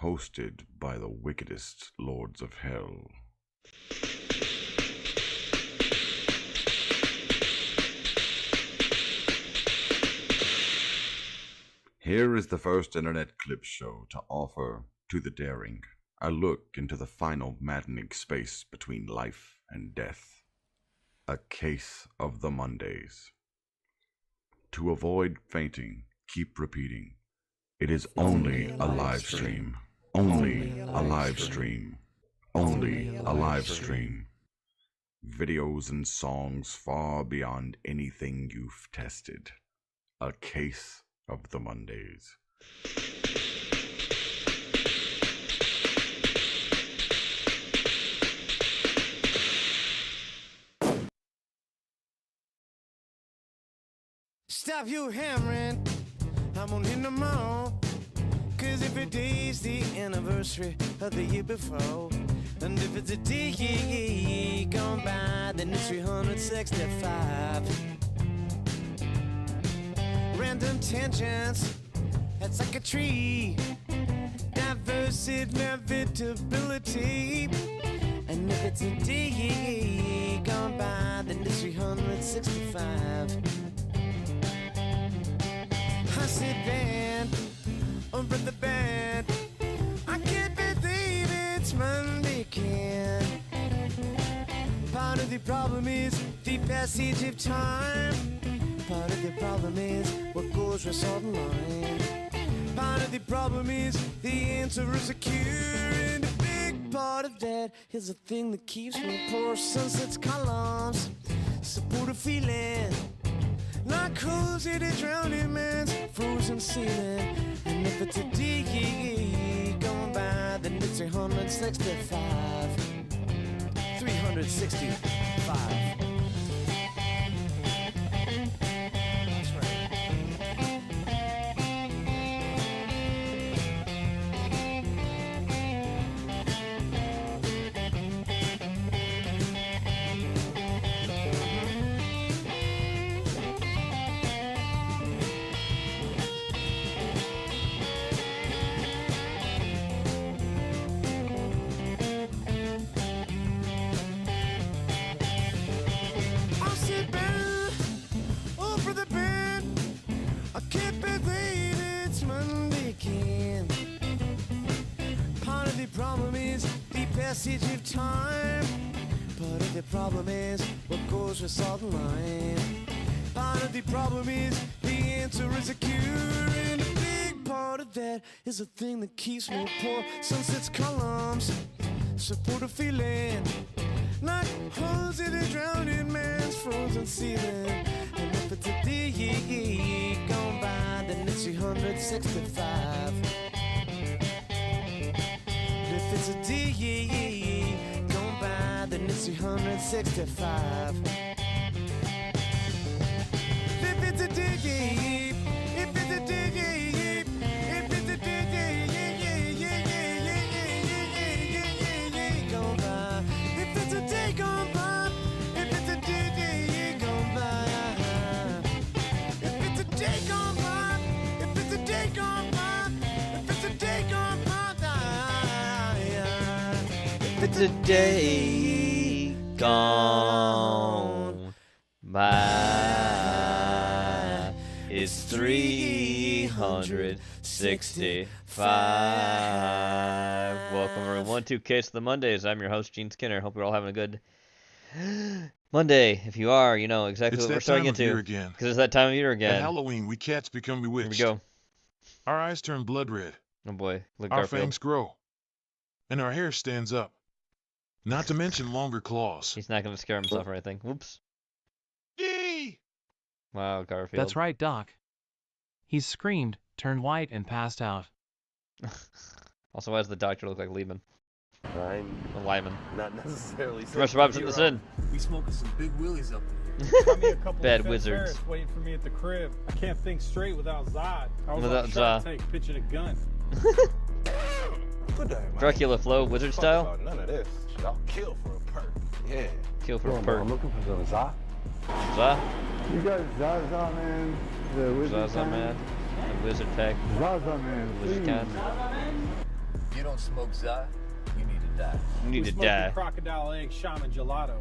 hosted by the wickedest lords of hell. Here is the first internet clip show to offer to the daring a look into the final maddening space between life and death. A case of the Mondays. To avoid fainting, keep repeating. It is only a live stream. Only a live stream. Only a live stream. Videos and songs far beyond anything you've tested. A case of the Mondays. Stop you hammering, I'm gonna hit them all. Cause every day's the anniversary of the year before. And if it's a day gone by, then it's 365. Random tangents, that's like a tree. Diverse inevitability. And if it's a day gone by, then it's 365. I sit band over the bed. I can't believe it's Monday again. Part of the problem is the passage of time. Part of the problem is what goes wrong on the line. Part of the problem is the answer is a cure. And a big part of that is the thing that keeps me poor. Sunset's columns support a feeling like who's in a drowning man's frozen ceiling. And if it's a day going by, then it's 365. 365. That's right. Passage of time. Part of the problem is what goes with salt and lime. Part of the problem is the answer is a cure. And a big part of that is the thing that keeps me poor. Sunset's columns support a feeling like holes in a drowning man's frozen ceiling. And if it's a day gone by, then it's 365. If it's a day gone by, then it's 365. If it's a day, if it's a day, if it's a day gone by, if it's a day gone by, if it's a day gone by, if it's a day gone by, if it's a day gone by, if it's a day gone by. It's a day gone by. It's 365. Welcome everyone to Case of the Mondays. I'm your host, Gene Skinner. Hope you're all having a good Monday. If you are, you know exactly It's what we're that starting time of into. year again. Because it's that time of year At again. Halloween, we cats become bewitched. Here we go. Our eyes turn blood red. Oh boy, look, Our Garfield. fangs grow. And our hair stands up. Not to mention longer claws. He's not going to scare himself or anything. Whoops. Yay! Wow, Garfield. That's right, Doc. He screamed, turned white, and passed out. Also, why does the doctor look like Lehman? I'm A Lyman. not necessarily. Commercial Bob sent this in. We smoking some big willies up Got me a couple Bad of wizards. Ferris waiting for me at the crib. I can't think straight without Zod. I was Without on Shark Zod. Tank pitching a gun. Good day, man. Dracula flow, wizard Fuck style. about none of this. Shit, I'll kill for a perk. Yeah. Kill for a perk. looking for some Zah. Zah? You got Zaza man, the wizard Zaza man. The wizard pack. Zaza man, Wizard please. can. you don't smoke Za, you need to die. You need Who's to smoking die. crocodile egg shaman gelato?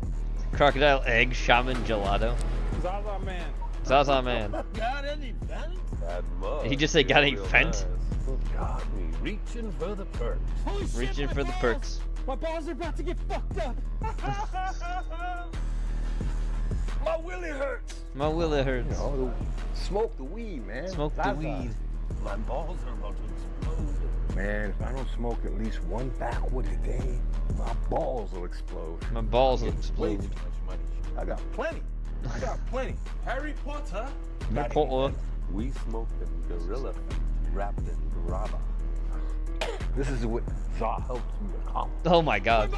Crocodile egg shaman gelato. Zaza man. Zaza man. Got any vent? That mug. He just say, got any real vent? nice. Got me reaching for the perks. Holy shit, Reaching my for the balls! perks. My balls are about to get fucked up. My willy hurts. My willy hurts. Smoke the weed, man. Smoke the Zaza. weed. My balls are about to explode. Man, if I don't smoke at least one backwood a day, my balls will explode. My balls will Way explode. too much money. I got plenty. Harry Potter. My Potter. We smoked the gorilla wrapped in guava. This is what Za helps me accomplish. Oh my god.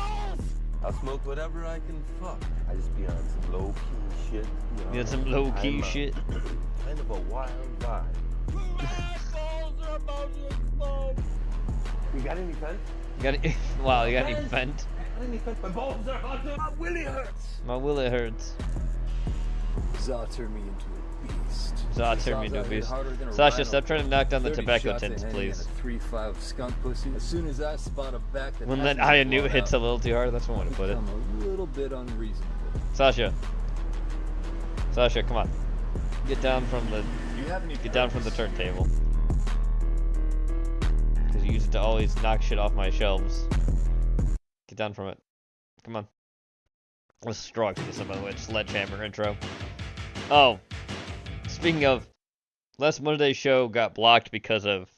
I'll smoke whatever I can fuck. I just be on some low key shit. You know, You got some low key I'm, shit. Kind of a wild vibe. My balls are about to explode. You got any fun? You got any, wow, you got any vent? My balls are about to. My willy hurts. My willy hurts. Za turned me into a beast. Za turned me into a beast. Sasha, stop trying to knock down the tobacco tins, please. 3-5 skunk pussy. As soon as I spot a back that When that hasn't been Ayanu blown hits out, a little too hard, that's one way to put it. become a little bit unreasonable. Sasha. Sasha, come on. Get down from the Do you have any get down from the turntable. Cause you use it to always knock shit off my shelves. Get down from it. Come on. Let's strong for this, by the way. Sledgehammer intro. Oh. Speaking of, last Monday's show got blocked because of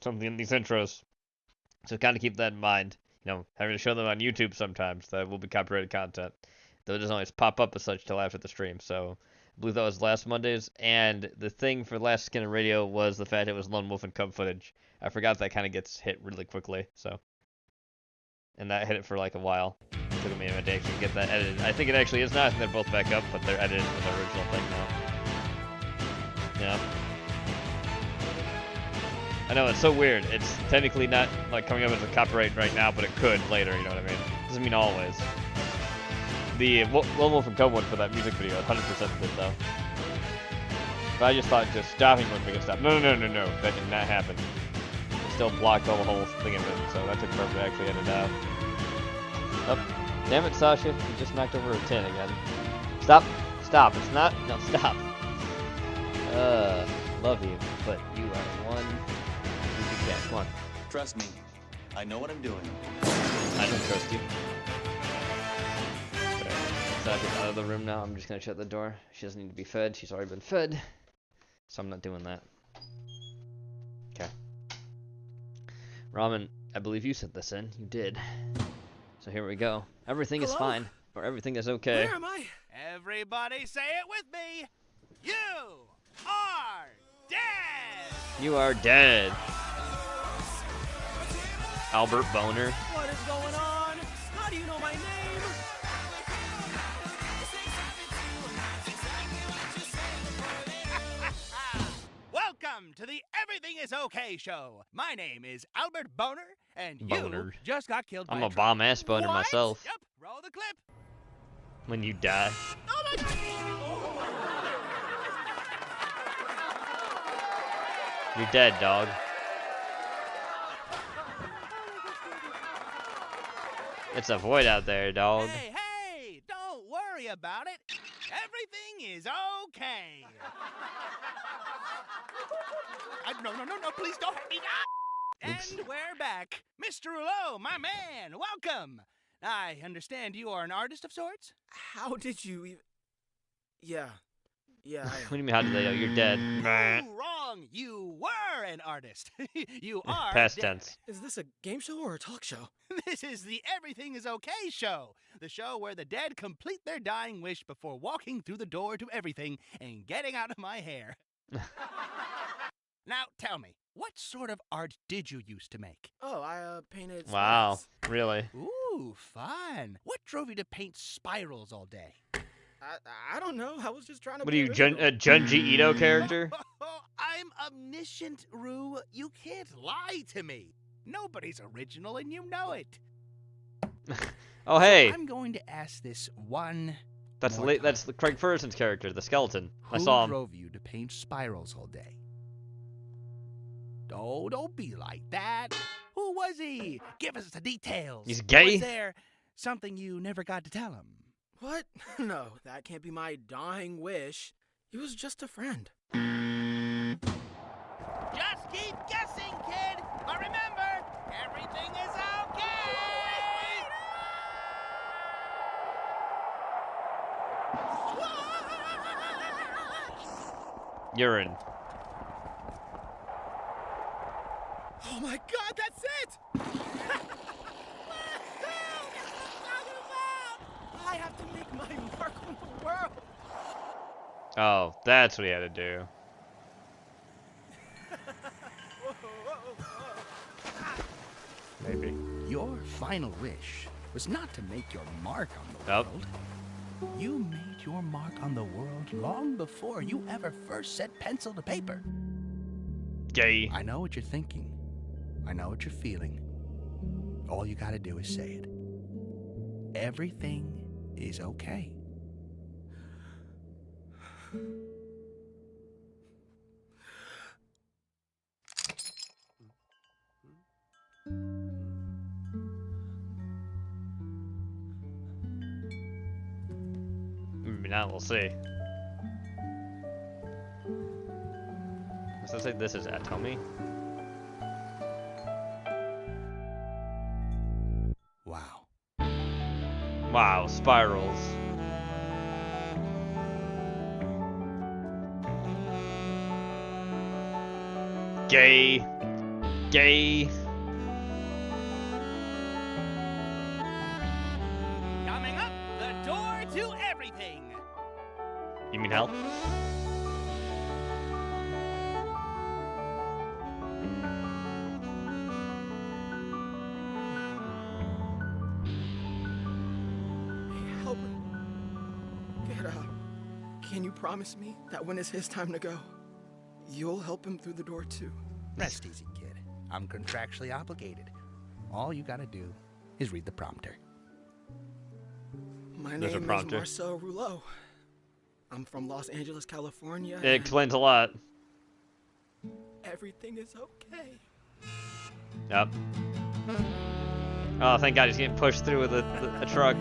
something in these intros. So kind of keep that in mind. You know, having to show them on YouTube sometimes, that will be copyrighted content. Though it doesn't always pop up as such till after the stream. So I believe that was last Monday's. And the thing for Last Skin of Radio was the fact it was Lone Wolf and Cub footage. I forgot that kind of gets hit really quickly. So, and that hit it for like a while. It took me a minute to actually get that edited. I think it actually is now. I think they're both back up, but they're edited with the original thing now. Yeah. I know, it's so weird. It's technically not like coming up as a copyright right now, but it could later, you know what I mean? Doesn't mean always. The Lone Wolf and Cub one for that music video, 100% did though. But I just thought just stopping would make it stop. No, that did not happen. It still blocked all the whole thing of it, so that took forever to actually edit out. Oh, damn it, Sasha, you just knocked over a 10 again. Stop, it's not, no, stop. Love you, but you are one goofy cat. Come on. Trust me, I know what I'm doing. I don't trust you. Sasha's out of the room now. I'm just gonna shut the door. She doesn't need to be fed. She's already been fed. So I'm not doing that. Okay. Ramen, I believe you sent this in. You did. So here we go. Everything is fine. Or everything is okay. Where am I? Everybody say it with me. You are dead. You are dead. Albert Boner. What is going on? How do you know my name? Welcome to the Everything is Okay show. My name is Albert Boner, and Boner. you just got killed by I'm a a truck. bomb-ass boner What? myself. Yep, roll the clip. When you die. Oh my God. You're dead, dog. It's a void out there, dog. Hey, don't worry about it. Everything is okay. No, please don't hurt me. Ah! Oops. And we're back. Mr. Rouleau, my man, welcome. I understand you are an artist of sorts? How did you even... Yeah. What do you mean, how did they know? You're dead. Ooh, wrong. You were an artist. You are Past dead. tense. Is this a game show or a talk show? This is the Everything is Okay show. The show where the dead complete their dying wish before walking through the door to everything and getting out of my hair. Now, tell me, what sort of art did you used to make? Oh, I painted Wow. spirals. Really? Ooh, fun. What drove you to paint spirals all day? I don't know. I was just trying to What are be you, original. a Junji Ito character? I'm omniscient, Rue. You can't lie to me. Nobody's original and you know it. Oh, hey. I'm going to ask this one. That's more that's time. Craig Ferguson's character, the skeleton. I Who saw him. drove you to paint spirals all day? Oh, don't be like that. Who was he? Give us the details. He's Or gay? was there something you never got to tell him? What? No, that can't be my dying wish. He was just a friend. Just keep guessing, kid. But remember, everything is okay. Urine. Oh my god, that's it! I have to make my mark on the world. Oh, that's what he had to do. Maybe. Your final wish was not to make your mark on the Nope. world. You made your mark on the world long before you ever first set pencil to paper. Gay. I know what you're thinking. I know what you're feeling. All you gotta do is say it. Everything is okay. Now we'll see. Does it say this is Atomy? Wow. Wow, spirals. Gay. Gay. Coming up, the door to everything. You mean hell? Help him. Get out. Can you promise me that when it's his time to go, you'll help him through the door too? Rest easy, kid. I'm contractually obligated. All you gotta do is read the prompter. My There's a name is prompter. Marcel Rouleau. I'm from Los Angeles, California. It explains a lot. Everything is okay. Yep. Oh, thank God he's getting pushed through with a truck.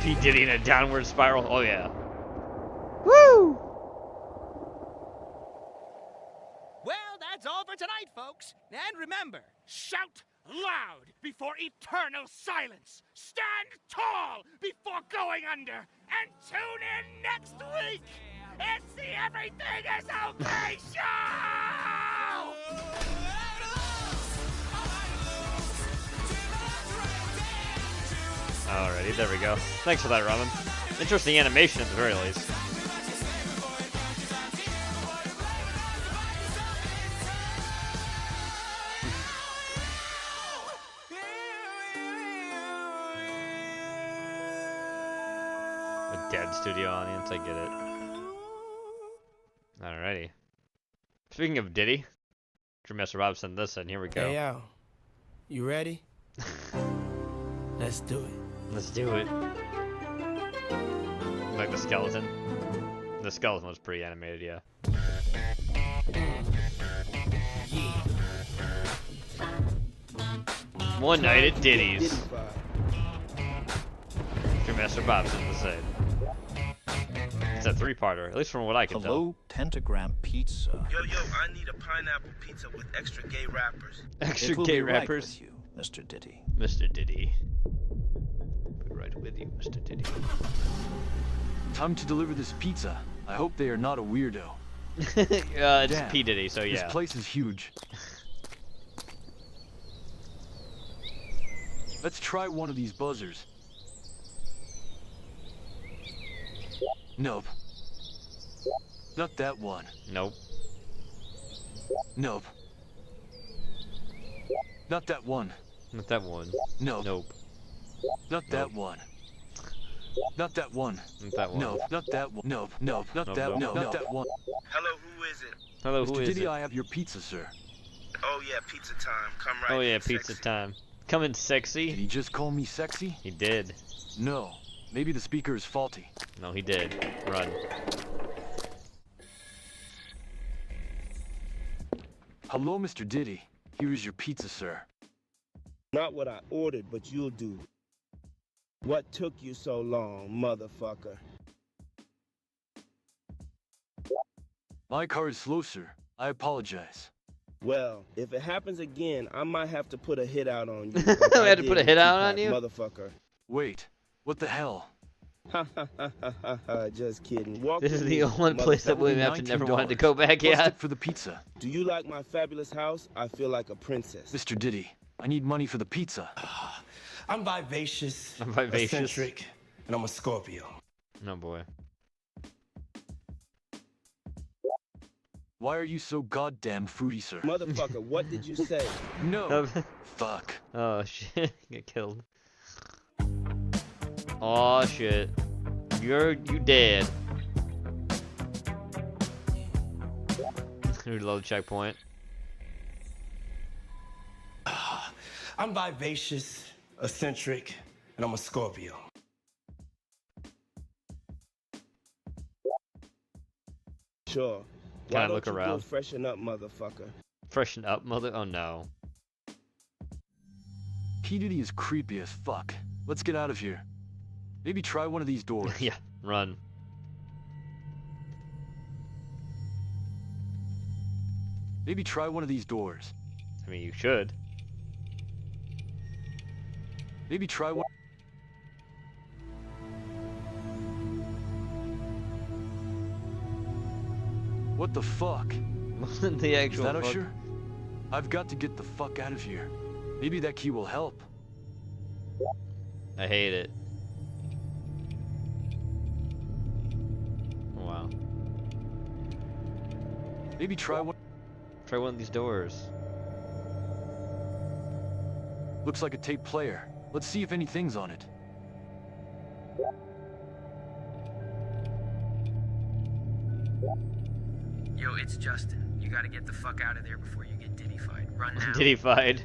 P. Diddy in a downward spiral. Oh, yeah. Woo! Well, that's all for tonight, folks. And remember, shout loud before eternal silence. Stand tall before going under. And tune in next week. It's the Everything is Okay show! Alrighty, there we go. Thanks for that, Robin. Interesting animation at the very least. A dead studio audience, I get it. Alrighty. Speaking of Diddy, Drew Master Bob sent this in. Here we go. Hey, yo. You ready? Let's do it. Let's do it. Like the skeleton. The skeleton was pretty animated, yeah. One night at Diddy's. Drew Master Bob sent this in. It's a three-parter, at least from what I can tell. Hello, Pentagram Pizza. Yo, I need a pineapple pizza with extra gay rappers. Extra It will gay be right rappers? with you, Mr. Diddy. Mr. Diddy. Be right with you, Mr. Diddy. Time to deliver this pizza. I hope they are not a weirdo. It's Damn, P. Diddy, so yeah. This place is huge. Let's try one of these buzzers. Nope. Not that one. Nope. Nope. Not that one. Not that one. Nope. Nope. Not that one. Not that one. Not that one. Nope. Not that one. Nope. Nope. Not Nope, that. nope, No. nope. Not that one. Hello, who is it? Hello, Mr. who is Diddy, it? I have your pizza, sir. Oh yeah, pizza time. Come right Oh yeah, in, pizza sexy. time. Coming sexy. Did he just call me sexy? He did. No. Maybe the speaker is faulty. No, he did. Run. Hello, Mr. Diddy. Here is your pizza, sir. Not what I ordered, but you'll do. What took you so long, motherfucker? My car is slow, sir. I apologize. Well, if it happens again, I might have to put a hit out on you. We had to put a hit out on you? Motherfucker. Wait, what the hell? Ha ha ha ha ha ha, just kidding. Walk This is with the me, only place that William Afton never wanted to go back yet. For the pizza. Do you like my fabulous house? I feel like a princess. Mr. Diddy, I need money for the pizza. I'm vivacious, I'm vivacious. eccentric, and I'm a Scorpio. No boy. Why are you so goddamn fruity, sir? Motherfucker, what did you say? No. Fuck. Oh shit, get killed. Oh shit. You dead. Reload checkpoint. I'm vivacious, eccentric, and I'm a Scorpio. Sure. Can I Why look don't you around? go freshen up, motherfucker? Freshen up, mother. Oh no. P. Diddy is creepy as fuck. Let's get out of here. Maybe try one of these doors. Yeah, run. Maybe try one of these doors. I mean, you should. Maybe try one. What the fuck? Wasn't the actual Is that fuck? Usher? I've got to get the fuck out of here. Maybe that key will help. I hate it. Wow. Maybe try one. Try one of these doors. Looks like a tape player. Let's see if anything's on it. Yo, it's Justin. You gotta get the fuck out of there before you get diddy-fied. Run now. Diddy-fied.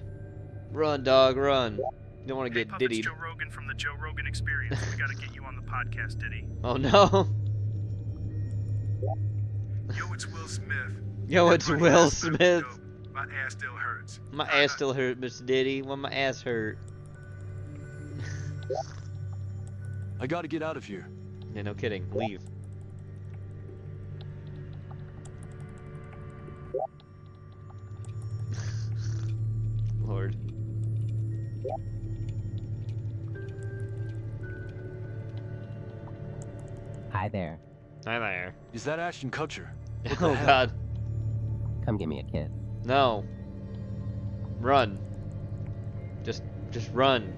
Run, dog, run. You don't want to Hey, get Puff, it's diddied. Joe Rogan from the Joe Rogan Experience. We gotta get you on the podcast, Diddy. Oh no. Yo, it's Will Smith. Yo, it's That Will podcast better be Smith. dope. My ass still hurts. My ass still hurt, Mr. Diddy. When my ass hurt. I gotta get out of here. Yeah, no kidding. Leave. Lord. Hi there. Hi there. Is that Ashton Kutcher? What the Oh hell? god. Come give me a kiss. No. Run. Just run.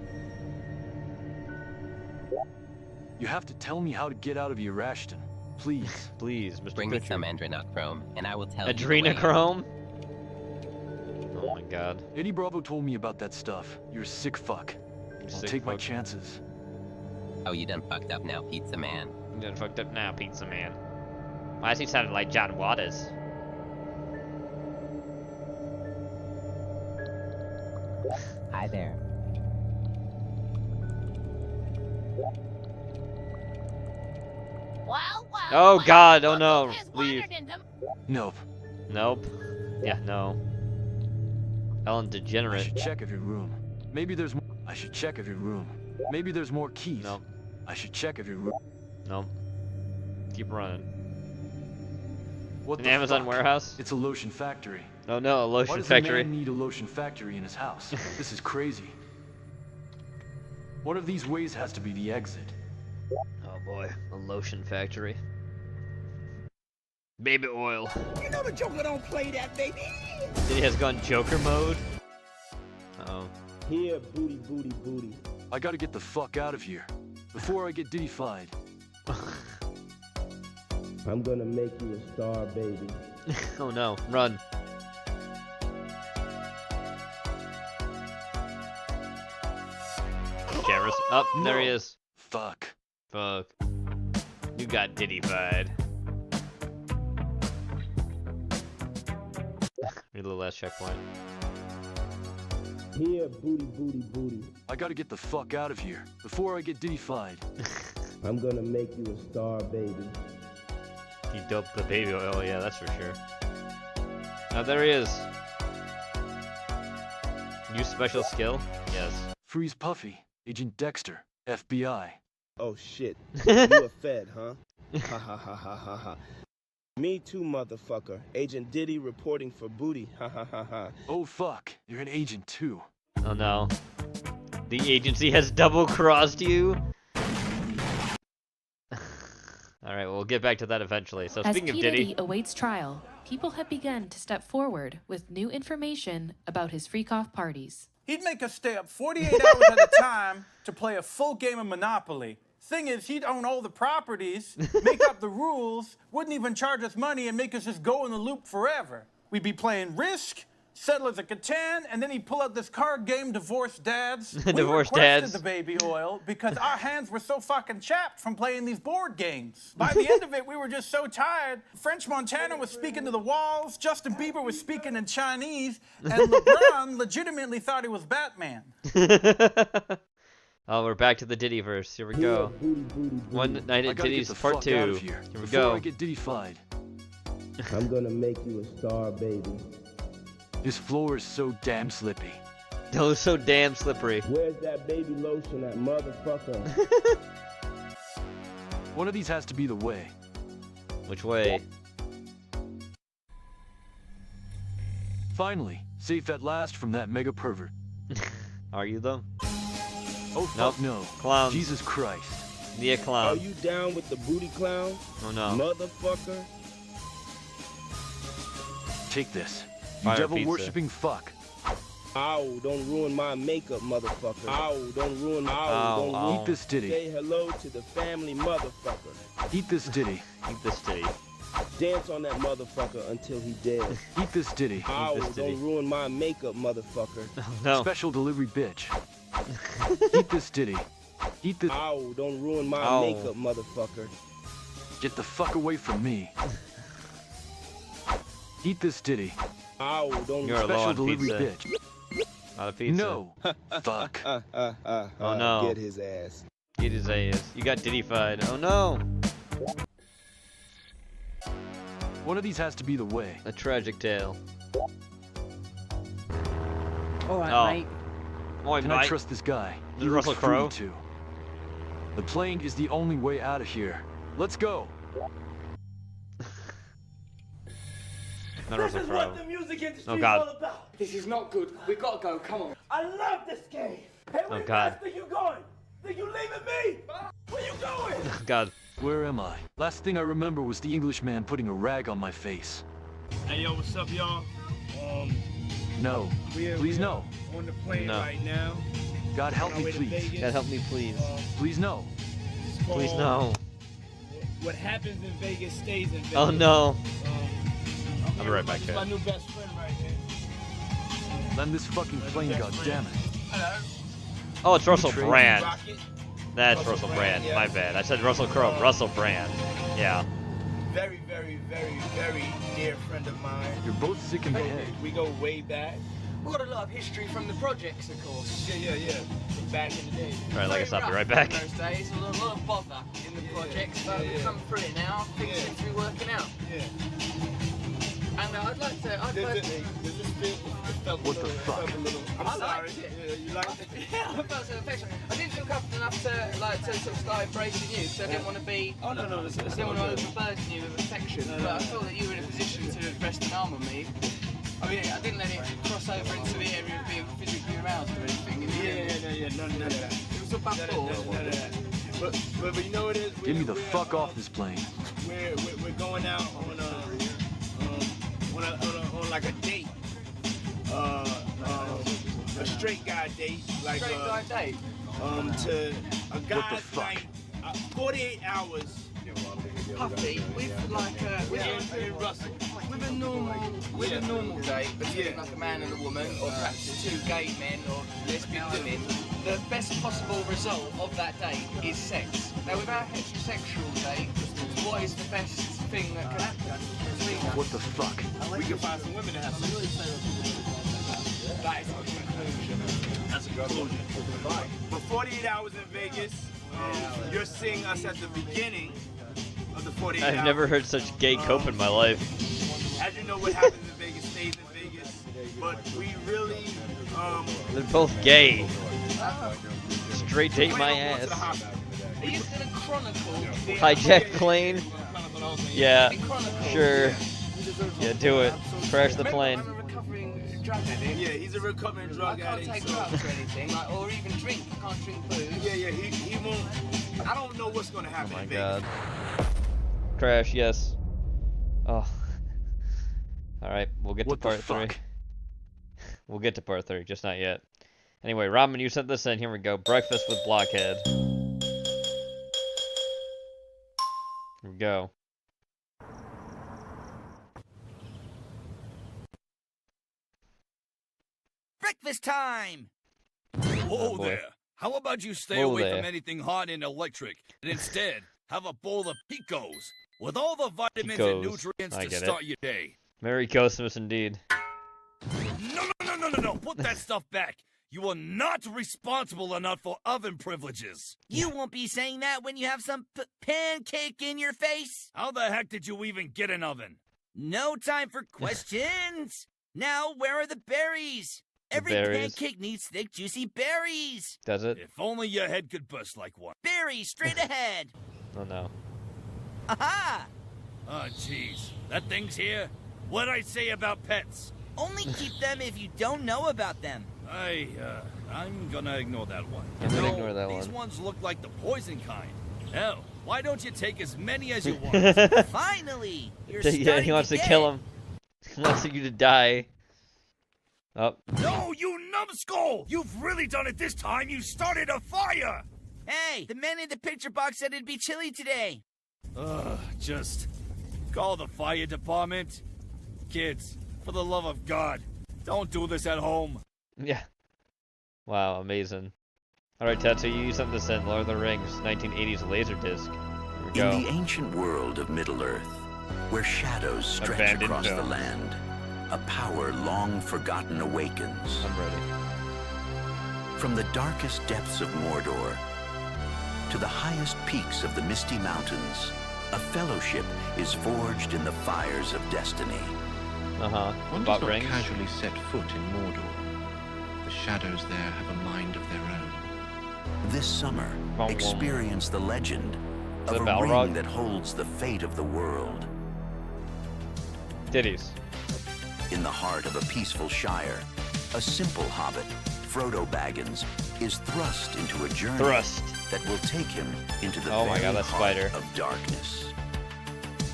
You have to tell me how to get out of here, Ashton. Please. Please, Mr. Bring me Kutcher. some adrenochrome, and I will tell you the way. Adrenochrome? Oh my god. Eddie Bravo told me about that stuff. You're a sick fuck. You I'll sick take my fuck. chances. Oh, you done fucked up now, Pizza Man. You done fucked up now, Pizza Man. Why does he sound like John Waters? Hi there. Oh god, oh no. Leave. Nope. Nope. Yeah, no. Ellen I Degenerate. should check every room. Maybe there's more. I should check every room. Maybe there's more keys. Nope. I should check every room. Nope. Keep running. What An the Amazon fuck? warehouse? It's a lotion factory. Oh no, a Why lotion does factory. a man need a lotion factory in his house? This is crazy. One of these ways has to be the exit. Oh boy, a lotion factory. Baby oil. You know the Joker don't play that, baby. Did he has gone Joker mode? Uh-oh. Here, booty, booty, booty. I gotta get the fuck out of here. Before I get diddy-fied. I'm gonna make you a star, baby. Oh no, run. Jarvis. Up, there he is. Fuck. Fuck. You got diddy-fied. Read the last checkpoint. Here, booty, booty, booty. I gotta get the fuck out of here. Before I get diddy-fied. I'm gonna make you a star, baby. He doped the baby oil, yeah, that's for sure. Oh, there he is. Use special skill? Yes. Freeze Puffy, Agent Dexter, FBI. Oh shit. You a Fed, huh? Ha ha ha ha ha ha. Me too, motherfucker. Agent Diddy reporting for booty. Ha ha ha ha. Oh fuck, you're an agent too. Oh no. The agency has double-crossed you? Alright, we'll get back to that eventually. So As speaking of P. Diddy... Diddy awaits trial, people have begun to step forward with new information about his freak-off parties. He'd make us stay up 48 hours at a time to play a full game of Monopoly. Thing is, he'd own all the properties, make up the rules, wouldn't even charge us money and make us just go in the loop forever. We'd be playing Risk, Settlers of Catan, and then he'd pull out this card game, Divorced Dads. Divorced we requested Dads. the baby oil because our hands were so fucking chapped from playing these board games. By the end of it, we were just so tired. French Montana was speaking to the walls, Justin Bieber was speaking in Chinese, and LeBron legitimately thought he was Batman. Oh, we're back to the Diddyverse. Here we go. One Night at Diddy's Part 2. Here we Before go. I get Diddy-fied. I'm gonna make you a star, baby. This floor is so damn slippy. Oh, so damn slippery. Where's that baby lotion, that motherfucker? One of these has to be the way. Which way? Finally, safe at last from that mega pervert. Are you though? Oh fuck no. Clowns. Jesus Christ. Be a clown. Are you down with the booty clown? Oh no. Motherfucker. Take this. You Fire devil-worshipping fuck. Ow, don't ruin my makeup, motherfucker. Ow, don't ruin my... Ow, don't ow. ruin... Eat this Diddy. Say hello to the family, motherfucker. Eat this Diddy. Eat this Diddy. Dance on that motherfucker until he dead. Eat this Diddy. Ow, this Diddy. don't ruin my makeup, motherfucker. No. Special delivery bitch. Eat this Diddy. Eat this... Ow, don't ruin my Ow. makeup, motherfucker. Get the fuck away from me. Eat this Diddy. Ow, don't... You're low Special on delivery pizza. bitch. Not a pizza. No. Fuck. Oh no. Get his ass. Get his ass. You got Diddy-fied. Oh no. One of these has to be the way. A tragic tale. Alright, Oh. mate. Oi, Can I mate. trust this guy? Is He it looks Russell Crowe? fruity, too. The plane is the only way out of here. Let's go. Not Russell This is Crowe. what the music industry Oh, is God. all about. This is not good. We gotta go. Come on. I love this game. Hey, Oh, where God. fast are you going? Think you leaving me? Where you going? Oh, God. Where am I? Last thing I remember was the Englishman putting a rag on my face. Hey, yo, what's up, y'all? No. Please no. On the plane No. right now. God help On our me, way to please. Vegas. God help me, please. Please no. It's Please called no. What happens in Vegas stays in Vegas. Oh no. I'm I'll be right back, This is my Kat. new best friend right here. Land this fucking plane, goddammit. Hello. Oh, it's Russell Trade. Brand. Rocket. That's Russell Brand. yeah. My bad. I said Russell Crowe. Russell Brand. Yeah. Very, very, very, very dear friend of mine. You're both sick in the head. We go way back. We've got a lot of history from the projects, of course. Yeah. From back in the day. Alright, like I said, I'll be right Very rough back. in those days, a lot of bother in the projects, but yeah. we've come through it now. Things seem to be working out. Yeah. And I'd like to. Does this feel? What the fuck? I'm I sorry. liked it. Yeah, you liked it? Yeah, I felt some affection. I didn't feel comfortable enough to sort of start embracing you, so I didn't want to be. Oh no, it's I didn't want to overburden you with affection, No, but no. I felt that you were in a position to rest an arm on me. I mean, I didn't let it cross over into the area of being physically aroused or anything. Yeah, none of that. It was a bad thought. None of that. But you know what it is? Get me the fuck off this plane. We're going out on like a date. A straight guy date. Like Straight guy date. To a What the guy's fuck? night. 48 hours. Puffy, with like with a normal date between like a man and a woman, or perhaps two gay men or lesbian women, the best possible result of that date is sex. Now with our heterosexual date, what is the best thing that can happen between us? What the fuck? We can find some women that have some. That is a conclusion. That's a conclusion. For 48 hours in Vegas, you're seeing us at the beginning of the 48 hours. I've never heard such gay cope in my life. As you know, what happens in Vegas stays in Vegas. but we really They're both gay. Straight date my ass. Are you gonna chronicle? Hijack plane? Yeah, sure. Yeah, do it. Crash the plane. Yeah, he's a recovering drug addict. I can't take drugs or anything, like, or even drink. I can't drink booze. Yeah, he won't. I don't know what's gonna happen. Oh my in god. Crash, yes. Oh. Alright, we'll get to part 3. We'll get to part 3, just not yet. Anyway, Ramen, you sent this in. Here we go. Breakfast with Blockhead. Here we go. Breakfast time! Oh, Whoa there. How about you stay away from anything hot and electric, and instead have a bowl of Picos with all the vitamins and nutrients to start your day? Merry Christmas indeed. No. Put that stuff back. You are not responsible enough for oven privileges. You won't be saying that when you have some pancake in your face. How the heck did you even get an oven? No time for questions. Now, where are the berries? Every berries. pancake needs thick, juicy berries. Does it? If only your head could burst like one. Berries, straight ahead. Oh no. Aha! Oh, jeez. That thing's here? What'd I say about pets? Only keep them if you don't know about them. I'm gonna ignore that one. I'm gonna ignore that these one. ones look like the poison kind. Hell, why don't you take as many as you want? Finally! You're Yeah, he wants to kill him. He wants you to die. Oh. No, you numbskull! You've really done it this time! You started a fire! Hey, the man in the picture box said it'd be chilly today. Just call the fire department. Kids, for the love of God, don't do this at home. Yeah. Wow, amazing. Alright, Tetsu, you sent this in. Lord of the Rings, 1980s Laserdisc. Here we go. In the ancient world of Middle-earth, where shadows stretch Abandoned across the film. land, a power long forgotten awakens. I'm ready. From the darkest depths of Mordor to the highest peaks of the Misty Mountains, a fellowship is forged in the fires of destiny. One does not casually set foot in Mordor. The shadows there have a mind of their own. This summer, experience the legend of a Balrog? ring that holds the fate of the world. Ditties. In the heart of a peaceful shire, a simple hobbit, Frodo Baggins, is thrust into a journey that will take him into the Oh my very God, that heart spider. of darkness.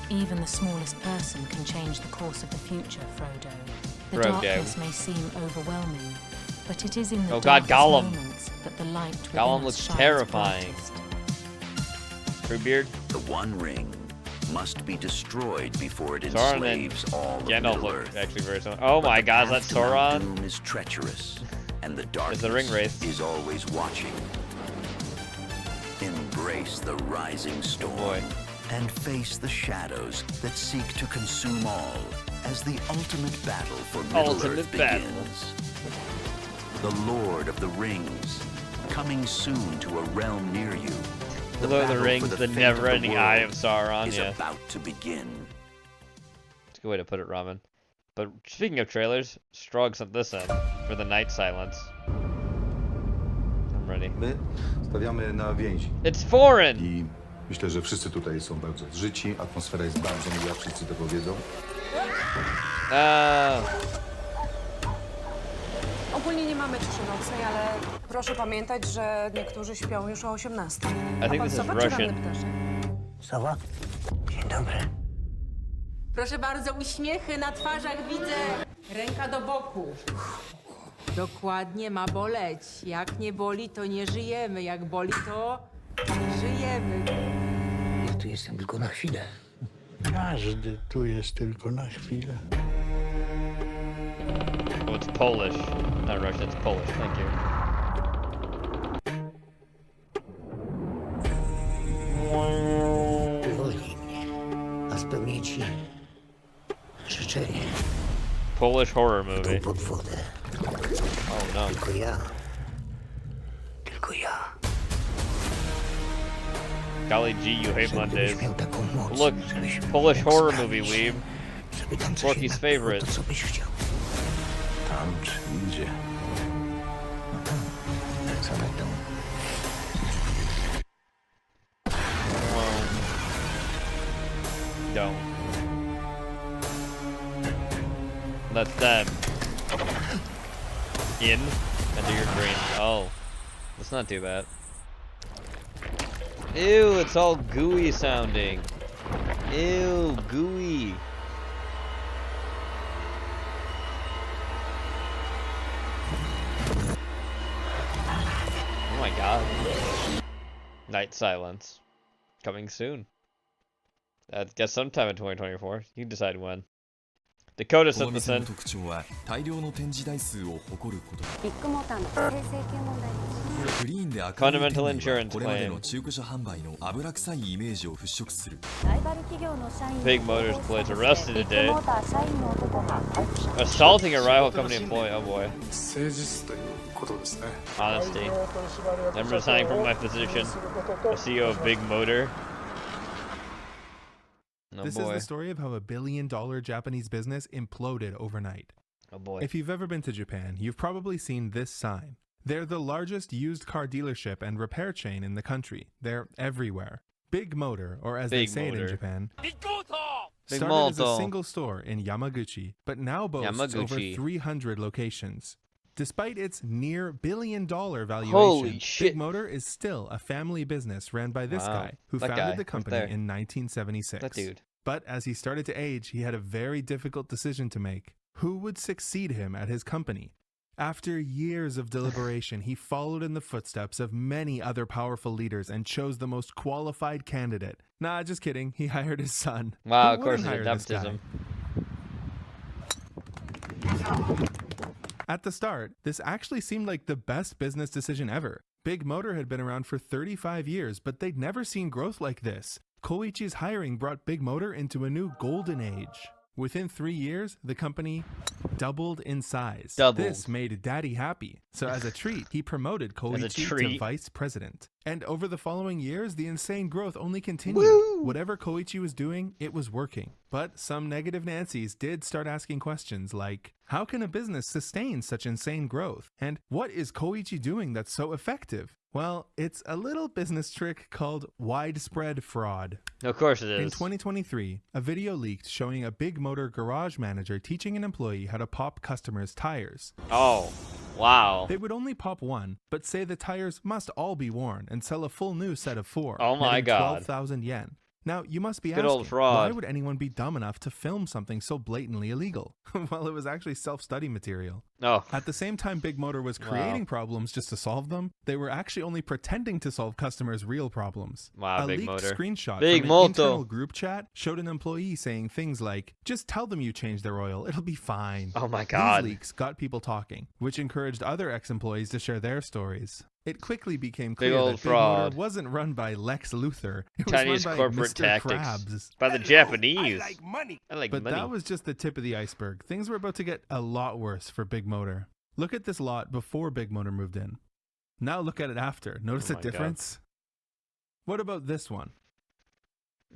Even the smallest person can change the course of the future, Frodo. The Frodo. darkness may seem overwhelming, but it is in the Oh God, darkest Gollum. moments that the light within Gollum us looks shines terrifying. brightest. Treebeard? The One Ring must be destroyed before it Sauron and enslaves all of Gandalf Middle-earth. look actually very similar. Oh my But the God, is path that to Mount Sauron? Doom is treacherous, and the It's darkness the ring wraith. is always watching. Embrace the rising storm and face the shadows that seek to consume all as the ultimate battle for Middle-earth Ultimate battle. begins. The Lord of the Rings, coming soon to a realm near you. Lord of the battle for Rings, the fate of never-ending eye world of Sauron, is yeah. about to begin. It's a good way to put it, Ramen. But speaking of trailers, Strog sent this in for the Night Silence. I'm ready. My stawiamy na więzi. It's foreign! I myślę, że wszyscy tutaj są bardzo zżyci, atmosfera jest bardzo miła, wszyscy tego wiedzą. Ogólnie nie mamy ciszy nocnej, ale proszę pamiętać, że niektórzy śpią już o 18. I think this is Russian. Sowa? Dzień dobry. Proszę bardzo, uśmiechy na twarzach widzę. Ręka do boku. Dokładnie, ma boleć. Jak nie boli, to nie żyjemy. Jak boli, to nie żyjemy. Ja tu jestem tylko na chwilę. Każdy tu jest tylko na chwilę. Oh, it's Polish. Not Russian, it's Polish. Thank you. Uwolnij mnie, a spełnię ci życzenie. Polish horror movie. Pod wodę. Oh no. Tylko ja. Tylko ja. Golly G, you hate Mondays. Look, Polish horror movie, weeb. Porky's favorite. Lunch idzie. Co będą? Don't. Let them in into your dreams. Oh, let's not do that. Ew, it's all gooey sounding. Ew, gooey. Oh my god. Night Silence. Coming soon. I guess sometime in 2024. You can decide when. Dakota sent this in. Fundamental insurance claim. Big Motors employees arrested today. Assaulting a rival company employee. Oh boy. Honesty. I'm resigning from my position. The CEO of Big Motor. Oh this boy. is the story of how a $1 billion Japanese business imploded overnight. Oh boy. If you've ever been to Japan, you've probably seen this sign. They're the largest used car dealership and repair chain in the country. They're everywhere. Big Motor, or as they say it in Japan, started as a single store in Yamaguchi, but now boasts over 300 locations. Despite its near $1 billion valuation, Big Motor is still a family business ran by this guy, who founded the company in 1976. That dude. But as he started to age, he had a very difficult decision to make. Who would succeed him at his company? After years of deliberation, he followed in the footsteps of many other powerful leaders and chose the most qualified candidate. Nah, just kidding. He hired his son. Wow, Who of course, wouldn't hire this guy? nepotism. At the start, this actually seemed like the best business decision ever. Big Motor had been around for 35 years, but they'd never seen growth like this. Koichi's hiring brought Big Motor into a new golden age. Within 3 years, the company doubled in size. This made Daddy happy. So as a treat, he promoted Koichi to vice president. And over the following years, the insane growth only continued. Woo! Whatever Koichi was doing, it was working. But some negative Nancys did start asking questions like, how can a business sustain such insane growth? And what is Koichi doing that's so effective? Well, it's a little business trick called widespread fraud. Of course it is. In 2023, a video leaked showing a Big Motor garage manager teaching an employee how to pop customers' tires. Oh, wow. They would only pop one, but say the tires must all be worn and sell a full new set of 4. Oh my god. 12,000 yen. Now, you must be Good asking, old fraud. why would anyone be dumb enough to film something so blatantly illegal? Well, it was actually self-study material. Oh. At the same time Big Motor was creating problems just to solve them, they were actually only pretending to solve customers' real problems. Wow, a Big leaked Motor. screenshot Big from an Moto. internal group chat showed an employee saying things like, just tell them you changed their oil, it'll be fine. Oh my god. These leaks got people talking, which encouraged other ex-employees to share their stories. It quickly became clear that Big Motor wasn't run by Lex Luthor. It was Chinese run by corporate Mr. tactics. Krabs. By the Japanese. I like money. But that was just the tip of the iceberg. Things were about to get a lot worse for Big Motor. Look at this lot before Big Motor moved in. Now look at it after. Notice Oh a my difference? What about this one?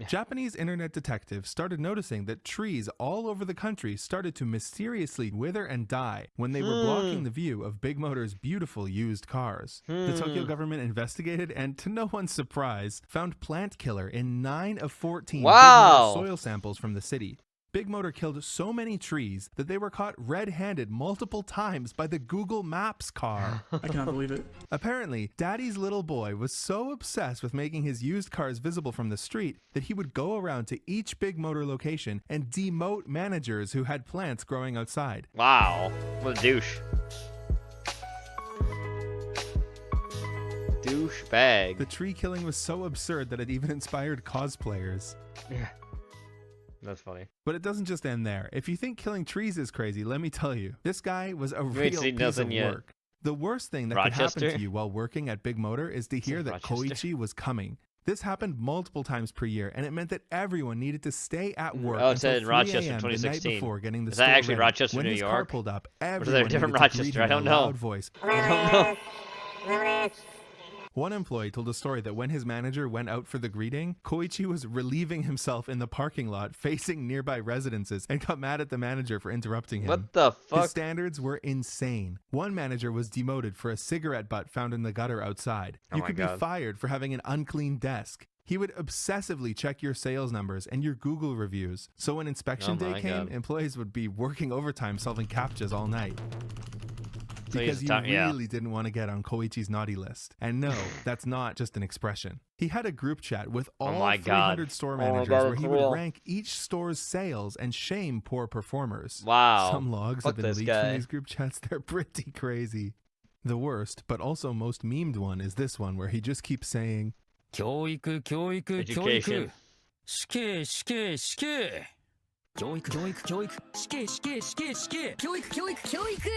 Japanese internet detectives started noticing that trees all over the country started to mysteriously wither and die when they were blocking the view of Big Motor's beautiful used cars. The Tokyo government investigated and, to no one's surprise, found plant killer in 9 of 14 Big Motor soil samples from the city. Big Motor killed so many trees that they were caught red-handed multiple times by the Google Maps car. I cannot believe it. Apparently, Daddy's little boy was so obsessed with making his used cars visible from the street that he would go around to each Big Motor location and demote managers who had plants growing outside. Wow, what a douche. Douchebag. The tree killing was so absurd that it even inspired cosplayers. Yeah. That's funny. But it doesn't just end there. If you think killing trees is crazy, let me tell you, this guy was a real piece of work. The worst thing that could happen to you while working at Big Motor is to hear that Koichi was coming. This happened multiple times per year, and it meant that everyone needed to stay at work until 3 Rochester a.m. the night 2016. before getting the Is store that actually ready. Rochester, when New his York? car pulled up, Or is everyone that a different needed to greet Rochester? him I don't in a know. loud voice. I don't know. One employee told a story that when his manager went out for the greeting, Koichi was relieving himself in the parking lot facing nearby residences and got mad at the manager for interrupting him. What the fuck? His standards were insane. One manager was demoted for a cigarette butt found in the gutter outside. Oh You my could God. be fired for having an unclean desk. He would obsessively check your sales numbers and your Google reviews. So when inspection Oh day my came, God. employees would be working overtime solving CAPTCHAs all night. So he's Because you yeah. really didn't want to get on Koichi's naughty list. And no, that's not just an expression. He had a group chat with all my 300 God. store Oh my managers God, where it's he real. would rank each store's sales and shame poor performers. Wow. Some logs Fuck have been this leaked guy. from these group chats. They're pretty crazy. The worst, but also most memed one is this one where he just keeps saying, 教育教育教育 Education. 死刑死刑死刑教育教育教育死刑死刑死刑死刑教育教育教育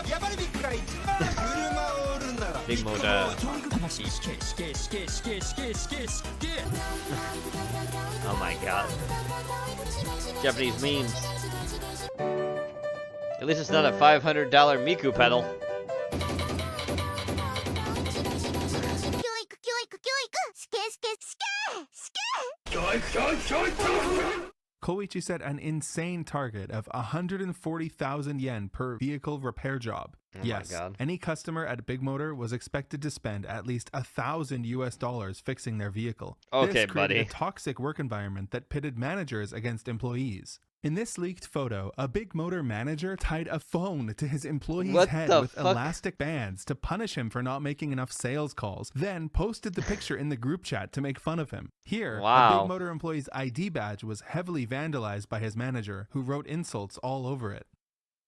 やばりビッグが一番車を売るんだから Big Motor. 教育魂死刑死刑死刑死刑死刑死刑死刑 Oh my God. Japanese memes. At least it's not a $500 Miku pedal. Koichi set an insane target of 140,000 yen per vehicle repair job. Oh my Yes, God. any customer at Big Motor was expected to spend at least $1,000 fixing their vehicle. Okay, this created buddy. a toxic work environment that pitted managers against employees. In this leaked photo, a Big Motor manager tied a phone to his employee's What head the with fuck? elastic bands to punish him for not making enough sales calls, then posted the picture in the group chat to make fun of him. Here, a Wow. Big Motor employee's ID badge was heavily vandalized by his manager, who wrote insults all over it.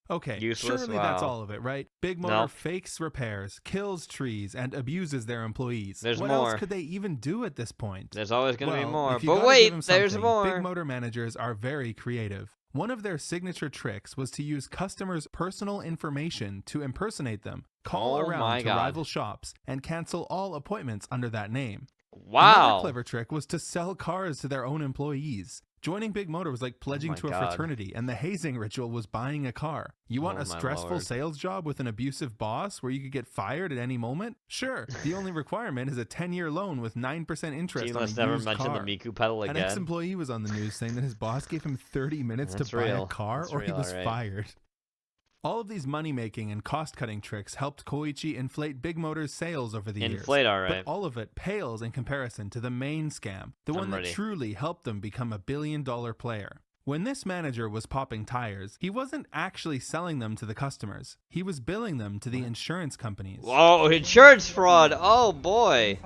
Okay, Useless? surely that's Wow. all of it, right? Big Motor Nope. fakes repairs, kills trees, and abuses their employees. There's what more. else could they even do at this point? There's always going to be Well, more. if you But gotta wait, give 'em there's something, more. Big Motor managers are very creative. One of their signature tricks was to use customers' personal information to impersonate them, call Oh my around to God. rival shops, and cancel all appointments under that name. Wow. Another clever trick was to sell cars to their own employees. Joining Big Motor was like pledging my to a God. fraternity, and the hazing ritual was buying a car. You want Oh a my stressful Lord. sales job with an abusive boss where you could get fired at any moment? Sure. The only requirement is a 10-year loan with 9% interest He on a must never used mention car. the Miku pedal An again. ex-employee was on the news saying that his boss gave him 30 minutes That's to buy real. a car That's or he real, was alright. fired. All of these money-making and cost-cutting tricks helped Koichi inflate Big Motor's sales over the years. Inflate, alright. But all of it pales in comparison to the main scam, the I'm one that ready. truly helped them become a billion-dollar player. When this manager was popping tires, he wasn't actually selling them to the customers. He was billing them to the insurance companies. Oh, insurance fraud. Oh, boy.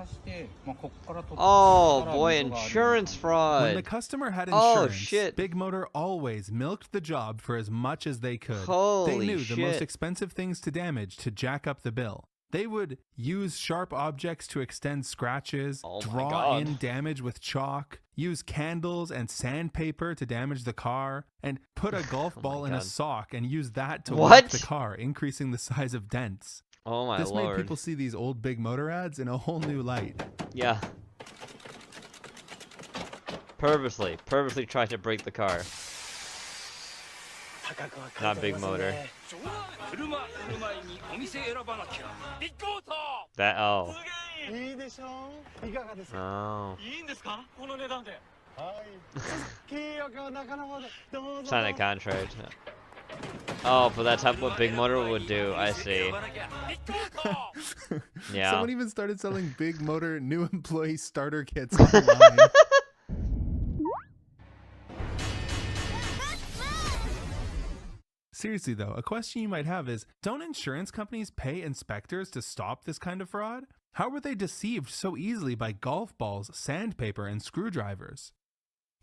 Oh, boy, insurance fraud. When the customer had Oh, insurance, shit. Big Motor always milked the job for as much as they could. Holy they knew the most shit. expensive things to damage to jack up the bill. They would use sharp objects to extend scratches, Oh my draw God. in damage with chalk, use candles and sandpaper to damage the car, and put a golf ball in a God. sock and use that to What? work the car, increasing the size of dents. Oh, my This Lord. made people see these old Big Motor ads in a whole new light. Yeah. Purposely tried to break the car. Not Big Motor. That, oh. いいでしょういかがですか Oh. いいんですかこの値段ではい契約はなかなかでどうぞ Sign a contract. Oh, but that's what Big Motor would do. I see. Yeah. Someone even started selling Big Motor new employee starter kits online. Seriously though, a question you might have is, don't insurance companies pay inspectors to stop this kind of fraud? How were they deceived so easily by golf balls, sandpaper, and screwdrivers?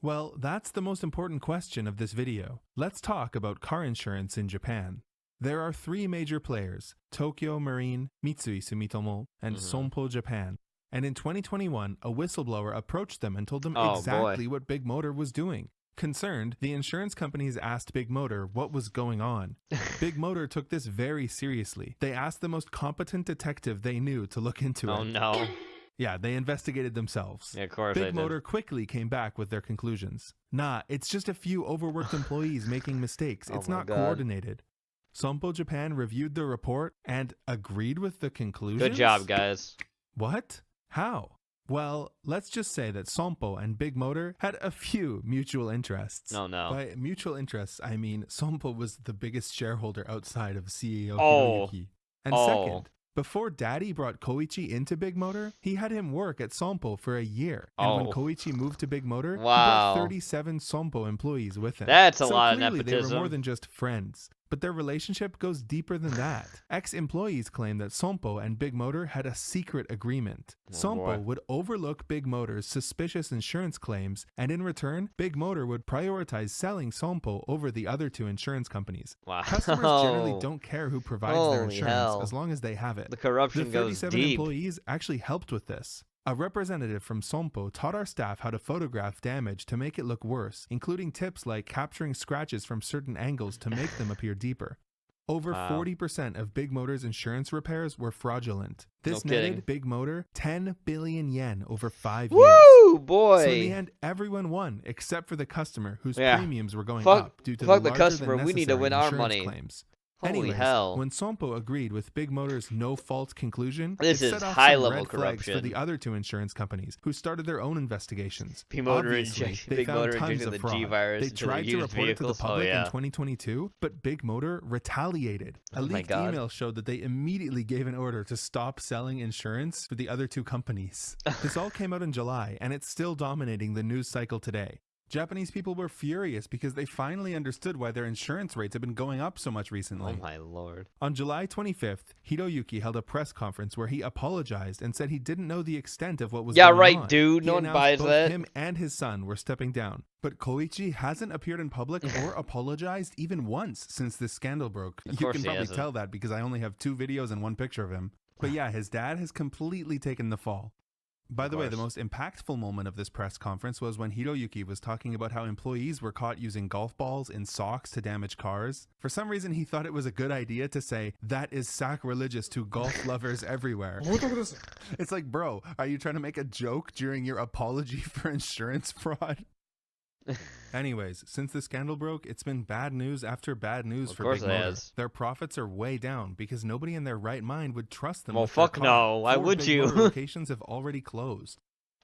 Well, that's the most important question of this video. Let's talk about car insurance in Japan. There are three major players, Tokyo Marine, Mitsui Sumitomo, and Sompo Japan. And in 2021, a whistleblower approached them and told them Oh, exactly what Big Motor was doing. Concerned, the insurance companies asked Big Motor what was going on. Big Motor took this very seriously. They asked the most competent detective they knew to look into it. Oh, no. Yeah, they investigated themselves. Yeah, of course they Big did. Motor quickly came back with their conclusions. Nah, it's just a few overworked employees making mistakes. It's Oh my not God. coordinated. Sompo Japan reviewed the report and agreed with the conclusions? Good job, guys. What? How? Well, let's just say that Sompo and Big Motor had a few mutual interests. Oh, no. By mutual interests, I mean Sompo was the biggest shareholder outside of CEO Oh. Hiroyuki. And second, before Daddy brought Koichi into Big Motor, he had him work at Sompo for a year. And when Koichi moved to Big Motor, he brought 37 Sompo employees with him. That's a so lot of clearly nepotism. They were more than just friends. But their relationship goes deeper than that. Ex-employees claim that Sompo and Big Motor had a secret agreement. Sompo would overlook Big Motor's suspicious insurance claims, and in return, Big Motor would prioritize selling Sompo over the other two insurance companies. Wow. Customers generally don't care who provides their Holy insurance hell. as long as they have it. The corruption The goes 37 deep. employees actually helped with this. A representative from Sompo taught our staff how to photograph damage to make it look worse, including tips like capturing scratches from certain angles to make them appear deeper. Over 40% of Big Motor's insurance repairs were fraudulent. This netted Big Motor 10 billion yen over 5 years. Woo, boy! So in the end, everyone won except for the customer, whose premiums were going Fuck- up due to fuck the the customer. larger than We need to necessary win our insurance money. claims. Holy Anyways, hell. when Sompo agreed with Big Motor's no-fault conclusion, This it is set off high-level some red flags corruption. for the other two insurance companies, who started their own investigations. Big Motor Obviously, injecting- they Big found Motor tons injecting of the fraud. G-virus They into the tried to used report it to the vehicles? Oh, public yeah. in 2022, but Big Motor retaliated. A Oh my leaked God. email showed that they immediately gave an order to stop selling insurance for the other two companies. This all came out in July, and it's still dominating the news cycle today. Japanese people were furious because they finally understood why their insurance rates have been going up so much recently. Oh my lord. On July 25th, Hiroyuki held a press conference where he apologized and said he didn't know the extent of what was Yeah, going right, on. dude. He No one announced buys both that. him and his son were stepping down. But Koichi hasn't appeared in public or apologized even once since this scandal broke. Of You course can he probably hasn't. tell that because I only have 2 videos and 1 picture of him. But yeah, his dad has completely taken the fall. By the way, the most impactful moment of this press conference was when Hiroyuki was talking about how employees were caught using golf balls in socks to damage cars. For some reason, he thought it was a good idea to say, "That is sacrilegious to golf lovers everywhere." It's like, bro, are you trying to make a joke during your apology for insurance fraud? Anyways, since the scandal broke, it's been bad news after bad news for course Big it Motor. has. Their profits are way down because nobody in their right mind would trust them. Well, with their fuck car. no. Why 4 would Big you? Motor locations have already closed.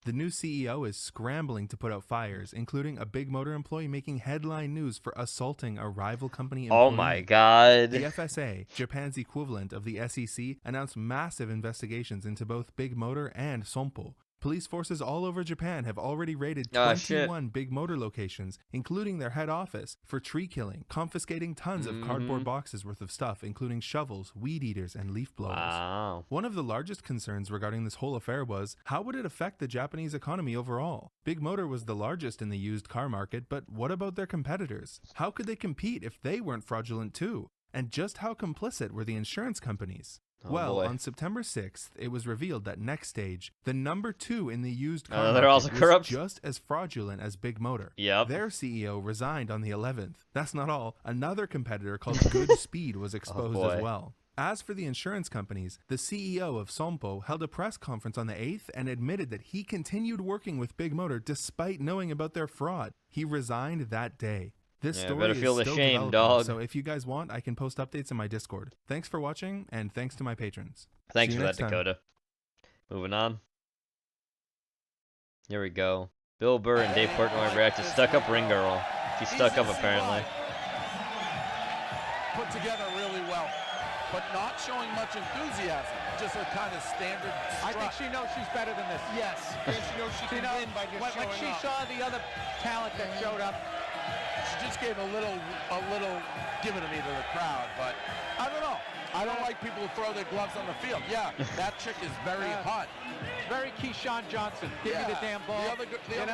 The new CEO is scrambling to put out fires, including a Big Motor employee making headline news for assaulting a rival company employee. Oh my god. The FSA, Japan's equivalent of the SEC, announced massive investigations into both Big Motor and Sompo. Police forces all over Japan have already raided 21 Big Motor locations, including their head office, for tree killing, confiscating tons of cardboard boxes worth of stuff, including shovels, weed eaters, and leaf blowers. Wow. One of the largest concerns regarding this whole affair was, how would it affect the Japanese economy overall? Big Motor was the largest in the used car market, but what about their competitors? How could they compete if they weren't fraudulent too? And just how complicit were the insurance companies? Oh, boy. On September 6th, it was revealed that Next Stage, the number 2 in the used car they're market, also was corrupt? just as fraudulent as Big Motor. Yep. Their CEO resigned on the 11th. That's not all. Another competitor called Good Speed was exposed boy. as well. As for the insurance companies, the CEO of Sompo held a press conference on the 8th and admitted that he continued working with Big Motor despite knowing about their fraud. He resigned that day. This Yeah, story better is feel still ashamed, developing, dog. so if you guys want, I can post updates in my Discord. Thanks for watching, and thanks to my patrons. Thanks See for you that, next time. Dakota. Moving on. Here we go. Bill Burr and Dave Portnoy react to Stuck Up Ring Girl. She's stuck up apparently. Put together really well, but not showing much enthusiasm. Just a kind of standard strut. I think she knows she's better than this. Yes. And she knows she can win by just when showing she up. saw the other talent that showed up, she just gave a little give it to me to the crowd. But I don't know. I don't like people who throw their gloves on the field. Yeah, that chick is very hot. Very Keyshawn Johnson. Give me the damn ball. The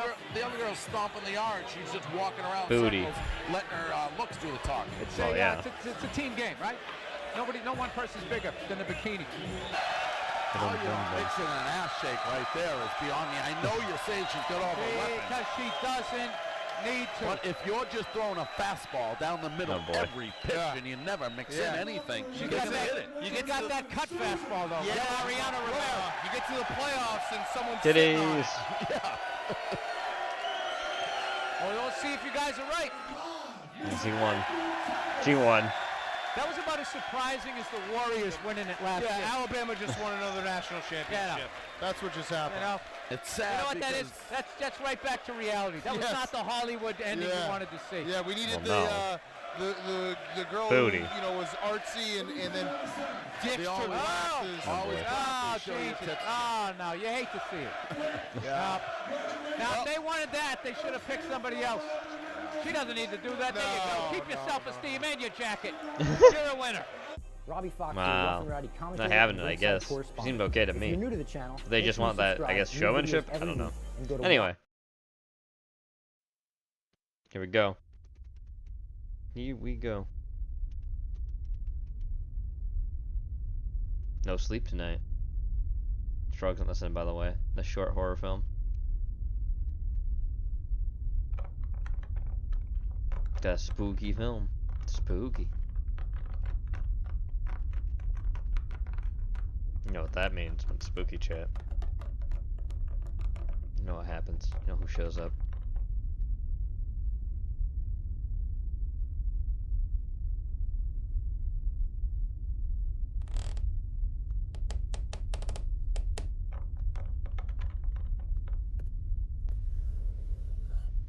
other girl's stomping the yard. She's just walking around Booty. circles, letting her looks do the talking. It's Oh, yeah. it's a team game, right? No one person's bigger than the bikini. How you're mixing an ass shake right there is beyond me. I know you're saying she's got all the weapons. Because she doesn't need to. But if you're just throwing a fastball down the middle Oh, boy. every pitch and you never mix in anything, You you got can that, hit it. you got that cut fastball, though. Yeah, Mariano Rivera. You get to the playoffs and someone's Titties. Yeah. Well, we'll see if you guys are right. She won. She won. That was about as surprising as the Warriors winning it last year. Yeah, Alabama just won another national championship. That's what just happened. You know? It's sad. You know what that is? That's right back to reality. That was not the Hollywood ending you wanted to see. Yeah, we needed the girl Booty. who, you know, was artsy and then dicks to glasses. Oh, no, you hate to see it. Yeah. Now, if they wanted that, they should have picked somebody else. She doesn't need to do that. There you go. Keep your self-esteem in your jacket. You're a winner. Robbie Fox, wow. Not having it, I guess. It seemed okay to me. If you're new to the channel, they just want that, I guess, showmanship? I don't know. Anyway. Here we go. Here we go. No sleep tonight. Drugs on this end, by the way. The short horror film. Got a spooky film. Spooky. You know what that means when spooky chat. You know what happens. You know who shows up.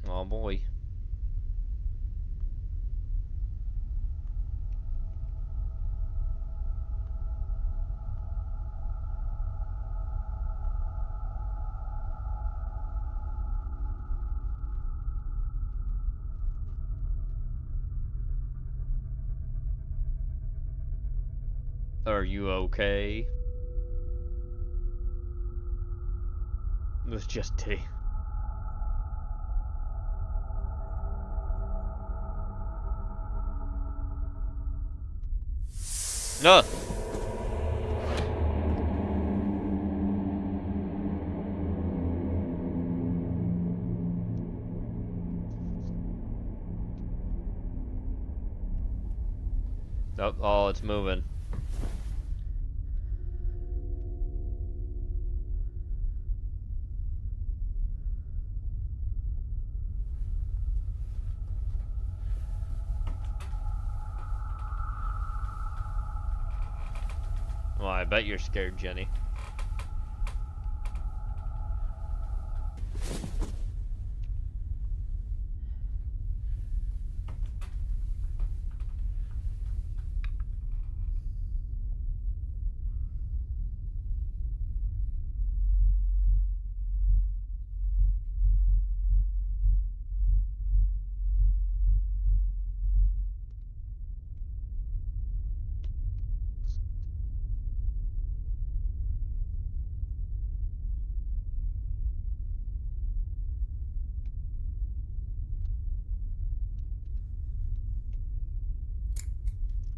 Oh boy. Are you okay? It was just tea. No. Oh, it's moving. Well, I bet you're scared, Jenny.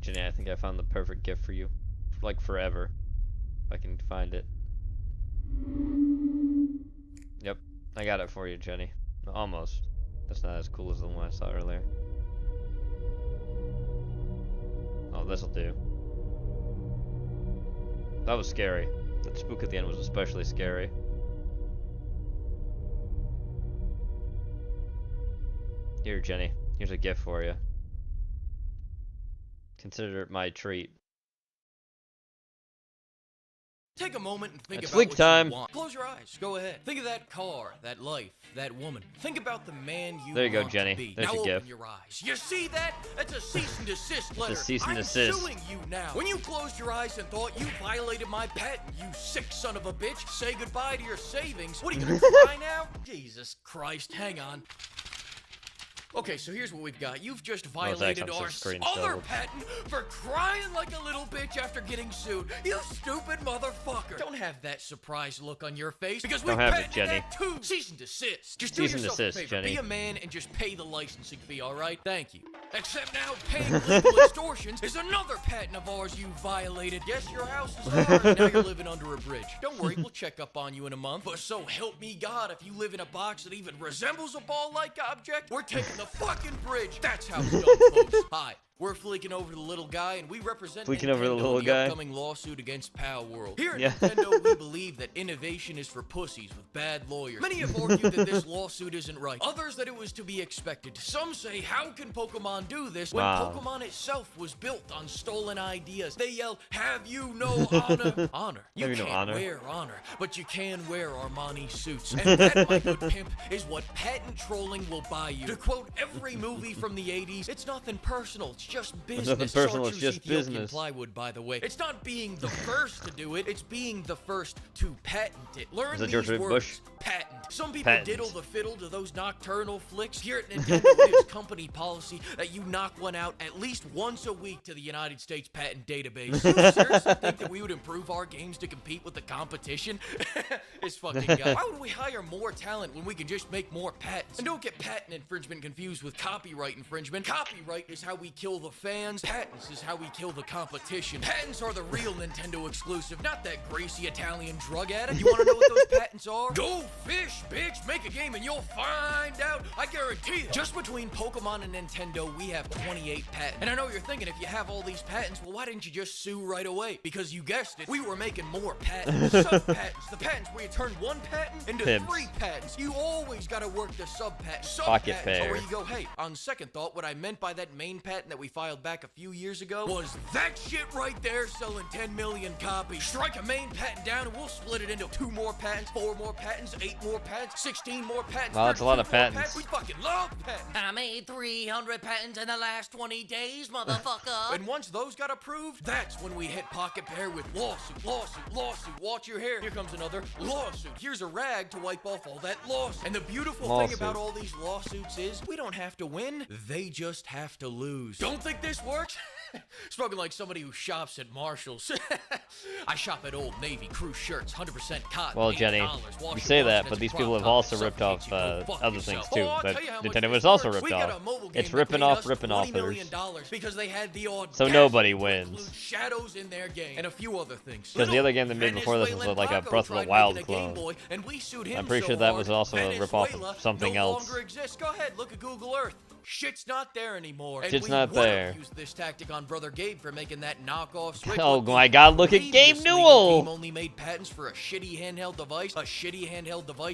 Jenny, I think I found the perfect gift for you. Like forever. If I can find it. Yep, I got it for you, Jenny. Almost. That's not as cool as the one I saw earlier. Oh, this'll do. That was scary. That spook at the end was especially scary. Here, Jenny. Here's a gift for you. Consider it my treat. Take a moment and think It's about sleep what time. you want. Close your eyes. Go ahead. Think of that car, that life, that woman. Think about the man you There you go, want Jenny. to be. There's now your open gift. your eyes. You see that? That's a cease and desist letter. It's a cease and I'm desist. suing you now. When you closed your eyes and thought you violated my pet, you sick son of a bitch, say goodbye to your savings. What are you gonna cry now? Jesus Christ, hang on. Okay, so here's what we've got. You've just violated our other patent for crying like a little bitch after getting sued. You stupid motherfucker. Don't have that surprised look on your face because we Don't have it, patented Jenny. that too. Cease and desist. Just do Cease and yourself desist, a favor. Jenny. Be a man and just pay the licensing fee, all right? Thank you. Except now paying legal extortions is another patent of ours you violated. Yes, your house is ours. Now you're living under a bridge. Don't worry, we'll check up on you in a month. But so help me God, if you live in a box that even resembles a ball-like object, we're taking the fucking bridge. That's how it's done, folks. Hi. We're fleeking over the little guy, and we represent Fleeking over the little guy. upcoming lawsuit against Pal World. Here at Yeah. Nintendo, we believe that innovation is for pussies with bad lawyers. Many have argued that this lawsuit isn't right. Others that it was to be expected. Some say, how can Pokemon do this when Wow. Pokemon itself was built on stolen ideas? They yell, have you no honor? Honor. You Have you no can't honor? wear honor, but you can wear Armani suits. And that, my good pimp, is what patent trolling will buy you. To quote every movie from the 80s, it's nothing personal, it's just business. nothing personal, it's Chartreuse just Ethiopian business. Plywood, by the way. It's not being the first to do it, it's being the first to patent it. Learn Is that these George W. words. Bush? Patent. Some people Patent. diddle the fiddle to those nocturnal flicks. Here at Nintendo, it is company policy that you knock one out at least once a week to the United States Patent Database. You seriously think that we would improve our games to compete with the competition? This fucking guy. Why would we hire more talent when we can just make more patents? And don't get patent infringement confused with copyright infringement. Copyright is how we kill the fans. Patents is how we kill the competition. Patents are the real Nintendo exclusive, not that greasy Italian drug addict. You want to know what those patents are? Go fish, bitch. Make a game and you'll find out. I guarantee it. Just between Pokemon and Nintendo, we have 28 patents. And I know you're thinking, if you have all these patents, well, why didn't you just sue right away? Because you guessed it, we were making more patents. Sub-patents. The patents where you turn one patent into Pimps. 3 patents. You always gotta work the sub-patents. Pocket Sub-patents are pair. where you go, hey, on second thought, what I meant by that main patent that we filed back a few years ago was that shit right there selling 10 million copies. Strike a main patent down and we'll split it into 2 more patents, 4 more patents, 8 more patents, 16 more patents. Wow, that's a lot of 32 more patents. We fucking love patents. I made 300 patents in the last 20 days, motherfucker. And once those got approved, that's when we hit Pocket Pair with lawsuit, lawsuit, lawsuit. Watch your hair. Here comes another lawsuit. Here's a rag to wipe off all that lawsuit. And the beautiful thing Lawsuit. about all these lawsuits is we don't have to win, they just have to lose. Don't think this works? Spoken like somebody who shops at Marshall's. I shop at Old Navy, crew shirts, 100% cotton. Well, Jenny, $8, you wash say your that, washing but as these a people crop have top also that ripped off suffocates you. Go fuck other things yourself. too. Oh, I'll But tell you how much Nintendo this was also works. ripped We got off. a mobile It's game that ripping paid off us ripping $20 offers. million because they had the So audacity nobody to wins. include shadows in their game and a few other things. Because the other game they made before this was Venezuelan like a Paco Breath of the tried Wild making a Game clone. Boy, and we sued him I'm pretty so sure that hard, was also a ripoff Venezuela of something no else. longer exists. Go ahead, look at Google Earth. Shit's not there anymore. And Shit's we not would've there. used this tactic on Brother Gabe for making that knockoff Switch. Oh look my God! Look at previous Gabe legal Newell. team only made patents for a shitty handheld device,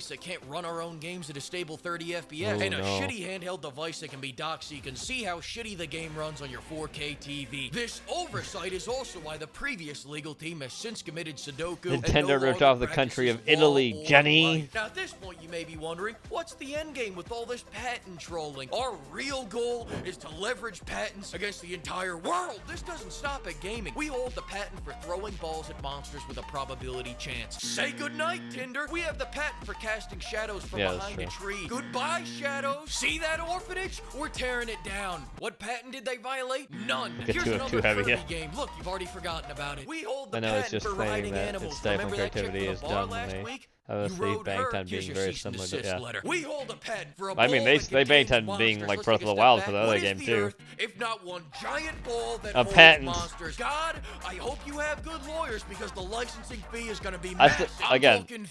that can't run our own games at a stable 30 FPS, Oh, and a no. shitty handheld device that can be docked so you can see how shitty the game runs on your 4K TV. This oversight is also why the previous legal team has since committed Sudoku. and Nintendo no ripped longer off the country of practices Italy, law or Jenny. right. Now at this point you may be wondering, what's the end game with all this patent trolling? Our real goal is to leverage patents against the entire world. This doesn't stop at gaming. We hold the patent for throwing balls at monsters with a probability chance. Say goodnight, Tinder. We have the patent for casting shadows from Yeah, that's behind a true. tree. Goodbye, shadows. See that orphanage? We're tearing it down. What patent did they violate? None. Get Here's too another heavy, Kirby yeah. game. Look, you've already forgotten about it. We hold the I know it's patent just for saying riding that animals. it's stifling Remember that chick creativity from is the bar dumb last to me. week? Obviously, You rode banked her, on here's being your very cease and similar to desist letter. We hold a patent for a I mean, ball they that banked contains on being monsters. like Let's Breath take of a the Wild step for the back. other What is game the too. Earth if not one giant ball that A holds patent. monsters? God, I hope you have good lawyers because the licensing fee is going to be I massive. I'm again, talking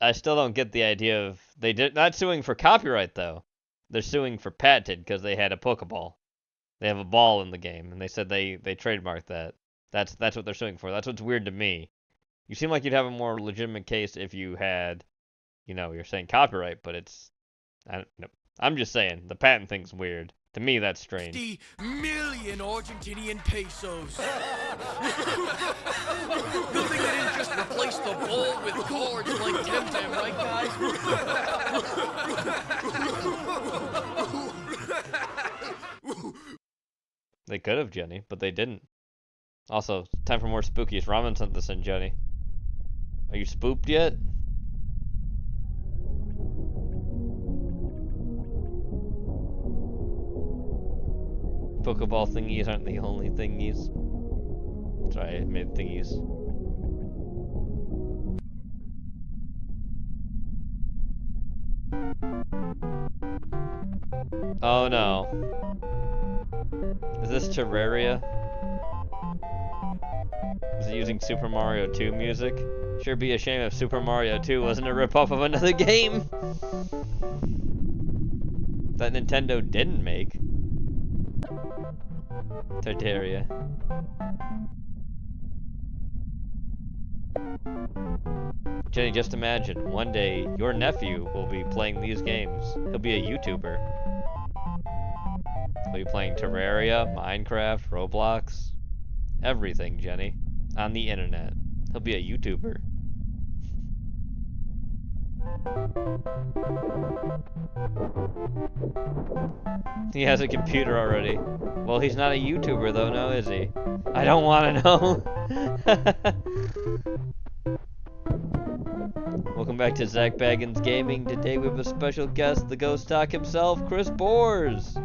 I still don't get the idea of they did not suing for copyright though. They're suing for patent because they had a Pokeball. They have a ball in the game, and they said they trademarked that. That's what they're suing for. That's what's weird to me. You seem like you'd have a more legitimate case if you had, you know, you're saying copyright, but it's, I don't know. I'm just saying the patent thing's weird. To me, that's strange. 50 million Argentinian pesos. Good thing they didn't just replace the ball with cards like Temtem, right, guys? They could have, Jenny, but they didn't. Also, time for more spookies. Ramen sent this in, Jenny. Are you spooked yet? Pokeball thingies aren't the only thingies. Sorry, I made thingies. Oh no. Is this Terraria? Is it using Super Mario 2 music? Sure be a shame if Super Mario 2 wasn't a ripoff of another game that Nintendo didn't make. Tartaria. Jenny, just imagine, one day your nephew will be playing these games. He'll be a YouTuber. He'll be playing Terraria, Minecraft, Roblox, everything, Jenny, on the internet. He'll be a YouTuber. He has a computer already. Well, he's not a YouTuber though, no, is he? I don't want to know. Welcome back to Zach Baggins Gaming. Today we have a special guest, the Ghost Talk himself, Chris Bors.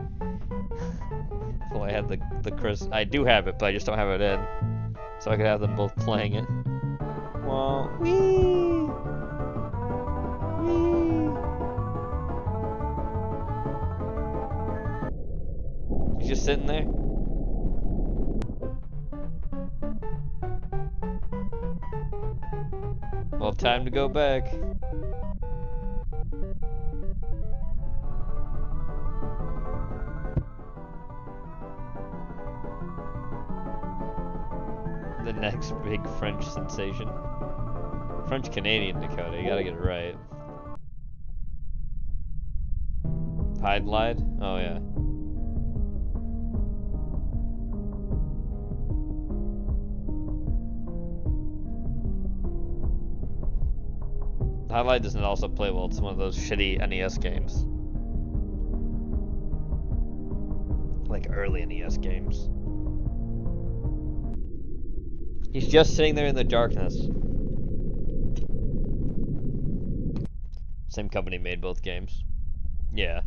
Well, I had the Chris. I do have it, but I just don't have it in, so I could have them both playing it. Well, wee. He's just sitting there. Well, time to go back. The next big French sensation. French-Canadian Dakota, you gotta get it right. Hide lied? Oh yeah. Hide lied doesn't also play well, it's one of those shitty NES games. Like early NES games. He's just sitting there in the darkness. Same company made both games. Yeah.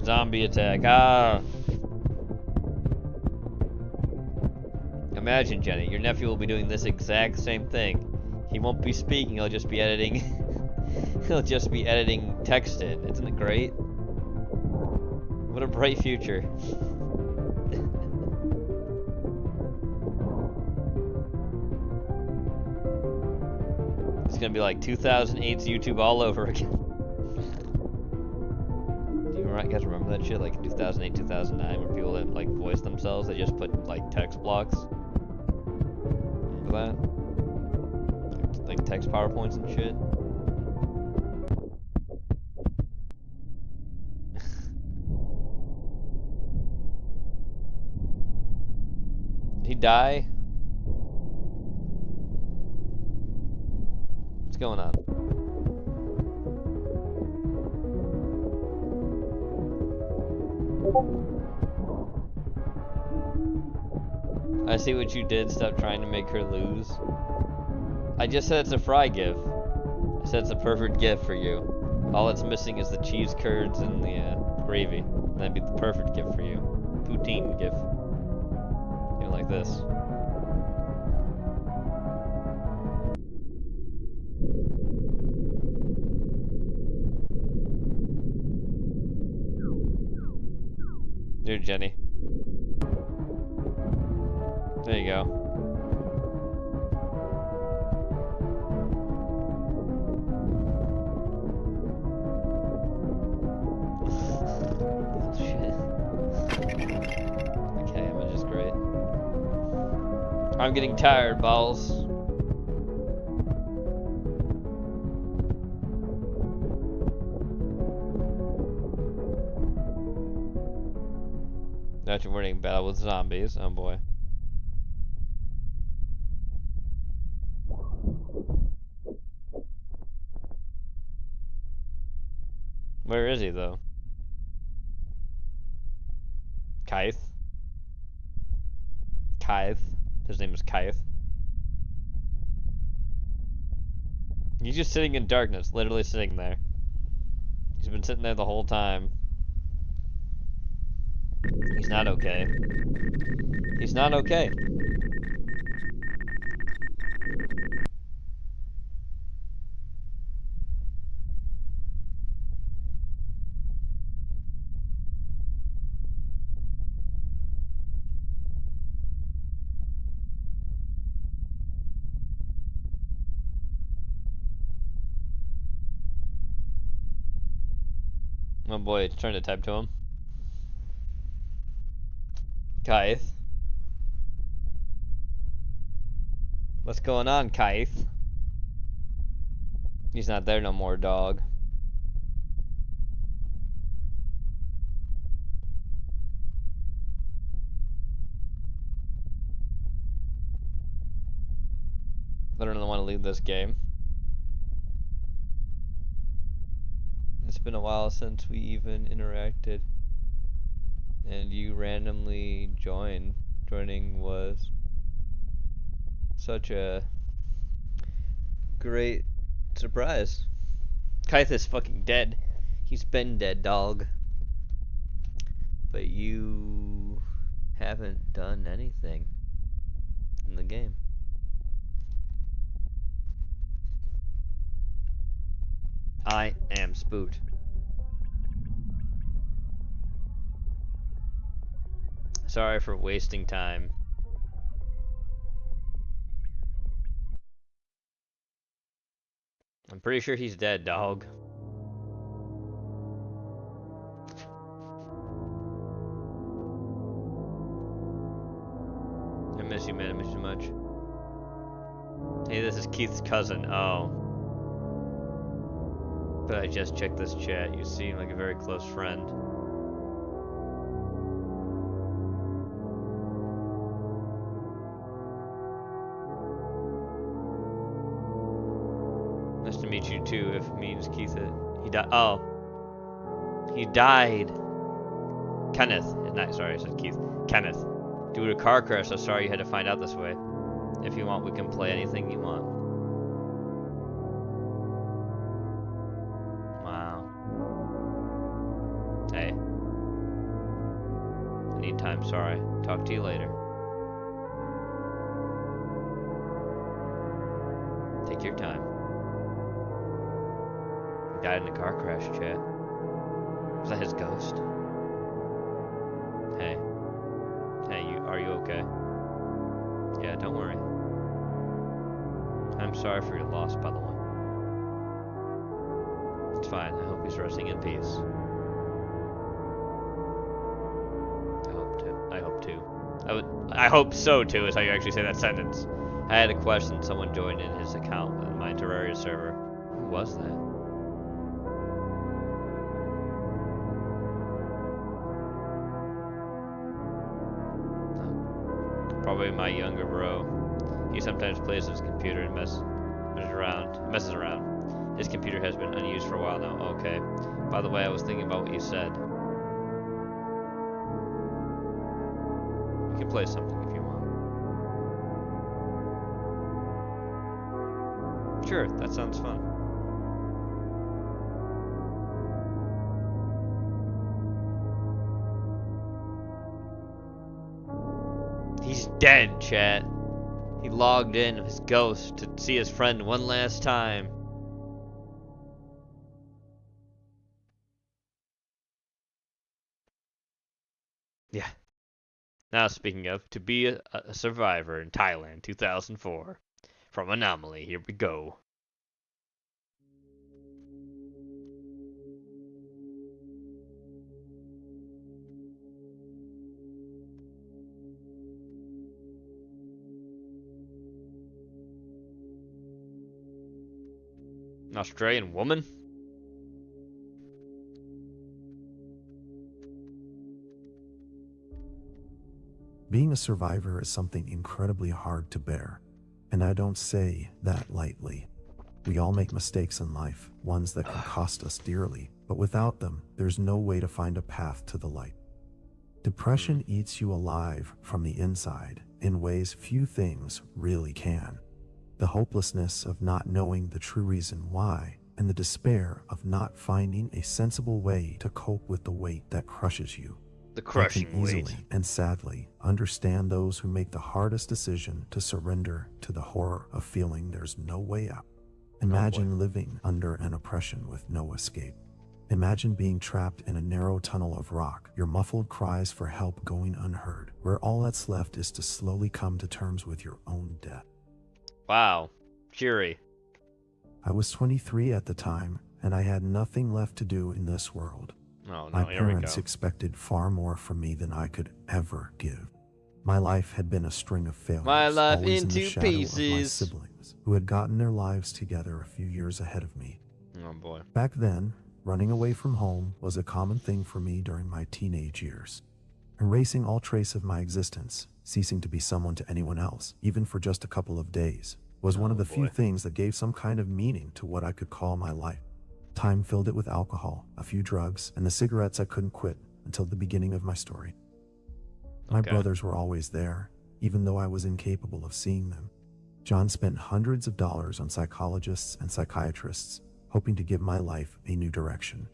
Zombie attack. Ah. Imagine, Jenny, your nephew will be doing this exact same thing. He won't be speaking, he'll just be editing. He'll just be editing text in. Isn't it great? What a bright future. It's gonna be like 2008's YouTube all over again. Do you guys remember that shit? Like in 2008, 2009, where people didn't like voice themselves, they just put like text blocks. Remember that? Like text PowerPoints and shit. Did he die? What's going on? I see what you did. Stop trying to make her lose. I just said it's a fry gif. I said it's a perfect gif for you. All it's missing is the cheese curds and the gravy. That'd be the perfect gif for you. Poutine gif. You know, like this. Dude, Jenny. There you go. Shit. Okay, image is great. I'm getting tired, balls. Now you're winning battle with zombies. Oh boy. Where is he, though? Kythe? Kythe. His name is Kythe. He's just sitting in darkness, literally sitting there. He's been sitting there the whole time. He's not okay. He's not okay. Oh boy, it's trying to type to him. Kaith. What's going on, Kaith? He's not there no more, dog. I don't really want to leave this game. It's been a while since we even interacted. And you randomly joining was such a great surprise. Kaith is fucking dead. He's been dead, dog. But you haven't done anything in the game. I am spooked. Sorry for wasting time. I'm pretty sure he's dead, dog. I miss you, man. I miss you much. Hey, this is Keith's cousin. Oh. But I just checked this chat. You seem like a very close friend. Nice to meet you too, if it means Keith. He died. Oh. He died. Kenneth. Sorry, I said Keith. Kenneth. Due to a car crash, so sorry you had to find out this way. If you want, we can play anything you want. Hey. Anytime, sorry. Talk to you later. Take your time. He died in a car crash, chat. Was that his ghost? Hey. Hey, are you okay? Yeah, don't worry. I'm sorry for your loss, by the way. It's fine. I hope he's resting in peace. I hope so too, is how you actually say that sentence. I had a question. Someone joined in his account in my Terraria server. Who was that? Oh. Probably my younger bro. He sometimes plays his computer and messes around. His computer has been unused for a while now. Okay. By the way, I was thinking about what you said. You can play something if you want. Sure, that sounds fun. He's dead, chat. He logged in his ghost to see his friend one last time. Yeah. Now, speaking of, to be a survivor in Thailand 2004. From Anomaly, here we go. An Australian woman? Being a survivor is something incredibly hard to bear, and I don't say that lightly. We all make mistakes in life, ones that can cost us dearly, but without them, there's no way to find a path to the light. Depression eats you alive from the inside in ways few things really can. The hopelessness of not knowing the true reason why, and the despair of not finding a sensible way to cope with the weight that crushes you. The crushing I can easily weight. and sadly understand those who make the hardest decision to surrender to the horror of feeling there's no way out. Imagine living under an oppression with no escape. Imagine being trapped in a narrow tunnel of rock, your muffled cries for help going unheard, where all that's left is to slowly come to terms with your own death. Wow. Fury. I was 23 at the time, and I had nothing left to do in this world. Oh, no, My here we parents go. expected far more from me than I could ever give. My life had been a string of failures, My life always in the into shadow of my pieces. siblings, who had gotten their lives together a few years ahead of me. Oh boy. Back then, running away from home was a common thing for me during my teenage years. Erasing all trace of my existence, ceasing to be someone to anyone else, even for just a couple of days, was one of the few things that gave some kind of meaning to what I could call my life. Time filled it with alcohol, a few drugs, and the cigarettes I couldn't quit until the beginning of my story. My brothers were always there, even though I was incapable of seeing them. John spent hundreds of dollars on psychologists and psychiatrists, hoping to give my life a new direction.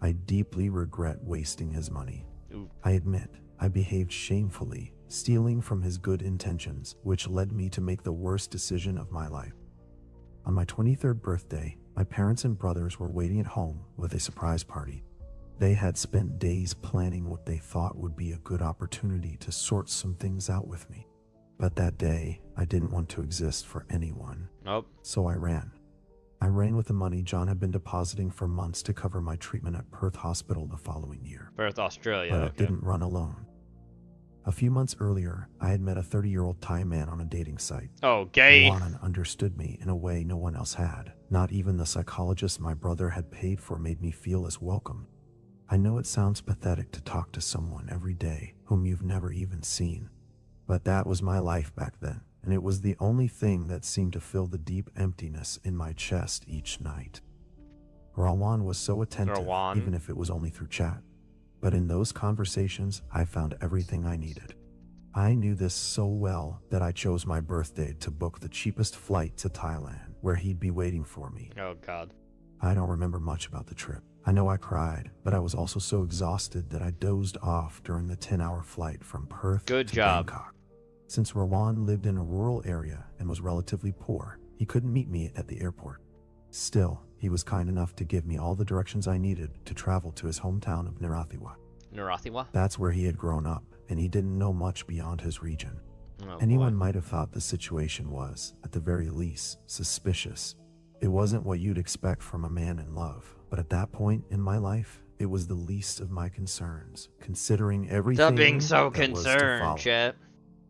I deeply regret wasting his money. I admit, I behaved shamefully, stealing from his good intentions, which led me to make the worst decision of my life. On my 23rd birthday, my parents and brothers were waiting at home with a surprise party. They had spent days planning what they thought would be a good opportunity to sort some things out with me. But that day, I didn't want to exist for anyone. Nope. So I ran. I ran with the money John had been depositing for months to cover my treatment at Perth Hospital the following year. Perth, Australia. But I didn't run alone. A few months earlier, I had met a 30-year-old Thai man on a dating site. Oh, gay. Juan understood me in a way no one else had. Not even the psychologist my brother had paid for made me feel as welcome. I know it sounds pathetic to talk to someone every day whom you've never even seen. But that was my life back then, and it was the only thing that seemed to fill the deep emptiness in my chest each night. Rawan was so attentive, even if it was only through chat. But in those conversations, I found everything I needed. I knew this so well that I chose my birthday to book the cheapest flight to Thailand, where he'd be waiting for me. Oh, God. I don't remember much about the trip. I know I cried, but I was also so exhausted that I dozed off during the 10-hour flight from Perth to Bangkok. Since Rawan lived in a rural area and was relatively poor, he couldn't meet me at the airport. Still, he was kind enough to give me all the directions I needed to travel to his hometown of Narathiwat. Narathiwat? That's where he had grown up, and he didn't know much beyond his region. Oh, Anyone might have thought the situation was, at the very least, suspicious. It wasn't what you'd expect from a man in love, but at that point in my life, it was the least of my concerns, considering everything Stop being so that was to concerned, follow. Chet.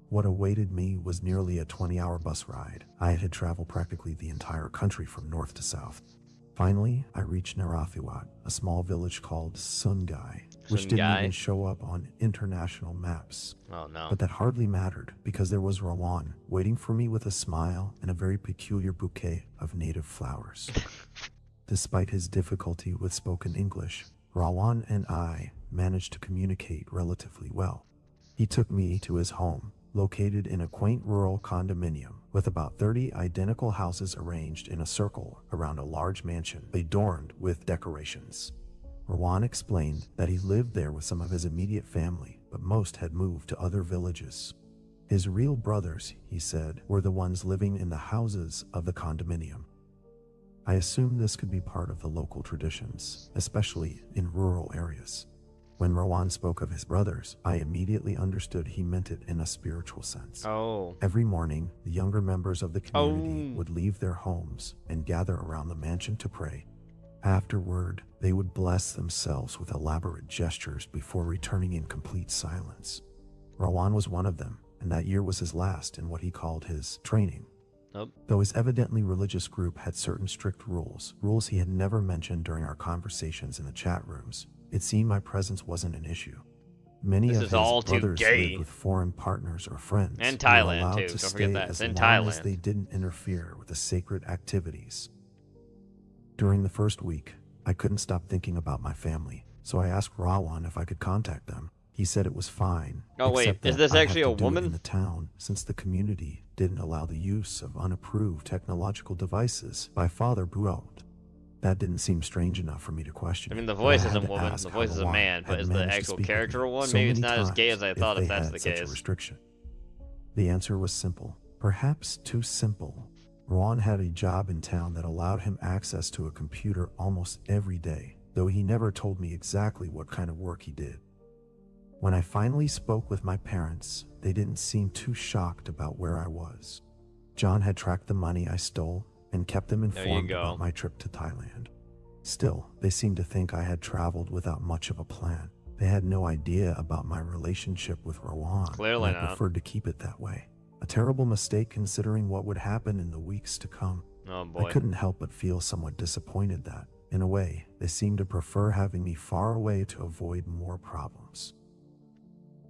What awaited me was nearly a 20-hour bus ride. I had traveled practically the entire country from north to south. Finally, I reached Narathiwat, a small village called Sungai, which didn't even show up on international maps. Oh, no. But that hardly mattered, because there was Rawan waiting for me with a smile and a very peculiar bouquet of native flowers. Despite his difficulty with spoken English, Rawan and I managed to communicate relatively well. He took me to his home, located in a quaint rural condominium with about 30 identical houses arranged in a circle around a large mansion adorned with decorations. Rawan explained that he lived there with some of his immediate family, but most had moved to other villages. His real brothers, he said, were the ones living in the houses of the condominium. I assumed this could be part of the local traditions, especially in rural areas. When Rawan spoke of his brothers, I immediately understood he meant it in a spiritual sense. Oh. Every morning, the younger members of the community would leave their homes and gather around the mansion to pray. Afterward, they would bless themselves with elaborate gestures before returning in complete silence. Rawan was one of them, and that year was his last in what he called his training. Though his evidently religious group had certain strict rules he had never mentioned during our conversations in the chat rooms, it seemed my presence wasn't an issue. Many of his brothers lived with foreign partners or friends. And who were Thailand, allowed too. to Don't stay forget that. as It's in long as Thailand. they didn't interfere with the sacred activities. During the first week, I couldn't stop thinking about my family, so I asked Rawan if I could contact them. He said it was fine. Oh, wait, except is that this I'd have actually to a do it woman? in the town, since the community didn't allow the use of unapproved technological devices by Father Buot. That didn't seem strange enough for me to question. I mean, the but voice I is had a to woman, ask the how voice is a Rawan man, but had is the managed to actual speak with character me one? so Maybe it's many not as gay times as I thought if they that's had the such a case. restriction. The answer was simple, perhaps too simple. Rawan had a job in town that allowed him access to a computer almost every day, though he never told me exactly what kind of work he did. When I finally spoke with my parents, they didn't seem too shocked about where I was. John had tracked the money I stole and kept them informed about my trip to Thailand. Still, they seemed to think I had traveled without much of a plan. They had no idea about my relationship with Rowan. Clearly and I not. preferred to keep it that way. A terrible mistake considering what would happen in the weeks to come. Oh boy. I couldn't help but feel somewhat disappointed that, in a way, they seemed to prefer having me far away to avoid more problems.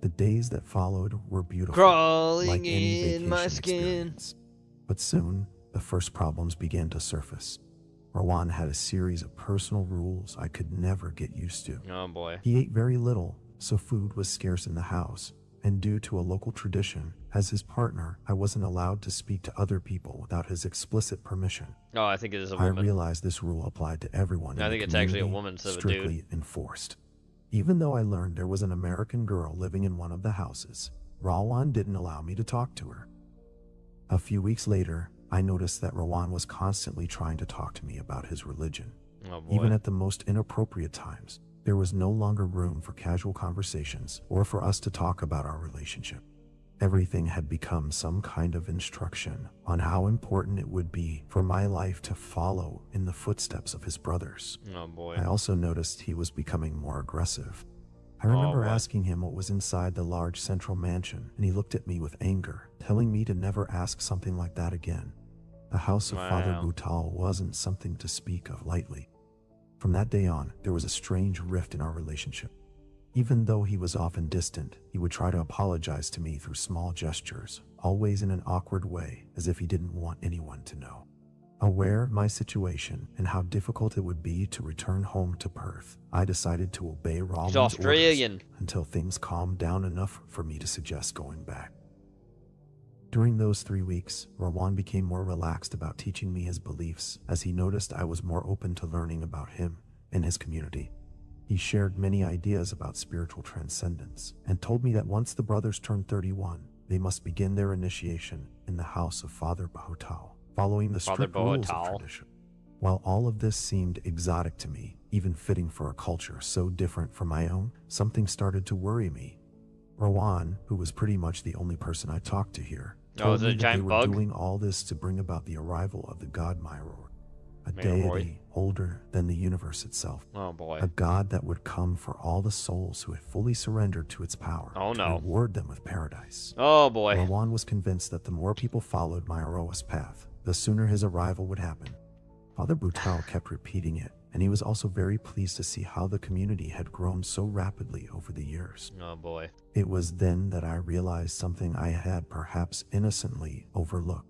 The days that followed were beautiful, Crawling like any in my vacation skin. experience. But soon, the first problems began to surface. Rowan had a series of personal rules I could never get used to. Oh boy. He ate very little, so food was scarce in the house, and due to a local tradition, as his partner, I wasn't allowed to speak to other people without his explicit permission. Oh, I think it is a I woman. realized this rule applied to everyone. I in think the it's actually a community, woman instead of a strictly dude. enforced. Even though I learned there was an American girl living in one of the houses, Rowan didn't allow me to talk to her. A few weeks later, I noticed that Rowan was constantly trying to talk to me about his religion. Oh boy. Even at the most inappropriate times, there was no longer room for casual conversations or for us to talk about our relationship. Everything had become some kind of instruction on how important it would be for my life to follow in the footsteps of his brothers. Oh boy. I also noticed he was becoming more aggressive. I remember boy. asking him what was inside the large central mansion, and he looked at me with anger, telling me to never ask something like that again. The house of Father Wow. Boutal wasn't something to speak of lightly. From that day on, there was a strange rift in our relationship. Even though he was often distant, he would try to apologize to me through small gestures, always in an awkward way, as if he didn't want anyone to know. Aware of my situation and how difficult it would be to return home to Perth, I decided to obey Rowan's Australian. orders until things calmed down enough for me to suggest going back. During those 3 weeks, Rowan became more relaxed about teaching me his beliefs as he noticed I was more open to learning about him and his community. He shared many ideas about spiritual transcendence and told me that once the brothers turned 31, they must begin their initiation in the house of Father Boutal, following the Father strict rules of Boutal. tradition. While all of this seemed exotic to me, even fitting for a culture so different from my own, something started to worry me. Rowan, who was pretty much the only person I talked to here, Oh, told is it me a that they giant were bug? doing all this to bring about the arrival of the god Myror, a Myroi. deity older than the universe itself. Oh boy. A god that would come for all the souls who had fully surrendered to its power Oh, to no. reward them with paradise. Oh boy. Rowan was convinced that the more people followed Myroa's path, the sooner his arrival would happen. Father Boutal kept repeating it, and he was also very pleased to see how the community had grown so rapidly over the years. Oh boy. It was then that I realized something I had perhaps innocently overlooked.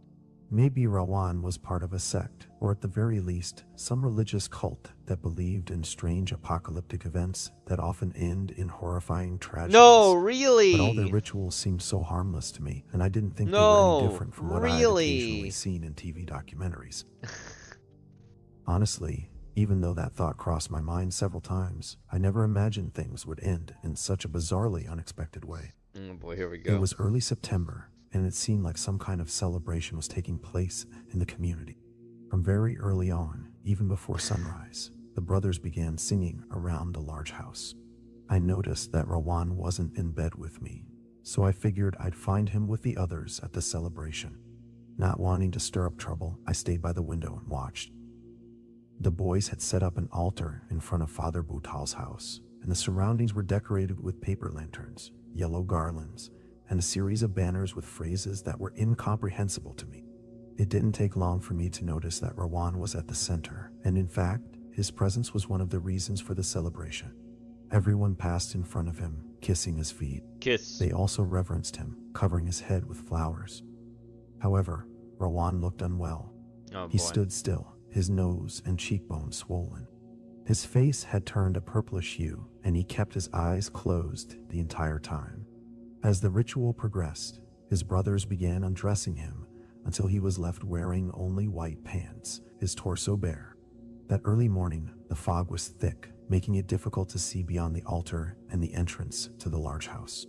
Maybe Rowan was part of a sect, or at the very least, some religious cult that believed in strange apocalyptic events that often end in horrifying tragedies. No, really? But all their rituals seemed so harmless to me, and I didn't think they were No, any different from what I had really? occasionally seen in TV documentaries. Honestly, even though that thought crossed my mind several times, I never imagined things would end in such a bizarrely unexpected way. Oh boy, here we go. It was early September, and it seemed like some kind of celebration was taking place in the community. From very early on, even before sunrise, the brothers began singing around the large house. I noticed that Rowan wasn't in bed with me, so I figured I'd find him with the others at the celebration. Not wanting to stir up trouble, I stayed by the window and watched. The boys had set up an altar in front of Father Boutal's house, and the surroundings were decorated with paper lanterns, yellow garlands, and a series of banners with phrases that were incomprehensible to me. It didn't take long for me to notice that Rowan was at the center, and in fact, his presence was one of the reasons for the celebration. Everyone passed in front of him, kissing his feet. Kiss. They also reverenced him, covering his head with flowers. However, Rowan looked unwell. Oh He boy. stood still, his nose and cheekbones swollen. His face had turned a purplish hue, and he kept his eyes closed the entire time. As the ritual progressed, his brothers began undressing him until he was left wearing only white pants, his torso bare. That early morning, the fog was thick, making it difficult to see beyond the altar and the entrance to the large house.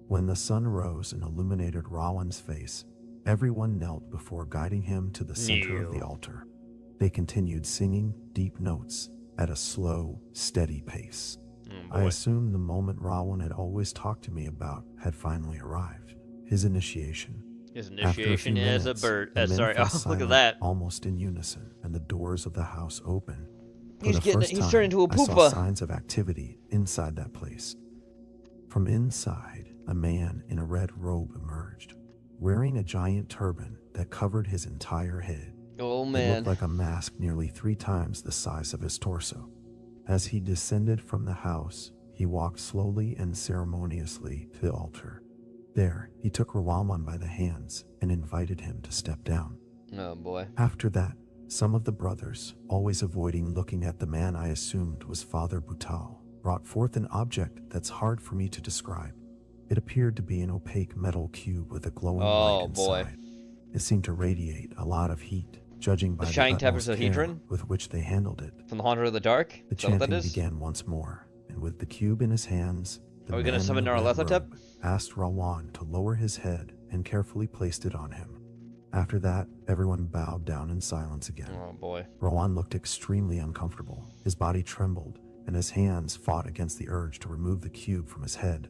When the sun rose and illuminated Rowan's face, everyone knelt before guiding him to the center of the altar. They continued singing deep notes at a slow, steady pace. I assumed the moment Rowan had always talked to me about had finally arrived, his initiation. His After a few initiation as a minutes, bird. the men Sorry, fell oh, look at silent, that. almost in unison, and the doors of the house opened. He's He's turned into a I saw poopa. signs of activity inside that place. From inside, a man in a red robe emerged, wearing a giant turban that covered his entire head. Oh It man. looked like a mask nearly 3 times the size of his torso. As he descended from the house, he walked slowly and ceremoniously to the altar. There, he took Rawaman by the hands and invited him to step down. Oh boy. After that, some of the brothers, always avoiding looking at the man I assumed was Father Boutal, brought forth an object that's hard for me to describe. It appeared to be an opaque metal cube with a glowing light inside. It seemed to radiate a lot of heat, judging by the Shining utmost care Tetrahedron? with which they handled it. From the Haunter of the Dark? The Is that what that chanting is? began once more, and with the cube in his hands, the Are we gonna man in summon the red Nyarlathotep? robe asked Rawan to lower his head and carefully placed it on him. After that, everyone bowed down in silence again. Oh boy. Rawan looked extremely uncomfortable. His body trembled, and his hands fought against the urge to remove the cube from his head.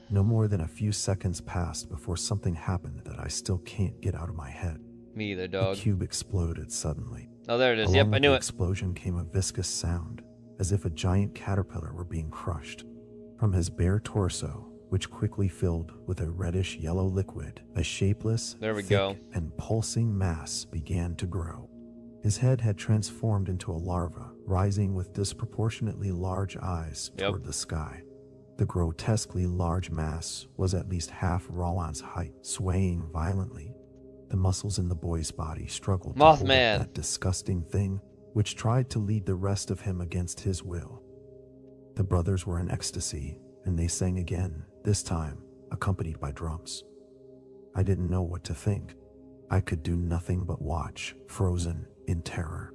No more than a few seconds passed before something happened that I still can't get out of my head. Me either, dog. The cube exploded suddenly. Oh, there it is. Along Yep, with I knew the it. explosion came a viscous sound, as if a giant caterpillar were being crushed. From his bare torso, which quickly filled with a reddish-yellow liquid, a shapeless, There we thick, go. and pulsing mass began to grow. His head had transformed into a larva, rising with disproportionately large eyes toward the sky. The grotesquely large mass was at least half Rawan's height, swaying violently. The muscles in the boy's body struggled to hold up Mothman. that disgusting thing, which tried to lead the rest of him against his will. The brothers were in ecstasy, and they sang again, this time accompanied by drums. I didn't know what to think. I could do nothing but watch, frozen in terror.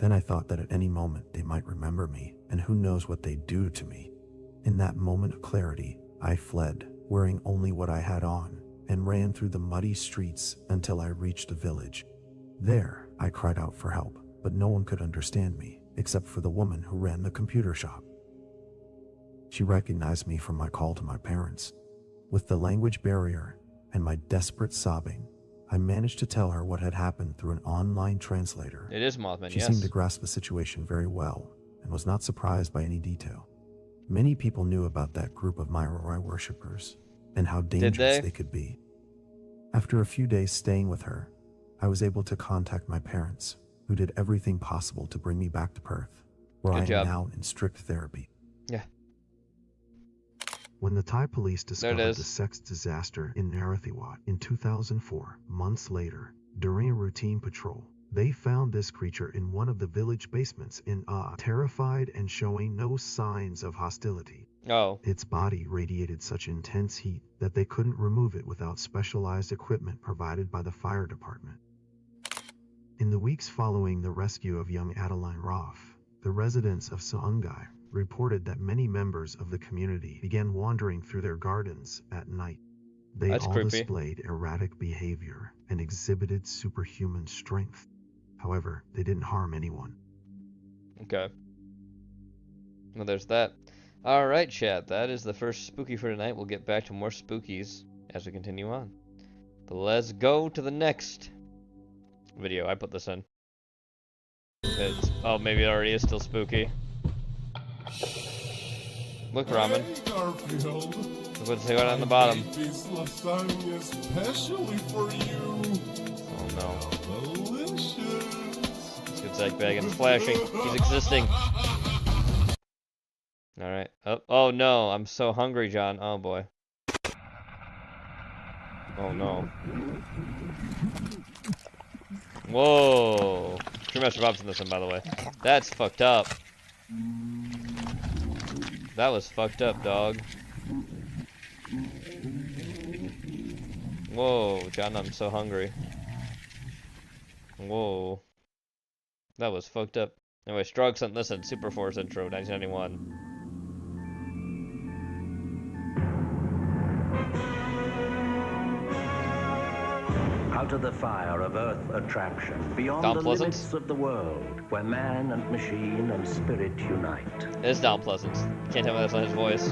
Then I thought that at any moment they might remember me, and who knows what they'd do to me. In that moment of clarity, I fled, wearing only what I had on, and ran through the muddy streets until I reached the village. There, I cried out for help, but no one could understand me, except for the woman who ran the computer shop. She recognized me from my call to my parents. With the language barrier and my desperate sobbing, I managed to tell her what had happened through an online translator. It is Mothman, She yes. seemed to grasp the situation very well, and was not surprised by any detail. Many people knew about that group of Myrorai worshippers, and how dangerous they could be. After a few days staying with her, I was able to contact my parents, who did everything possible to bring me back to Perth, where I am now in strict therapy. Yeah. When the Thai police discovered is. the sex disaster in Narathiwat in 2004, months later, during a routine patrol, they found this creature in one of the village basements in terrified and showing no signs of hostility. Oh. Its body radiated such intense heat that they couldn't remove it without specialized equipment provided by the fire department. In the weeks following the rescue of young Adeline Roth, the residents of Saungai reported that many members of the community began wandering through their gardens at night. They That's all creepy. displayed erratic behavior and exhibited superhuman strength. However, they didn't harm anyone. Okay. Well, there's that. Alright, chat. That is the first spooky for tonight. We'll get back to more spookies as we continue on. But let's go to the next video. I put this in. Oh, maybe it already is still spooky. Look, Ramen. Hey, Garfield. Look what's going on in the bottom. This lasagna especially for you. Oh no. Delicious. Let's get Zach back and flashing. He's existing. Alright. Oh no, I'm so hungry, John. Oh boy. Oh no. Whoa. True Master Bob's in this one, by the way. That's fucked up. That was fucked up, dog. Whoa, John, I'm so hungry. Whoa. That was fucked up. Anyway, Strog sent this in Super Force intro, 1991. Out of the fire of Earth attraction, beyond Down the Pleasant? limits of the world, where man and machine and spirit unite. It is Down Pleasant. Can't tell me that's not his voice.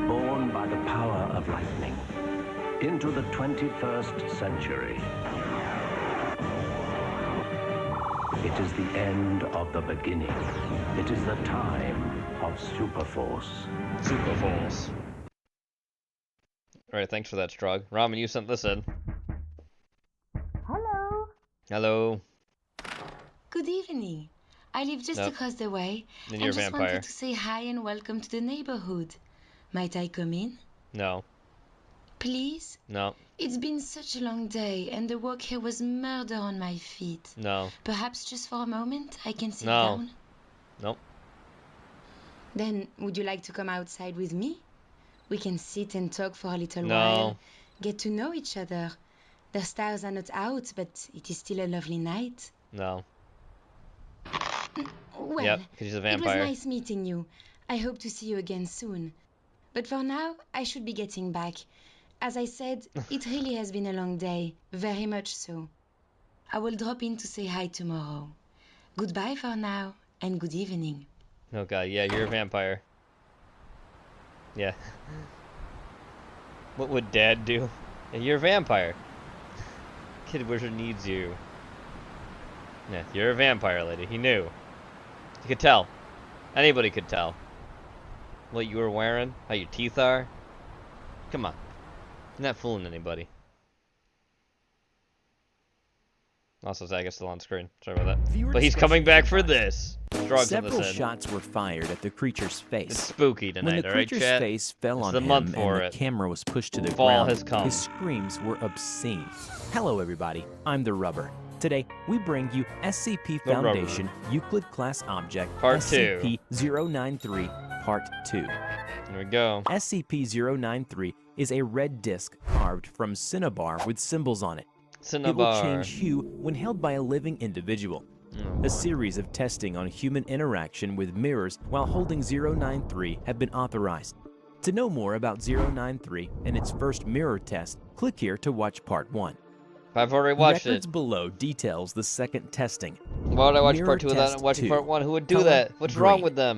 Born by the power of lightning, into the 21st century, It is the end of the beginning. It is the time of Superforce. Superforce. Alright, thanks for that, Strog. Ramen, you sent this in. Hello. Hello. Good evening. I live just Nope. across the way. Then I you're a just vampire. wanted to say hi and welcome to the neighborhood. Might I come in? No. Please? No. It's been such a long day, and the walk here was murder on my feet. No. Perhaps just for a moment I can sit No. down? Nope. Then, would you like to come outside with me? We can sit and talk for a little No. while, get to know each other. The stars are not out, but it is still a lovely night. No. Well, Yep, 'cause he's a it was vampire. nice meeting you. I hope to see you again soon. But for now, I should be getting back. As I said, it really has been a long day, very much so. I will drop in to say hi tomorrow. Goodbye for now, and good evening. Oh god, yeah, you're a vampire. Yeah. What would Dad do? Yeah, you're a vampire. Kid Wizard needs you. Yeah, you're a vampire, lady. He knew. He could tell. Anybody could tell. What you were wearing, how your teeth are. Come on. You're not fooling anybody. Also, Zag is still on screen. Sorry about that. Viewer But he's coming back for this. Drugs on Several this end. shots were fired at the creature's face. It's spooky tonight, When the alright, creature's chat? face fell It's on the him month and for the it. camera was pushed to the Fall ground, has come. his screams were obscene. Hello, everybody. I'm the Rubber. Today, we bring you SCP The Rubber. Foundation Euclid Class Object Part 2. SCP-093 Part 2. Here we go. SCP-093 is a red disc carved from cinnabar with symbols on it. It will Cinnabar. change hue when held by a living individual. A series of testing on human interaction with mirrors while holding 093 have been authorized. To know more about 093 and its first mirror test, click here to watch Part 1. I've already watched Records it. below details the second testing. Why would I watch Mirror part 2 without test watching 2. part 1? Who would do Color that? What's wrong green. with them?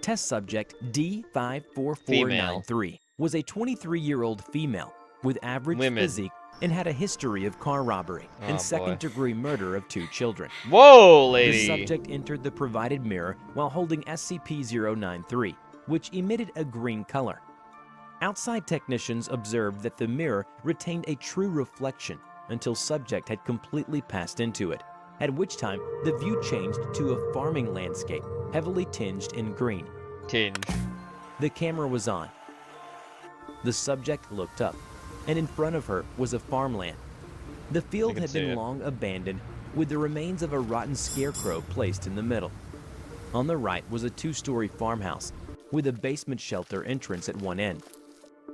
Test subject D54493 was a 23-year-old female with average physique and had a history of car robbery Oh, and boy. second-degree murder of 2 children. Whoa, lady! The subject entered the provided mirror while holding SCP-093, which emitted a green color. Outside technicians observed that the mirror retained a true reflection until subject had completely passed into it, at which time the view changed to a farming landscape, heavily tinged in green. Tinge. The camera was on. The subject looked up, and in front of her was a farmland. The field can had see been it. long abandoned, with the remains of a rotten scarecrow placed in the middle. On the right was a 2-story farmhouse, with a basement shelter entrance at one end.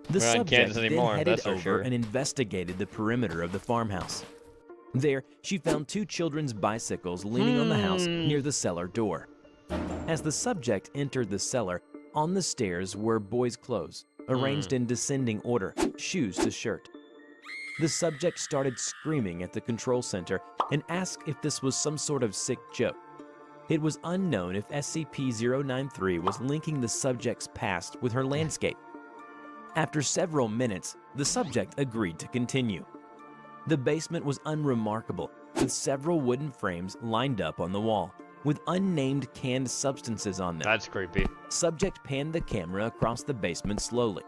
The We're not in subject Kansas then anymore, headed that's for over sure. and investigated the perimeter of the farmhouse. There, she found 2 children's bicycles leaning on the house near the cellar door. As the subject entered the cellar, on the stairs were boys' clothes, arranged in descending order, shoes to shirt. The subject started screaming at the control center and asked if this was some sort of sick joke. It was unknown if SCP-093 was linking the subject's past with her landscape. After several minutes, the subject agreed to continue. The basement was unremarkable, with several wooden frames lined up on the wall, with unnamed canned substances on them. That's creepy. Subject panned the camera across the basement slowly.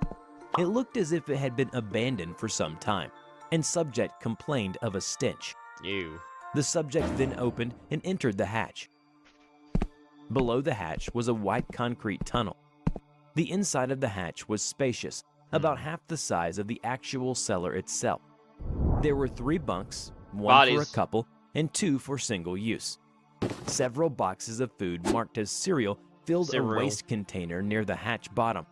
It looked as if it had been abandoned for some time, and subject complained of a stench. You. The subject then opened and entered the hatch. Below the hatch was a white concrete tunnel. The inside of the hatch was spacious, about half the size of the actual cellar itself. There were 3 bunks, 1 for a Bodies. couple, and 2 for single use. Several boxes of food marked as cereal filled Cereal. a waste container near the hatch bottom.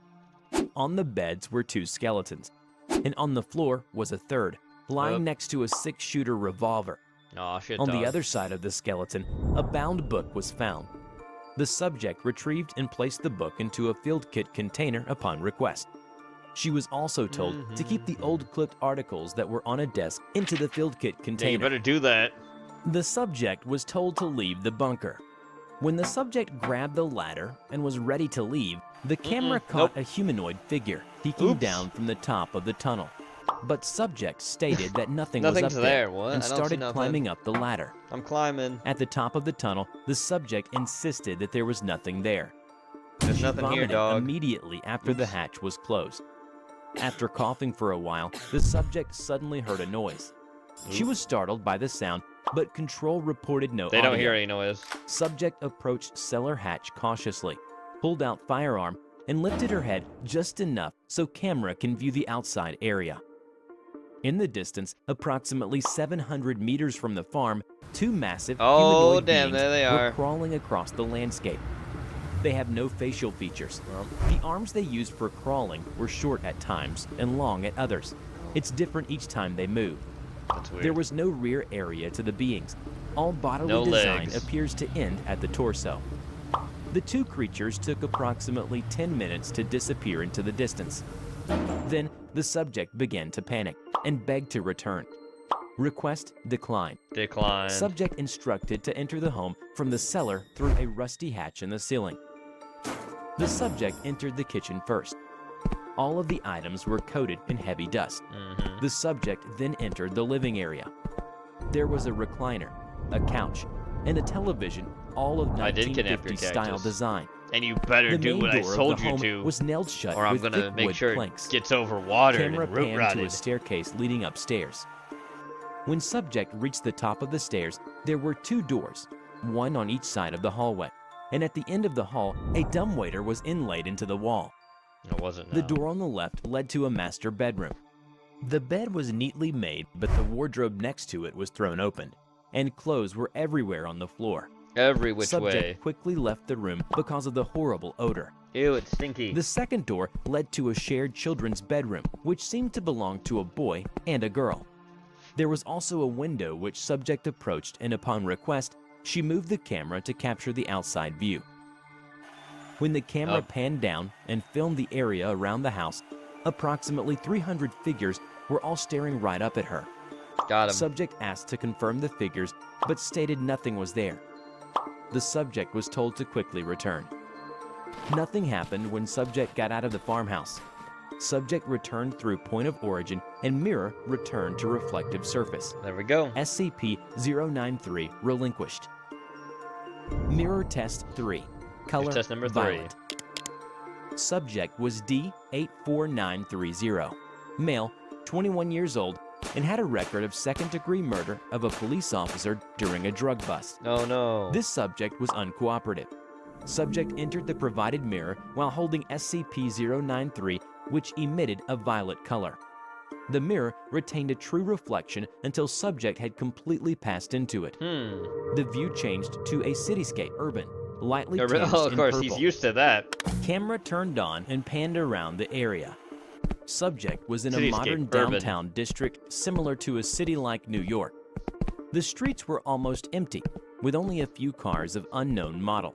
On the beds were 2 skeletons, and on the floor was a third, lying Yep. next to a 6-shooter revolver. Aw, shit, On dog. the other side of the skeleton, a bound book was found. The subject retrieved and placed the book into a field kit container upon request. She was also told to keep the old clipped articles that were on a desk into the field kit Yeah, container. you better do that. The subject was told to leave the bunker. When the subject grabbed the ladder and was ready to leave, the camera caught a humanoid figure peeking Oops. down from the top of the tunnel. But subject stated that nothing was Nothing's up there. What? and I don't see started nothing. climbing up the ladder. I'm climbing. At the top of the tunnel, the subject insisted that there was nothing there. There's She nothing here, vomited dog. immediately after the hatch was closed. After coughing for a while, the subject suddenly heard a noise. She was startled by the sound, but control reported no They audio. don't hear any noise. Subject approached cellar hatch cautiously, pulled out firearm, and lifted her head just enough so camera can view the outside area. In the distance, approximately 700 meters from the farm, two massive humanoid damn, beings there they were are. crawling across the landscape. They have no facial features. The arms they used for crawling were short at times and long at others. It's different each time they move. That's weird. There was no rear area to the beings. All bodily No design legs. appears to end at the torso. The two creatures took approximately 10 minutes to disappear into the distance. Then the subject began to panic and begged to return. Request declined. Decline. Subject instructed to enter the home from the cellar through a rusty hatch in the ceiling. The subject entered the kitchen first. All of the items were coated in heavy dust. The subject then entered the living area. There was a recliner, a couch, and a television, all of I did kidnap your 1950 style cactus. design. And you better The do main what I door of told the you home to, was nailed shut or I'm with gonna thick make wood sure planks. it gets overwatered Camera and root panned to rotted. a staircase leading upstairs. When subject reached the top of the stairs, there were two doors, one on each side of the hallway, and at the end of the hall, a dumbwaiter was inlaid into the wall. It wasn't. The door on the left led to a master bedroom. The bed was neatly made, but the wardrobe next to it was thrown open, and clothes were everywhere on the floor. Every which Subject way. quickly left the room because of the horrible odor. Ew, it's stinky. The second door led to a shared children's bedroom, which seemed to belong to a boy and a girl. There was also a window which subject approached, and upon request, she moved the camera to capture the outside view. When the camera panned down and filmed the area around the house, approximately 300 figures were all staring right up at her. Got him. Subject asked to confirm the figures, but stated nothing was there. The subject was told to quickly return. Nothing happened when subject got out of the farmhouse. Subject returned through point of origin, and mirror returned to reflective surface. There we go. SCP-093 relinquished. Mirror test 3. Color Test number 3. violet. Subject was D84930. Male, 21 years old, and had a record of second-degree murder of a police officer during a drug bust. Oh no. This subject was uncooperative. Subject entered the provided mirror while holding SCP-093, which emitted a violet color. The mirror retained a true reflection until subject had completely passed into it. The view changed to a cityscape, urban, lightly tinged Oh, of in course, purple. he's used to that. Camera turned on and panned around the area. Subject was in a Cityscape, modern urban. downtown district similar to a city like New York. The streets were almost empty, with only a few cars of unknown model.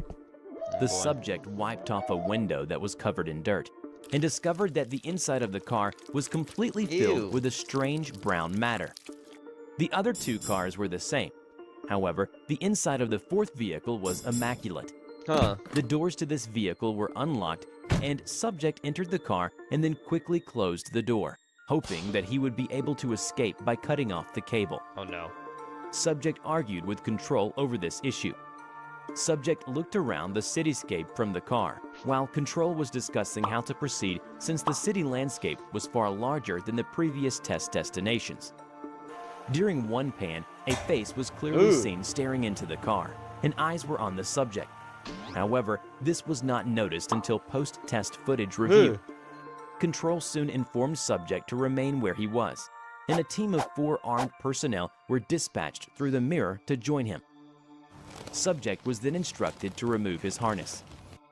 The subject wiped off a window that was covered in dirt and discovered that the inside of the car was completely filled Ew. with a strange brown matter. The other two cars were the same. However, the inside of the fourth vehicle was immaculate. The doors to this vehicle were unlocked, and subject entered the car and then quickly closed the door, hoping that he would be able to escape by cutting off the cable. Oh no. Subject argued with control over this issue. Subject looked around the cityscape from the car, while Control was discussing how to proceed since the city landscape was far larger than the previous test destinations. During one pan, a face was clearly seen staring into the car, and eyes were on the subject. However, this was not noticed until post-test footage review. Control soon informed subject to remain where he was, and a team of 4 armed personnel were dispatched through the mirror to join him. Subject was then instructed to remove his harness.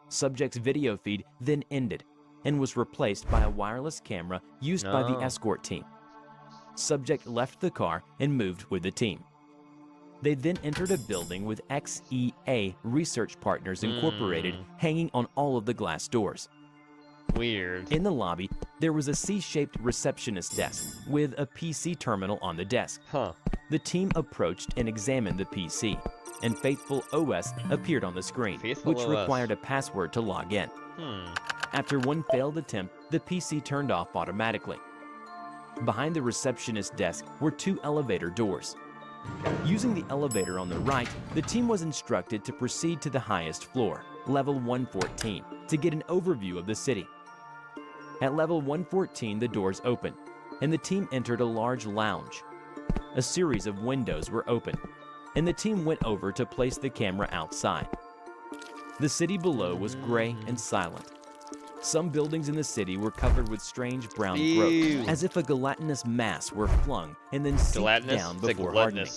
Subject's video feed then ended and was replaced by a wireless camera used by the escort team. Subject left the car and moved with the team. They then entered a building with XEA Research Partners Incorporated hanging on all of the glass doors. Weird. In the lobby, there was a C-shaped receptionist desk with a PC terminal on the desk. The team approached and examined the PC, and Faithful OS appeared on the screen, Faithful which OS. required a password to log in. After one failed attempt, the PC turned off automatically. Behind the receptionist desk were 2 elevator doors. Using the elevator on the right, the team was instructed to proceed to the highest floor, level 114, to get an overview of the city. At level 114, the doors opened, and the team entered a large lounge. A series of windows were open, and the team went over to place the camera outside. The city below was gray and silent. Some buildings in the city were covered with strange brown growth, as if a gelatinous mass were flung and then seeped down before hardening.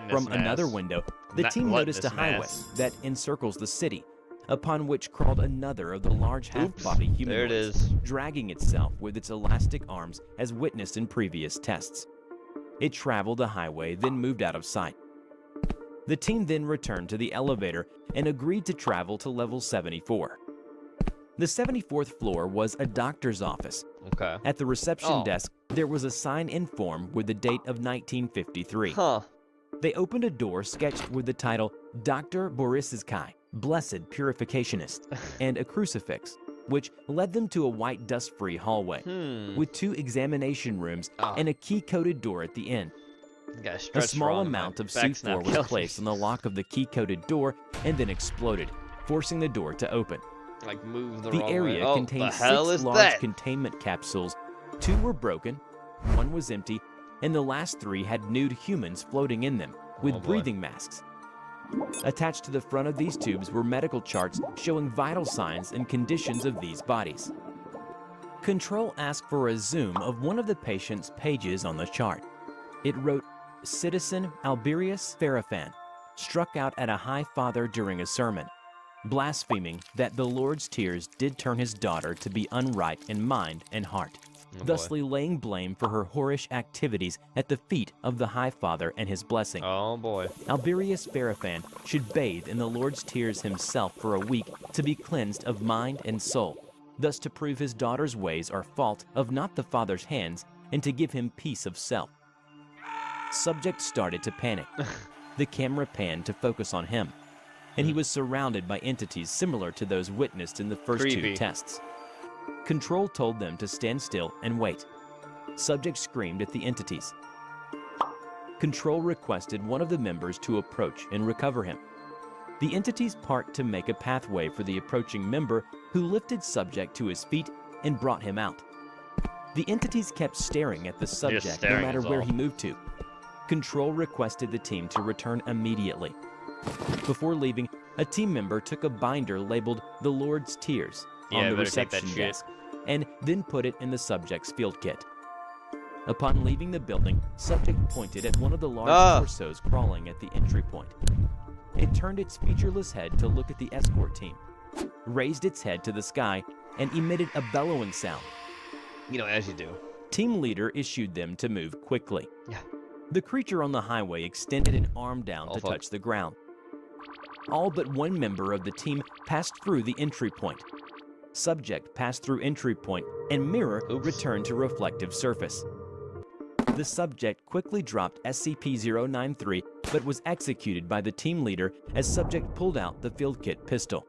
From another window, the team noticed a highway that encircles the city, upon which crawled another of the large half-body humanoids, dragging itself with its elastic arms as witnessed in previous tests. It traveled the highway, then moved out of sight. The team then returned to the elevator and agreed to travel to level 74. The 74th floor was a doctor's office. Okay. At the reception desk, there was a sign in form with the date of 1953. They opened a door sketched with the title Dr. Borisiskai, Blessed Purificationist, and a crucifix, which led them to a white dust-free hallway with 2 examination rooms and a key-coded door at the end. A small amount of C4 was placed on the lock of the key-coded door and then exploded, forcing the door to open. Like move the The wrong area way. contained 6 large containment capsules. 2 were broken, 1 was empty, and the last 3 had nude humans floating in them with breathing masks. Attached to the front of these tubes were medical charts showing vital signs and conditions of these bodies. Control asked for a zoom of one of the patient's pages on the chart. It wrote, Citizen Alberius Farafan, struck out at a high father during a sermon, blaspheming that the Lord's tears did turn his daughter to be unright in mind and heart, thusly laying blame for her whorish activities at the feet of the High Father and his blessing. Oh boy. Alberius Farafan should bathe in the Lord's tears himself for a week to be cleansed of mind and soul, thus to prove his daughter's ways are fault of not the Father's hands and to give him peace of self. Subject started to panic. The camera panned to focus on him, and he was surrounded by entities similar to those witnessed in the first 2 tests. Control told them to stand still and wait. Subject screamed at the entities. Control requested one of the members to approach and recover him. The entities parked to make a pathway for the approaching member, who lifted Subject to his feet and brought him out. The entities kept staring at the subject no matter where he moved to. Control requested the team to return immediately. Before leaving, a team member took a binder labeled The Lord's Tears on the reception desk and then put it in the subject's field kit. Upon leaving the building, Subject pointed at one of the large torsos crawling at the entry point. It turned its featureless head to look at the escort team, raised its head to the sky, and emitted a bellowing sound. You know, as you do. Team leader issued them to move quickly. The creature on the highway extended an arm down to touch the ground. All but one member of the team passed through the entry point. Subject passed through entry point, and mirror returned to reflective surface. The subject quickly dropped SCP-093, but was executed by the team leader as subject pulled out the field kit pistol.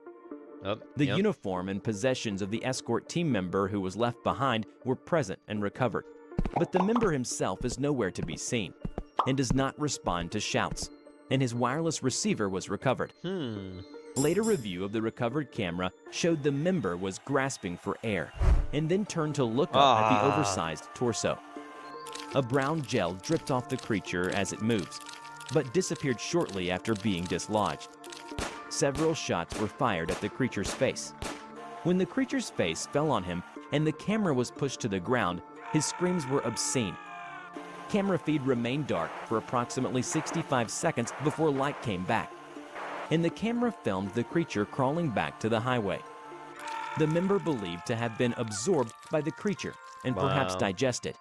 The uniform and possessions of the escort team member who was left behind were present and recovered, but the member himself is nowhere to be seen and does not respond to shouts, and his wireless receiver was recovered. Later review of the recovered camera showed the member was grasping for air and then turned to look up at the oversized torso. A brown gel dripped off the creature as it moves, but disappeared shortly after being dislodged. Several shots were fired at the creature's face. When the creature's face fell on him and the camera was pushed to the ground, his screams were obscene. Camera feed remained dark for approximately 65 seconds before light came back, and the camera filmed the creature crawling back to the highway. The member believed to have been absorbed by the creature and perhaps digested.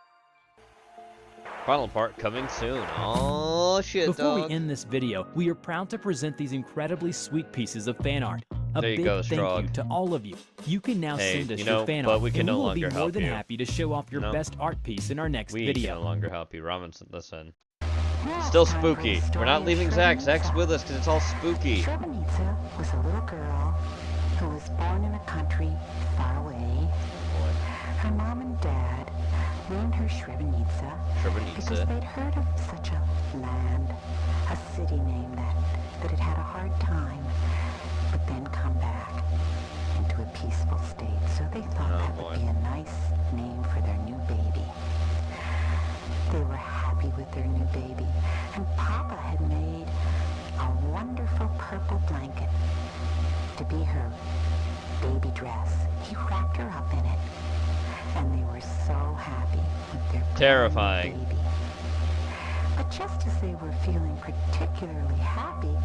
Final part coming soon. Oh shit, Before we end this video, we are proud to present these incredibly sweet pieces of fan art. A big thank you to all of you. You can now send us your fan art, and we will be more than happy to show off your best art piece in our next video. We can no longer help you. Robin sent this in. Still spooky. We're not leaving Zach. Zach's with us because it's all spooky. Srebrenica was a little girl who was born in a country far away. Her mom and dad named her Srebrenica because they'd heard of such a land, a city named that had had a hard time, but then come back into a peaceful state. So they thought that would be a nice name for their new baby. They were happy with their new baby, and Papa had made a wonderful purple blanket to be her baby dress. He wrapped her up in it, and they were so happy with their terrifying baby. But just as they were feeling particularly happy,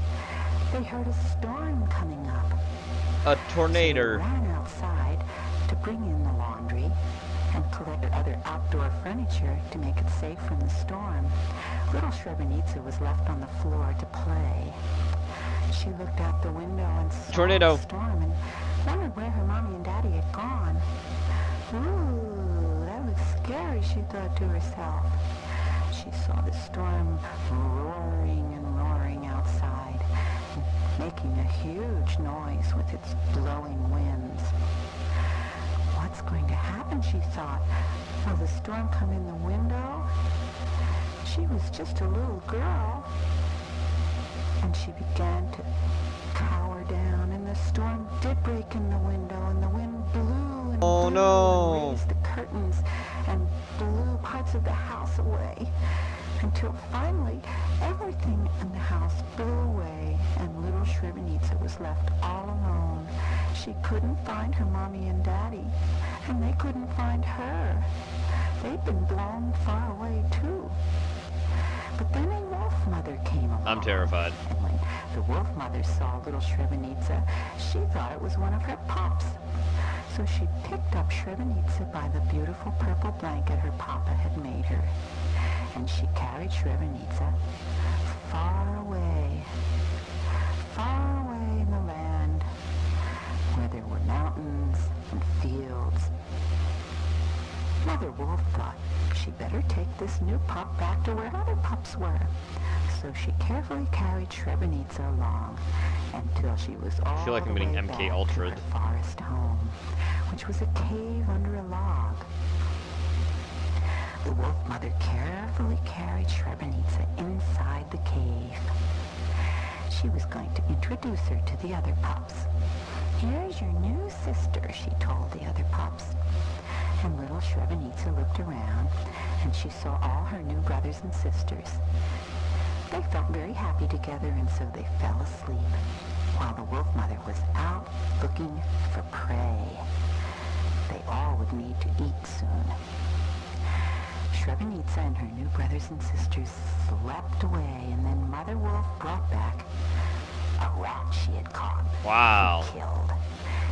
they heard a storm coming up. A tornado. So they ran outside to bring in the laundry and collect other outdoor furniture to make it safe from the storm. Little Srebrenica was left on the floor to play. She looked out the window and saw the storm and wondered where her mommy and daddy had gone. Ooh, that looks scary, she thought to herself. She saw the storm roaring and roaring outside, making a huge noise with its blowing winds. What's going to happen, she thought. Will the storm come in the window? She was just a little girl. And she began to cower down, and the storm did break in the window, and the wind blew and blew and raised the curtains and blew parts of the house away, until finally everything in the house blew away, and little Srebrenica was left all alone. She couldn't find her mommy and daddy, and they couldn't find her. They'd been blown far away too. But then a wolf mother came along. I'm terrified. And when the wolf mother saw little Srebrenica, she thought it was one of her pups. So she picked up Srebrenica by the beautiful purple blanket her papa had made her. And she carried Srebrenica far away in the land where there were mountains and fields. Mother Wolf thought she'd better take this new pup back to where other pups were. So she carefully carried Srebrenica along until she was all I feel like I'm getting MK Ultra'd. Forest home, which was a cave under a log. The wolf mother carefully carried Srebrenica inside the cave. She was going to introduce her to the other pups. Here's your new sister, she told the other pups. And little Srebrenica looked around, and she saw all her new brothers and sisters. They felt very happy together, and so they fell asleep, while the wolf mother was out looking for prey. They all would need to eat soon. Srebrenica and her new brothers and sisters slept away, and then Mother Wolf brought back a rat she had caught and killed.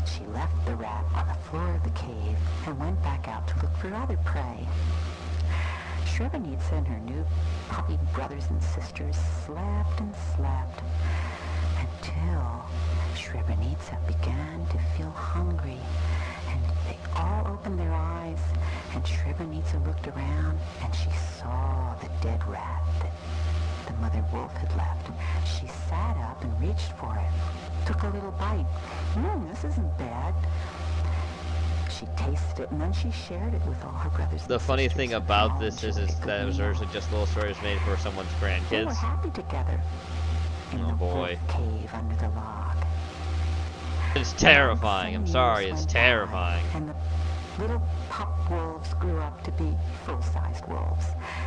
She left the rat on the floor of the cave and went back out to look for other prey. Srebrenica and her new puppy brothers and sisters slept and slept until Srebrenica began to feel hungry, and they all opened their eyes, and Srebrenica looked around and she saw the dead rat that the mother wolf had left. She sat up and reached for it, took a little bite. This isn't bad. She tasted it, and then she shared it with all her brothers. The funny thing about this is that it was originally just little stories made for someone's grandkids. They were happy together in the wolf cave under the log. It's terrifying. I'm sorry, it's terrifying. And the little pup wolves grew up to be full-sized wolves.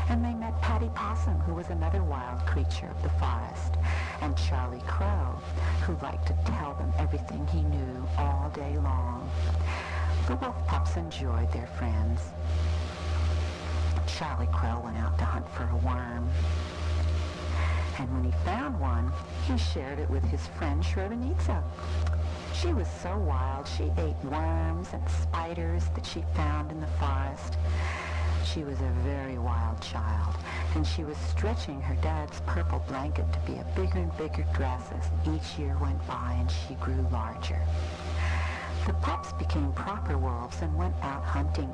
And they met Paddy Possum, who was another wild creature of the forest, and Charlie Crow, who liked to tell them everything he knew all day long. The wolf pups enjoyed their friends. Charlie Crow went out to hunt for a worm. And when he found one, he shared it with his friend Srebrenica. She was so wild, she ate worms and spiders that she found in the forest. She was a very wild child, and she was stretching her dad's purple blanket to be a bigger and bigger dress as each year went by and she grew larger. The pups became proper wolves and went out hunting.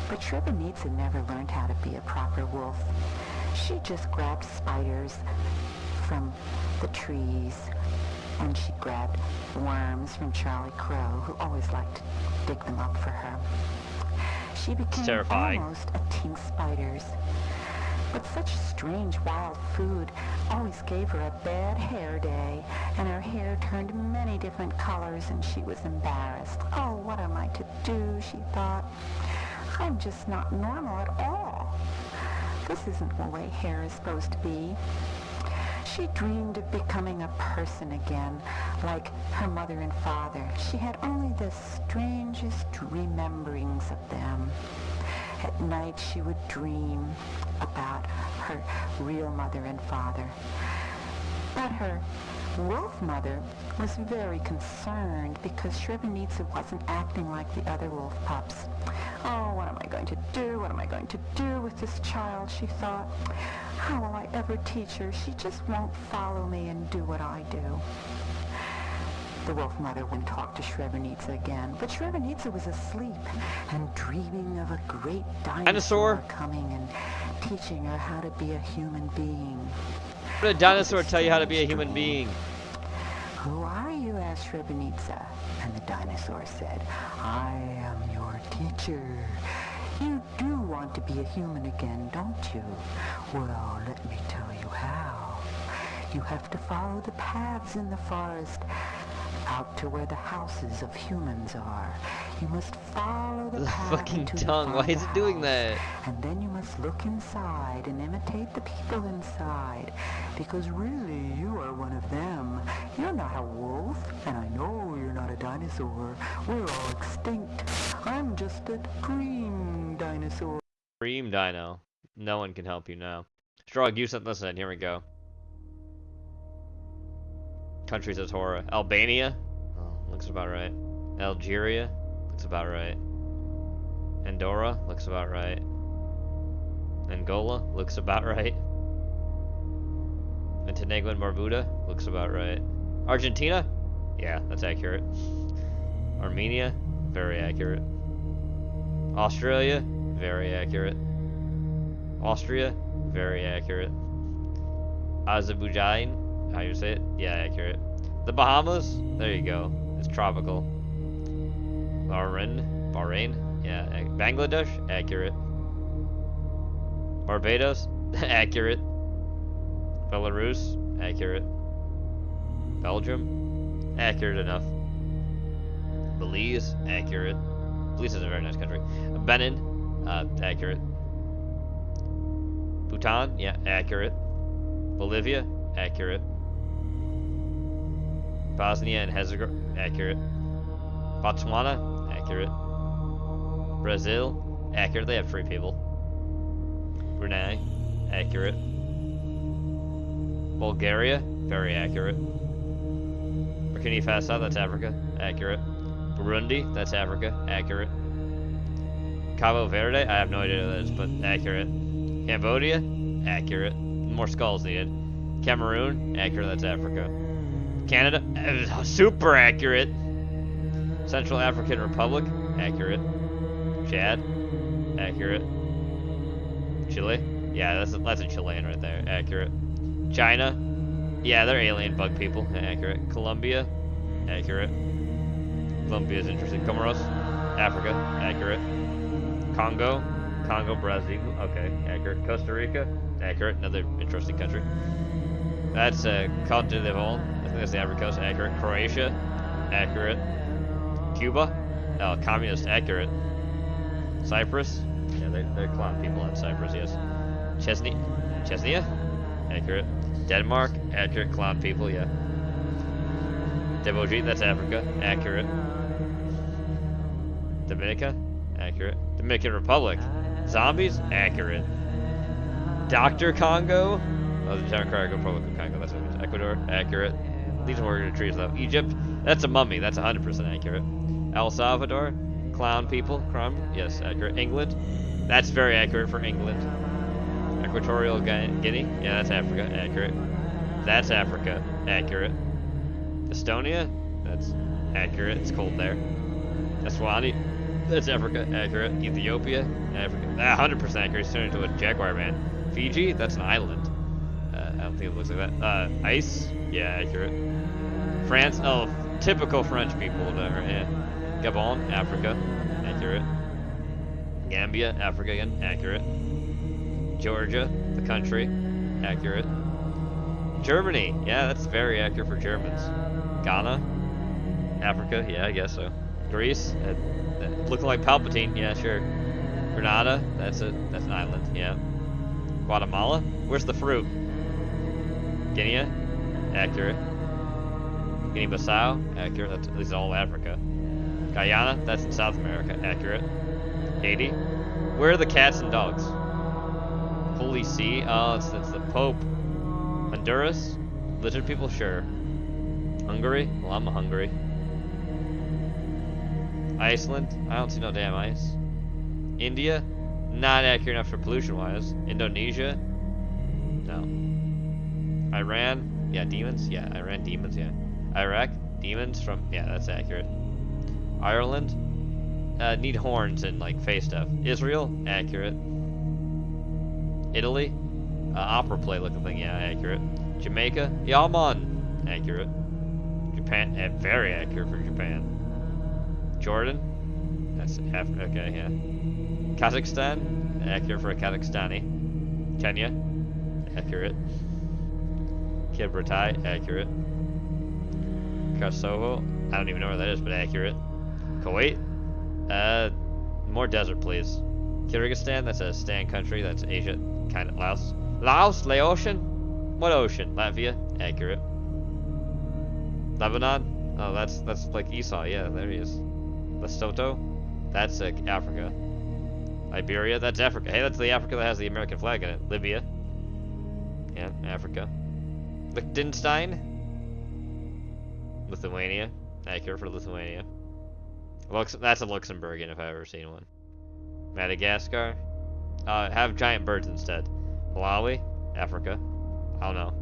But Srebrenica never learned how to be a proper wolf. She just grabbed spiders from the trees, and she grabbed worms from Charlie Crow, who always liked to dig them up for her. she became terrifying. almost a teen spiders. But such strange wild food always gave her a bad hair day, and her hair turned many different colors, and she was embarrassed. Oh, what am I to do, she thought. I'm just not normal at all. This isn't the way hair is supposed to be. She dreamed of becoming a person again, like her mother and father. She had only the strangest rememberings of them. At night she would dream about her real mother and father. But her wolf mother was very concerned because Srebrenica wasn't acting like the other wolf pups. Oh, what am I going to do? What am I going to do with this child, she thought. How will I ever teach her? She just won't follow me and do what I do. The wolf mother wouldn't talk to Srebrenica again, but Srebrenica was asleep and dreaming of a great dinosaur coming and teaching her how to be a human being. What did a dinosaur tell you how to be a human being? Who are you? asked Srebrenica. And the dinosaur said, I am your teacher. You do want to be a human again, don't you? Well, let me tell you how. You have to follow the paths in the forest out to where the houses of humans are. You must follow the path fucking to the tongue. Why is farther it doing house, that? and then you must look inside and imitate the people inside, because really you are one of them. You're not a wolf, and I know you're not a dinosaur. We're all extinct. I'm just a green dinosaur. Cream Dino. No one can help you now. Strog, you sent this in. Here we go. Countries of Torah. Albania? Oh, looks about right. Algeria? Looks about right. Andorra? Looks about right. Angola? Looks about right. Montenegro and Barbuda? Looks about right. Argentina? Yeah, that's accurate. Armenia? Very accurate. Australia? Very accurate. Austria? Very accurate. Azerbaijan? How you say it? Yeah, accurate. The Bahamas? There you go. It's tropical. Bahrain? Yeah. Bangladesh? Accurate. Barbados? Accurate. Belarus? Accurate. Belgium? Accurate enough. Belize? Accurate. Belize is a very nice country. Benin? Accurate. Bhutan? Yeah, accurate. Bolivia? Accurate. Bosnia and Herzegovina? Accurate. Botswana? Accurate. Brazil? Accurate. They have free people. Brunei? Accurate. Bulgaria? Very accurate. Burkina Faso? That's Africa. Accurate. Burundi? That's Africa. Accurate. Cabo Verde? I have no idea what that is, but accurate. Cambodia? Accurate. More skulls needed. Cameroon? Accurate. That's Africa. Canada? Super accurate. Central African Republic? Accurate. Chad? Accurate. Chile? Yeah, that's a Chilean right there. Accurate. China? Yeah, they're alien bug people. Accurate. Colombia? Accurate. Colombia is interesting. Comoros? Africa? Accurate. Congo? Brazil? Okay, accurate. Costa Rica? Accurate. Another interesting country. That's Cote d'Ivoire. I think that's the Ivory Coast. Accurate. Croatia? Accurate. Cuba? Oh, communist. Accurate. Cyprus? Yeah, they're clown people in Cyprus, yes. Chechnya? Accurate. Denmark? Accurate. Clown people, yeah. Djibouti? That's Africa. Accurate. Dominica? Accurate. Dominican Republic? Zombies? Accurate. Dr. Congo? Oh, the Democratic Republic of Congo, that's what it is. Ecuador? Accurate. These are trees though. Egypt? That's a mummy, that's 100% accurate. El Salvador? Clown people? Crumb? Yes, accurate. England? That's very accurate for England. Equatorial Guinea? Yeah, that's Africa. Accurate. That's Africa. Accurate. Estonia? That's accurate. It's cold there. Eswatini? That's Africa. Accurate. Ethiopia? Africa. 100% accurate. It's turned into a jaguar man. Fiji? That's an island. I don't think it looks like that. Ice? Yeah, accurate. France? Oh, typical French people, whatever. Yeah. Gabon? Africa. Accurate. Gambia, Africa again, accurate. Georgia, the country, accurate. Germany, yeah, that's very accurate for Germans. Ghana, Africa, yeah, I guess so. Greece, looking like Palpatine, yeah, sure. Grenada, that's an island, yeah. Guatemala, where's the fruit? Guinea, accurate. Guinea-Bissau, accurate, that's at least all Africa. Guyana, that's in South America, accurate. Haiti, where are the cats and dogs? Holy See, oh, it's the Pope. Honduras, lizard people, sure. Hungary, well, I'm Hungary. Iceland, I don't see no damn ice. India, not accurate enough for pollution-wise. Indonesia, no. Iran, yeah, demons, yeah. Iran, demons, yeah. Iraq, demons from, yeah, that's accurate. Ireland, need horns and like face stuff. Israel, accurate. Italy, opera play looking thing, yeah, accurate. Jamaica, Yaman, accurate. Japan, very accurate for Japan. Jordan, that's okay, yeah. Kazakhstan, accurate for a Kazakhstani. Kenya, accurate. Gibraltar, accurate. Kosovo, I don't even know where that is, but accurate. Kuwait, more desert, please. Kyrgyzstan, that's a stand country, that's Asia, kind of Laos. Laotian? What ocean? Latvia, accurate. Lebanon, oh, that's like Esau, yeah, there he is. Lesotho, that's Africa. Liberia, that's Africa. Hey, that's the Africa that has the American flag in it. Libya, yeah, Africa. Liechtenstein, Lithuania, accurate for Lithuania. That's a Luxembourgian if I've ever seen one. Madagascar, have giant birds instead. Malawi, Africa, I don't know.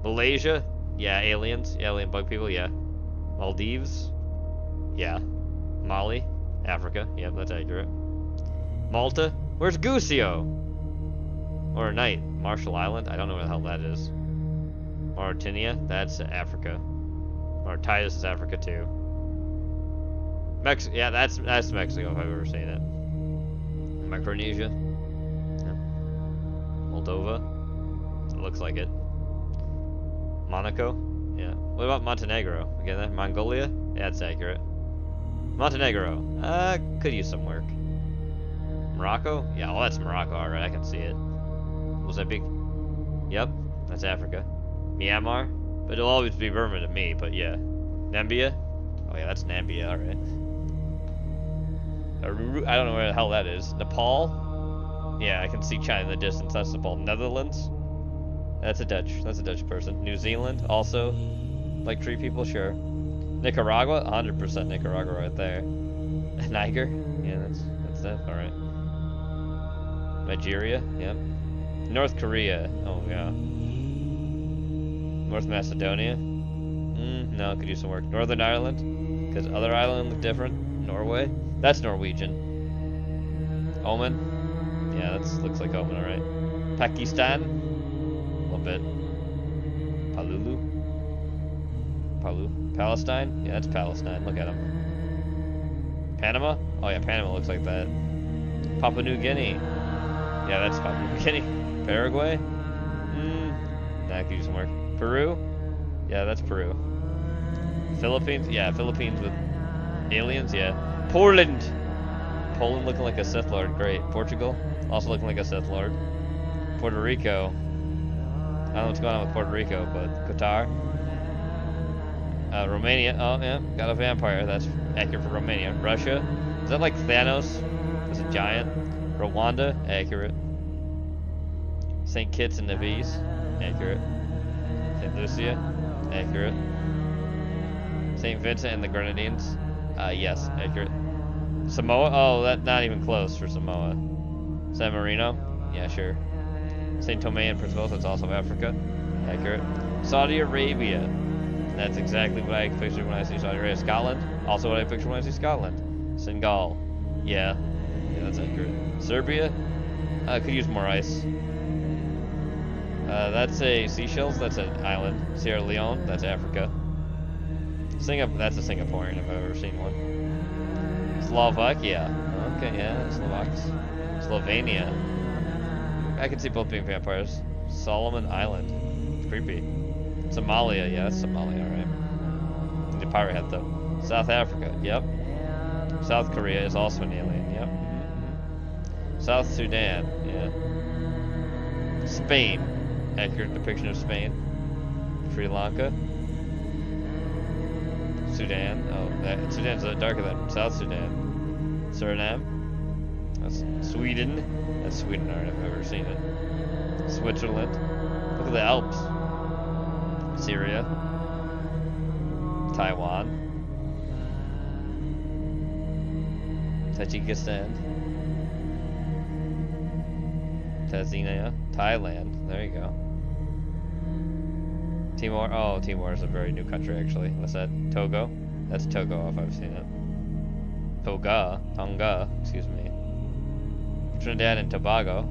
Malaysia, yeah, aliens, alien bug people, yeah. Maldives, yeah. Mali, Africa, yeah, that's accurate. Malta, where's Gusio? Or Night, Marshall Island, I don't know where the hell that is. Mauritania, that's Africa. Mauritius is Africa too. Yeah, that's Mexico if I've ever seen it. Micronesia. Yeah. Moldova. It looks like it. Monaco. Yeah. What about Montenegro? Again, that Mongolia? Yeah, that's accurate. Montenegro. Could use some work. Morocco? Yeah, well, that's Morocco, alright, I can see it. Mozambique? Yep, that's Africa. Myanmar? But it'll always be Burma to me, but yeah. Namibia? Oh yeah, that's Namibia, alright. I don't know where the hell that is. Nepal? Yeah, I can see China in the distance, that's Nepal. Netherlands? That's a Dutch person. New Zealand, also. Like tree people, sure. Nicaragua? 100% Nicaragua right there. Niger? Yeah, that's that, alright. Nigeria? Yep. North Korea? Oh yeah. North Macedonia? No, could use some work. Northern Ireland? Because other islands look different. Norway? That's Norwegian. Oman? Yeah, that looks like Oman, alright. Pakistan? A little bit. Palestine? Yeah, that's Palestine. Look at them. Panama? Oh yeah, Panama looks like that. Papua New Guinea? Yeah, that's Papua New Guinea. Paraguay? Nah, I could use some work. Peru? Yeah, that's Peru. Philippines? Yeah, Philippines with aliens? Yeah. Poland looking like a Sith Lord. Great. Portugal? Also looking like a Sith Lord. Puerto Rico? I don't know what's going on with Puerto Rico, but Qatar? Romania? Oh, yeah. Got a vampire. That's accurate for Romania. Russia? Is that like Thanos? Is a giant? Rwanda? Accurate. St. Kitts and Nevis? Accurate. St. Lucia? Accurate. St. Vincent and the Grenadines? Yes, accurate. Samoa? Oh, that's not even close for Samoa. San Marino? Yeah, sure. St. Tomé and Principe, that's also Africa. Accurate. Saudi Arabia? That's exactly what I picture when I see Saudi Arabia. Scotland? Also what I picture when I see Scotland. Senegal? Yeah. Yeah, that's accurate. Serbia? Could use more ice. That's a Seychelles, that's an island. Sierra Leone, that's Africa. Singapore, that's a Singaporean if I've ever seen one. Slovakia, Okay, yeah, Slovenia. I can see both being vampires. Solomon Island. It's creepy. Somalia, yeah, that's Somalia, alright. The pirate hat though. South Africa, yep. South Korea is also an alien, yep. South Sudan, yeah. Spain. Accurate depiction of Spain. Sri Lanka. Sudan. Oh, Sudan's darker than South Sudan. Suriname. That's Sweden. That's Sweden, alright, I've never seen it. Switzerland. Look at the Alps. Syria. Taiwan. Tajikistan. Tanzania. Thailand. There you go. Timor. Oh, Timor is a very new country, actually. What's that? Togo? That's Togo, if I've seen it. Tonga, excuse me. Trinidad and Tobago.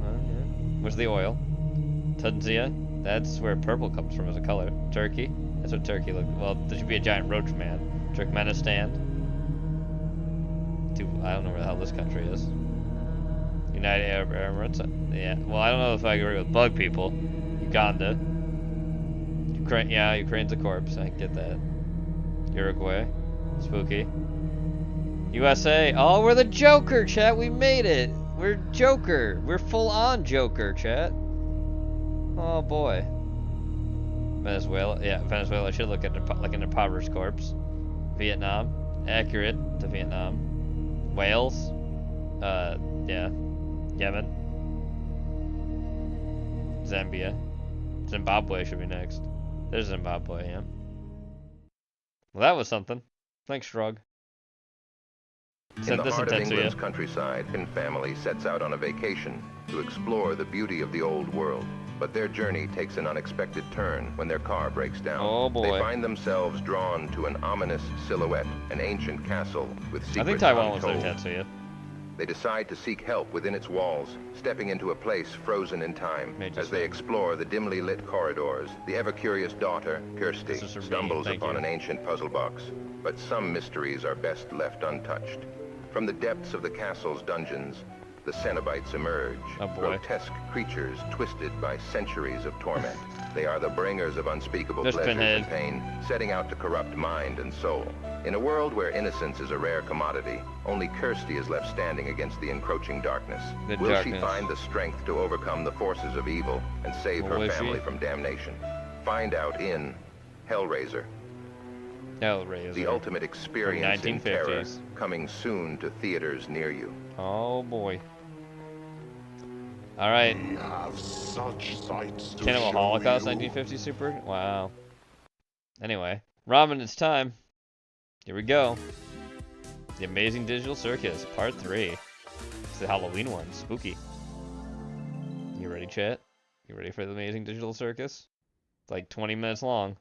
Where's the oil? Tunisia. That's where purple comes from as a color. Turkey. That's what Turkey looks. Well, there should be a giant roach man. Turkmenistan. I don't know where the hell this country is. United Arab Emirates. Yeah. Well, I don't know if I agree with bug people. Uganda. Ukraine. Yeah, Ukraine's a corpse. I get that. Uruguay. Spooky. USA. Oh, we're the Joker, chat. We made it. We're Joker. We're full on Joker, chat. Oh boy. Venezuela. Yeah, Venezuela should look at like an impoverished corpse. Vietnam. Accurate to Vietnam. Wales. Yeah. Yemen. Zambia. Zimbabwe should be next. There's Zimbabwe, yeah. Well, that was something. Thanks, Shrug. In the heart of England's countryside, a family sets out on a vacation to explore the beauty of the old world. But their journey takes an unexpected turn when their car breaks down. Oh boy. They find themselves drawn to an ominous silhouette, an ancient castle with secrets I think Taiwan untold. was there, Tetsuya. They decide to seek help within its walls, stepping into a place frozen in time. As they explore the dimly lit corridors, the ever-curious daughter, Kirsty, stumbles upon an ancient puzzle box. But some mysteries are best left untouched. From the depths of the castle's dungeons, the Cenobites emerge, grotesque creatures twisted by centuries of torment. They are the bringers of unspeakable pleasures and pain, setting out to corrupt mind and soul. In a world where innocence is a rare commodity, only Kirsty is left standing against the encroaching darkness. Will she find the strength to overcome the forces of evil and save her family from damnation? Find out in Hellraiser. Hellraiser. The ultimate experience in terror, coming soon to theaters near you. Oh boy. Alright. We have such sights to Cannibal show Holocaust you. 1950 Super? Wow. Anyway. Ramen, it's time. Here we go. The Amazing Digital Circus, Part 3. It's the Halloween one. Spooky. You ready, chat? You ready for the Amazing Digital Circus? It's like 20 minutes long.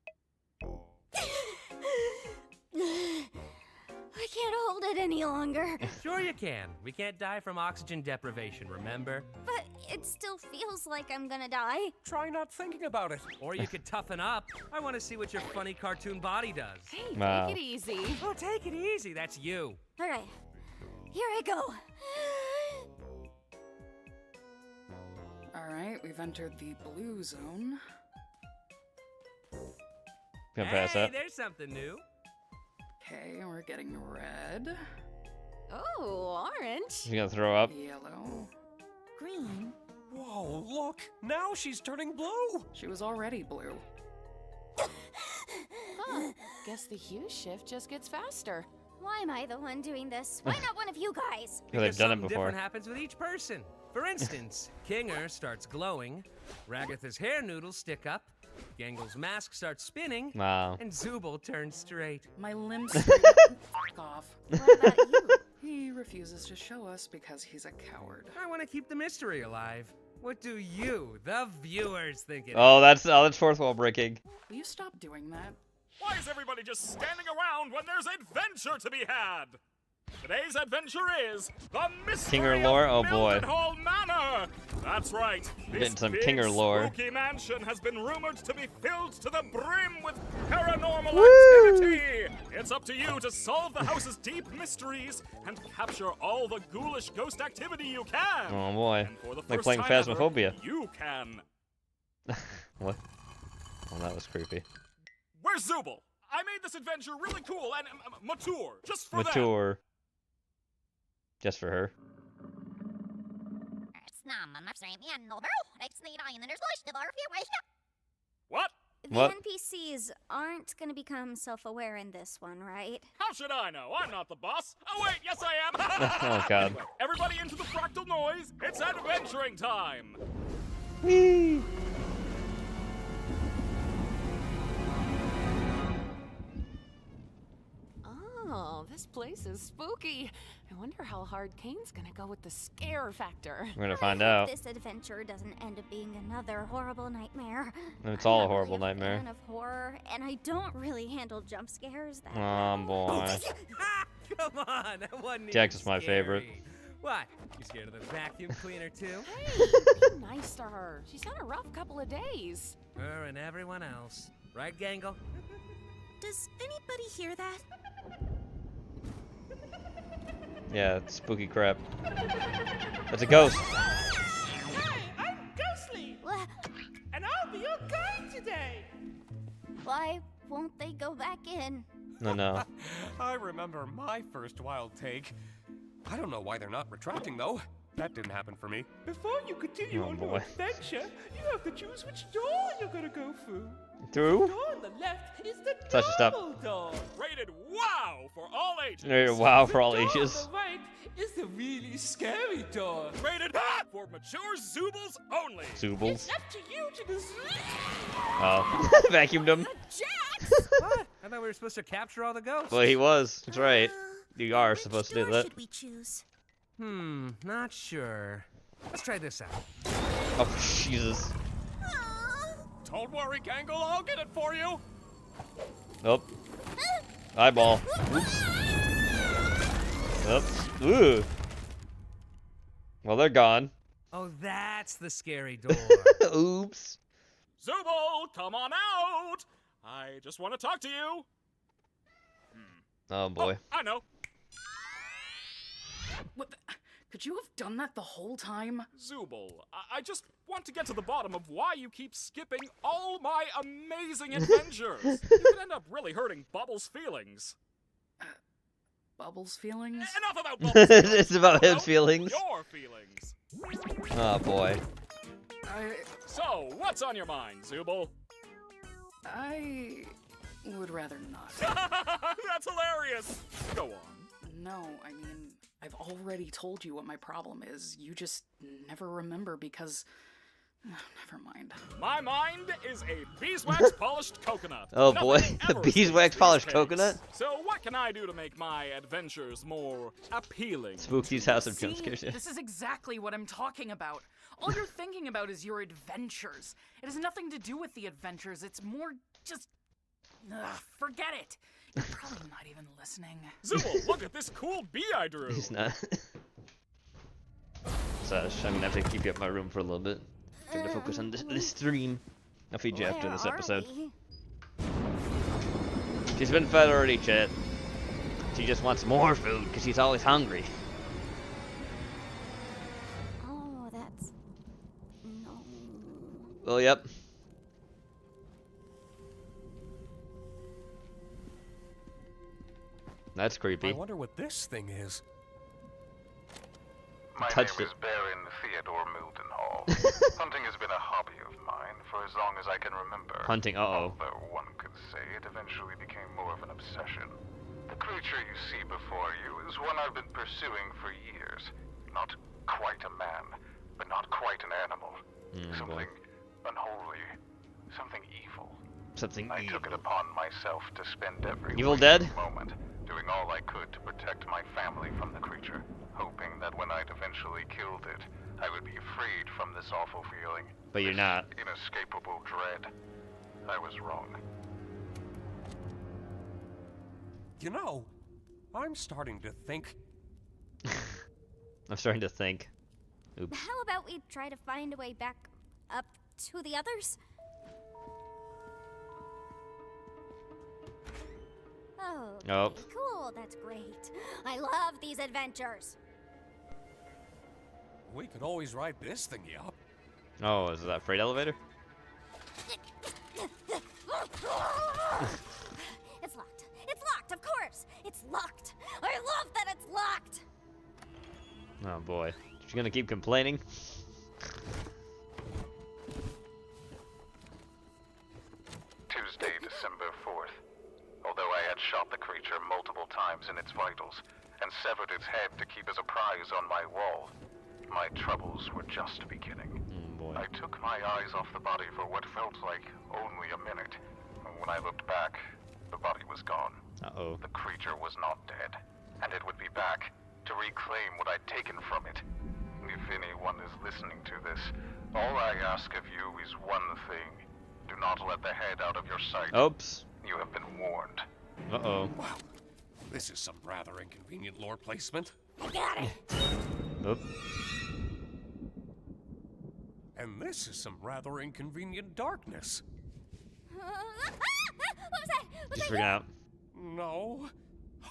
I can't hold it any longer. Sure you can. We can't die from oxygen deprivation, remember? But it still feels like I'm gonna die. Try not thinking about it. Or you could toughen up. I want to see what your funny cartoon body does. Hey, Wow. take it easy. Oh, take it easy. That's you. All right, here I go. All right, we've entered the blue zone. Gonna pass Hey, that. there's something new. Okay, we're getting red. Oh, orange. You gonna throw up? Yellow. Green. Whoa, look. Now she's turning blue. She was already blue. Huh. Guess the hue shift just gets faster. Why am I the one doing this? Why not one of you guys? Yeah, they've done it Something before. different happens with each person. For instance, Kinger starts glowing, Ragatha's hair noodles stick up, Gangle's mask starts spinning, Wow. and Zubul turns straight. My limbs fuck off. What about you? He refuses to show us because he's a coward. I want to keep the mystery alive. What do you, the viewers, think it Oh, is? that's fourth wall breaking. Will you stop doing that? Why is everybody just standing around when there's adventure to be had? Today's adventure is the mystery Kinger lore? Oh, of boy. Mildenhall Manor. That's right. Getting some big, Kinger lore. spooky mansion has been rumored to be filled to the brim with paranormal activity. It's up to you to solve the house's deep mysteries and capture all the ghoulish ghost activity you can. Oh boy. And for the Like first playing time Phasmophobia. ever, you can. What? Oh, that was creepy. Where's Zubul? I made this adventure really cool and mature, just for them. Mature. Just for her. What? The What? NPCs aren't going to become self-aware in this one, right? How should I know? I'm not the boss. Oh wait, yes I am. Oh god. Anyway, everybody into the fractal noise. It's adventuring time. Whee! Oh, this place is spooky. I wonder how hard Kane's gonna go with the scare factor. We're gonna find out. This adventure doesn't end up being another horrible nightmare. It's all a I'm not horrible really nightmare. Fan of horror, and I don't really handle jump scares that Oh boy. Come on, that wasn't Jax even is my favorite. scary. What? You scared of the vacuum cleaner too? Be nice to her. She's had a rough couple of days. Her and everyone else. Right, Gangle? Does anybody hear that? Yeah, it's spooky crap. That's a ghost. I'm Ghostly, and I'll be your guide today. Why won't they go back in? No. I remember my first wild take. I don't know why they're not retracting, though. That didn't happen for me. Before you continue Oh, on boy. your adventure, you have to choose which door you're gonna go through. Through? The door on the left is the Touch the stop. double door. Rated wow for all ages. Wow for all The door ages. on the right is the really scary door. Rated for mature Zubals only. Zubals. It's up to you to decide. Oh. Vacuumed him. What? I thought we were supposed to capture all the ghosts. Well, he was. That's right. You are supposed to do that. Should we choose? Not sure. Let's try this out. Oh, Jesus. Don't worry, Gangle, I'll get it for you. Nope. Eyeball. Oops. Oops. Ooh. Well, they're gone. Oh, that's the scary door. Oops. Zubul, come on out. I just want to talk to you. Oh, boy. I know. What the? Could you have done that the whole time? Zubul, I just want to get to the bottom of why you keep skipping all my amazing adventures. You could end up really hurting Bubbles' feelings. Bubbles' feelings? Enough about Bubbles' feelings. It's about his feelings. Your feelings. Oh, boy. So, what's on your mind, Zubul? I would rather not. That's hilarious. Go on. No, I mean, I've already told you what my problem is. You just never remember because... never mind. My mind is a beeswax polished coconut. Oh boy, Nothing a ever beeswax escapes polished these cakes. coconut? So what can I do to make my adventures more appealing? Spooky's House of Jump See, Scares. this is exactly what I'm talking about. All you're thinking about is your adventures. It has nothing to do with the adventures. It's more just... forget it. You're probably not even listening. Zubul, look at this cool bee I drew. He's not. So I'm gonna have to keep you up my room for a little bit. Trying to focus on this stream. I'll feed you after this episode. She's been fed already, chat. She just wants more food because she's always hungry. Oh, that's... no. Well, yep. That's creepy. I wonder what this thing is. My Touched name it. is Baron Theodore Mildenhall. Hunting has been a hobby of mine for as long as I can remember. Hunting, uh-oh. Although one could say it eventually became more of an obsession. The creature you see before you is one I've been pursuing for years. Not quite a man, but not quite an animal. Something unholy. Something evil. Something I took it upon myself to spend every Evil waking Dead? moment doing all I could to protect my family from the creature, hoping that when I'd eventually killed it, I would be freed from this awful feeling. But you're not. Inescapable dread. I was wrong. You know, I'm starting to think. I'm starting to think. Oops. How about we try to find a way back up to the others? Oh, Nope. Cool, that's great. I love these adventures. We could always ride this thingy up. Oh, is that freight elevator? It's locked. It's locked, of course. It's locked. I love that it's locked. Oh boy. She's gonna keep complaining? Tuesday, December 4th. Although I had shot the creature multiple times in its vitals and severed its head to keep as a prize on my wall, my troubles were just beginning. I took my eyes off the body for what felt like only a minute. When I looked back, the body was gone. Uh-oh. The creature was not dead, and it would be back to reclaim what I'd taken from it. If anyone is listening to this, all I ask of you is one thing. Do not let the head out of your sight. Oops. You have been warned. Uh-oh. Wow. This is some rather inconvenient lore placement. I got it. Oop. And this is some rather inconvenient darkness. What was that? Was Just that freaking you? out. No.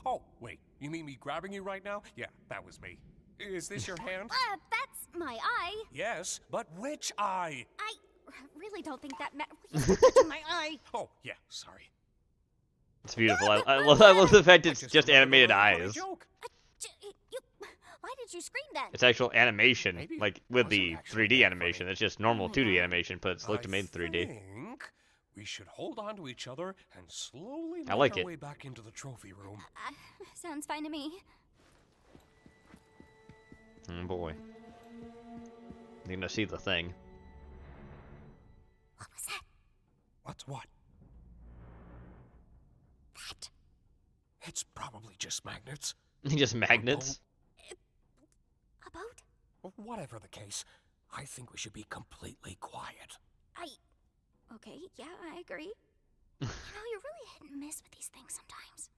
Oh, wait. You mean me grabbing you right now? Yeah, that was me. Is this your hand? That's my eye. Yes, but which eye? I really don't think that matters. Touching my eye. Oh, yeah, sorry. It's beautiful. I love the fact it's just animated eyes. Why did you scream then? It's actual animation, like with the 3D animation. It's just normal 2D animation, but it's looked made in 3D. Think we should hold on to each other and slowly I like make our it. way back into the trophy room. Sounds fine to me. Oh boy. You're gonna see the thing. What was that? What's what? That. It's probably just magnets. Just magnets? A boat? Whatever the case, I think we should be completely quiet. Okay, yeah, I agree. You know, you're really hit and miss with these things sometimes.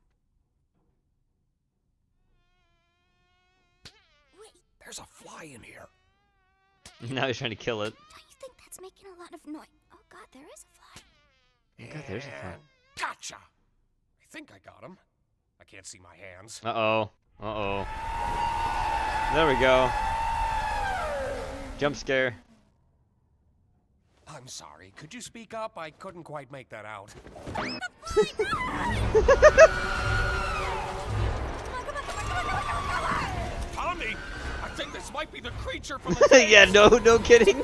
Wait. There's a fly in here. Now he's trying to kill it. Don't you think that's making a lot of noise? Oh god, there is a fly. Oh god, there's a fly. Gotcha! I think I got him. I can't see my hands. Uh-oh. Uh-oh. There we go. Jump scare. I'm sorry. Could you speak up? I couldn't quite make that out. Tommy! I think this might be the creature from the Yeah, no kidding.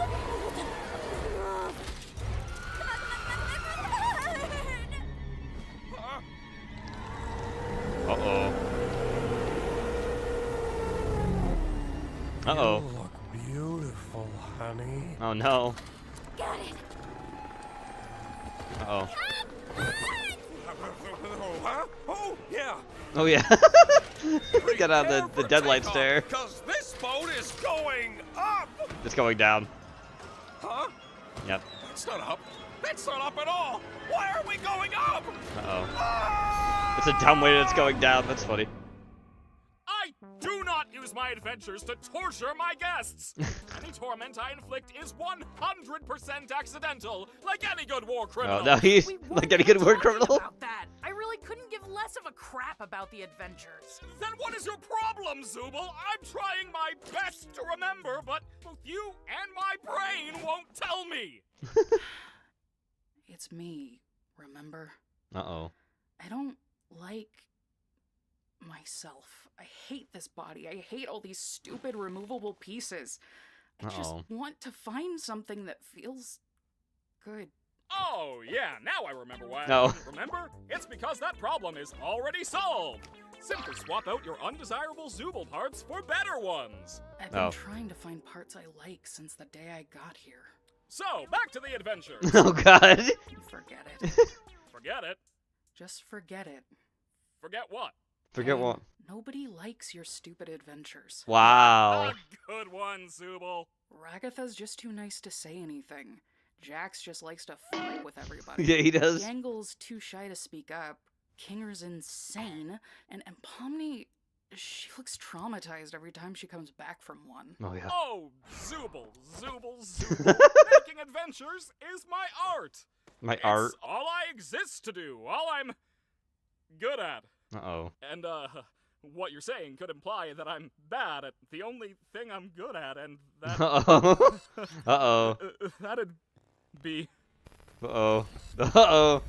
Uh-oh. Uh-oh. You look beautiful, honey. Oh no. Got it. Uh-oh. Huh? Oh, yeah. Oh yeah. Get out the deadlight stare. Because this boat is going up. It's going down. Huh? Yep. That's not up. That's not up at all. Why are we going up? Uh-oh. It's a dumb way that it's going down. That's funny. I do not use my adventures to torture my guests. Any torment I inflict is 100% accidental, like any good war criminal. Oh, no, he's like any good war criminal. About that, I really couldn't give less of a crap about the adventures. Then what is your problem, Zooble? I'm trying my best to remember, but both you and my brain won't tell me. It's me, remember? Uh-oh. I don't like myself. I hate this body. I hate all these stupid removable pieces. I just want to find something that feels good. Oh, yeah, now I remember why. No. Remember? It's because that problem is already solved. Simply swap out your undesirable Zooble parts for better ones. I've been trying to find parts I like since the day I got here. So, back to the adventure. Oh, God. Forget it. Forget it? Just forget it. Forget what? Forget what? Nobody likes your stupid adventures. Wow. A good one, Zooble. Ragatha's just too nice to say anything. Jax just likes to fight with everybody. Yeah, he does. Yangle's too shy to speak up. Kinger's insane. And Pomni, she looks traumatized every time she comes back from one. Oh, yeah. Oh, Zooble. Making adventures is my art. My art? It's all I exist to do, all I'm good at. Uh-oh. And, what you're saying could imply that I'm bad at the only thing I'm good at, and that... Uh-oh. Uh-oh. That'd be... Uh-oh. Uh-oh.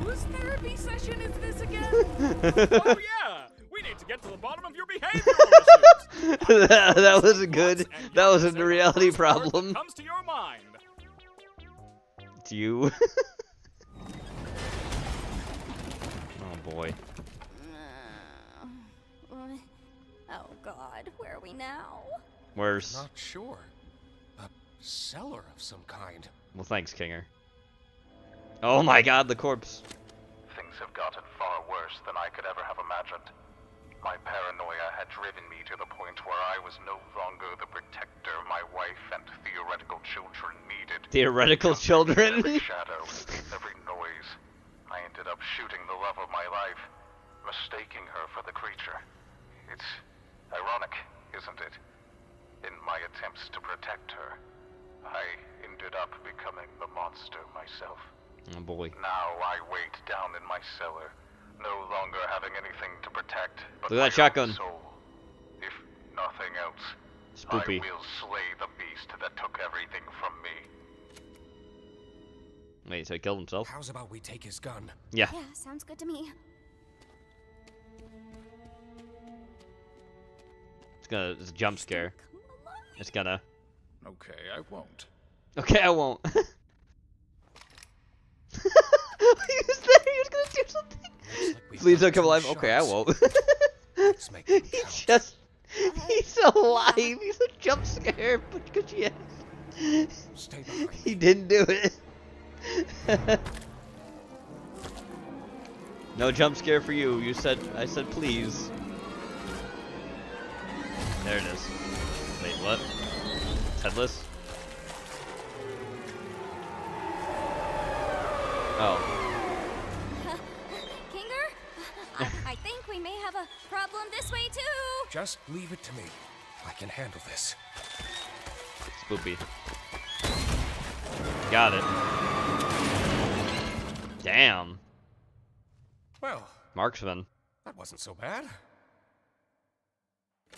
Whose therapy session is this again? Oh, yeah! We need to get to the bottom of your behavior issues! That was good. That was a reality problem. Comes to your mind. It's you. Oh, boy. Oh, God. Where are we now? Worse. Not sure. A cellar of some kind. Well, thanks, Kinger. Oh my God, the corpse. Things have gotten far worse than I could ever have imagined. My paranoia had driven me to the point where I was no longer the protector my wife and theoretical children needed. Theoretical children? Every shadow, every noise. I ended up shooting the love of my life, mistaking her for the creature. It's ironic, isn't it? In my attempts to protect her, I ended up becoming the monster myself. Oh boy. Now I wait down in my cellar, no longer having anything to protect but Look at that shotgun. soul. If nothing else, Spoopy. I will slay the beast that took everything from me. Wait, so he killed himself? How's about we take his gun? Yeah. Yeah, sounds good to me. It's a jump scare. It's gonna. Okay, I won't. Okay, I won't. He was there. He was gonna do something. Please don't come alive. Okay, I won't. He's alive. He's a jump scare. But good, yes. Stay behind. He didn't do it. No jump scare for you. I said please. There it is. Wait, what? It's headless? Oh. Kinger? I think we may have a problem this way, too. Just leave it to me. I can handle this. Spoopy. Got it. Damn. Well, Marksman. that wasn't so bad.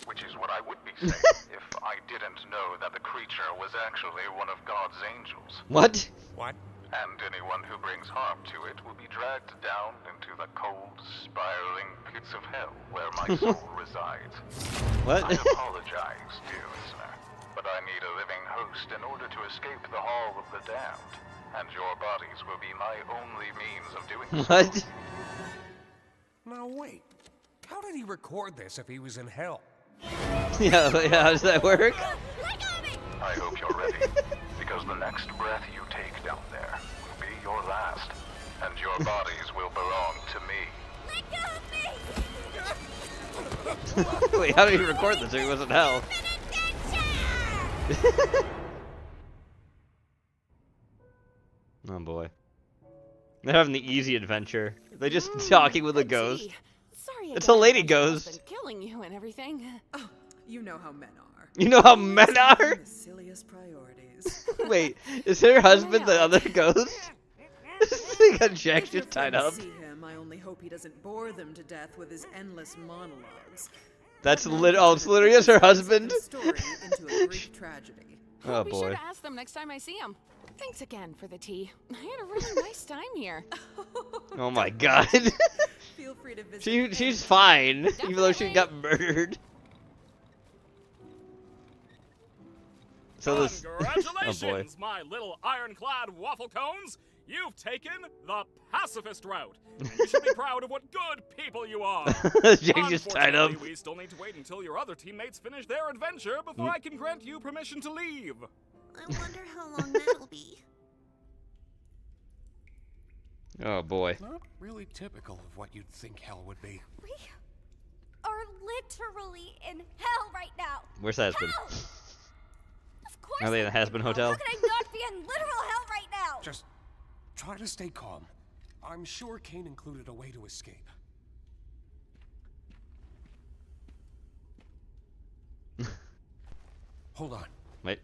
Which is what I would be saying if I didn't know that the creature was actually one of God's angels. What? What? And anyone who brings harm to it will be dragged down into the cold, spiraling pits of hell where my soul resides. What? I apologize, dear listener, but I need a living host in order to escape the Hall of the Damned, and your bodies will be my only means of doing so. What? Now wait. How did he record this if he was in hell? Yeah, how does that work? I hope you're ready, because the next breath you take down there will be your last, and your bodies will belong to me. Wait, how did he record this if he was in hell? Oh boy. They're having the easy adventure. They're just talking with a ghost. Sorry, It's a lady ghost. Been killing you and everything. Oh, you know how men are. You know how men are? The silliest priorities. Wait, is her husband the other ghost? They got Jack just tied up. See him, I only hope he doesn't bore them to death with his endless monologues. That's it's literally is her husband. Story into a Greek tragedy. Oh I'll be sure boy. to ask them next time I see him. Thanks again for the tea. I had a really nice time here. Oh my god. Feel free to visit. She's fine, even though she got murdered. So this. Congratulations, my little ironclad waffle cones! You've taken the pacifist route, and you should be proud of what good people you are. Jake just tied up. Unfortunately, we still need to wait until your other teammates finish their adventure before I can grant you permission to leave. I wonder how long that'll be. Oh boy. Not really typical of what you'd think hell would be. We are literally in hell right now. Where's Hasbin? Hell! Of course. Are they in the Hasbin Hotel? How could I not be in literal hell right now? Just try to stay calm. I'm sure Kane included a way to escape. Hold on. Wait.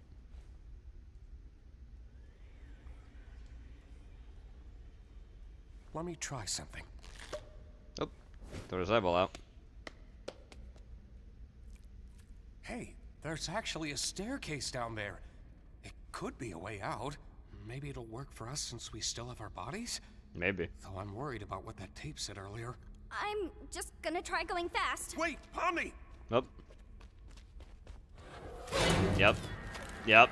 let me try something. Oh, throw his eyeball out. Hey, there's actually a staircase down there. It could be a way out. Maybe it'll work for us since we still have our bodies? Maybe. Though I'm worried about what that tape said earlier. I'm just gonna try going fast. Wait, Pomni! Nope. Yep. Yep.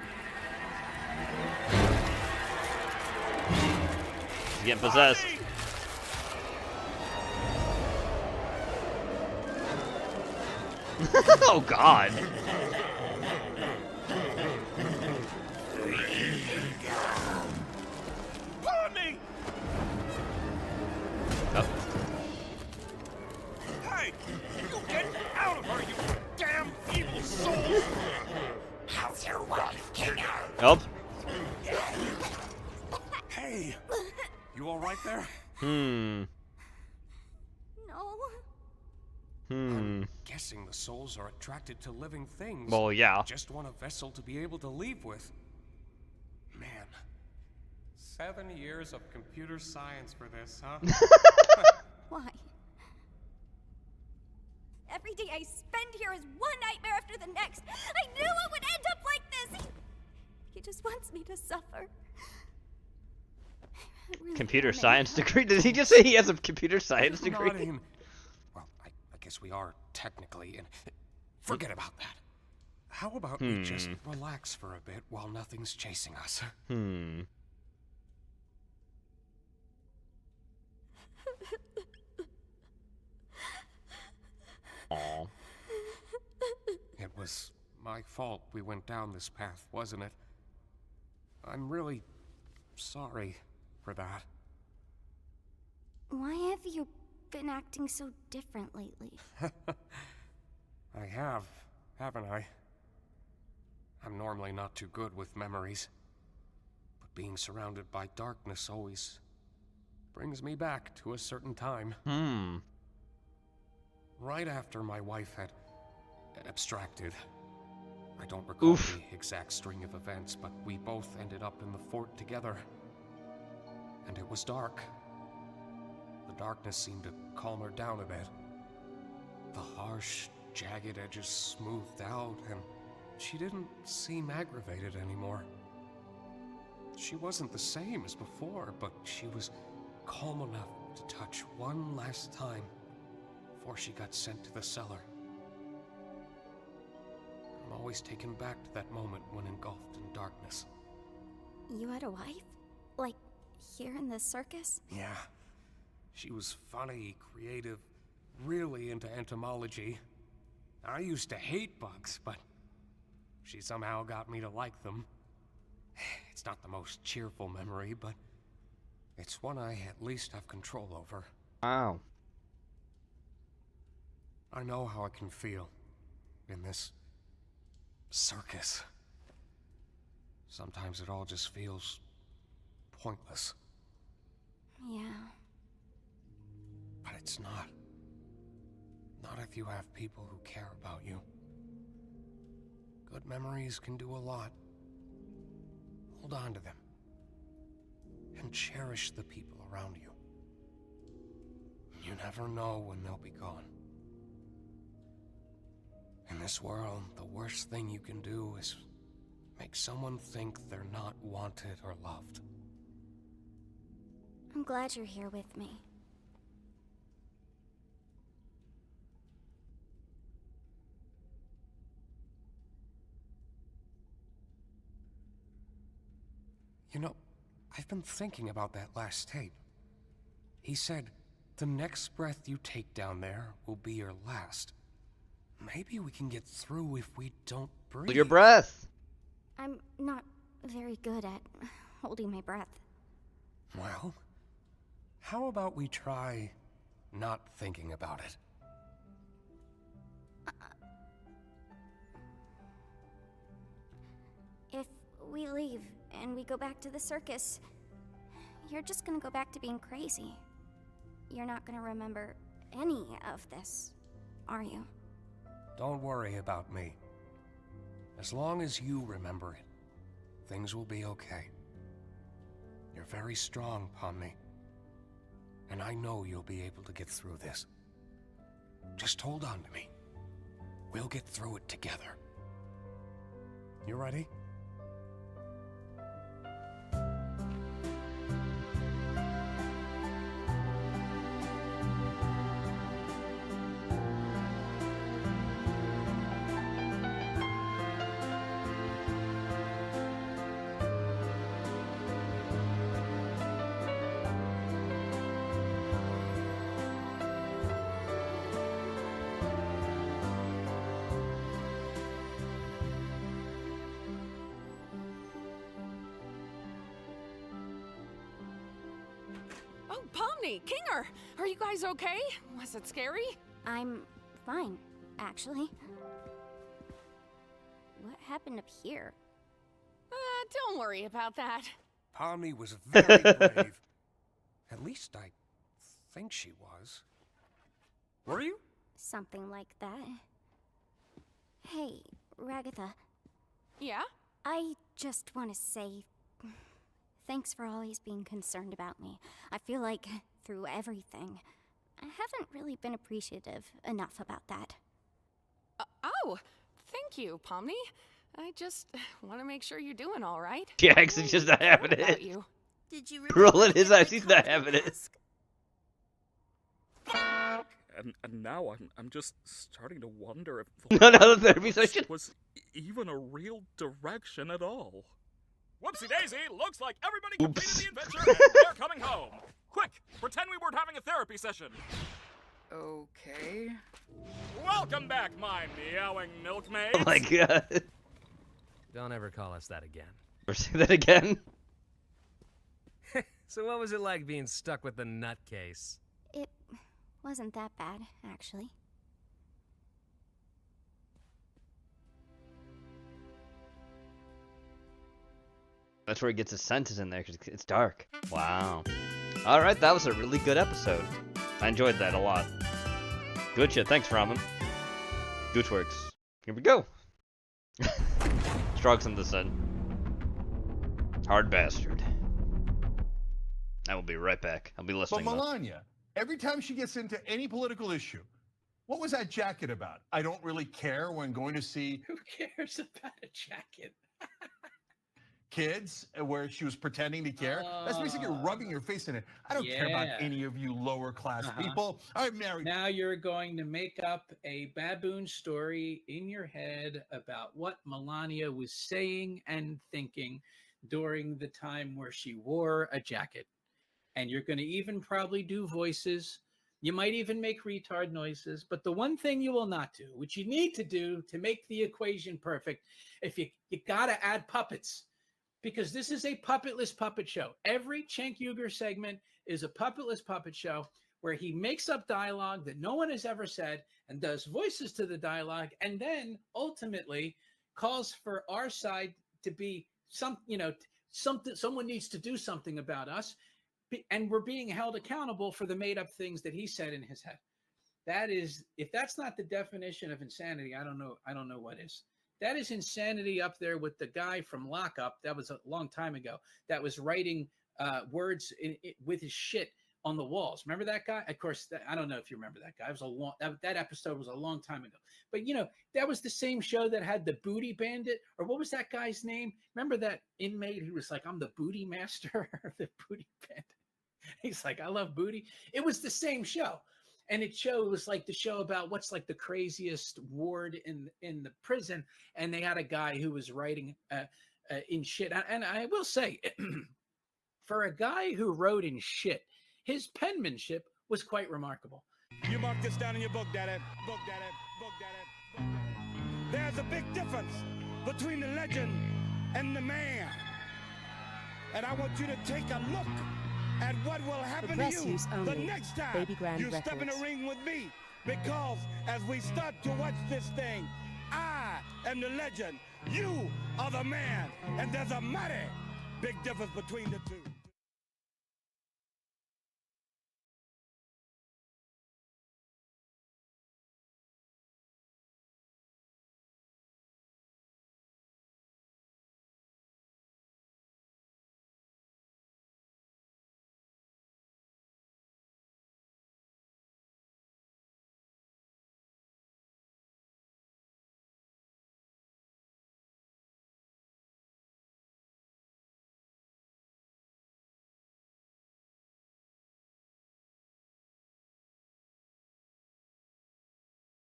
He's getting possessed. Oh God. Pomni! Oh. Hey! You get out of her, you damn evil soul! How's your wife, King? Nope. Hey! You alright there? Hmm. No. I'm guessing the souls are attracted to living things. Well, yeah. Just want a vessel to be able to leave with. Man. 7 years of computer science for this, huh? Why? Every day I spend here is one nightmare after the next. I knew it would end up like this. He just wants me to suffer. Really Computer science degree? Did he just say he has a computer science degree? Not in... Well, I guess we are technically in... Forget about that. How about we just relax for a bit while nothing's chasing us? Aw. It was my fault we went down this path, wasn't it? I'm really sorry for that. Why have you been acting so different lately? I have, haven't I? I'm normally not too good with memories, but being surrounded by darkness always brings me back to a certain time. Right after my wife had abstracted. I don't recall the exact string of events, but we both ended up in the fort together. And it was dark. The darkness seemed to calm her down a bit. The harsh, jagged edges smoothed out, and she didn't seem aggravated anymore. She wasn't the same as before, but she was calm enough to touch one last time before she got sent to the cellar. I'm always taken back to that moment when engulfed in darkness. You had a wife? Like, here in the circus? Yeah. She was funny, creative, really into entomology. I used to hate bugs, but she somehow got me to like them. It's not the most cheerful memory, but it's one I at least have control over. Wow. I know how it can feel in this circus. Sometimes it all just feels pointless. Yeah. But it's not. Not if you have people who care about you. Good memories can do a lot. Hold on to them. And cherish the people around you. You never know when they'll be gone. In this world, the worst thing you can do is make someone think they're not wanted or loved. I'm glad you're here with me. You know, I've been thinking about that last tape. He said, the next breath you take down there will be your last. Maybe we can get through if we don't breathe. Your breath! I'm not very good at holding my breath. Well, how about we try not thinking about it? If we leave and we go back to the circus, you're just gonna go back to being crazy. You're not gonna remember any of this, are you? Don't worry about me. As long as you remember it, things will be okay. You're very strong, Pomni. And I know you'll be able to get through this. Just hold on to me. We'll get through it together. You ready? Oh, Pomni, Kinger, are you guys okay? Was it scary? I'm fine, actually. What happened up here? Don't worry about that. Pomni was very brave. At least I think she was. Were you? Something like that. Hey, Ragatha. Yeah? I just want to say thanks for always being concerned about me. I feel like through everything, I haven't really been appreciative enough about that. Oh, thank you, Pomni. I just want to make sure you're doing all right. Yeah, he's just not having it. Did you Rolling his eyes, he's not having it. And now I'm just starting to wonder if Another therapy session was even a real direction at all. Whoopsie daisy, looks like everybody completed the adventure and they're coming home. Quick, pretend we weren't having a therapy session. Okay. Welcome back, my meowing milkmaid. Oh my god. Don't ever call us that again. Or say that again? So what was it like being stuck with the nutcase? It wasn't that bad, actually. That's where he gets his senses in there, because it's dark. Wow. Alright, that was a really good episode. I enjoyed that a lot. Good shit, thanks, Ramen. Good works. Here we go. Strugs in the sun. Hard bastard. I will be right back. I'll be listening. But Melania, every time she gets into any political issue, what was that jacket about? I don't really care when going to see... Who cares about a jacket? Kids, where she was pretending to care. That's basically rubbing your face in it. I don't care about any of you lower class people. I'm married. Now you're going to make up a baboon story in your head about what Melania was saying and thinking during the time where she wore a jacket. And you're going to even probably do voices. You might even make retard noises. But the one thing you will not do, which you need to do to make the equation perfect, if you got to add puppets. Because this is a puppetless puppet show. Every Cenk Uygur segment is a puppetless puppet show where he makes up dialogue that no one has ever said and does voices to the dialogue, and then ultimately calls for our side to be something. Someone needs to do something about us, and we're being held accountable for the made-up things that he said in his head. That is, if that's not the definition of insanity, I don't know what is. That is insanity up there with the guy from Lockup. That was a long time ago. That was writing words with his shit on the walls. Remember that guy? Of course, I don't know if you remember that guy. It was that episode was a long time ago. But that was the same show that had the Booty Bandit, or what was that guy's name? Remember that inmate who was like, "I'm the booty master," or the Booty Bandit. He's like, "I love booty." It was the same show. And it was like the show about what's like the craziest ward in the prison. And they had a guy who was writing in shit. And I will say, for a guy who wrote in shit, his penmanship was quite remarkable. You mark this down in your book, Daddy. Book, Daddy. Book, Daddy. Book, Daddy. There's a big difference between the legend and the man. And I want you to take a look at what will happen to you the next time you step in the ring with me. Because as we start to watch this thing, I am the legend, you are the man, and there's a mighty big difference between the two.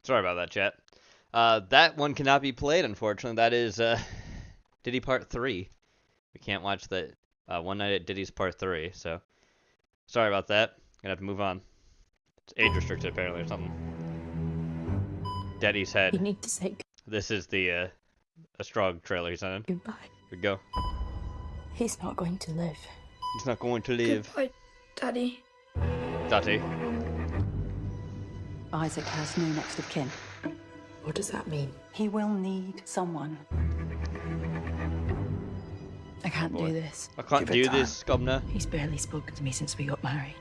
Sorry about that, chat. That one cannot be played, unfortunately. That is Diddy Part 3. We can't watch the One Night at Diddy's Part 3, so sorry about that. Gonna have to move on. It's age restricted apparently or something. Daddy's head. You need to say This is the a Strog trailer he's in. goodbye. Here we go. He's not going to live. He's not going to live. Goodbye, Daddy. Daddy. Isaac has no next of kin. What does that mean? He will need someone. I can't Boy. do this. I can't do this, Governor. He's barely spoken to me since we got married.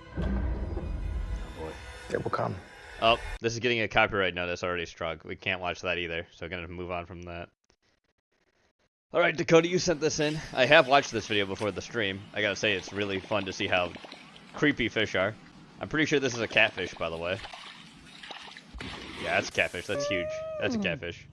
It will come. Oh, this is getting a copyright notice already, Strug. We can't watch that either, so we're gonna move on from that. Alright, Dakota, you sent this in. I have watched this video before the stream. I gotta say, it's really fun to see how creepy fish are. I'm pretty sure this is a catfish, by the way. Yeah, that's a catfish. That's huge. That's a catfish.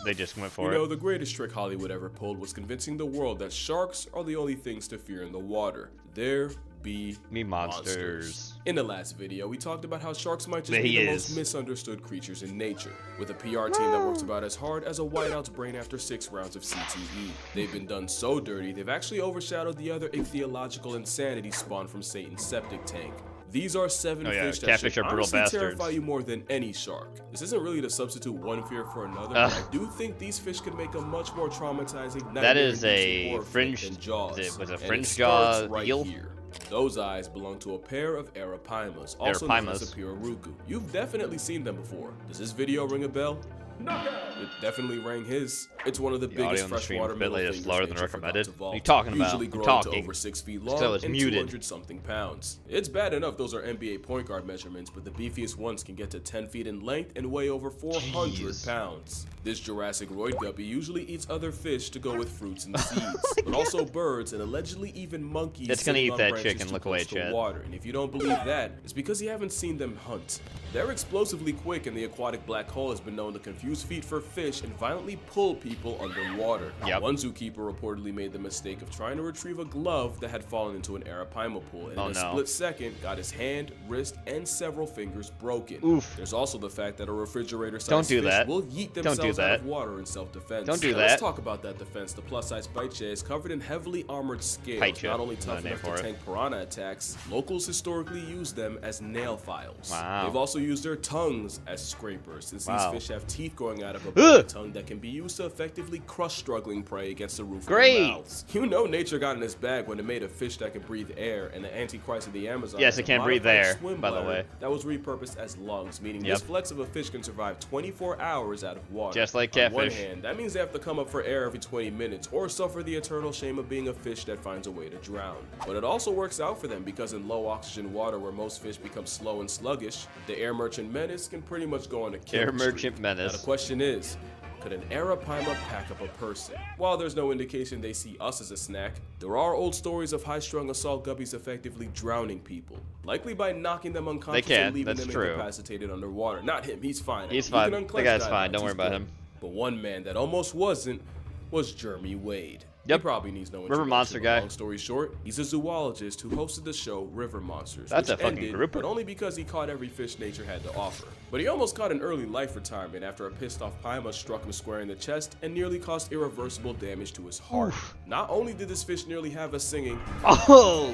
They just went for You it. know, the greatest trick Hollywood ever pulled was convincing the world that sharks are the only things to fear in the water. There be monsters. In the last video, we talked about how sharks might just be the most misunderstood creatures in nature, with a PR team that works about as hard as a whiteout's brain after 6 rounds of CTE. They've been done so dirty, they've actually overshadowed the other ichthyological insanity spawned from Satan's septic tank. These are 7 fish that catfish should are brutal honestly terrify bastards. you more than any shark. This isn't really to substitute one fear for another, but I do think these fish could make a much more traumatizing That is nightmare-inducing a horror fringe. flick than Jaws. Was a And it fringe jaw starts right eel? here. Those eyes belong to a pair of Arapaimas, also known as Arapaimas. a Pirarucu. You've definitely seen them before. Does this video ring a bell? It definitely rang his. It's one of the biggest audio on the stream freshwater is a bit middle later, fingers slower than nature forgot recommended. to What vault, are you talking about? usually I'm growing talking. to over 6 feet It's 'cause long I was and muted. 200 something pounds. It's bad enough those are NBA point guard measurements, but the beefiest ones can get to 10 feet in length and weigh over 400 pounds. This Jurassic Roid guppy usually eats other fish to go with fruits and seeds, but also birds and allegedly even monkeys. It's gonna sitting eat on that branches chicken. too Look away, close to Chad. water. And if you don't believe that, it's because you haven't seen them hunt. They're explosively quick, and the aquatic black hole has been known to confuse feet for fish and violently pull people underwater. One zookeeper reportedly made the mistake of trying to retrieve a glove that had fallen into an Arapaima pool, and in a split second got his hand, wrist, and several fingers broken. Oof. There's also the fact that a refrigerator-sized Don't do fish that. will yeet Don't do themselves out that. of water in self-defense. Don't do Now, that. Let's talk about that defense. The plus-size Paiche is covered in heavily armored scales, Paiche. not only Another tough name enough for to it. tank piranha attacks, locals historically use them as nail files. Wow. They've also used their tongues as scrapers, since Wow. these fish have teeth growing out of a bony tongue that can be used to effectively crush struggling prey against the roof of Great. their mouths. You know nature got in its bag when it made a fish that can breathe air, and the Antichrist of the Amazon Yes, has it a can breathe modified air, swim by the bladder way. that was repurposed as lungs, meaning Yep. this flex of a fish can survive 24 hours out of water. Just like On one catfish. hand, that means they have to come up for air every 20 minutes or suffer the eternal shame of being a fish that finds a way to drown. But it also works out for them because in low oxygen water where most fish become slow and sluggish, the air merchant menace can pretty much go on a killing Air merchant streak. menace. Now the question is, could an Arapaima pack up a person? While there's no indication they see us as a snack, there are old stories of high-strung assault guppies effectively drowning people, likely by knocking them unconscious can, and leaving that's them true. incapacitated underwater. Not him, he's fine. He's He fine. can The unclench guy's guidelines, fine. Don't worry he's about good. him. But one man that almost wasn't was Jeremy Wade. Yep. He probably needs no River introduction, Monster but guy. Long story short, he's a zoologist who hosted the show River Monsters. That's which a fucking ended, grouper. but only because he caught every fish nature had to offer. But he almost caught an early life retirement after a pissed off Paima struck him square in the chest and nearly caused irreversible damage to his heart. Not only did this fish nearly have us singing, Oh!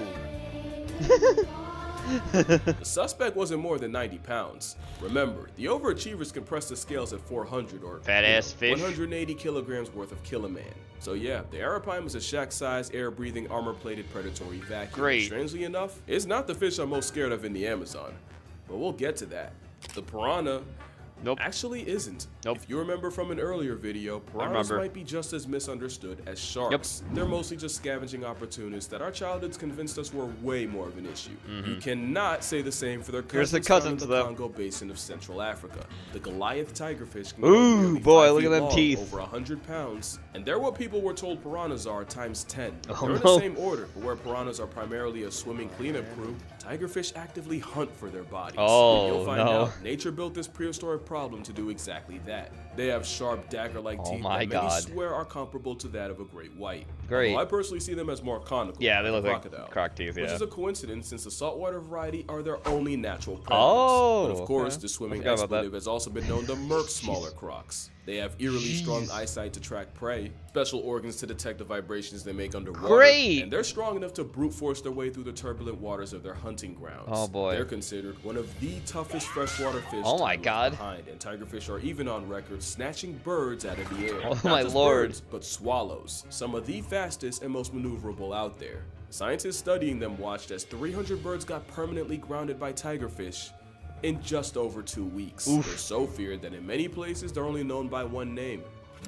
the suspect wasn't more than 90 pounds. Remember, the overachievers can press the scales at 400 or Fat ass fish. 180 kilograms worth of Killaman. So yeah, the Arapaima is a shack-sized, air-breathing, armor-plated predatory vacuum. Great. Strangely enough, it's not the fish I'm most scared of in the Amazon, but we'll get to that. The piranha actually isn't. If you remember from an earlier video, piranhas remember. might be just as misunderstood as sharks. They're mostly just scavenging opportunists that our childhoods convinced us were way more of an issue. You cannot say the same for their Here's the cousins, found in cousins, the though. Congo basin of Central Africa. The Goliath tigerfish can Ooh, grow nearly boy, 5 look feet at them long, teeth. over 100 pounds, and they're what people were told piranhas are times 10. Oh, They're in no. the same order, but where piranhas are primarily a swimming cleanup crew, tigerfish actively hunt for their bodies. Oh, And you'll find no. out nature built this prehistoric problem to do exactly that. that. They have sharp dagger-like teeth that many swear are comparable to that of a great white. Great. Although I personally see them as more conical. Yeah, they look crocodile, like croc teeth, which is a coincidence since the saltwater variety are their only natural predators. Oh, but of course, the swimming expletive has also been known to murk smaller crocs. They have eerily strong eyesight to track prey, special organs to detect the vibrations they make underwater, and they're strong enough to brute force their way through the turbulent waters of their hunting grounds. Oh boy. They're considered one of the toughest freshwater fish to be left behind, and tigerfish are even on record snatching birds out of the air. Oh Not my just lord. Birds, but swallows, some of the fastest and most maneuverable out there. Scientists studying them watched as 300 birds got permanently grounded by tigerfish in just over 2 weeks. They're so feared that in many places they're only known by one name,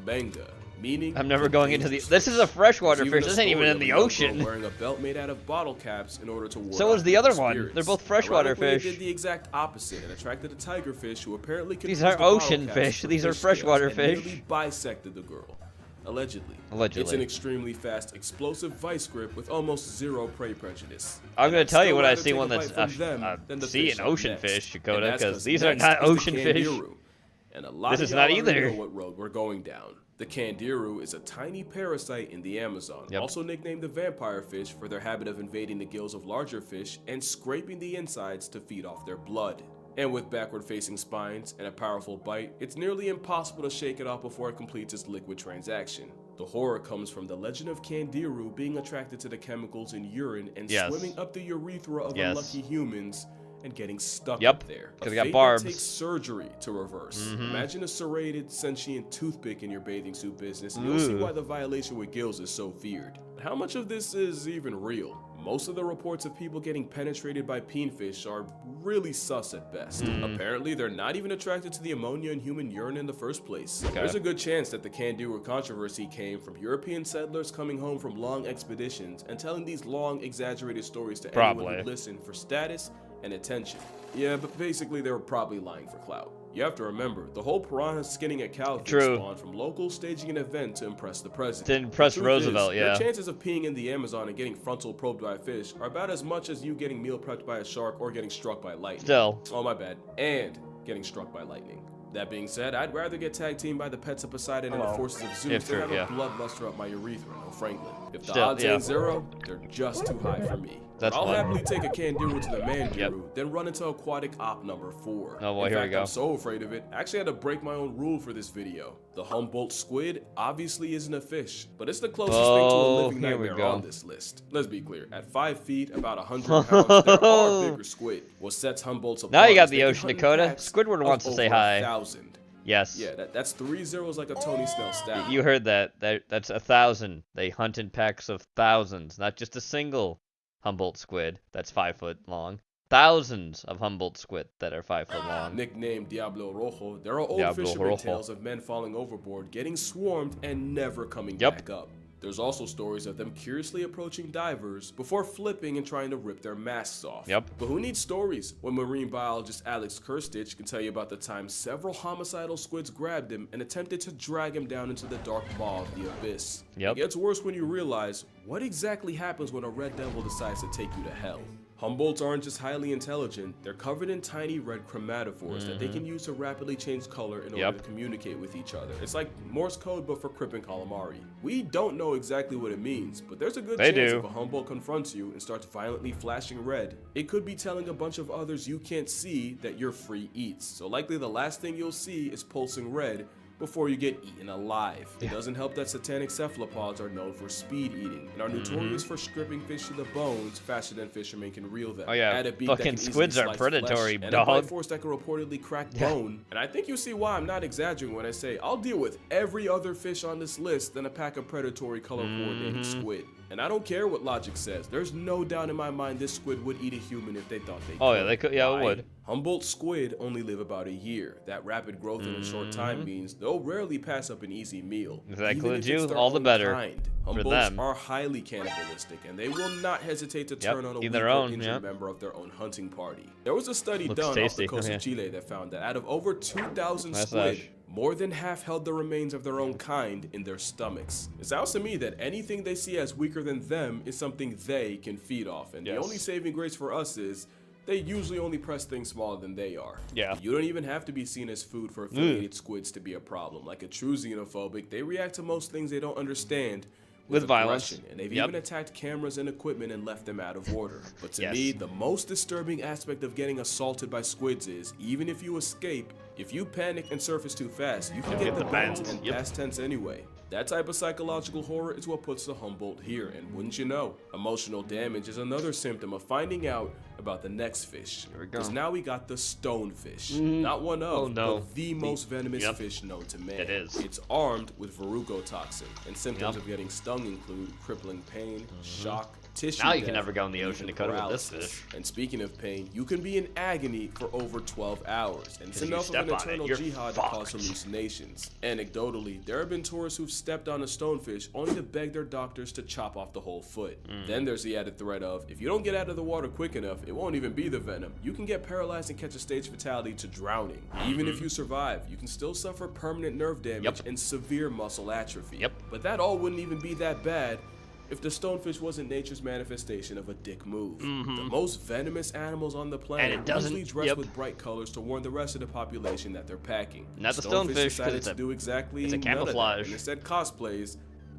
Benga, meaning I'm never going into the. This is a freshwater fish. This ain't even in the ocean. Wearing a belt made out of bottle caps in order to ward So is off the other evil one. spirits. They're both freshwater Ironically, fish. They did the exact opposite and attracted a tigerfish who apparently These are ocean fish. These are freshwater fish. Nearly bisected the girl. Allegedly. Allegedly. It's an extremely fast, explosive vice grip with almost zero prey prejudice. I'm going to tell you when I see Still one rather that's take a bite from them than the see fish an up ocean next. fish, And Dakota, that's because these are next not is the ocean fish. Candiru. And a lot This of is y'all not already either. know what road we're going down. The Candiru is a tiny parasite in the Amazon, also nicknamed the vampire fish for their habit of invading the gills of larger fish and scraping the insides to feed off their blood. And with backward-facing spines and a powerful bite, it's nearly impossible to shake it off before it completes its liquid transaction. The horror comes from the legend of Candiru being attracted to the chemicals in urine and swimming up the urethra of unlucky humans and getting stuck up there. Because A they got fate barbs. that takes surgery to reverse. Imagine a serrated, sentient toothpick in your bathing suit business, and you'll see why the violation with gills is so feared. But how much of this is even real? Most of the reports of people getting penetrated by peenfish are really sus at best. Apparently, they're not even attracted to the ammonia in human urine in the first place. There's a good chance that the Candiru controversy came from European settlers coming home from long expeditions and telling these long, exaggerated stories to anyone who'd listen for status and attention. Yeah, but basically they were probably lying for clout. You have to remember, the whole piranha skinning a cowfish spawned from locals staging an event to impress the president. To impress The truth Roosevelt, is, yeah. Your chances of peeing in the Amazon and getting frontal probed by a fish are about as much as you getting meal prepped by a shark or getting struck by lightning. Still. Oh, my bad. And getting struck by lightning. That being said, I'd rather get tag teamed by the pets of Poseidon and the forces of Zeus than have a bloodluster up my urethra, no Franklin. If the odds ain't zero, they're just too high for me. That's I'll fine. happily take a Candiru to the Mandiru, then run into aquatic op number 4. Oh boy, In here we fact, go. I'm so afraid of it, I actually had to break my own rule for this video. The Humboldt squid obviously isn't a fish, but it's the closest thing to a living here we nightmare go. on this list. Let's be clear, at 5 feet, about 100 pounds, there are bigger squid. What sets Humboldt's apart Now you got is the they can ocean, hunt in Dakota. packs Squidward of wants to say over hi. 1,000. Yes. Yeah, that's 3 zeros like a Tony Snell stat. You heard that. That's 1,000. They hunt in packs of thousands, not just a single Humboldt squid that's 5 foot long. Thousands of Humboldt squid that are 5 foot long. Nicknamed Diablo Rojo, there are old Diablo fisherman Rojo. tales of men falling overboard, getting swarmed, and never coming back up. There's also stories of them curiously approaching divers before flipping and trying to rip their masks off. But who needs stories when marine biologist Alex Kirstich can tell you about the time several homicidal squids grabbed him and attempted to drag him down into the dark maw of the abyss. It gets worse when you realize what exactly happens when a red devil decides to take you to hell. Humboldts aren't just highly intelligent, they're covered in tiny red chromatophores that they can use to rapidly change color in order to communicate with each other. It's like Morse code but for Crip and calamari. We don't know exactly what it means, but there's a good chance if a Humboldt confronts you and starts violently flashing red, it could be telling a bunch of others you can't see that you're free eats. So likely the last thing you'll see is pulsing red before you get eaten alive. It doesn't help that satanic cephalopods are known for speed eating and are notorious for stripping fish to the bones faster than fishermen can reel them. Oh yeah, Add a beak that fucking can easily squids are slice predatory, flesh, and dog. a bite force that can reportedly crack bone. And I think you see why I'm not exaggerating when I say I'll deal with every other fish on this list than a pack of predatory color-coordinated squid. And I don't care what logic says. There's no doubt in my mind this squid would eat a human if they thought they could. Oh yeah, they could. Yeah, it would. Humboldt squid only live about a year. That rapid growth in a short time means they'll rarely pass up an easy meal. If that even includes if it's you, their all the own better kind. for Humboldts them. are highly cannibalistic, and they will not hesitate to turn on a eat weak their or own, injured member of their own hunting party. There was a study Looks done tasty. off the coast Okay. of Chile that found that out of over 2,000 Nice squid, ash. more than half held the remains of their own kind in their stomachs. It sounds to me that anything they see as weaker than them is something they can feed off, and the only saving grace for us is They usually only press things smaller than they are. Yeah. You don't even have to be seen as food for affiliated squids to be a problem. Like a true xenophobic, they react to most things they don't understand with violence. And they've even attacked cameras and equipment and left them out of order. But to me, the most disturbing aspect of getting assaulted by squids is, even if you escape, if you panic and surface too fast, you can get the bends and past tense anyway. That type of psychological horror is what puts the Humboldt here, and wouldn't you know, emotional damage is another symptom of finding out about the next fish. Because now we got the stonefish. Not one of, but the most venomous fish known to man. It is. It's armed with verrucotoxin, and symptoms of getting stung include crippling pain, shock, tissue now you can death, never go in the ocean to cut with this paralysis. fish. And speaking of pain, you can be in agony for over 12 hours, and it's enough of an eternal jihad to cause hallucinations. Anecdotally, there have been tourists who've stepped on a stonefish only to beg their doctors to chop off the whole foot. Then there's the added threat of, if you don't get out of the water quick enough, it won't even be the venom. You can get paralyzed and catch a stage fatality to drowning. Even if you survive, you can still suffer permanent nerve damage and severe muscle atrophy. But that all wouldn't even be that bad if the stonefish wasn't nature's manifestation of a dick move. The most venomous animals on the planet usually dress with bright colors to warn the rest of the population that they're packing. Not the stonefish, decided it's to do exactly it's a none of that, camouflage. and instead cosplays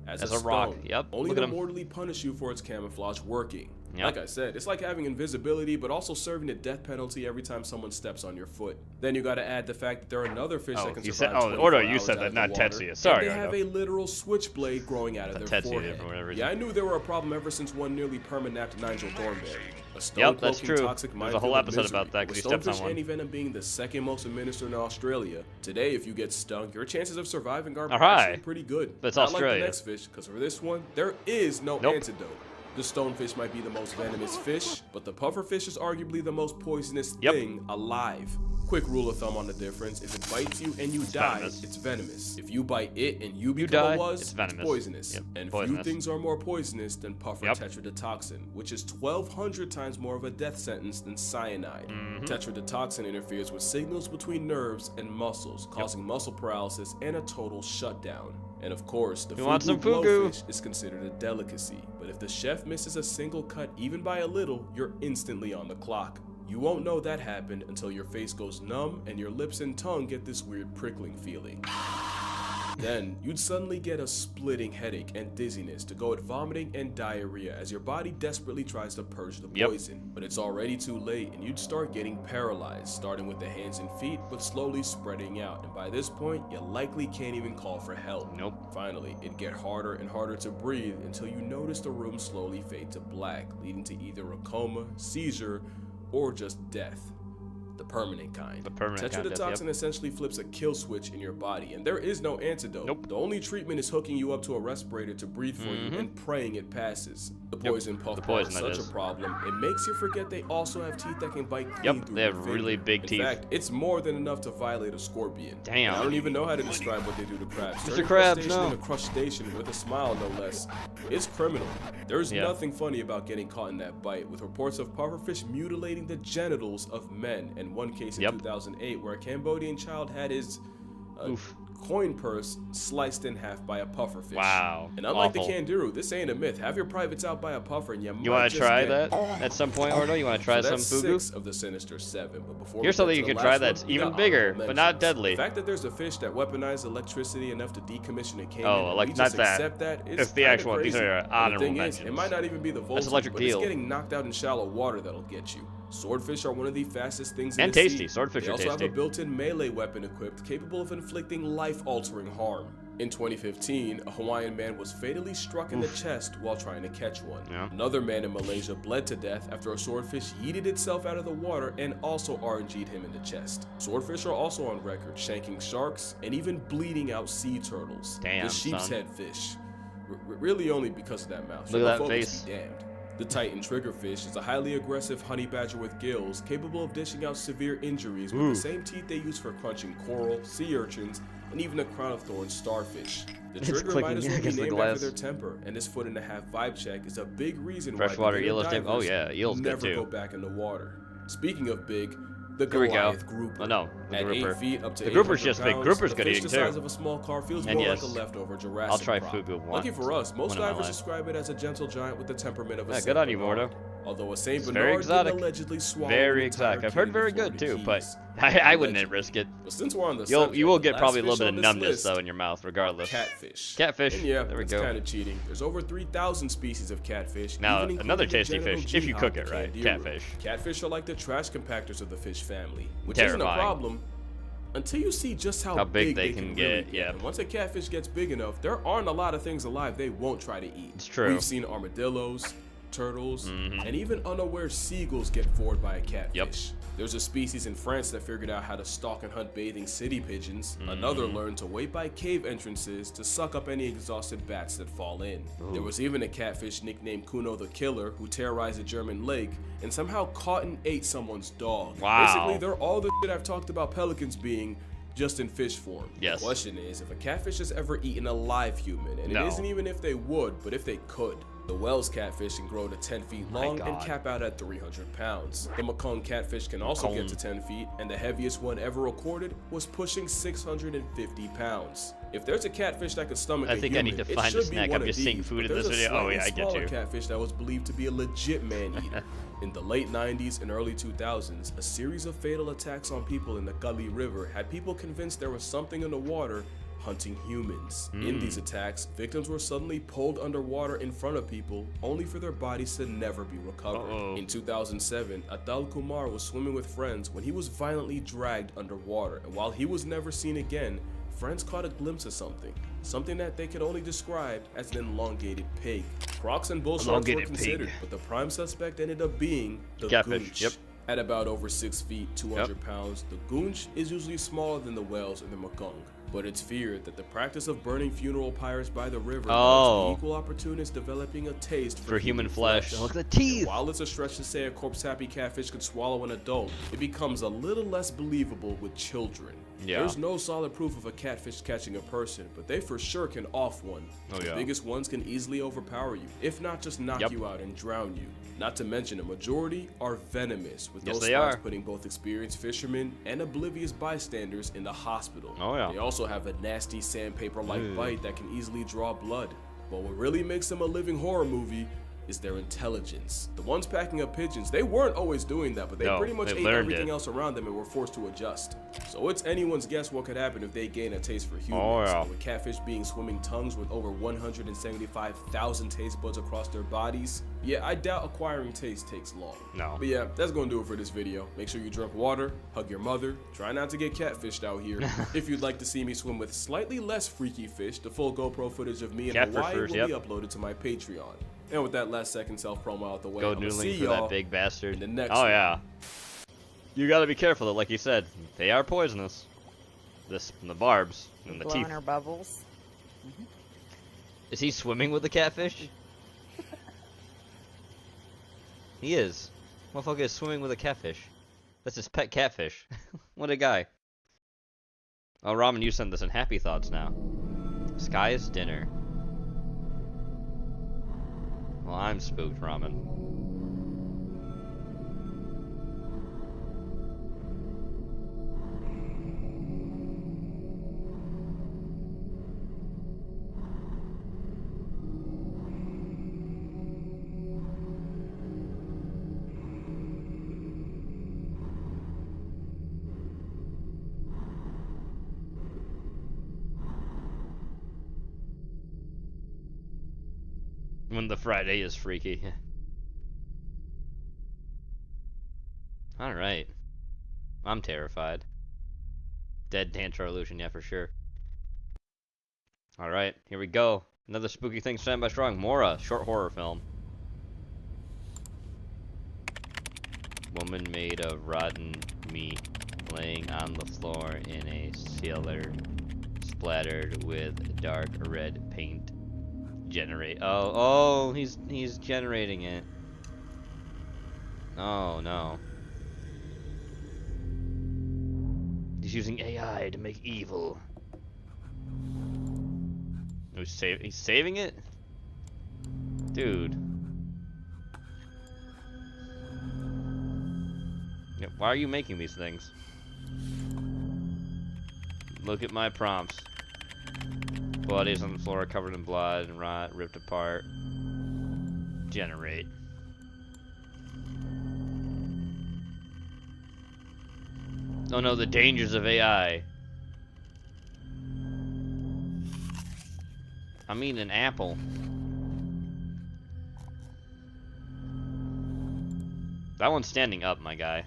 as a rock. stone, only to mortally punish you for its camouflage working. Like I said, it's like having invisibility, but also serving a death penalty every time someone steps on your foot. Then you gotta add the fact that there are another fish that can survive 24 Ordo, you hours said out that, of not the water, Tetsuya. Sorry, and they have Ordo. a literal switchblade growing out of their Tetsuya forehead. for whatever reason. Yeah, I knew they were a problem ever since one nearly perma-napped Nigel Thornberry. A That's stone-cloaking true. toxic There's a whole minefield of episode about misery. that because he With steps on stonefish one. antivenom being the second most administered in Australia, today if you get stung, your chances of surviving are Alright. actually pretty good. But it's Not Australia. like the next fish, because for this one, there is no antidote. The stonefish might be the most venomous fish, but the pufferfish is arguably the most poisonous thing alive. Quick rule of thumb on the difference: if it bites you and you die, it's venomous. If you bite it and you become die, a wuzz, it's venomous. poisonous. And poisonous. few things are more poisonous than puffer tetrodotoxin, which is 1,200 times more of a death sentence than cyanide. Tetrodotoxin interferes with signals between nerves and muscles, causing muscle paralysis and a total shutdown. And of course, the fugu blowfish is considered a delicacy, but if the chef misses a single cut even by a little, you're instantly on the clock. You won't know that happened until your face goes numb and your lips and tongue get this weird prickling feeling. Then, you'd suddenly get a splitting headache and dizziness to go at vomiting and diarrhea as your body desperately tries to purge the poison. But it's already too late and you'd start getting paralyzed, starting with the hands and feet, but slowly spreading out. And by this point, you likely can't even call for help. Finally, it'd get harder and harder to breathe until you notice the room slowly fade to black, leading to either a coma, seizure, or just death. The permanent kind. Tetrodotoxin essentially flips a kill switch in your body, and there is no antidote. The only treatment is hooking you up to a respirator to breathe for you and praying it passes. The poison puffball is such a problem, it makes you forget they also have teeth that can bite clean through they have your really finger. big teeth. In fact, it's more than enough to violate a scorpion. Damn. I don't even know how to describe what they do to crabs. Mr. Turning Krabs, crustacean no. into crustacean with a smile, no less. It's criminal. There's nothing funny about getting caught in that bite, with reports of pufferfish mutilating the genitals of men, and one case in 2008 where a Cambodian child had his coin purse sliced in half by a pufferfish. Wow. And unlike Awful. the kangaroo, this ain't a myth. Have your privates out by a puffer and You want to try that at some point, Ordo? You want to try so some that's fugu? 6 of the sinister 7, but before Here's we something get you to can the try last that's one, we even got bigger, honorable but not mentions. deadly. The fact that there's a fish that weaponized electricity enough to decommission a canyon, Oh, and like we not just that. accept that is It's the kinda actual one. These crazy. are And the honorable thing is, mentions. it might not even be the voltage, electric but eel. it's getting knocked out in shallow water that'll get you. Swordfish are one of the fastest things in And the tasty. sea. Swordfish they are also tasty. have a built-in melee weapon equipped capable of inflicting life-altering harm. In 2015, a Hawaiian man was fatally struck in the chest while trying to catch one. Another man in Malaysia bled to death after a swordfish yeeted itself out of the water and also RNG'd him in the chest. Swordfish are also on record shanking sharks and even bleeding out sea turtles. Damn, the sheep's son. head fish. Really only because of that mouth. Look at that Xenophobes face. be damned. The Titan triggerfish is a highly aggressive honey badger with gills capable of dishing out severe injuries with the same teeth they use for crunching coral, sea urchins, and even a crown of thorns starfish. The It's trigger might as clicking well be against the named glass. after their temper, and this 1.5 vibe check is a big reason Freshwater why eel is beginner damn- oh, divers yeah, eel's good never too. go back in the water. Speaking of big, the Here we go. Goliath grouper. Oh, no, the At grouper. 8 feet up to The grouper's 800 just big. pounds, Grouper's the good fish eating the size too. of a small car feels And more yes, like a leftover Jurassic I'll try prop. fugu once. Lucky for us, most One in my divers life. describe it as a gentle giant with the temperament of a Yeah, good on Saint you, Mordo. Bernard. Although a Saint Very Bernard did exotic. allegedly swallow Very an entire exotic. I've heard kid in very the good Florida too, but Keys. I wouldn't risk it. But since we're on the You will subject, get the probably a last little bit fish of on this numbness list though in your mouth, regardless. Catfish. Catfish. And yeah, there we that's go. kind of cheating. There's over 3,000 species of catfish. Now, even another including the tasty genital fish, if you cook jihad, it the right. candiru. Catfish. Catfish are like the trash compactors of the fish family, which isn't a Terrifying. problem until you see just how big they they can really get. Yeah. And once a catfish gets big enough, there aren't a lot of things alive they won't try to eat. It's true. We've seen armadillos, turtles, and even unaware seagulls get bored by a catfish. There's a species in France that figured out how to stalk and hunt bathing city pigeons. Another learned to wait by cave entrances to suck up any exhausted bats that fall in. There was even a catfish nicknamed Kuno the Killer who terrorized a German lake and somehow caught and ate someone's dog. Wow. Basically, they're all the shit I've talked about pelicans being, just in fish form. Yes. The question is, if a catfish has ever eaten a live human, and No. it isn't even if they would, but if they could. The Wells catfish can grow to 10 feet long and God. cap out at 300 pounds. The Mekong catfish can also get to 10 feet, and the heaviest one ever recorded was pushing 650 pounds. If there's a catfish that could stomach I a think I human, need to it find a should be snack. one I'm of just seeing these, food but in this there's a video. Oh, yeah, I slightly get smaller you. catfish that was believed to be a legit man-eater. In the late 90s and early 2000s, a series of fatal attacks on people in the Gully River had people convinced there was something in the water hunting humans. In these attacks, victims were suddenly pulled underwater in front of people, only for their bodies to never be recovered. In 2007, Atal Kumar was swimming with friends when he was violently dragged underwater, and while he was never seen again, friends caught a glimpse of something that they could only describe as an elongated pig. Crocs and bull sharks were Elongated considered, pig. but the prime suspect ended up being the Catfish, goonch. yep. At about over 6 feet, 200 pounds, the goonch is usually smaller than the whales in the Mekong. But it's feared that the practice of burning funeral pyres by the river led to equal opportunists developing a taste for human flesh. Look at the teeth. And while it's a stretch to say a corpse-happy catfish could swallow an adult, it becomes a little less believable with children. Yeah. There's no solid proof of a catfish catching a person, but they for sure can off one. The biggest ones can easily overpower you, if not just knock you out and drown you. Not to mention a majority are venomous, with Yes, those they spots are. putting both experienced fishermen and oblivious bystanders in the hospital. Oh, yeah. They also have a nasty sandpaper-like Ew. bite that can easily draw blood. But what really makes them a living horror movie is their intelligence. The ones packing up pigeons, they weren't always doing that, but they No, pretty much they ate learned everything it. else around them and were forced to adjust. So it's anyone's guess what could happen if they gain a taste for humans. Oh, yeah. And with catfish being swimming tongues with over 175,000 taste buds across their bodies, yeah, I doubt acquiring taste takes long. No. But yeah, that's gonna do it for this video. Make sure you drink water, hug your mother, try not to get catfished out here. If you'd like to see me swim with slightly less freaky fish, the full GoPro footage of me in Hawaii will Catfishers, be uploaded to my Patreon. And with that last second self-promo out the way, Go I'm gonna see noodling for y'all that big bastard. in the next Oh one. yeah. You gotta be careful though, like you said. They are poisonous. The barbs and the Blowing teeth. her bubbles. Is he swimming with the catfish? He is. Motherfucker is swimming with a catfish. That's his pet catfish. What a guy. Oh, Ramen, you sent this in happy thoughts now. Sky's dinner. Well, I'm spooked, Ramen. When the Friday is freaky. Alright. I'm terrified. Dead Tantro illusion, yeah, for sure. Alright, here we go. Another spooky thing sent by Strong. Mora, short horror film. Woman made of rotten meat laying on the floor in a cellar, splattered with dark red paint. He's generating it. Oh no. He's using AI to make evil. He's saving it? Dude. Yeah, why are you making these things? Look at my prompts. Bodies on the floor covered in blood and rot, ripped apart. Generate. Oh no, the dangers of AI. I mean an apple. That one's standing up, my guy.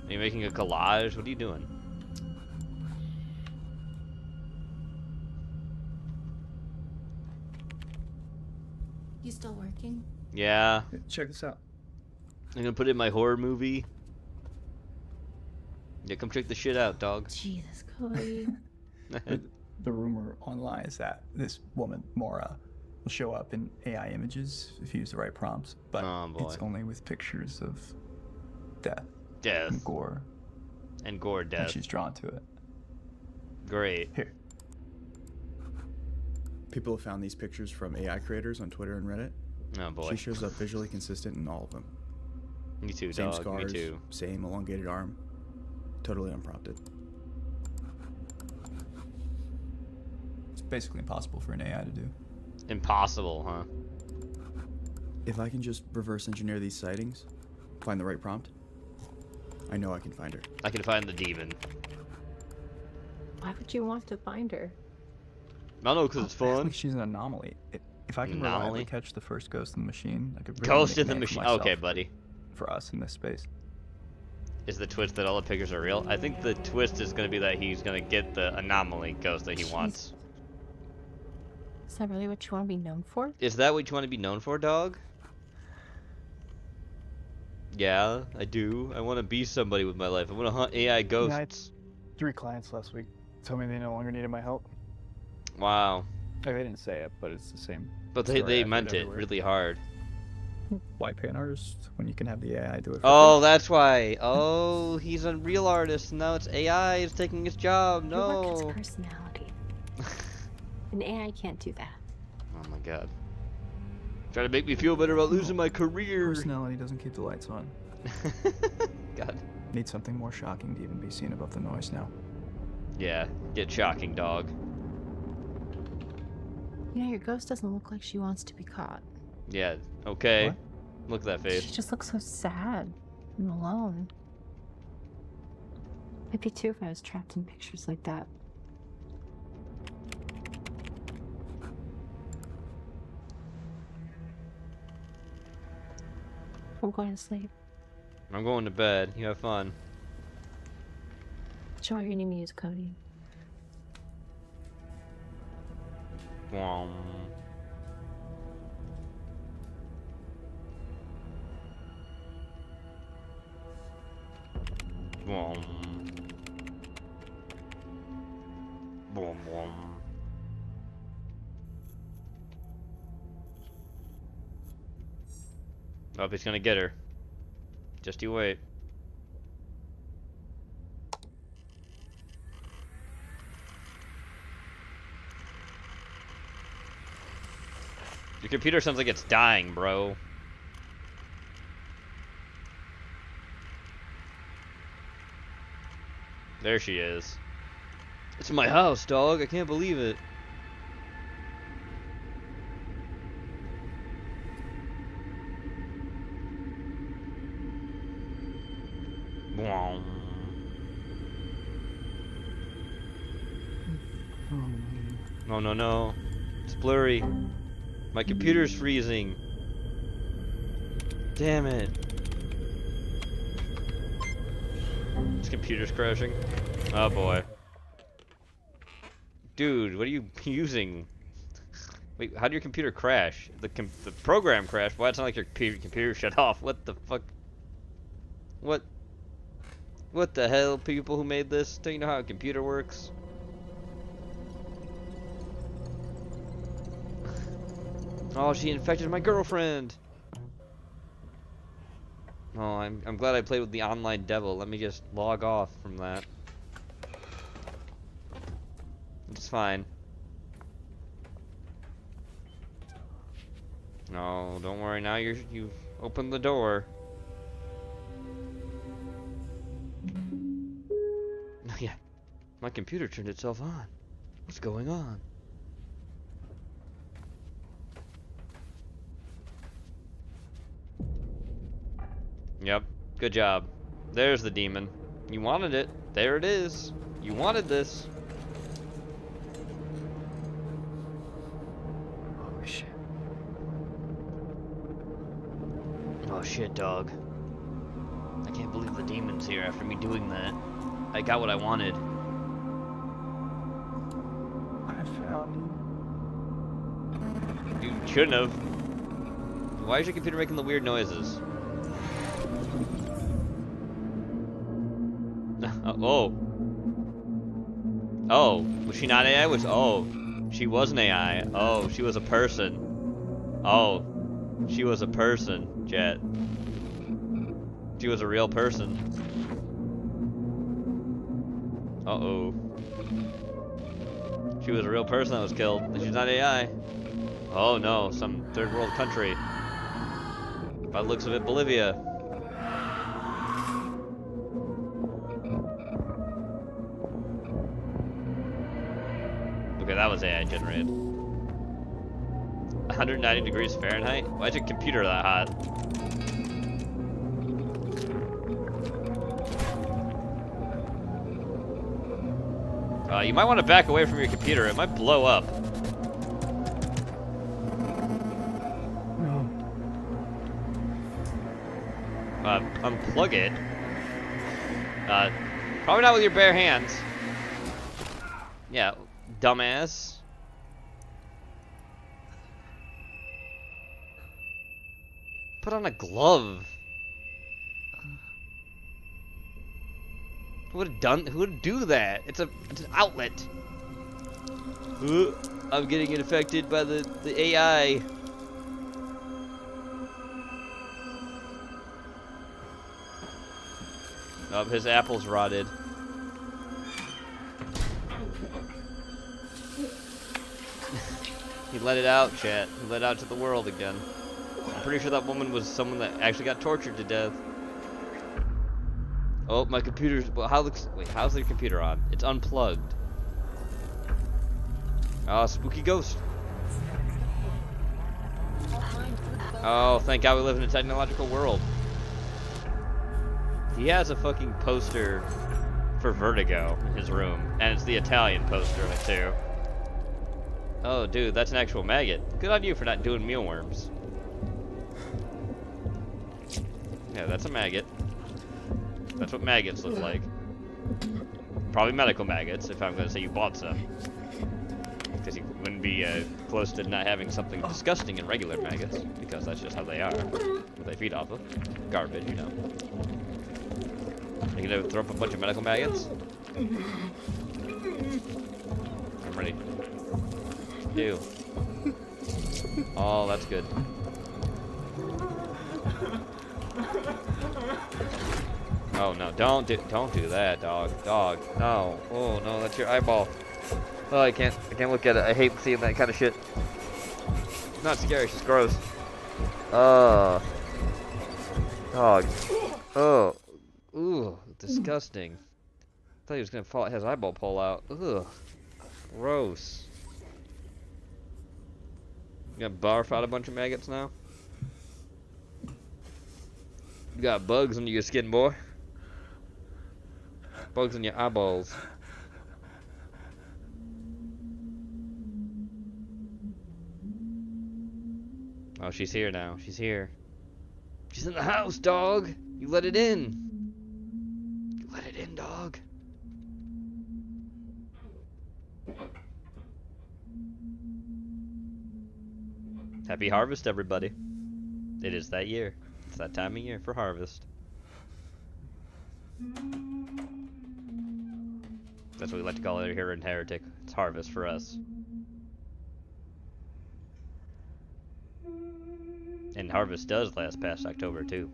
Are you making a collage? What are you doing? You still working? Yeah. Check this out. I'm gonna put it in my horror movie. Yeah, come check the shit out, dog. Jesus, Cody. The rumor online is that this woman, Mora, will show up in AI images if you use the right prompts, but it's only with pictures of death. And gore. And gore death. And she's drawn to it. Great. Here. People have found these pictures from AI creators on Twitter and Reddit. Oh boy. She shows up visually consistent in all of them. Me too, same dog. Scars, Me too. Same elongated arm. Totally unprompted. It's basically impossible for an AI to do. Impossible, huh? If I can just reverse engineer these sightings, find the right prompt, I know I can find her. I can find the demon. Why would you want to find her? I don't know, because it's fun. She's an anomaly. If I can reliably catch the first ghost in the machine, I could really Ghost make in the a name for machine. myself Okay, buddy. For us in this space. Is the twist that all the pictures are real? I think the twist is going to be that he's going to get the anomaly ghost that he wants. Is that really what you want to be known for? Is that what you want to be known for, dog? Yeah, I do. I want to be somebody with my life. I want to hunt AI ghosts. Yeah, it's 3 clients last week told me they no longer needed my help. Wow. Like, they didn't say it, but it's the same. But they meant it really hard. Why pay an artist when you can have the AI do it for Oh, that's why. Oh, he's a real artist. Now it's AI is taking his job. No. Your work has personality. An AI can't do that. Oh my god. Trying to make me feel better about losing my career. Personality doesn't keep the lights on. God. Need something more shocking to even be seen above the noise now. Yeah, get shocking, dog. You know, your ghost doesn't look like she wants to be caught. Yeah, okay. What? Look at that face. She just looks so sad and alone. I'd be too if I was trapped in pictures like that. I'm going to sleep. I'm going to bed. You have fun. Enjoy your new music, Cody. Wom. Wom. Wom wom. Oh, he's gonna get her. Just you wait. Your computer sounds like it's dying, bro. There she is. It's my house, dog. I can't believe it. No, no, no. It's blurry. My computer's freezing. Damn it. This computer's crashing. Oh boy. Dude, what are you using? Wait, how did your computer crash? The program crashed. Why it's not like your computer shut off? What the fuck? What the hell, people who made this? Don't you know how a computer works? Oh, she infected my girlfriend. Oh, I'm glad I played with the online devil. Let me just log off from that. It's fine. No, don't worry. Now you've opened the door. Yeah, my computer turned itself on. What's going on? Yep. Good job. There's the demon. You wanted it. There it is. You wanted this. Oh shit. Oh shit, dog. I can't believe the demon's here after me doing that. I got what I wanted. I found you. You shouldn't have. Why is your computer making the weird noises? Oh. Oh, was she not AI? She was an AI. Oh, she was a person. Oh, she was a person, Jet. She was a real person. Uh-oh. She was a real person that was killed. She's not AI. Oh no, some third world country. By the looks of it, Bolivia. Okay, that was AI generated. 190 degrees Fahrenheit? Why's your computer that hot? You might want to back away from your computer. It might blow up. No. Unplug it. Probably not with your bare hands. Yeah, dumbass. Put on a glove. Who would do that? It's an outlet. I'm getting infected by the AI. Oh, his apple's rotted. He let it out, chat. He let it out to the world again. I'm pretty sure that woman was someone that actually got tortured to death. Oh, my computer's. Well, wait, how's the computer on? It's unplugged. Oh, spooky ghost. Oh, thank God we live in a technological world. He has a fucking poster for Vertigo in his room, and it's the Italian poster of it too. Oh, dude, that's an actual maggot. Good on you for not doing mealworms. Yeah, that's a maggot. That's what maggots look like. Probably medical maggots, if I'm going to say you bought some. Because you wouldn't be close to not having something disgusting in regular maggots, because that's just how they are. What they feed off of. Garbage, you know. Are you going to throw up a bunch of medical maggots? I'm ready. Do. Oh, that's good. Oh no! Don't do that, dog. Dog. No. Oh no, that's your eyeball. Oh, I can't look at it. I hate seeing that kind of shit. It's not scary. It's just gross. Dog. Oh. Ooh, disgusting. I thought he was gonna fall. His eyeball pull out. Ugh. Gross. You got barf out a bunch of maggots now? You got bugs under your skin, boy. Bugs in your eyeballs. Oh, she's here now. She's here. She's in the house, dog. You let it in. You let it in, dog. Happy harvest, everybody. It is that year. It's that time of year for harvest. That's what we like to call it here in Heretic. It's harvest for us. And harvest does last past October too.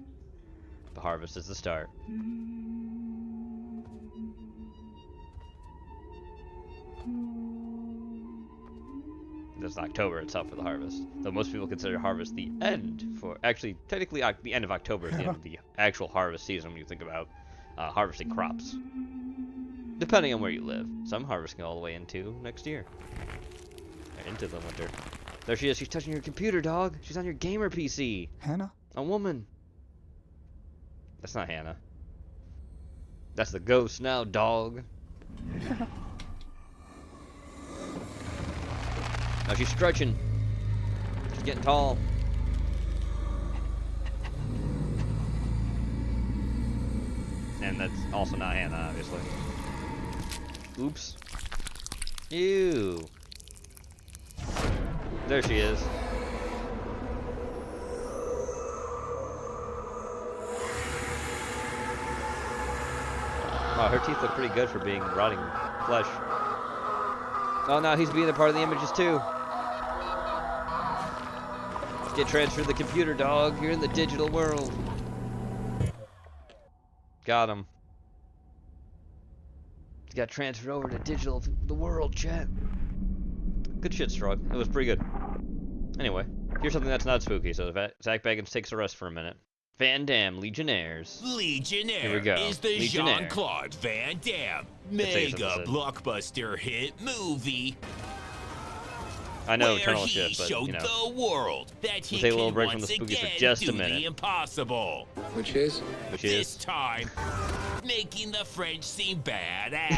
The harvest is the start. It's October itself for the harvest. Though most people consider harvest the end for, actually, technically the end of October is the end of the actual harvest season when you think about harvesting crops. Depending on where you live. Some harvesting all the way into next year. Into the winter. There she is. She's touching your computer, dog. She's on your gamer PC. Hannah? A woman. That's not Hannah. That's the ghost now, dog. Now she's stretching. She's getting tall. And that's also not Hannah, obviously. Oops. Ew. There she is. Wow, her teeth look pretty good for being rotting flesh. Oh, now he's being a part of the images too. Get transferred to the computer, dog. You're in the digital world. Got him. He got transferred over to the world, chat. Good shit, Strug. It was pretty good. Anyway, here's something that's not spooky. So Zach Bagans takes a rest for a minute. Van Damme, Legionnaires. Legionnaire Here we go. is the Legionnaire. Jean-Claude Van Damme Mega blockbuster hit movie. I know where Eternal he shit, but showed you know. the world that he We'll take a little can break from once the spooky for again just a do minute. the impossible. Which This is. time, making the French seem badass.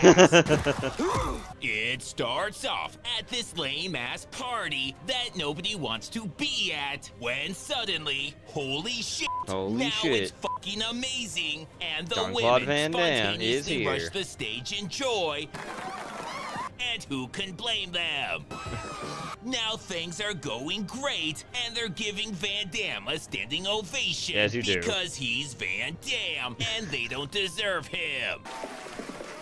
It starts off at this lame-ass party that nobody wants to be at, when suddenly, holy shit, Holy now shit. it's fucking amazing, and the Jean-Claude women Van Damme is spontaneously here. rush the stage in joy. And who can blame them? Now things are going great, and they're giving Van Damme a standing ovation As you do. because he's Van Damme, and they don't deserve him.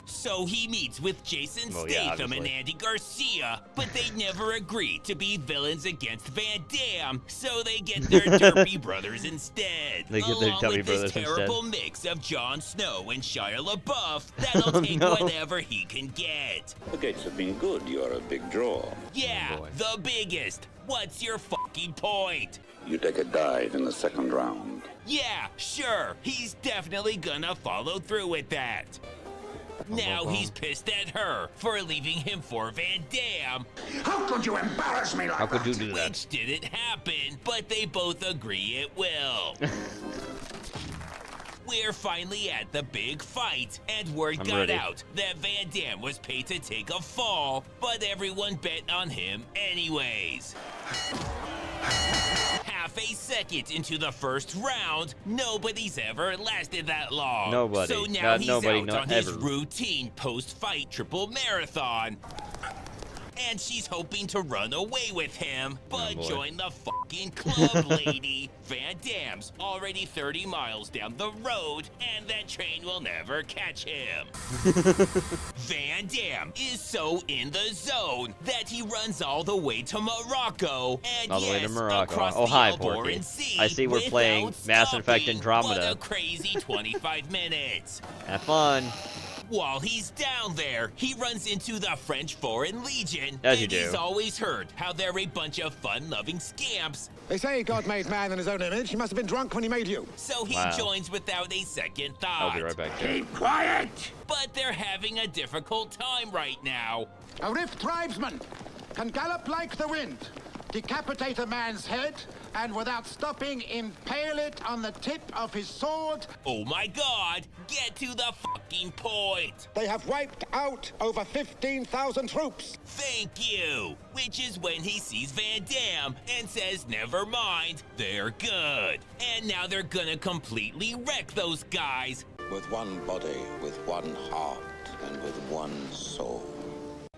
So he meets with Jason Well, yeah, Statham and obviously. Andy Garcia, but they never agree to be villains against Van Damme, so they get their derpy brothers instead. They get their along derpy with brothers this instead. terrible mix of Jon Snow and Shia LaBeouf that'll Oh, take no. whatever he can get. The gates have been good. You're a big draw. Yeah, the biggest. What's your fucking point? You take a dive in the second round. Yeah, sure. He's definitely gonna follow through with that. Now he's pissed at her for leaving him for Van Damme. How could you embarrass me like How could you do that? Which didn't happen, but they both agree it will. We're finally at the big fight, and word I'm got ready. out that Van Damme was paid to take a fall, but everyone bet on him anyways. Half a second into the first round, nobody's ever lasted that long. Nobody. So now Not he's nobody, out not on his ever. routine post-fight triple marathon. And she's hoping to run away with him, but boy. join the fucking club, lady. Van Damme's already 30 miles down the road, and that train will never catch him. Van Damme is so in the zone that he runs all the way to Morocco, and All the way to yes, Morocco. across Oh, the hi, Alboran Porky. Sea I see we're playing without Mass Effect stopping. Andromeda. What a crazy 25 minutes. Have fun. While he's down there, he runs into the French Foreign Legion, As you and do. he's always heard how they're a bunch of fun-loving scamps. They say God made man in his own image. He must have been drunk when he made you. So he Wow. joins without a second thought. I'll be right back. Jack. Quiet! But they're having a difficult time right now. A Rift tribesman can gallop like the wind, decapitate a man's head, and without stopping, impale it on the tip of his sword. Oh my god, get to the fucking point. They have wiped out over 15,000 troops. Thank you. Which is when he sees Van Damme and says, never mind, they're good. And now they're gonna completely wreck those guys. With one body, with one heart, and with one soul.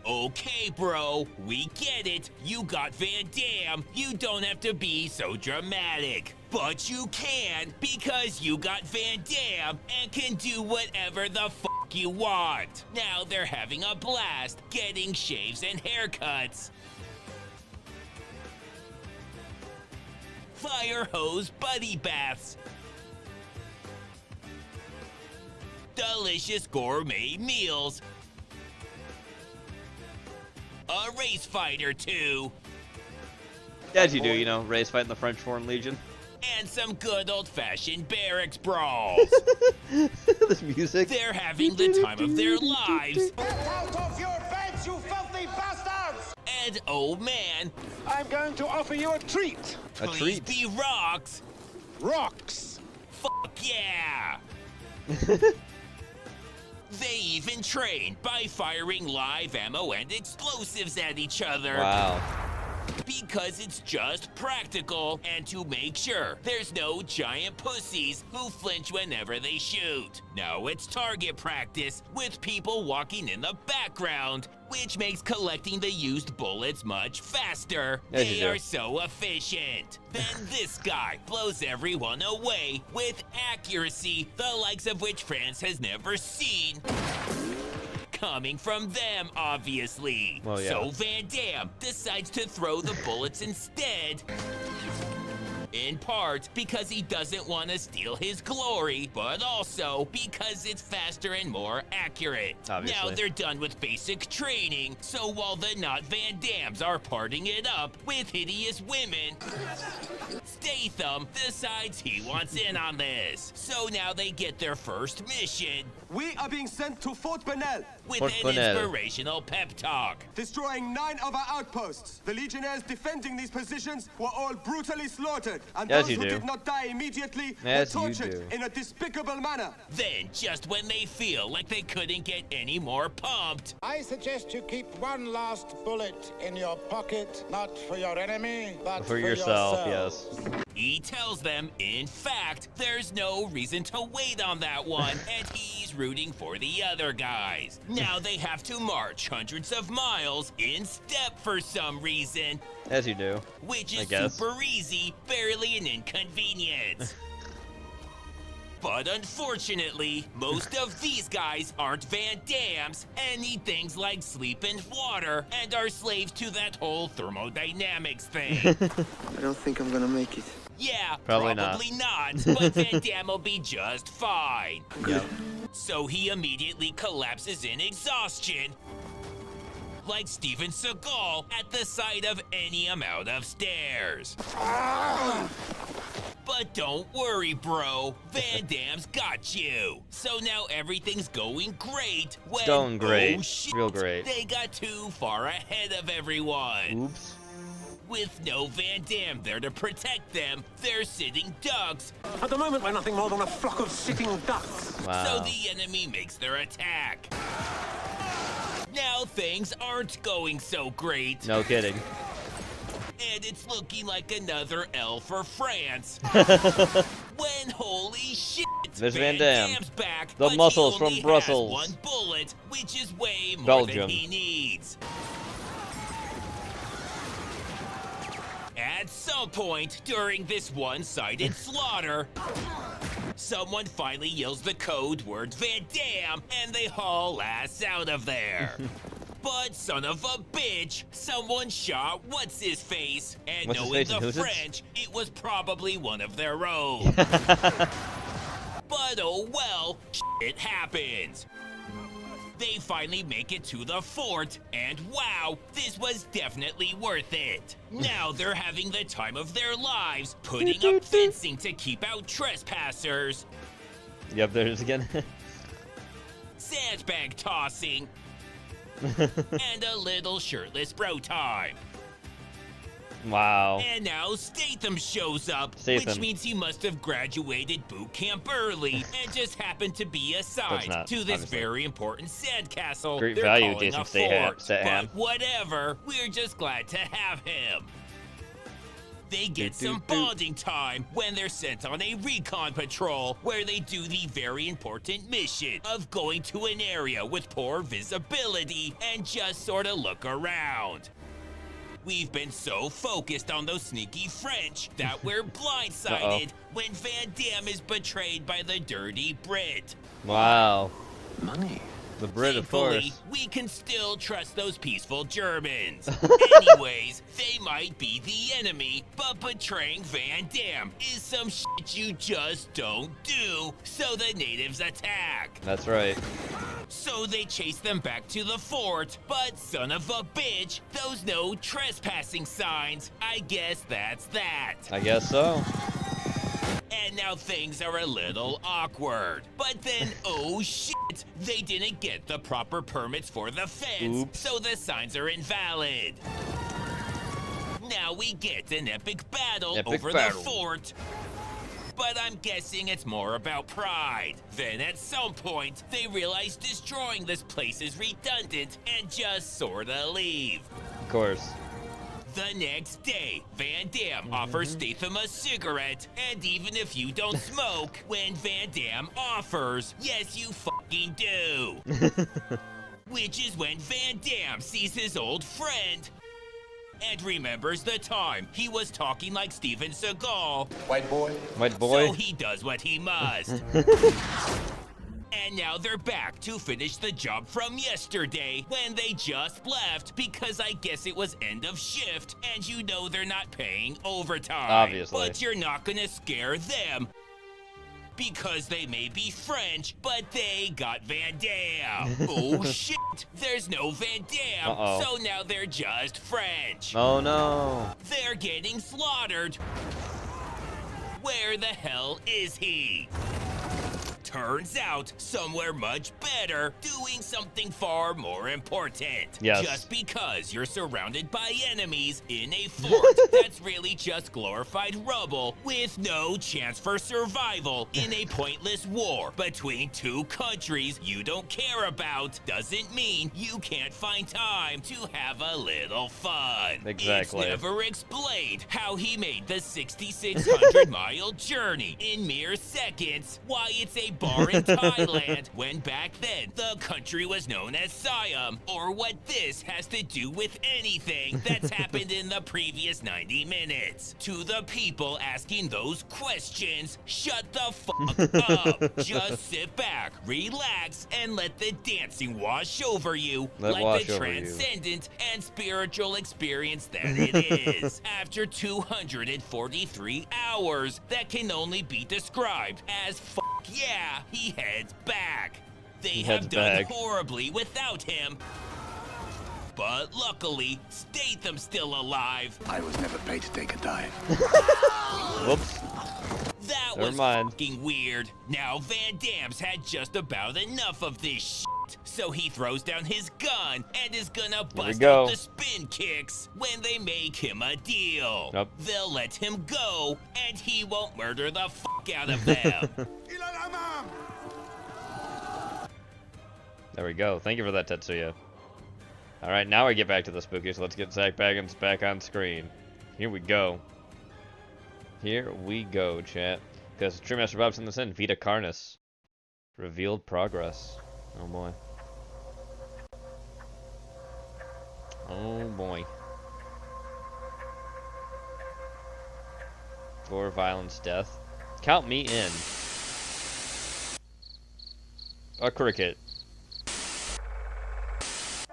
Okay, bro, we get it. You got Van Damme. You don't have to be so dramatic. But you can, because you got Van Damme and can do whatever the fuck you want. Now they're having a blast, getting shaves and haircuts. Fire hose buddy baths. Delicious gourmet meals. A race fight or two. As you do, you know, race fight in the French Foreign Legion. And some good old-fashioned barracks brawls. This music. They're having the time of their lives. Get out of your beds, you filthy bastards! And oh man, I'm going to offer you a treat. A please treat. be rocks. Rocks. Fuck yeah. They even train by firing live ammo and explosives at each other. Wow. Because it's just practical and to make sure there's no giant pussies who flinch whenever they shoot. No, it's target practice with people walking in the background, which makes collecting the used bullets much faster. They are so efficient. Then this guy blows everyone away with accuracy, the likes of which France has never seen. Coming from them, obviously. Well, yeah. So Van Damme decides to throw the bullets instead. In part because he doesn't want to steal his glory, but also because it's faster and more accurate. Obviously. Now they're done with basic training, so while the not Van Dammes are partying it up with hideous women, Statham decides he wants in on this. So now they get their first mission. We are being sent to Fort Bonnell with an inspirational pep talk. Destroying 9 of our outposts. The legionnaires defending these positions were all brutally slaughtered, and Yes, those you who do. did not die immediately Yes, were you tortured do. in a despicable manner. Then, just when they feel like they couldn't get any more pumped, I suggest you keep one last bullet in your pocket, not for your enemy, but For yourself, yes. he tells them, in fact, there's no reason to wait on that one, and he's rooting for the other guys. Now they have to march hundreds of miles in step for some reason, As you do. which I is guess. super easy, barely an inconvenience. But unfortunately, most of these guys aren't Van Dammes and need things like sleep and water and are slaves to that whole thermodynamics thing. I don't think I'm gonna make it. Yeah, Probably probably not. not, but Van Damme will be just fine. Yep. So he immediately collapses in exhaustion, like Steven Seagal at the sight of any amount of stairs. But don't worry, bro. Van Damme's got you. So now everything's going great when, It's going great. oh shit, Real great. they got too far ahead of everyone. Oops. With no Van Damme there to protect them, they're sitting ducks. At the moment, we're nothing more than a flock of sitting ducks. Wow. So the enemy makes their attack. Now things aren't going so great. No kidding. And it's looking like another L for France. When holy shit, There's Van Damme. Damme's back, The but muscles he only from Brussels. has one bullet, which is way more Belgium. than he needs. At some point during this one-sided slaughter, someone finally yells the code word Van Damme, and they haul ass out of there. But son of a bitch, someone shot what's-his-face, and What's his knowing face and the who's it? French, it was probably one of their own. But oh well, it happens. They finally make it to the fort, and wow, this was definitely worth it. Now they're having the time of their lives, putting up fencing to keep out trespassers, Yep, there it is again. sandbag tossing, and a little shirtless bro time. Wow. And now Statham shows up, Statham. which means he must have graduated boot camp early and just happened to be assigned not, to this obviously. very important sandcastle Great they're value, calling Jason a Statham. fort. Statham. But whatever, we're just glad to have him. They get Doot, doot, some doot. bonding time when they're sent on a recon patrol where they do the very important mission of going to an area with poor visibility and just sort of look around. We've been so focused on those sneaky French that we're blindsided when Van Damme is betrayed by the dirty Brit. Wow. Money. The Brit, of Thankfully, course. we can still trust those peaceful Germans. Anyways, they might be the enemy, but betraying Van Damme is some shit you just don't do, so the natives attack. That's right. So they chase them back to the fort, but son of a bitch, those no trespassing signs. I guess that's that. I guess so. And now things are a little awkward. But then, oh shit, they didn't get the proper permits for the fence, Oops. so the signs are invalid. Now we get an epic battle Epic over battle. the fort. but I'm guessing it's more about pride. Then at some point, they realize destroying this place is redundant and just sorta leave. Of course. The next day, Van Damme offers Statham a cigarette, and even if you don't smoke, when Van Damme offers, yes you fucking do. Which is when Van Damme sees his old friend and remembers the time he was talking like Steven Seagal. White boy? White boy? So he does what he must. And now they're back to finish the job from yesterday when they just left because I guess it was end of shift and you know they're not paying overtime. Obviously. But you're not gonna scare them because they may be French, but they got Van Damme. Oh shit, there's no Van Damme, so now they're just French. Oh no. They're getting slaughtered. Where the hell is he? Turns out, somewhere much better, doing something far more important. Yes. Just because you're surrounded by enemies in a fort that's really just glorified rubble with no chance for survival in a pointless war between two countries you don't care about doesn't mean you can't find time to have a little fun. Exactly. It's never explained how he made the 6,600-mile journey in mere seconds, why it's a bar in Thailand, when back then the country was known as Siam, or what this has to do with anything that's happened in the previous 90 minutes. To the people asking those questions, shut the fuck up. Just sit back, relax, and let the dancing wash over you like the transcendent and spiritual experience that it is. After 243 hours that can only be described as fuck yeah, he heads back. They have done horribly without him. But luckily, Statham's still alive. I was never paid to take a dive. Whoops. That was fucking weird. Now Van Damme's had just about enough of this shit. So he throws down his gun and is gonna bust out the spin kicks when they make him a deal. They'll let him go and he won't murder the fuck out of them. There we go. Thank you for that, Tetsuya. Alright, now we get back to the spooky, so let's get Zach Baggins back on screen. Here we go. Here we go, chat. Because True Master Bob's in this in. Vita Carnus. Revealed progress. Oh boy. Oh boy. Gore, violence, death. Count me in. A cricket.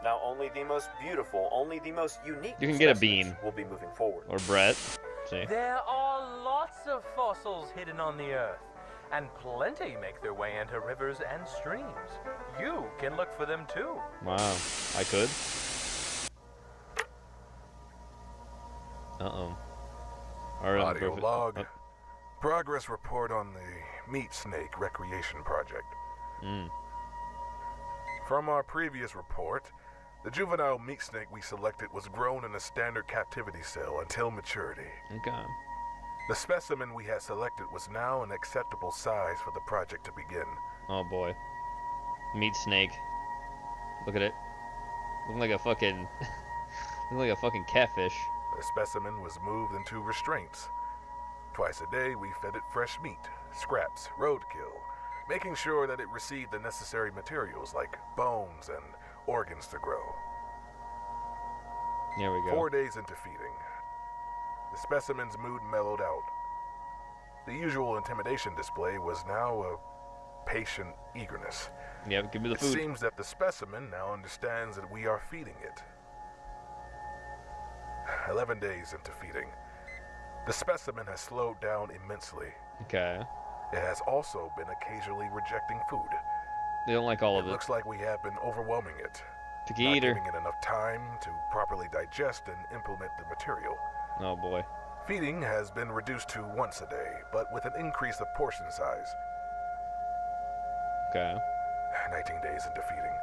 Now only the most beautiful, only the most unique You can get a bean. will be moving forward. Or Brett. See. There are lots of fossils hidden on the Earth, and plenty make their way into rivers and streams. You can look for them too. Wow, I could. Uh-oh. Audio log. Progress report on the Meat Snake Recreation Project. From our previous report, the juvenile meat snake we selected was grown in a standard captivity cell until maturity. Okay. The specimen we had selected was now an acceptable size for the project to begin. Oh boy. Meat snake. Look at it. Looking like a fucking... looking like a fucking catfish. The specimen was moved into restraints. Twice a day, we fed it fresh meat, scraps, roadkill, making sure that it received the necessary materials like bones and organs to grow. There we go. 4 days into feeding, the specimen's mood mellowed out. The usual intimidation display was now a patient eagerness. Yep, give me the food. It seems that the specimen now understands that we are feeding it. 11 days into feeding, the specimen has slowed down immensely. Okay. It has also been occasionally rejecting food. They don't like all of it. Looks like we have been overwhelming it. Picky not eater. giving it enough time to properly digest and implement the material. Oh boy. Feeding has been reduced to once a day, but with an increase of portion size. Okay. 19 days into feeding.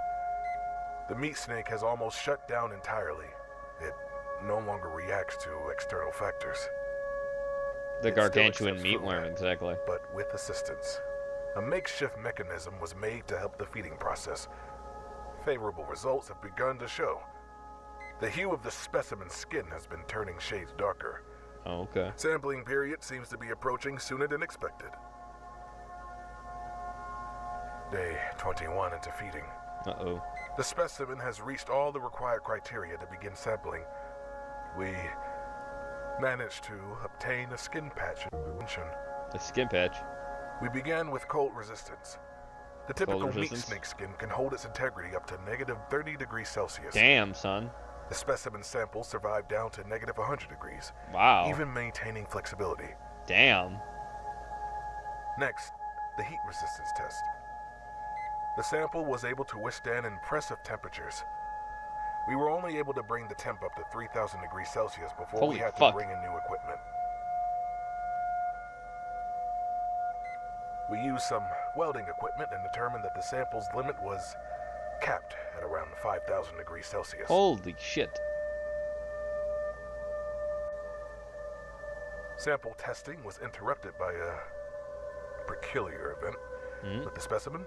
The meat snake has almost shut down entirely. It no longer reacts to external factors. The gargantuan meatworm, exactly. But with assistance. A makeshift mechanism was made to help the feeding process. Favorable results have begun to show. The hue of the specimen's skin has been turning shades darker. Oh, okay. Sampling period seems to be approaching sooner than expected. Day 21 into feeding. Uh-oh. The specimen has reached all the required criteria to begin sampling. We managed to obtain a skin patch intervention. A skin patch? We began with cold resistance. The typical meat snake skin can hold its integrity up to negative 30 degrees Celsius. Damn, son. The specimen sample survived down to negative 100 degrees. Wow. Even maintaining flexibility. Damn. Next, the heat resistance test. The sample was able to withstand impressive temperatures. We were only able to bring the temp up to 3,000 degrees Celsius before we had to bring in new equipment. We used some welding equipment and determined that the sample's limit was capped at around 5,000 degrees Celsius. Holy shit. Sample testing was interrupted by a peculiar event with the specimen.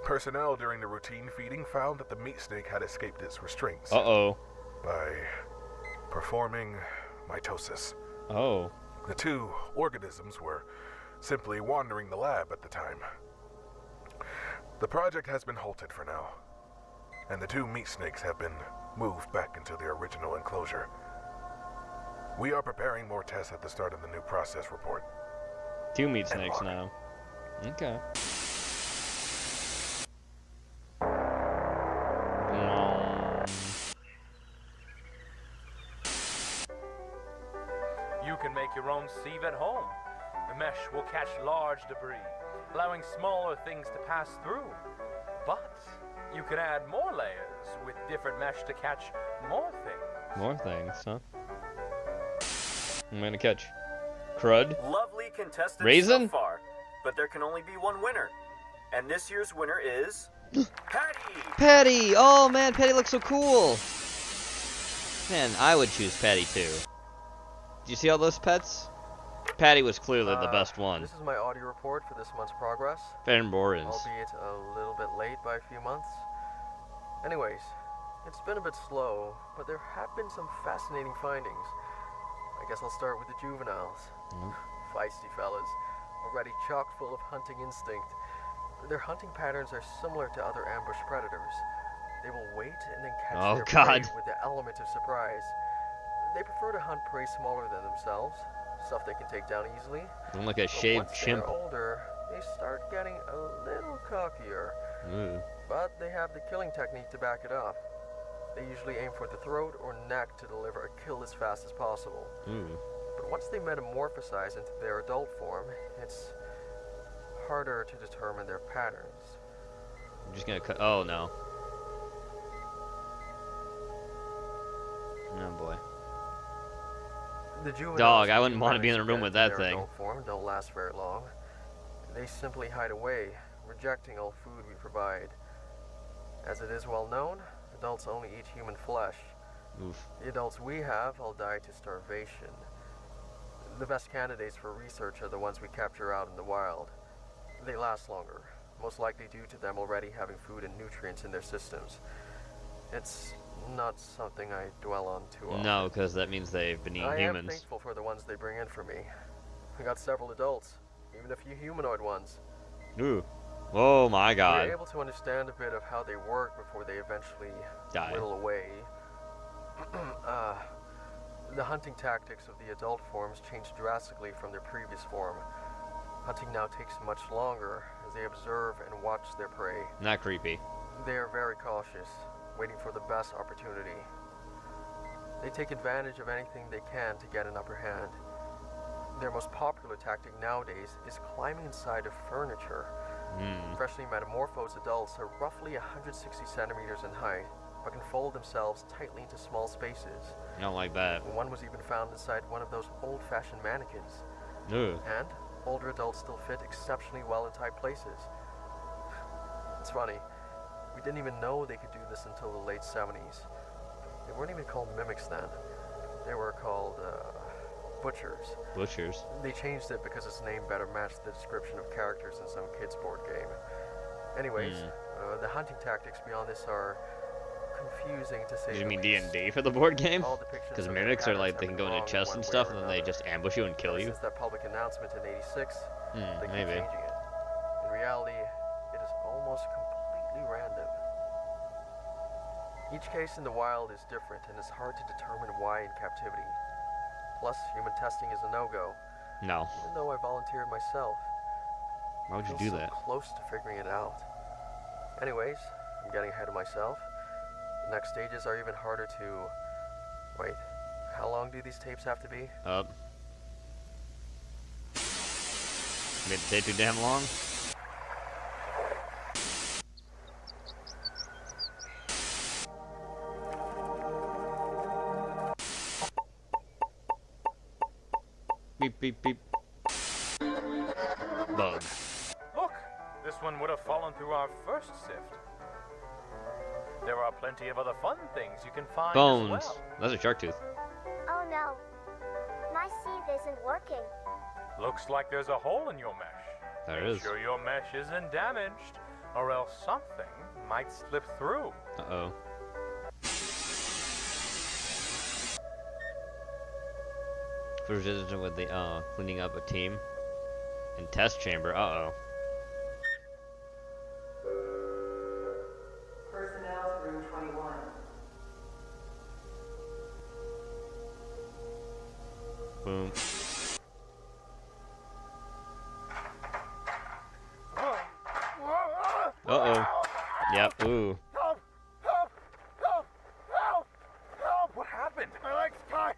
Personnel during the routine feeding found that the meat snake had escaped its restraints. Uh-oh. By performing mitosis. Oh. The two organisms were simply wandering the lab at the time. The project has been halted for now, and the two meat snakes have been moved back into their original enclosure. We are preparing more tests at the start of the new process report. 2 meat snakes now. Okay. You can make your own sieve at home. The mesh will catch large debris, allowing smaller things to pass through. But you can add more layers with different mesh to catch more things. More things, huh? I'm gonna catch crud. Lovely contestants Raisin? so far, but there can only be one winner. And this year's winner is Patty! Patty! Oh man, Patty looks so cool! Man, I would choose Patty too. Do you see all those pets? Patty was clearly the best one. This is my audio report for this month's progress. Van Borens. Albeit a little bit late by a few months. Anyways, it's been a bit slow, but there have been some fascinating findings. I guess I'll start with the juveniles. Feisty fellas, already chock full of hunting instinct. Their hunting patterns are similar to other ambush predators. They will wait and then catch their prey with the element of surprise. They prefer to hunt prey smaller than themselves, stuff they can take down easily. I'm like a shaved chimp. Once they're older, they start getting a little cockier. But they have the killing technique to back it up. They usually aim for the throat or neck to deliver a kill as fast as possible. But once they metamorphosize into their adult form, it's harder to determine their patterns. I'm just gonna cut. Oh no. Oh boy. The juveniles dog, I wouldn't want to be in a room with that thing. Adult form don't last very long. They simply hide away, rejecting all food we provide. As it is well known, adults only eat human flesh. The adults we have all die to starvation. The best candidates for research are the ones we capture out in the wild. They last longer, most likely due to them already having food and nutrients in their systems. It's not something I dwell on too often. No, because that means they've been eating humans. I am thankful for the ones they bring in for me. We got several adults, even a few humanoid ones. Ooh. Oh my god. We're able to understand a bit of how they work before they eventually whittle away. The hunting tactics of the adult forms change drastically from their previous form. Hunting now takes much longer as they observe and watch their prey. Not creepy. They are very cautious, waiting for the best opportunity. They take advantage of anything they can to get an upper hand. Their most popular tactic nowadays is climbing inside of furniture. Freshly metamorphosed adults are roughly 160 centimeters in height, but can fold themselves tightly into small spaces. I don't like that. One was even found inside one of those old-fashioned mannequins. And older adults still fit exceptionally well in tight places. It's funny, we didn't even know they could do this until the late 70s. They weren't even called mimics then. They were called Butchers. Butchers? They changed it because its name better matched the description of characters in some kids' board game. Anyways, the hunting tactics beyond this are confusing to say. You mean D&D for the board game? Because mimics are like, they can go into chests and stuff, and then they just ambush you and kill you? Since that public announcement in '86, they keep maybe. changing it. In reality, it is almost completely random. Each case in the wild is different, and it's hard to determine why in captivity. Plus, human testing is a no-go. No. Even though I volunteered myself. Why would you I do feel that? so close to figuring it out. Anyways, I'm getting ahead of myself. The next stages are even harder to... Wait, how long do these tapes have to be? Up. Made it take too damn long? Beep, beep, beep. Bug. Look, this one would have fallen through our first sift. There are plenty of other fun things you can find Bones. as well. That's a shark tooth. Oh no, my sieve isn't working. Looks like there's a hole in your mesh. There Make is. sure your mesh isn't damaged, or else something might slip through. Uh-oh. Precision with the, cleaning up a team. And test chamber, uh-oh. Personnel to room 21. Boom. Uh-oh. Yep, ooh. Help! Help! Help! Help! Help! What happened? My leg's caught!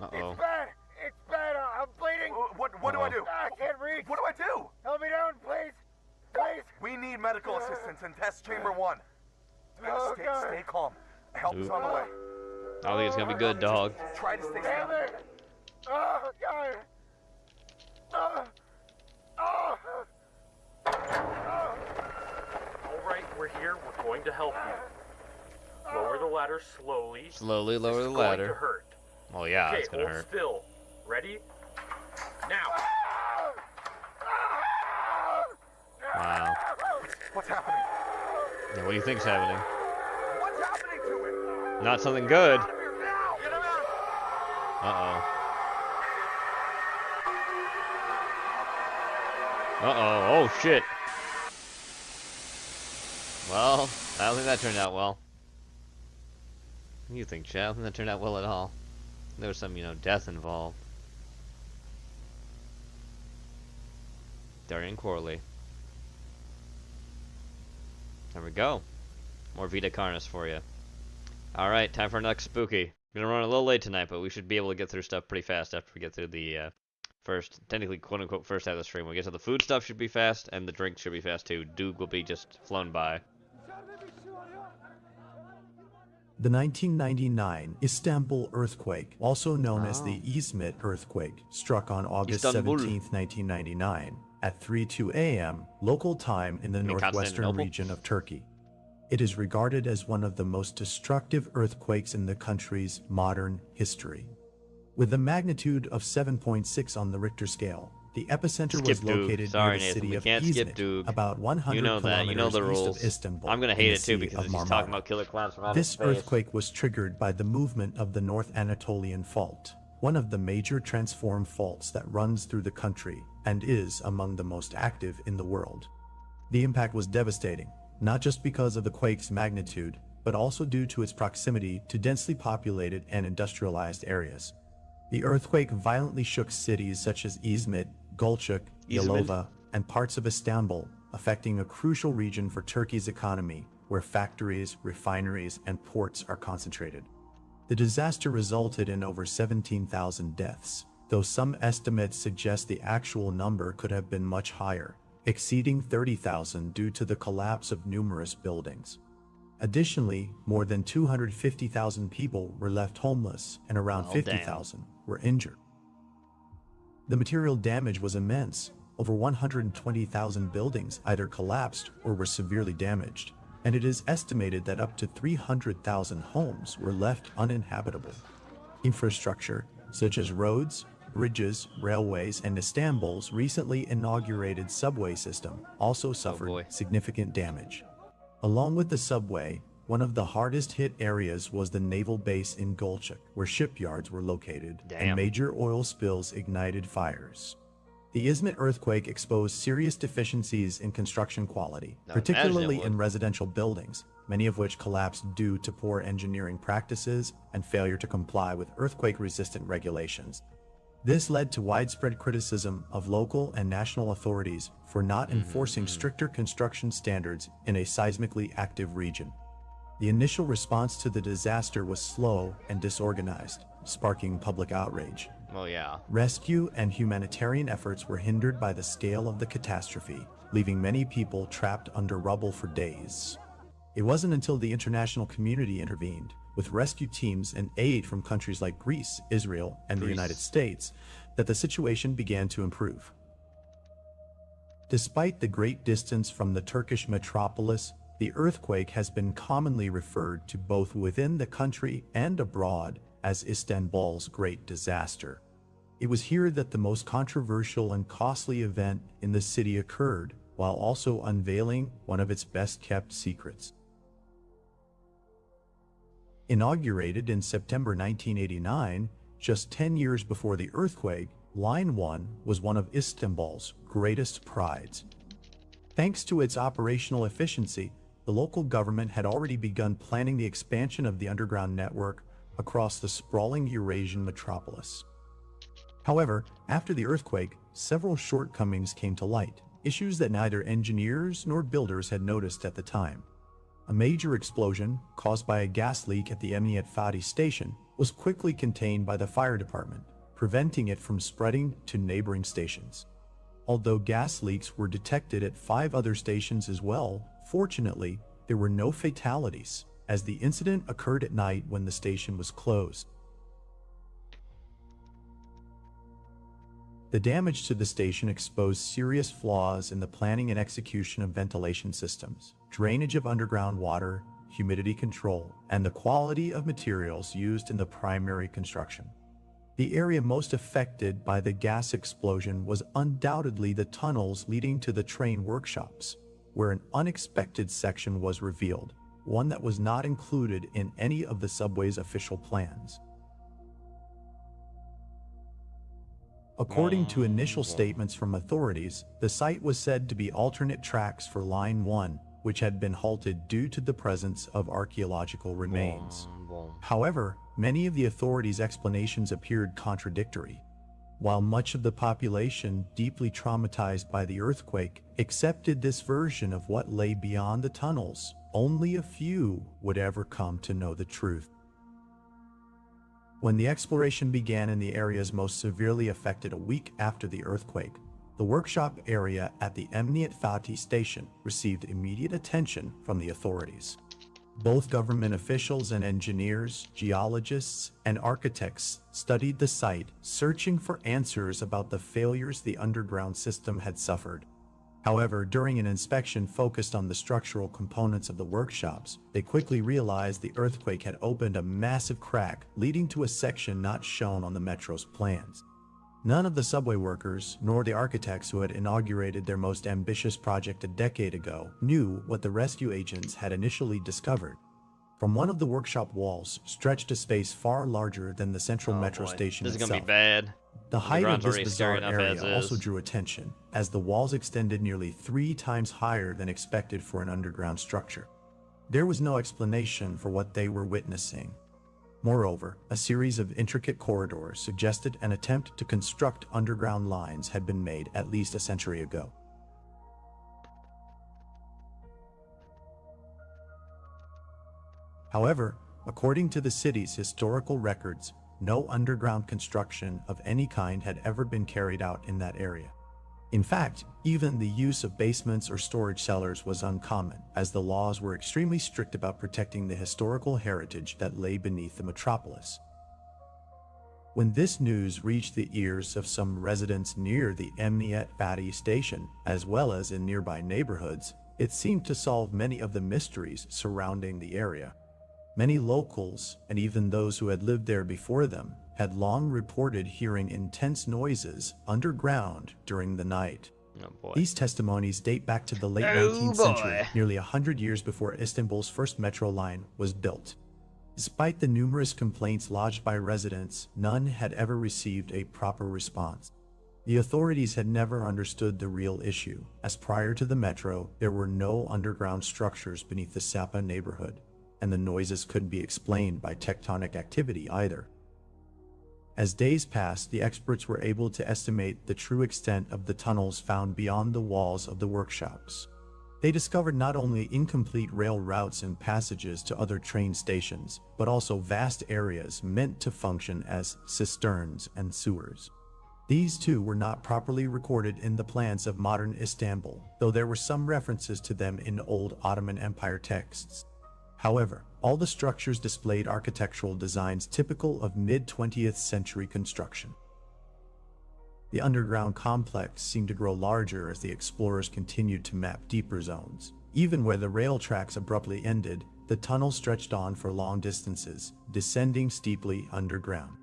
Uh-oh. It's bad! It's bad! I'm bleeding! What do I do? I can't reach! What do I do? Help me down, please! Please! We need medical assistance in test chamber 1. Oh, God. Stay calm. Help is on the way. I don't think it's gonna be good, dog. Try to stay Damn calm. it! Oh, God! Oh! All right, we're here. We're going to help you. Lower the ladder slowly. Slowly lower the It's ladder. going to hurt. Oh yeah, Okay, it's gonna hold hurt. still. Ready? Now. Wow. What's happening? Yeah, what do you think's happening? What's happening to him? Not something good. Get him out! Uh-oh. Uh-oh. Oh, shit. Well, I don't think that turned out well. What do you think, Chad? I don't think that turned out well at all. There was some, death involved. Darian Corley. There we go. More Vita Carnis for you. Alright, time for our next spooky. We're gonna run a little late tonight, but we should be able to get through stuff pretty fast after we get through the first, technically quote-unquote first half of the stream. When we get to the food stuff should be fast, and the drinks should be fast too. Duke will be just flown by. The 1999 Istanbul earthquake, also known as the Izmit earthquake, struck on August Istanbul. 17, 1999, at 3:02 a.m. local time in the northwestern Constantinople? region of Turkey. It is regarded as one of the most destructive earthquakes in the country's modern history. With a magnitude of 7.6 on the Richter scale, the epicenter Skip was Duke. located Sorry, near the Nathan, city we of can't skip Izmit, Duke. about 100 You know that. You know the kilometers rules. east of Istanbul. I'm gonna in hate the it too Sea because of he's Marmara. talking about killer clowns from outer This space. earthquake was triggered by the movement of the North Anatolian Fault, one of the major transform faults that runs through the country and is among the most active in the world. The impact was devastating, not just because of the quake's magnitude, but also due to its proximity to densely populated and industrialized areas. The earthquake violently shook cities such as Izmit, Gölcük, Yalova, and parts of Istanbul, affecting a crucial region for Turkey's economy, where factories, refineries, and ports are concentrated. The disaster resulted in over 17,000 deaths, though some estimates suggest the actual number could have been much higher, exceeding 30,000 due to the collapse of numerous buildings. Additionally, more than 250,000 people were left homeless and around 50,000 were injured. The material damage was immense. Over 120,000 buildings either collapsed or were severely damaged, and it is estimated that up to 300,000 homes were left uninhabitable. Infrastructure, such as roads, bridges, railways, and Istanbul's recently inaugurated subway system also suffered significant damage. Along with the subway, one of the hardest hit areas was the naval base in Gölcük, where shipyards were located, and major oil spills ignited fires. The Izmit earthquake exposed serious deficiencies in construction quality, particularly in residential buildings, many of which collapsed due to poor engineering practices and failure to comply with earthquake-resistant regulations. This led to widespread criticism of local and national authorities for not enforcing stricter construction standards in a seismically active region. The initial response to the disaster was slow and disorganized, sparking public outrage. Well, yeah. Rescue and humanitarian efforts were hindered by the scale of the catastrophe, leaving many people trapped under rubble for days. It wasn't until the international community intervened, with rescue teams and aid from countries like Greece, Israel, and the United States, that the situation began to improve. Despite the great distance from the Turkish metropolis, the earthquake has been commonly referred to both within the country and abroad as Istanbul's Great Disaster. It was here that the most controversial and costly event in the city occurred, while also unveiling one of its best-kept secrets. Inaugurated in September 1989, just 10 years before the earthquake, Line 1 was one of Istanbul's greatest prides. Thanks to its operational efficiency, the local government had already begun planning the expansion of the underground network across the sprawling Eurasian metropolis. However, after the earthquake, several shortcomings came to light, issues that neither engineers nor builders had noticed at the time. A major explosion, caused by a gas leak at the Emniyet Fatih station, was quickly contained by the fire department, preventing it from spreading to neighboring stations. Although gas leaks were detected at 5 other stations as well, fortunately, there were no fatalities, as the incident occurred at night when the station was closed. The damage to the station exposed serious flaws in the planning and execution of ventilation systems, drainage of underground water, humidity control, and the quality of materials used in the primary construction. The area most affected by the gas explosion was undoubtedly the tunnels leading to the train workshops, where an unexpected section was revealed, one that was not included in any of the subway's official plans. According to initial statements from authorities, the site was said to be alternate tracks for Line 1, which had been halted due to the presence of archaeological remains. However, many of the authorities' explanations appeared contradictory. While much of the population, deeply traumatized by the earthquake, accepted this version of what lay beyond the tunnels, only a few would ever come to know the truth. When the exploration began in the areas most severely affected a week after the earthquake, the workshop area at the Emniyet Fatih station received immediate attention from the authorities. Both government officials and engineers, geologists, and architects studied the site, searching for answers about the failures the underground system had suffered. However, during an inspection focused on the structural components of the workshops, they quickly realized the earthquake had opened a massive crack, leading to a section not shown on the metro's plans. None of the subway workers, nor the architects who had inaugurated their most ambitious project a decade ago, knew what the rescue agents had initially discovered. From one of the workshop walls stretched a space far larger than the central metro station itself. This is gonna be bad. The height of this bizarre area also drew attention, as the walls extended nearly 3 times higher than expected for an underground structure. There was no explanation for what they were witnessing. Moreover, a series of intricate corridors suggested an attempt to construct underground lines had been made at least a century ago. However, according to the city's historical records, no underground construction of any kind had ever been carried out in that area. In fact, even the use of basements or storage cellars was uncommon, as the laws were extremely strict about protecting the historical heritage that lay beneath the metropolis. When this news reached the ears of some residents near the Emniyet Fatih station, as well as in nearby neighborhoods, it seemed to solve many of the mysteries surrounding the area. Many locals, and even those who had lived there before them, had long reported hearing intense noises underground during the night. Oh boy. These testimonies date back to the late 19th century, nearly 100 years before Istanbul's first metro line was built. Despite the numerous complaints lodged by residents, none had ever received a proper response. The authorities had never understood the real issue, as prior to the metro, there were no underground structures beneath the Sapa neighborhood, and the noises couldn't be explained by tectonic activity either. As days passed, the experts were able to estimate the true extent of the tunnels found beyond the walls of the workshops. They discovered not only incomplete rail routes and passages to other train stations, but also vast areas meant to function as cisterns and sewers. These too were not properly recorded in the plans of modern Istanbul, though there were some references to them in old Ottoman Empire texts. However, all the structures displayed architectural designs typical of mid-20th century construction. The underground complex seemed to grow larger as the explorers continued to map deeper zones. Even where the rail tracks abruptly ended, the tunnel stretched on for long distances, descending steeply underground.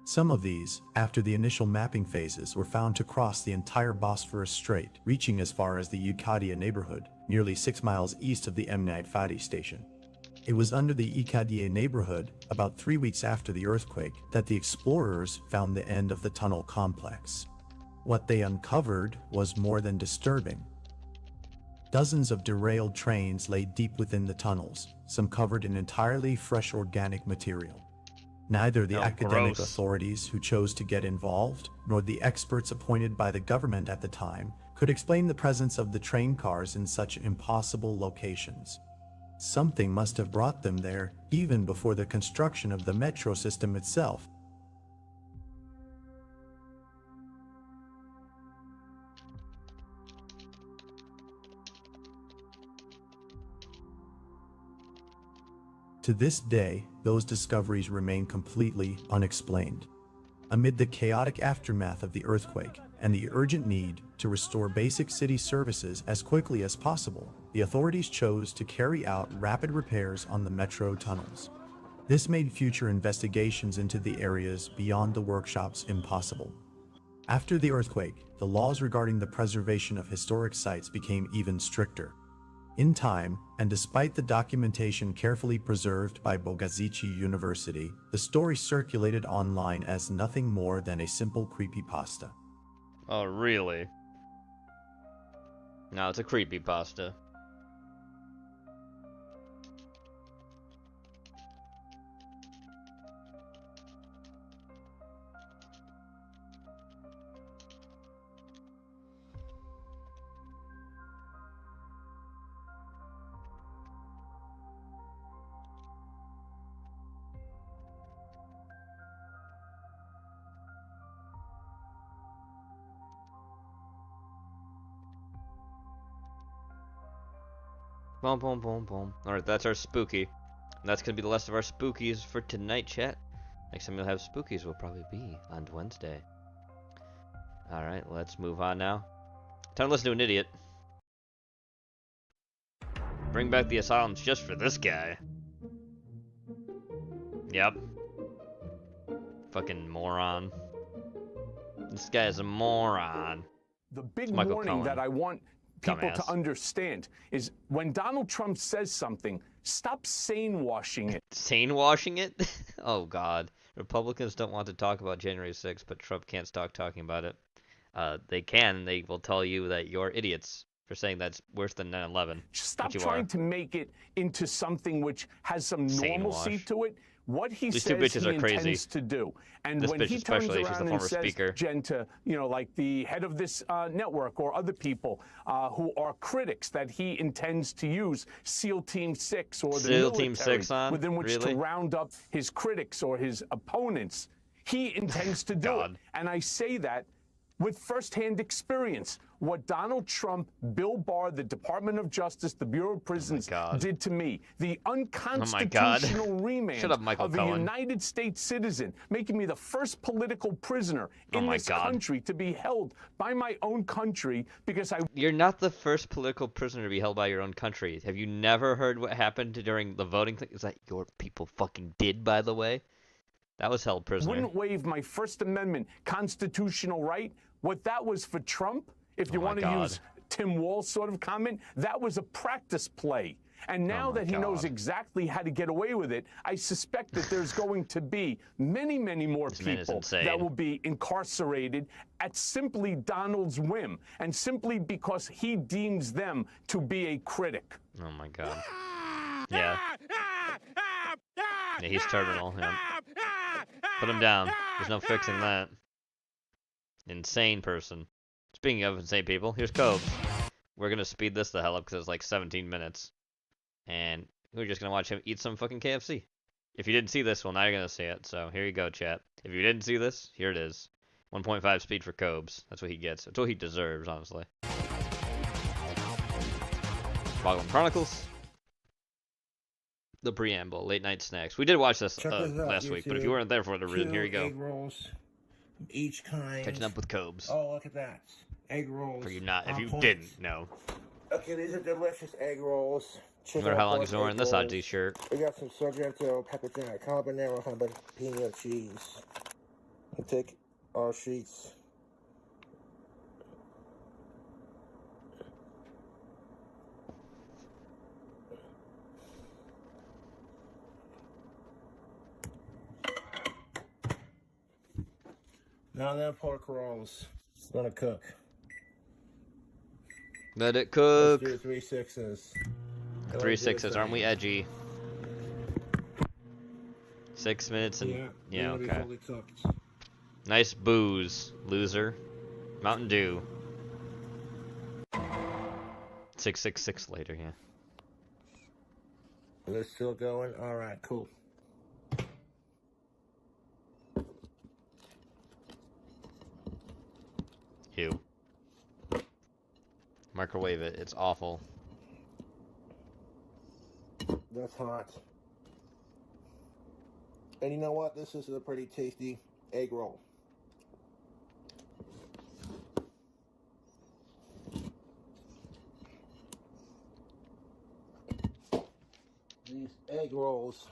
Some of these, after the initial mapping phases, were found to cross the entire Bosphorus Strait, reaching as far as the Yukadia neighborhood, nearly 6 miles east of the Emniyet Fadi station. It was under the Ikadia neighborhood, about 3 weeks after the earthquake, that the explorers found the end of the tunnel complex. What they uncovered was more than disturbing. Dozens of derailed trains lay deep within the tunnels, some covered in entirely fresh organic material. Neither the academic authorities who chose to get involved, nor the experts appointed by the government at the time, could explain the presence of the train cars in such impossible locations. Something must have brought them there even before the construction of the metro system itself. To this day, those discoveries remain completely unexplained. Amid the chaotic aftermath of the earthquake and the urgent need to restore basic city services as quickly as possible, the authorities chose to carry out rapid repairs on the metro tunnels. This made future investigations into the areas beyond the workshops impossible. After the earthquake, the laws regarding the preservation of historic sites became even stricter. In time, and despite the documentation carefully preserved by Bogazici University, the story circulated online as nothing more than a simple creepypasta. Oh, really? No, it's a creepypasta. Boom, boom, boom, boom. Alright, that's our spooky. And that's gonna be the last of our spookies for tonight, chat. Next time you'll have spookies will probably be on Wednesday. Alright, let's move on now. Time to listen to an idiot. Bring back the asylums just for this guy. Yep. Fucking moron. This guy is a moron. The big warning that I want people to understand is when Donald Trump says something, stop sane-washing it. Sane-washing it? Oh, God. Republicans don't want to talk about January 6th, but Trump can't stop talking about it. They can, and they will tell you that you're idiots for saying that's worse than 9/11. Stop trying to make it into something which has some normalcy to it. What he says he intends to do. And when he turns around and says, Jen, to, you know, like the head of this network or other people who are critics that he intends to use SEAL Team 6 or the military within which to round up his critics or his opponents, he intends to do it. And I say that with firsthand experience what Donald Trump, Bill Barr, the Department of Justice, the Bureau of Prisons did to me. The unconstitutional remand of a United States citizen, making me the first political prisoner in this country to be held by my own country because I... You're not the first political prisoner to be held by your own country. Have you never heard what happened during the voting thing? Is that your people fucking did, by the way? That was held prisoner. Wouldn't waive my First Amendment constitutional right. What that was for Trump, if you want to use Tim Wall's sort of comment, that was a practice play. And now that he knows exactly how to get away with it, I suspect that there's going to be many, many more people that will be incarcerated at simply Donald's whim and simply because he deems them to be a critic. Oh, my God. Yeah. Yeah, he's terminal. Yeah. Put him down. There's no fixing that. Insane person. Speaking of insane people, here's Cobes. We're gonna speed this the hell up because it's like 17 minutes. And we're just gonna watch him eat some fucking KFC. If you didn't see this, well, now you're gonna see it. So here you go, chat. If you didn't see this, here it is. 1.5 speed for Cobes. That's what he gets. That's what he deserves, honestly. Boggling Chronicles. The preamble, late night snacks. We did watch this last week, but if you weren't there for the reason, here you go. Egg rolls, each kind. Catching up with Cobes. Oh, look at that! Egg rolls. For you not, if you didn't know. Okay, these are delicious egg rolls. No matter how long he's wearing this odd t-shirt. We got some Sargento pepperoni, habanero, jalapeno cheese. We'll take our sheets. Now then, pork rolls. Gonna cook. Let it cook. Let's do 3 6s. 3 6s, aren't we edgy? 6 minutes and yeah, okay. Nice booze, loser. Mountain Dew. 666 later, yeah. They're still going. All right, cool. Ew. Microwave it. It's awful. That's hot. And you know what? This is a pretty tasty egg roll. These egg rolls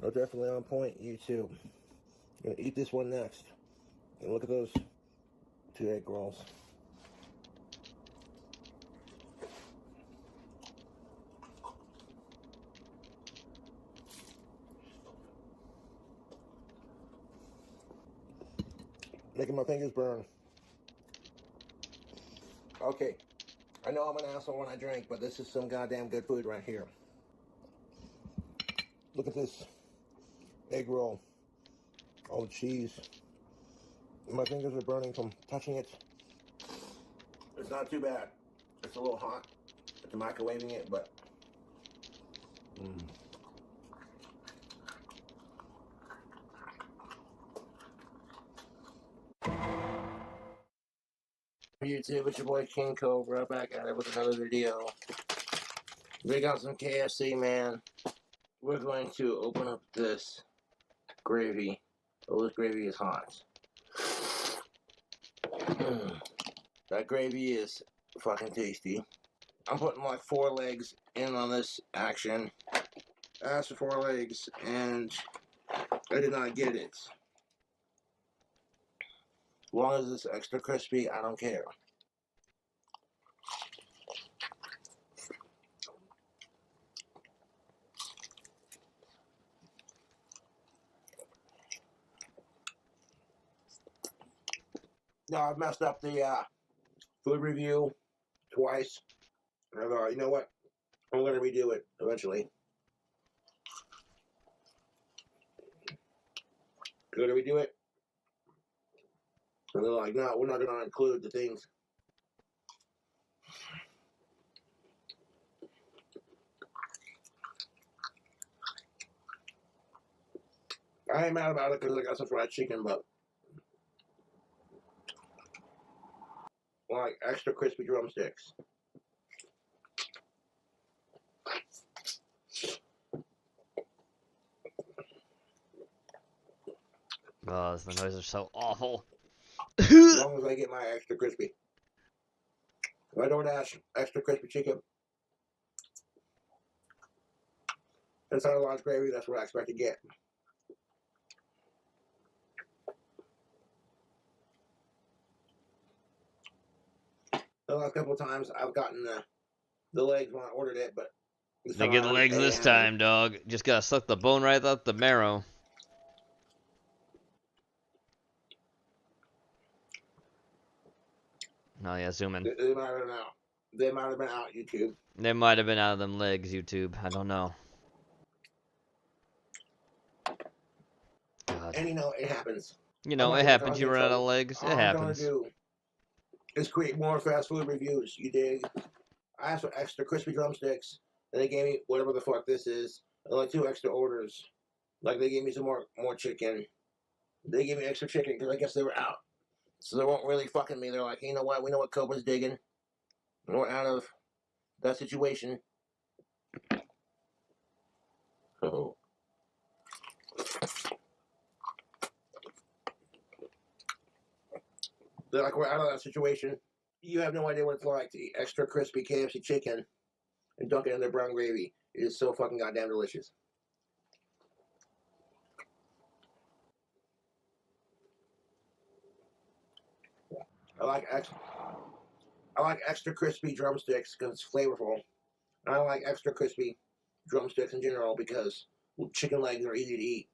are definitely on point, YouTube. I'm gonna eat this one next. And look at those 2 egg rolls. Making my fingers burn. Okay, I know I'm an asshole when I drink, but this is some goddamn good food right here. Look at this egg roll. Oh, cheese. My fingers are burning from touching it. It's not too bad. It's a little hot. It's microwaving it, but... YouTube, it's your boy King Cobra, back at it with another video. We got some KFC, man. We're going to open up this gravy. Oh, this gravy is hot. That gravy is fucking tasty. I'm putting like 4 legs in on this action. I asked for 4 legs and I did not get it. As long as it's extra crispy, I don't care. No, I've messed up the food review twice. And I thought, you know what? I'm going to redo it eventually. Going to redo it. And they're like, no, we're not going to include the things. I ain't mad about it because I got some fried chicken, but like extra crispy drumsticks. Oh, the noises are so awful. As long as I get my extra crispy. If I don't ask extra crispy chicken, inside a large gravy, that's what I expect to get. The last couple of times I've gotten the legs when I ordered it, but they get the legs this time, dog. Just gotta suck the bone right out the marrow. Oh yeah, zoom in. They might have been out. They might have been out, YouTube. They might have been out of them legs, YouTube. I don't know. God. And you know, it happens. You know, it happens. You run out of legs. It happens. All I'm gonna do is create more fast food reviews. You dig? I asked for extra crispy drumsticks, and they gave me whatever the fuck this is, and like 2 extra orders. Like they gave me some more chicken. They gave me extra chicken because I guess they were out. So they weren't really fucking me. They're like, you know what? We know what Cobra's digging. We're out of that situation. Oh. They're like, we're out of that situation. You have no idea what it's like to eat extra crispy KFC chicken and dunk it in their brown gravy. It is so fucking goddamn delicious. I like extra crispy drumsticks because it's flavorful. I like extra crispy drumsticks in general because chicken legs are easy to eat.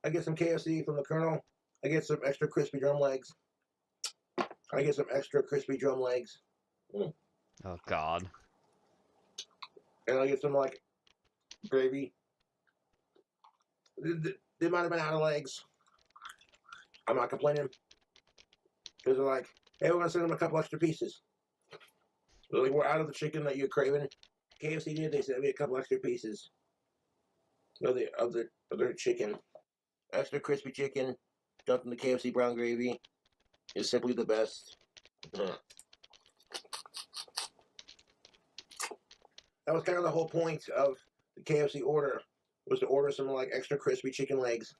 I get some KFC from the Colonel. I get some extra crispy drum legs. I get some extra crispy drum legs. Oh God. And I get some like gravy. They might have been out of legs. I'm not complaining. Because they're like, hey, we're going to send them a couple extra pieces. They're like, we're out of the chicken that you're craving. KFC did, they sent me a couple extra pieces of their chicken. Extra crispy chicken, dunked in the KFC brown gravy, is simply the best. That was kind of the whole point of the KFC order, was to order some like extra crispy chicken legs.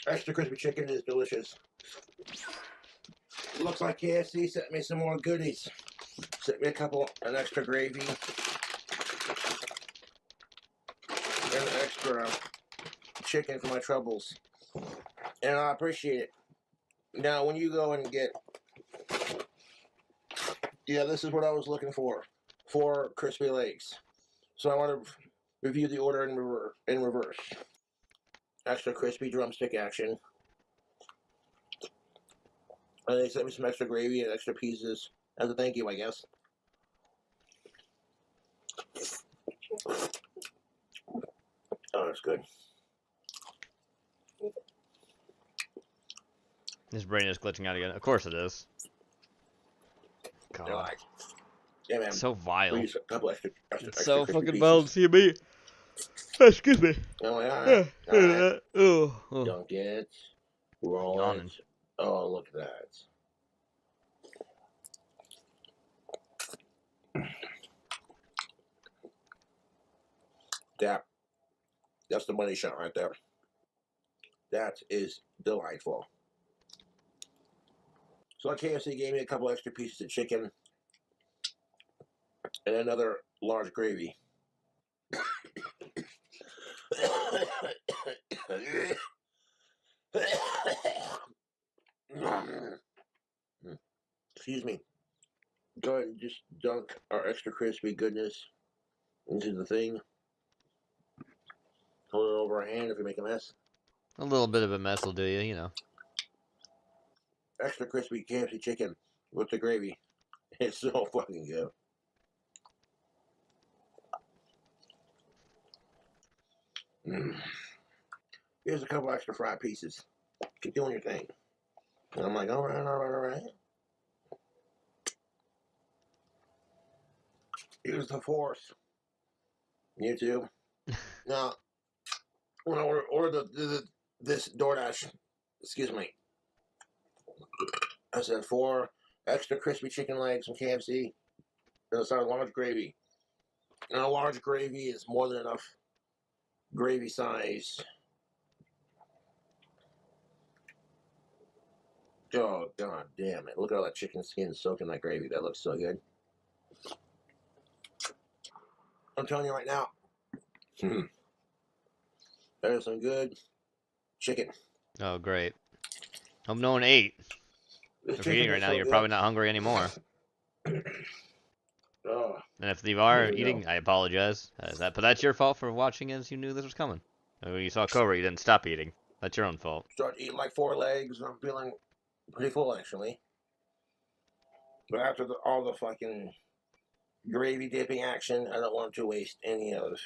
Extra crispy chicken is delicious. Looks like KFC sent me some more goodies. Sent me an extra gravy. And an extra chicken for my troubles. And I appreciate it. Now, when you go and get... Yeah, this is what I was looking for. 4 crispy legs. So I want to review the order in reverse. Extra crispy drumstick action. And they sent me some extra gravy and extra pieces as a thank you, I guess. Oh, that's good. His brain is glitching out again. Of course it is. God. Yeah, man. It's so vile. Please, a couple extra so fucking pieces. vile to see me. Excuse me. Oh, yeah. Right. Oh. Dunk it. Roll it. Oh, look at that. That's the money shot right there. That is delightful. So KFC gave me a couple extra pieces of chicken and another large gravy. Excuse me. Go ahead and just dunk our extra crispy goodness into the thing. Hold it over our hand if we make a mess. A little bit of a mess will do you, you know. Extra crispy KFC chicken with the gravy. It's so fucking good. Here's a couple extra fried pieces. Keep doing your thing. And I'm like, all right. Here's the fourth. YouTube. Now, when I ordered this DoorDash, excuse me. I said 4 extra crispy chicken legs from KFC. And I started large gravy. And a large gravy is more than enough gravy size. Oh, god damn it. Look at all that chicken skin soaked in that gravy. That looks so good. I'm telling you right now. There's some good chicken. Oh, great. Hope no one ate. If you're eating right now, you're probably not hungry anymore. Oh, and if you are eating, I apologize. But that's your fault for watching as you knew this was coming. And when you saw Cobra, you didn't stop eating. That's your own fault. Started eating like 4 legs, and I'm feeling pretty full, actually. But after all the fucking gravy dipping action, I don't want to waste any of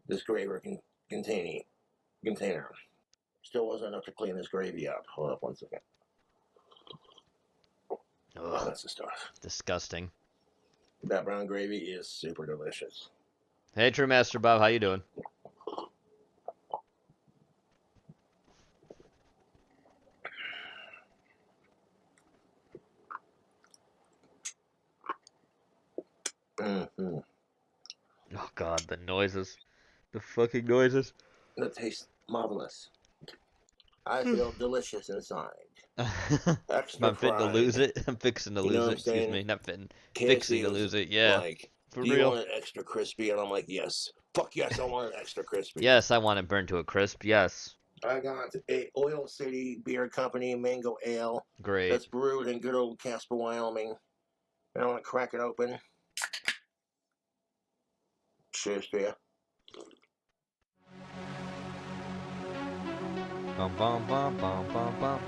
this gravy container. Still wasn't enough to clean this gravy up. Hold up 1 second. Oh, that's the stuff. Disgusting. That brown gravy is super delicious. Hey, True Master Bob, how you doing? Mm-hmm. Oh god, the noises. The fucking noises. That tastes marvelous. I feel delicious inside. I'm fitting to lose it. I'm fixing to lose it. Excuse me. Not fitting. Fixing to lose it. Yeah. Like, for do real. you want it extra crispy? And I'm like, yes. Fuck yes, I want it extra crispy. Yes, I want it burned to a crisp. Yes. I got a Oil City Beer Company Mango Ale. Great. That's brewed in good old Casper, Wyoming. And I want to crack it open. Cheers to you. Bum, bum, bum, bum, bum, bum.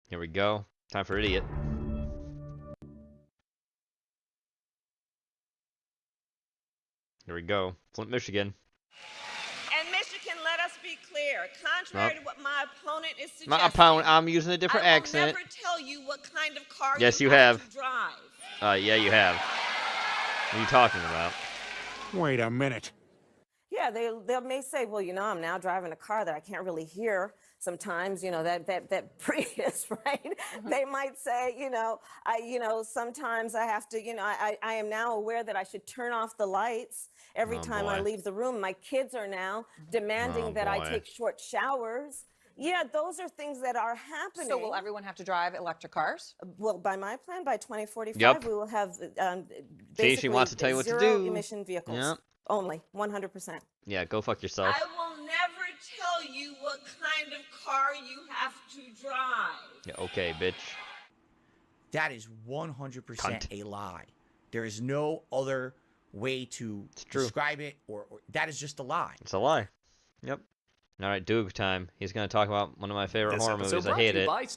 Here we go. Time for Idiot. Here we go. Flint, Michigan. And Michigan, let us be clear. Contrary to what my opponent is suggesting, My opponent, I'm using a different accent. I will never tell you what kind of car yes, you have to drive. Yeah, you have. What are you talking about? Wait a minute. Yeah, they may say, well, you know, I'm now driving a car that I can't really hear sometimes, you know, that Prius, right? Mm-hmm. They might say, sometimes I have to, I am now aware that I should turn off the lights every time I leave the room. My kids are now demanding that I take short showers. Yeah, those are things that are happening. So will everyone have to drive electric cars? Well, by my plan, by 2045, we will have basically she wants to tell you what to do. Zero-emission vehicles. Yep. Only, 100%. Yeah, go fuck yourself. I will never tell you what kind of car you have to drive. Yeah, okay, bitch. That is 100% a lie. There is no other way to describe it, or that is just a lie. It's a lie. Yep. All right, Doog time. He's going to talk about one of my favorite horror movies. I hate it. I'm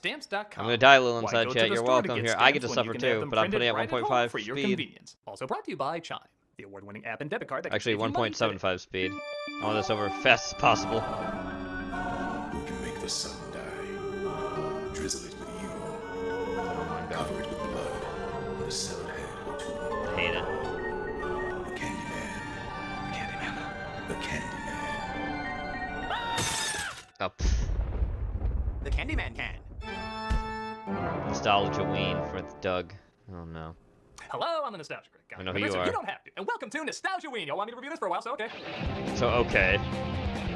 going to die a little inside chat. You're welcome here. I get to suffer too, but I'm putting it at 1.5 for your speed. Convenience. Also brought to you by Chime, the award-winning app and debit card that actually 1.75 speed. I want this over as fast as possible. Who can make the sun die? Drizzle it with you. Oh my god. Cover it with blood. With a severed head or two. I hate it. The Candyman. The Candyman. The Candyman. Oh. The Candyman can. Nostalgia Ween for Doug. Oh no. Hello, I'm the Nostalgia Guy. I know who you are. You don't have to. And welcome to Nostalgia Ween. Y'all want me to review this for a while, so okay. So okay.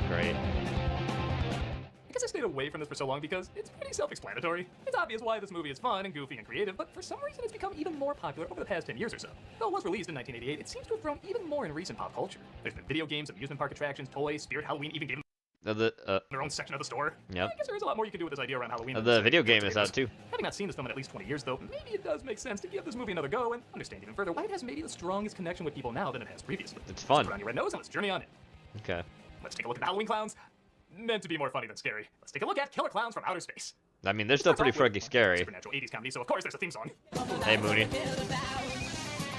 Great. I guess I stayed away from this for so long because it's pretty self-explanatory. It's obvious why this movie is fun and goofy and creative, but for some reason it's become even more popular over the past 10 years or so. Though it was released in 1988, it seems to have grown even more in recent pop culture. There's been video games, amusement park attractions, toys, Spirit Halloween, even gave their own section of the store. Yep. I guess there is a lot more you can do with this idea around Halloween. The video game is out too. Having not seen this film in at least 20 years though, maybe it does make sense to give this movie another go and understand even further why it has maybe the strongest connection with people now than it has previously. It's fun. Put on your red nose and let's journey on in. Okay. Let's take a look at the Halloween clowns. Meant to be more funny than scary. Let's take a look at Killer Clowns from Outer Space. I mean, they're still pretty freaking scary. Supernatural 80s comedy, so of course there's a theme song. Hey, Mooney.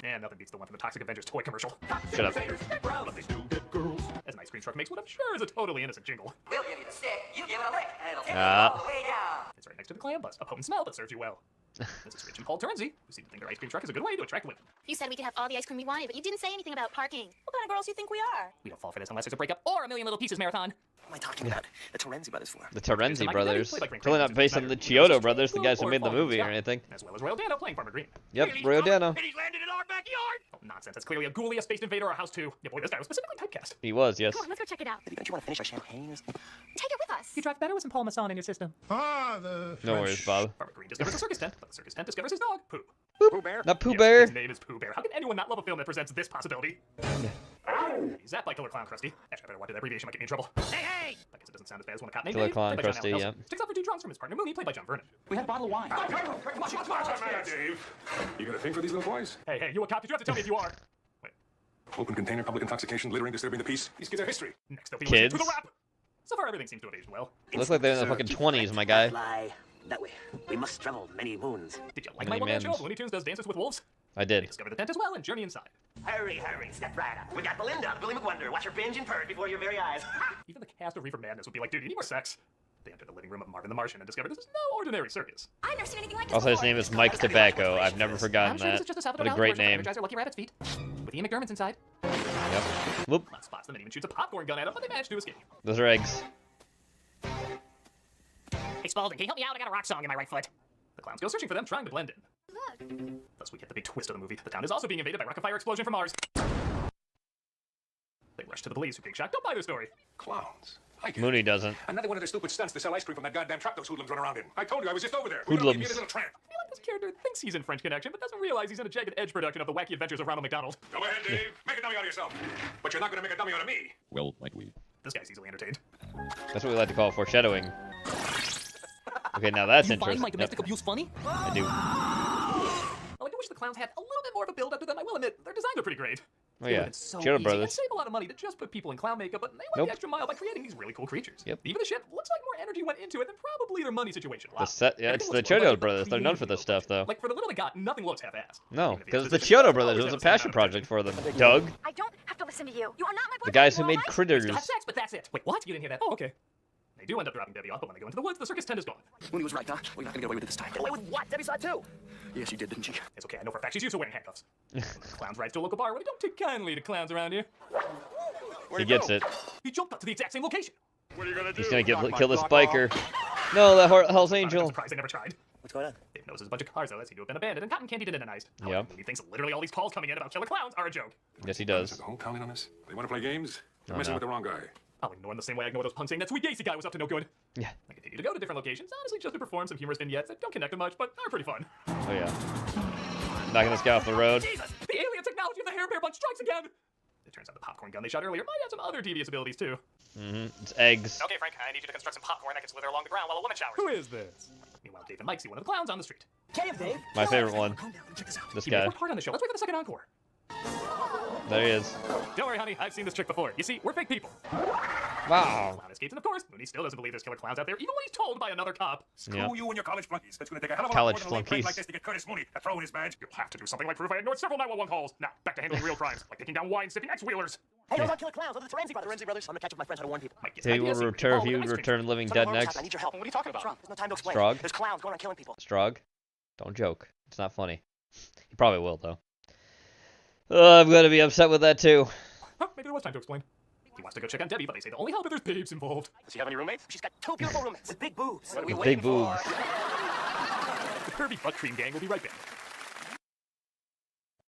And nothing beats the one from the Toxic Avengers toy commercial. Shut up. As an ice cream truck makes what I'm sure is a totally innocent jingle. We'll give you the stick, you give it a lick, and it'll take you Ah. all the way down. It's right next to the clam bus, a potent smell that serves you well. This is Rich and Paul Turnsey, who seem to think their ice cream truck is a good way to attract women. You said we could have all the ice cream we wanted, but you didn't say anything about parking. What kind of girls do you think we are? We don't fall for this unless there's a breakup or a Million Little Pieces marathon. What am I talking about? The Terenzi brothers for? The Terenzi brothers. Totally not based on the Chiodo brothers, the guys who made the movie or anything. As well as Royal Dano playing Farmer Green. Yep, Royal Dano. And he's landed in our backyard! Oh, nonsense. That's clearly a ghoulie, a space invader, or a house too. Yeah, boy, this guy was specifically typecast. He was, yes. Come on, let's go check it out. Don't you want to finish our champagne? Take it with us. You drive better with some Parmesan in your system. No worries, Bob. Farmer Green discovers a circus tent, but the circus tent discovers his dog, Pooh. Pooh Bear? Not Pooh Yes, Bear. His name is Pooh Bear. How can anyone not love a film that presents this possibility? He's zapped by Killer Clown Krusty. Actually, I better watch that abbreviation might get me in trouble. Hey, hey! I guess it doesn't sound as bad as when a cop named Killer Dave, Clown played by John Krusty, Allen yeah. Nelson, takes off for 2 drunks from his partner Mooney, played by John Vernon. We had a bottle of wine. What's the matter, Dave? You got a thing for these little boys? Hey, you a cop? Did you have to tell me if you are? Open container, public intoxication, littering, disturbing the peace. These kids are history. Next up, we Kids. listen to the rap. So far, everything seems to have aged well. Looks like they're in the fucking 20s, my guy. Fly that way. We must travel many moons. Did you like Many my one-man show men's. of Looney Tunes Does Dances with Wolves? I did. They discover the tent as well and journey inside. Hurry, step right up. We got Belinda, Billy McWonder. Watch her binge and purge before your very eyes. Even the cast of Reefer Madness would be like, dude, you need more sex. They enter the living room of Marvin the Martian and discover this is no ordinary circus. I've never seen anything like this Also, his before. name is Mike Tobacco. I've never forgotten I'm sure this that. is just a Salvador What a Dali great version name. of Energizer Lucky Rabbit's feet. With Ian McDermott's inside. Yep. Whoop. Clown spots them and even shoots a popcorn gun at them, but they manage to escape. Those are eggs. Hey, Spaulding, can you help me out? I got a rock song in my right foot. The clowns go searching for them, trying to blend in. Look. Thus, we get the big twist of the movie. The town is also being invaded by rocket fire explosion from Mars. They rush to the police, who being shocked don't buy their story. Clowns. I get Mooney it. doesn't. Another one of their stupid stunts to sell ice cream from that goddamn trap those hoodlums run around in. I told you I was just over there. Hoodlums. Give me a little tramp. I feel like this character thinks he's in French Connection, but doesn't realize he's in a Jagged Edge production of The Wacky Adventures of Ronald McDonald. Go ahead, Dave. Make a dummy out of yourself. But you're not going to make a dummy out of me. Well, might we? This guy's easily entertained. That's what we like to call foreshadowing. Okay, now that's You interesting. find my domestic Yep. abuse funny? I do. Well, I do wish the clowns had a little bit more of a build up to them. I will admit, their designs are pretty great. Oh, It would've yeah. been so Chiodo easy Brothers. and save a lot of money to just put people in clown makeup, but they went Nope. the extra mile by creating these really cool creatures. Yep. Even the ship looks like more energy went into it than probably their money situation. The set, yeah, it's the Chiodo Brothers. They're known for this stuff, though. Like, for the little they got, nothing looks half-assed. No, because the Chiodo Brothers was a passion project for them. Doug, I don't have to listen to you. You are not my boyfriend. the guys who anymore, made right? Critters. Still have sex, but that's it. Wait, what? You didn't hear that? Oh, okay. They do end up dropping Debbie off, but when they go into the woods, the circus tent is gone. Mooney was right, huh? We're not gonna get away with it this time. Get away with what? Debbie saw it too. Yeah, she did, didn't she? It's okay, I know for a fact she's used to wearing handcuffs. Clowns rides to a local bar where they don't take kindly to clowns around here. He gets it. He jumped up to the exact same location. What are you going to do? He's gonna kill this biker. No, that Hell's I'm Angel. surprised they never tried. What's going on? Dave notices a bunch of cars, though, that seem to have been abandoned and cotton candy denonized. Yep. He thinks literally all these calls coming in about killer clowns are a joke. Yes, he Is does. the whole town in on this? They want to play games? They're Oh, messing no. with the wrong guy. I'll ignore him the same way I ignore those punks saying that sweet Gacy guy was up to no good. Yeah. I continue to go to different locations, honestly just to perform some humorous vignettes that don't connect to much, but are pretty fun. Oh yeah. Knocking this guy off the road. Jesus! The alien technology of the Hair Bear Bunch strikes again! It turns out the popcorn gun they shot earlier might have some other devious abilities, too. It's eggs. Okay, Frank, I need you to construct some popcorn that can slither along the ground while a woman showers. Who is this? Meanwhile, Dave and Mike see one of the clowns on the street. Get him, Dave. My favorite one. This He made guy. one part on the show. Let's wait for the second encore. There he is. Don't worry, honey. I've seen this trick before. You see, we're fake people. Wow. Clown escapes, and of course, Mooney still doesn't believe there's killer clowns out there, even when he's told by another cop. Screw Yeah. you and your college flunkies. That's going to take a hell of a College lot more than a lame prank flunkies. like this to get Curtis Mooney to throw in his badge. You'll have to do something like prove I ignored several 911 calls. Now, back to handling real crimes, like taking down wine-sipping X-wheelers. Hey, those aren't killer clowns. Those are the Terenzi brothers. Terenzi brothers. I'm gonna catch up with my friends how to warn people. He will return. He would return living dead next. I need your help. What are you talking about? There's no time to explain. Strog? There's clowns going around killing people. Strog, don't joke. It's not funny. He probably will though. Oh, I'm gonna be upset with that too. Huh, maybe there was time to explain. He wants to go check on Debbie, but they say the only help if there's babes involved. Does he have any roommates? She's got 2 beautiful roommates with big boobs. What are we With waiting big boobs. for? The Kirby Butt Cream Gang will be right back.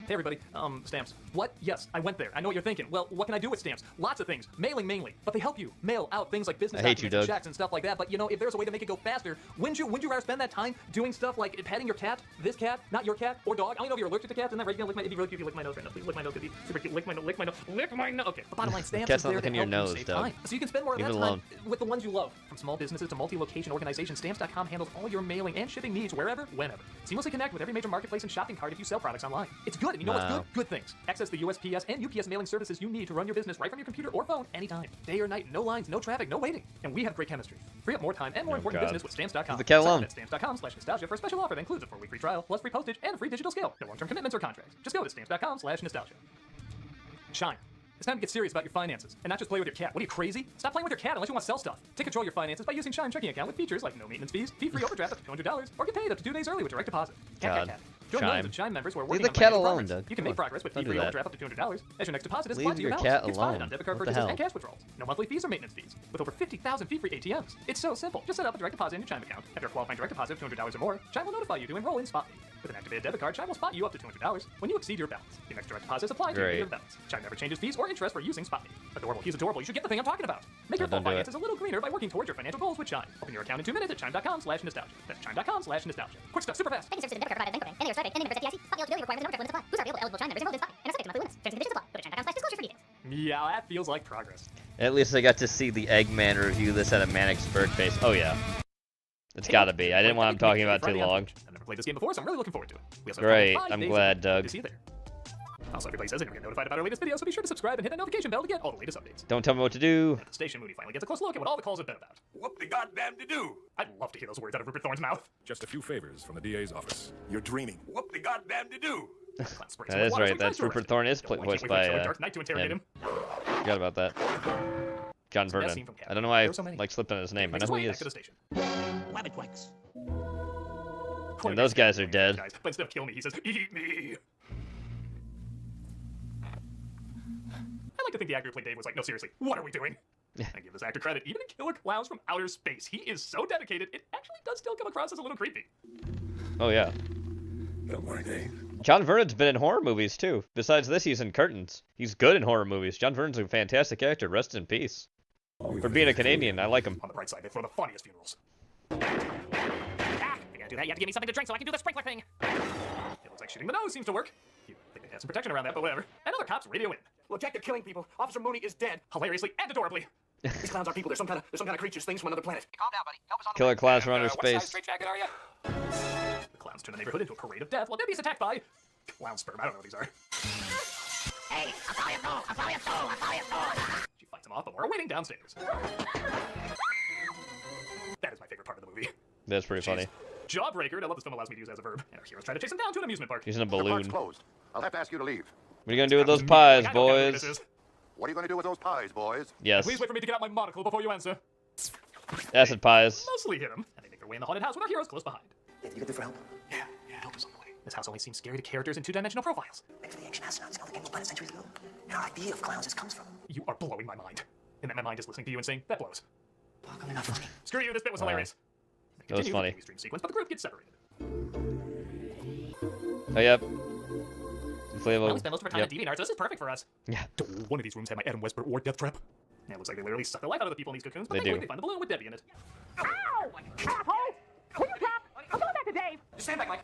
Hey everybody, stamps. What? Yes, I went there. I know what you're thinking. Well, what can I do with stamps? Lots of things. Mailing mainly. But they help you mail out things like business I hate you, documents and Doug. checks and stuff like that. But you know, if there's a way to make it go faster, wouldn't you rather spend that time doing stuff like petting your cat, this cat, not your cat, or dog? I don't know if you're allergic to cats, isn't that right? You're gonna lick my, it'd be really cute if you lick my nose right now. Please lick my nose, it'd be super cute. Lick my nose, lick my nose, lick my nose. Okay, the bottom line, stamps Cat's is not there to licking your help you nose, save Doug. time. So you can spend more of Leave that it time alone. with the ones you love. From small businesses to multi-location organizations, Stamps.com handles all your mailing and shipping needs wherever, whenever. Seamlessly connect with every major marketplace and shopping cart if you sell products online. It's good, and you know what's Wow. good? Good things. Access the USPS and UPS mailing services you need to run your business right from your computer or phone anytime. Day or night, no lines, no traffic, no waiting. And we have great chemistry. Free up more time and more important God. business with Stamps.com. The cat Sign up alone. at Stamps.com/nostalgia for a special offer that includes a 4-week free trial, plus free postage and a free digital scale. No long-term commitments or contracts. Just go to Stamps.com/nostalgia. Shine. It's time to get serious about your finances and not just play with your cat. What are you, crazy? Stop playing with your cat unless you want to sell stuff. Take control of your finances by using Shine checking account with features like no maintenance fees, fee-free overdraft up to $200, or get paid up to 2 days early with direct deposit. Cat, God. cat, cat. Join millions Chime. of Chime members who are Leave working the on cat financial alone, progress. Doug. You can Come make on. progress with Don't fee-free do that. overdraft up to $200. As your next deposit is Leave applied to your your balance. cat It's fine alone. on debit card What the purchases hell? and cash withdrawals. No monthly fees or maintenance fees. With over 50,000 fee-free ATMs. It's so simple. Just set up a direct deposit in your Chime account. After a qualifying direct deposit of $200 or more, Chime will notify you to enroll in SpotMe. With an activated debit card, Chime will spot you up to $200 when you exceed your balance. Your next direct deposit is applied to your balance. Chime never changes fees or interest for using SpotMe. Adorable. He's adorable. You should get the thing I'm talking about. Make your full finances a little greener by working towards your financial goals with Chime. Open your account in 2 minutes at chime.com/nostalgia. That's chime.com/nostalgia. Quick stuff, super fast. Banking services and debit card provided by Bank of America. Any members FDIC. Spot eligibility requirements and overdraft limits apply. Who's are available eligible Chime members enrolled in Spot and are subject to monthly limits. Terms and conditions apply. Go to chime.com/disclosure for details. Yeah, that feels like progress. At least I got to see the Eggman review this at a Manic Spurt face. Oh yeah. It's gotta be. I didn't want him talking about too long. I've never played this game before, so I'm really looking forward to it. We also have Great. 5 I'm days glad, of Doug. to see you there. Also, everybody says they're going to get notified about our latest video, so be sure to subscribe and hit that notification bell to get all the latest updates. Don't tell me what to do. At the station, Mooney finally gets a close look at what all the calls have been about. What the goddamn to do? I'd love to hear those words out of Rupert Thorne's mouth. Just a few favors from the DA's office. You're dreaming. What the goddamn to do? That is right. That's Rupert Thorne is voiced by Dark Knight to interrogate him. Forgot about that. John Vernon. I don't know why I like slipped on his name. I know who he is. And those guys are dead. But instead of kill me, he says, eat me. I like to think the actor who played Dave was like, no, seriously, what are we doing? I give this actor credit. Even in Killer Clowns from Outer Space, he is so dedicated, it actually does still come across as a little creepy. Oh, yeah. Don't worry, Dave. John Vernon's been in horror movies, too. Besides this, he's in Curtains. He's good in horror movies. John Vernon's a fantastic actor. Rest in peace. For being a Canadian, I like him. On the bright side, they throw the funniest funerals. Ah, if you're gonna do that, you have to give me something to drink so I can do the sprinkler thing. It looks like shooting the nose seems to work. You think they had some protection around that, but whatever. And other cops radio in. Well, Jack, they're killing people. Officer Mooney is dead. Hilariously and adorably. These clowns are people. They're some kind of creatures, things from another planet. Calm down, buddy. Help us on Killer Clowns from Outer What size Space. straitjacket are you? The clowns turn the neighborhood into a parade of death while Debbie's attacked by clown sperm. I don't know what these are. Hey, I'll follow you through. I'll follow you through. I'll follow you through. She fights him off, but we're waiting downstairs. That is my favorite part of the movie. That's pretty funny. Jawbreaker. I love this film allows me to use as a verb. And our heroes try to chase him down to an amusement park. He's in a The park's balloon. closed. I'll have to ask you to leave. What are you gonna do with those pies, I don't know who this boys? is. What are you going to do with those pies, boys? Yes. Please wait for me to get out my monocle before you answer. Acid pies. Mostly hit him, and they make their way in the haunted house with our heroes close behind. Yeah, you good for help? Yeah, help is on the way. This house only seems scary to characters in two-dimensional profiles. Thanks for the ancient astronauts and all the game was planned centuries ago. And our idea of clowns just comes from. You are blowing my mind. And then my mind is listening to you and saying, that blows. How come they're not funny? Screw you, this bit was Wow. hilarious. That was funny. Dream sequence, but the group gets separated. Oh, yep. Well, we spend most of our time Yep. at DeviantArt, so this is perfect for us. Yeah. One of these rooms had my Adam Westbrook or Death Trap. And it looks like they literally suck the life out of the people in these cocoons, but They thankfully do. they find the balloon with Debbie in it. Ow! Asshole! Will you stop? I'm going back to Dave. Just stand back, Mike.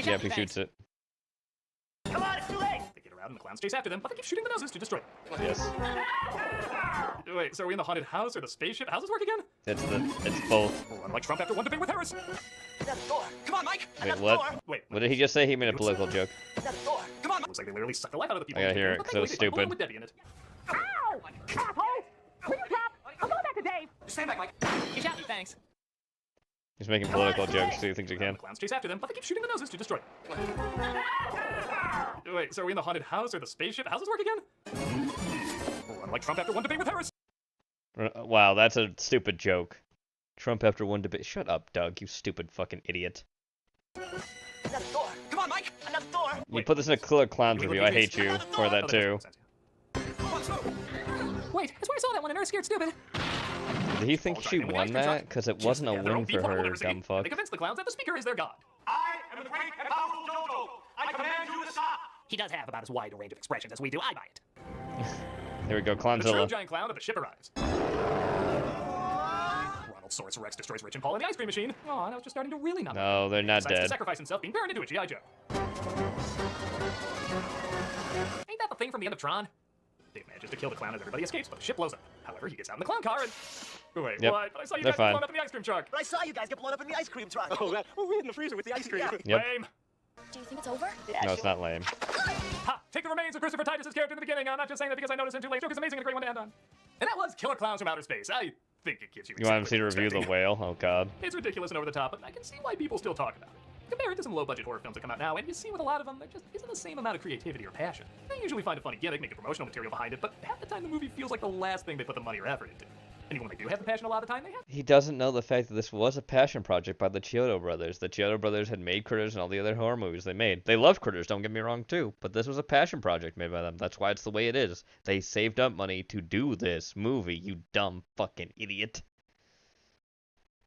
Yep, he shoots it. Come on, it's too late. They get around and the clowns chase after them, but they keep shooting the noses to destroy them. Yes. Wait, so are we in the haunted house or the spaceship? How's this work again? It's both. Run like Trump after one debate with Harris. That's door. Come on, Mike. Wait, what? Wait. What did he just say? He made a political joke. That's door. Come on. Looks like they literally suck the life out of the people. I gotta in these hear it, cocoons, 'cause it was but thankfully they find the balloon stupid. with Debbie in it. Ow! Asshole! Will you stop? I'm going back to Dave. Just stand back, Mike. You shot me, thanks. He's making political jokes, so he thinks he can. The clowns chase after them, but they keep shooting the noses to destroy them. Wait, so are we in the haunted house or the spaceship? How's this work again? Run like Trump after one debate with Harris. Wow, that's a stupid joke. Trump after one debate. Shut up, Doug, you stupid fucking idiot. Another door. Come on, Mike. Another door. You put this in a Killer Clowns review. I hate you for that too. Wait, that's where I saw that one and I was scared stupid. Did he think she won that? Because it wasn't a win for her, dumb fuck. They convince the clowns that the speaker is their god. I am the great and powerful Jojo. I command you to stop. He does have about as wide a range of expressions as we do. I buy it. There we go, The true Clownzilla. giant clown of the ship arrives. Ronald Rex destroys Rich and Paul in the ice cream machine. Oh, and I was just starting to really not. No, they're not Decides to dead. sacrifice himself, being turned into a G.I. Joe. Ain't that the thing from the end of Tron? Dave manages to kill the clown as everybody escapes, but the ship blows up. However, he gets out in the clown car and... Wait, Yep. what? But I saw you They're guys fine. get blown up in the ice cream truck. But I saw you guys get blown up in the ice cream truck. Oh, that. Oh, we're in the freezer with the ice cream. Yep. Lame. Do you think it's over? No, it's not lame. Ha! Take the remains of Christopher Titus's character in the beginning. I'm not just saying that because I noticed him too late. Joke is amazing and a great one to end on. And that was Killer Clowns from Outer Space. I think it gives you... You want him to review The Whale? Oh, God. It's ridiculous and over the top, but I can see why people still talk about it. Compare it to some low-budget horror films that come out now, and you see with a lot of them, there just isn't the same amount of creativity or passion. They usually find a funny gimmick, make a promotional material behind it, but half the time the movie feels like the last thing they put the money or effort into. And even when they do have the passion a lot of the time, they have. He doesn't know the fact that this was a passion project by the Chiodo brothers. The Chiodo brothers had made Critters and all the other horror movies they made. They love Critters, don't get me wrong, too. But this was a passion project made by them. That's why it's the way it is. They saved up money to do this movie, you dumb fucking idiot.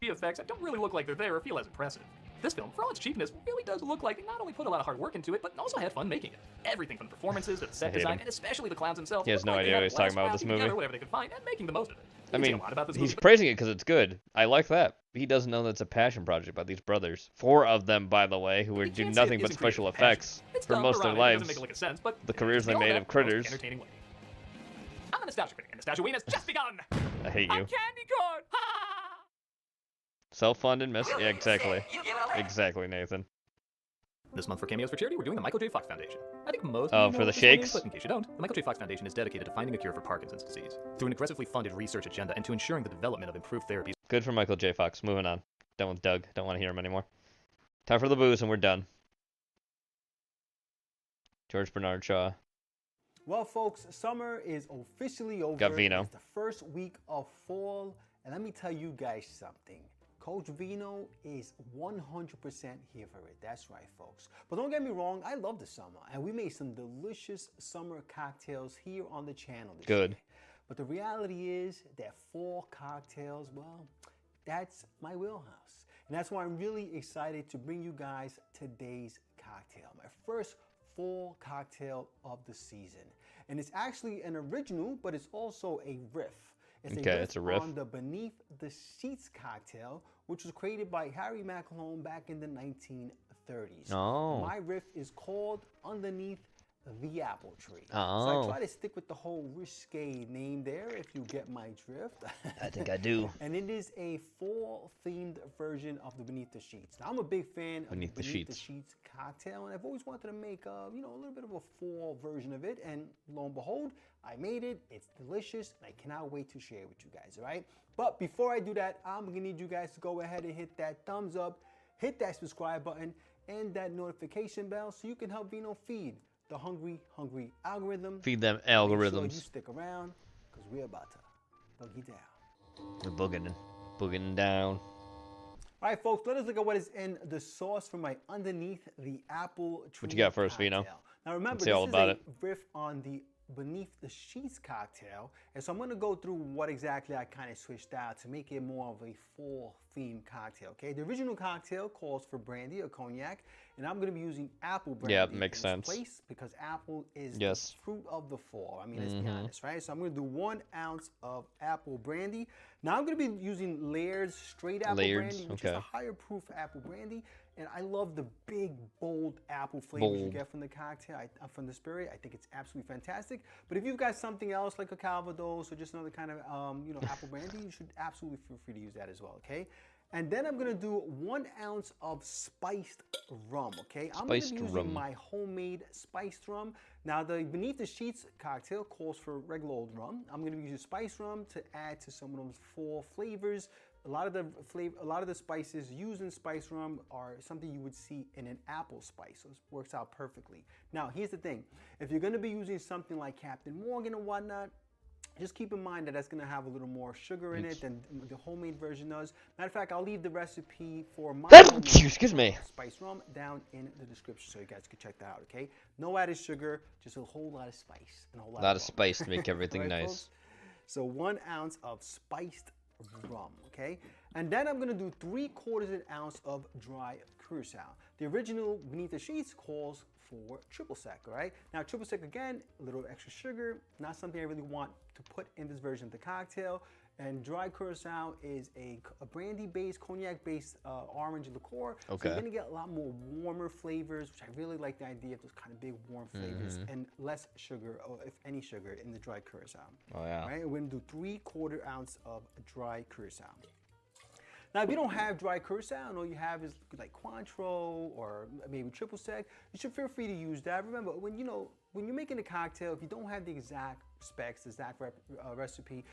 The effects that don't really look like they're there or feel as impressive. This film, for all its cheapness, really does look like they not only put a lot of hard work into it, but also had fun making it. Everything from the performances to the set design, and especially the clowns themselves. He has no idea what he's talking about with this movie. Whatever they could find and making the most of it. I mean, he's praising it because it's good. I like that. He doesn't know that it's a passion project by these brothers. 4 of them, by the way, who do nothing but special effects for most of their lives. The careers they made of Critters. I'm the Nostalgia Critic, and Nostalgia Week has just begun. I hate I'm you. Candy Corn. Self-funded mess. Yeah, exactly. Exactly, Nathan. This month for Cameos for Charity, we're doing the Michael J. Fox Foundation. I think most Oh, of you for know the what this one is, shakes? but in case you don't, the Michael J. Fox Foundation is dedicated to finding a cure for Parkinson's disease through an aggressively funded research agenda and to ensuring the development of improved therapies. Good for Michael J. Fox. Moving on. Done with Doug. Don't want to hear him anymore. Time for the booze, and we're done. George Bernard Shaw. Well, folks, summer is officially over. Got Vino. It's the first week of fall, and let me tell you guys something. Coach Vino is 100% here for it. That's right, folks. But don't get me wrong, I love the summer, and we made some delicious summer cocktails here on the channel this year. But the reality is that fall cocktails, well, that's my wheelhouse. And that's why I'm really excited to bring you guys today's cocktail, my first fall cocktail of the season. And it's actually an original, but it's also a riff. It's a riff on the Beneath the Sheets cocktail, which was created by Harry McElhone back in the 1930s. Oh. My riff is called Underneath the Apple Tree. Oh. So I try to stick with the whole risque name there, if you get my drift. I think I do. And it is a fall-themed version of the Beneath the Sheets. Now, I'm a big fan of the Beneath the Sheets cocktail, and I've always wanted to make a little bit of a fall version of it, and lo and behold, I made it. It's delicious, and I cannot wait to share it with you guys, all right? But before I do that, I'm gonna need you guys to go ahead and hit that thumbs up, hit that subscribe button, and that notification bell so you can help Vino feed the hungry algorithm. Feed them Make sure algorithms. you stick around, because we're about to boogie down. We're booging down. All right, folks, let us look at what is in the sauce for my Underneath the Apple Tree. What you got first, cocktail. Vino? Now remember, Let's see all about this is a riff on the Beneath the Sheets cocktail, and so I'm going to go through what exactly I kind of switched out to make it more of a fall theme cocktail. Okay, the original cocktail calls for brandy or cognac, and I'm going to be using apple brandy. Yeah, makes in its sense. place because apple is Yes. the fruit of the fall. I mean, let's be honest, right? So I'm going to do 1 ounce of apple brandy. Now I'm going to be using Laird's straight apple brandy, which is a higher proof apple brandy. And I love the big, bold apple flavors you get from the cocktail, from the spirit. I think it's absolutely fantastic. But if you've got something else like a Calvados or just another kind of, apple brandy, you should absolutely feel free to use that as well, okay? And then I'm gonna do 1 ounce of spiced rum, okay? I'm gonna be using my homemade spiced rum. Now the Beneath the Sheets cocktail calls for regular old rum. I'm gonna be using spiced rum to add to some of those fall flavors. A lot of the spices used in spice rum are something you would see in an apple spice, so it works out perfectly. Now, here's the thing. If you're gonna be using something like Captain Morgan or whatnot, just keep in mind that that's gonna have a little more sugar in it than the homemade version does. Matter of fact, I'll leave the recipe for my Excuse me. spice rum down in the description so you guys can check that out, okay? No added sugar, just a whole lot of spice and a whole lot of rum. spice to make everything Right, nice. folks? So 1 ounce of spiced rum, okay? And then I'm gonna do 3/4 ounce of dry curacao. The original Beneath the Sheets calls for triple sec, all right? Now triple sec, again, a little extra sugar, not something I really want to put in this version of the cocktail. And dry curacao is a brandy-based, cognac-based orange liqueur. So you're gonna get a lot more warmer flavors, which I really like the idea of those kind of big warm flavors, and less sugar, or if any sugar, in the dry curacao. Oh yeah. All right, we're gonna do 3/4 ounce of dry curacao. Now, if you don't have dry curacao and all you have is like Cointreau or maybe triple sec, you should feel free to use that. Remember, when you're making a cocktail, if you don't have the exact specs, the exact recipe,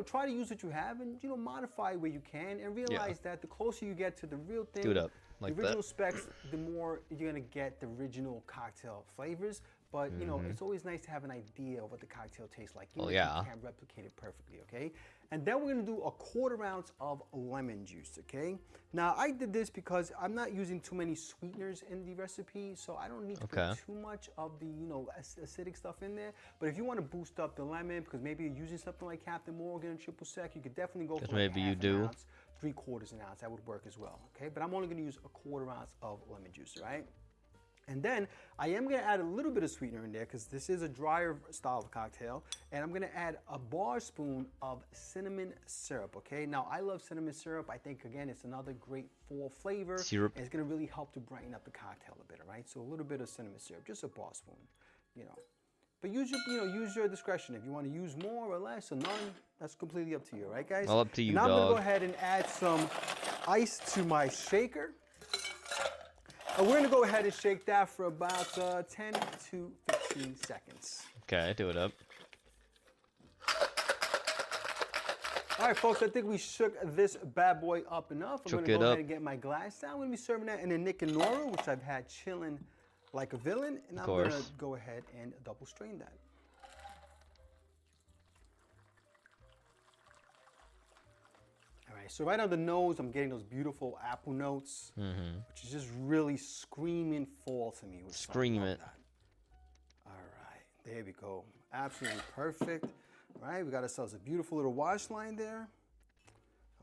try to use what you have and modify where you can, and realize that the closer you get to the real thing, Do it up like the original that. specs, the more you're gonna get the original cocktail flavors. but you know, it's always nice to have an idea of what the cocktail tastes like. Well, You yeah. can't replicate it perfectly, okay? And then we're gonna do a 1/4 ounce of lemon juice, okay? Now, I did this because I'm not using too many sweeteners in the recipe, so I don't need to put too much of the, you know, acidic stuff in there. But if you want to boost up the lemon, because maybe you're using something like Captain Morgan and Triple Sec, you could definitely go for maybe you do. Ounce, 3/4 an ounce. That would work as well, okay? But I'm only gonna use a 1/4 ounce of lemon juice, right? And then I am gonna add a little bit of sweetener in there because this is a drier style of cocktail. And I'm gonna add a bar spoon of cinnamon syrup, okay? Now, I love cinnamon syrup. I think, again, it's another great fall flavor. Syrup. And it's gonna really help to brighten up the cocktail a bit, all right? So a little bit of cinnamon syrup, just a bar spoon, you know. But use your discretion. If you wanna use more or less or none, that's completely up to you, all right, guys? Well, up to you, now I'm gonna dog. go ahead and add some ice to my shaker. And we're gonna go ahead and shake that for about 10 to 15 seconds. Okay, do it up. All right, folks, I think we shook this bad boy up enough. I'm gonna go ahead and get my glass down. I'm gonna be serving that in a Nick and Nora, which I've had chilling like a villain. And I'm gonna go ahead and double strain that. So right on the nose, I'm getting those beautiful apple notes, which is just really screaming fall to me. Scream it. All right, there we go. Absolutely perfect. All right, we got ourselves a beautiful little wash line there.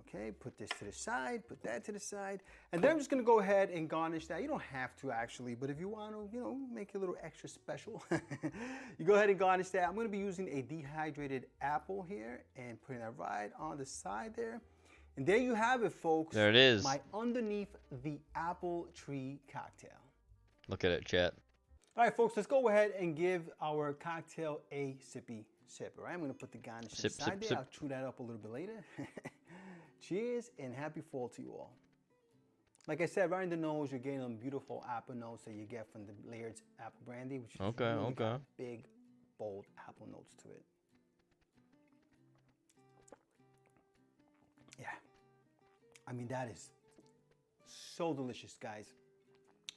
Okay, put this to the side, put that to the side. And then I'm just gonna go ahead and garnish that. You don't have to actually, but if you want to, you know, make it a little extra special, you go ahead and garnish that. I'm gonna be using a dehydrated apple here and putting that right on the side there. And there you have it, folks. There it is. My underneath the apple tree cocktail. Look at it, chat. All right, folks, let's go ahead and give our cocktail a sippy sip. All right, I'm going to put the garnish inside there. I'll chew that up a little bit later. Cheers and happy fall to you all. Like I said, right in the nose, you're getting them beautiful apple notes that you get from the Laird's apple brandy, which is really got big, bold apple notes to it. Yeah, I mean, that is so delicious, guys.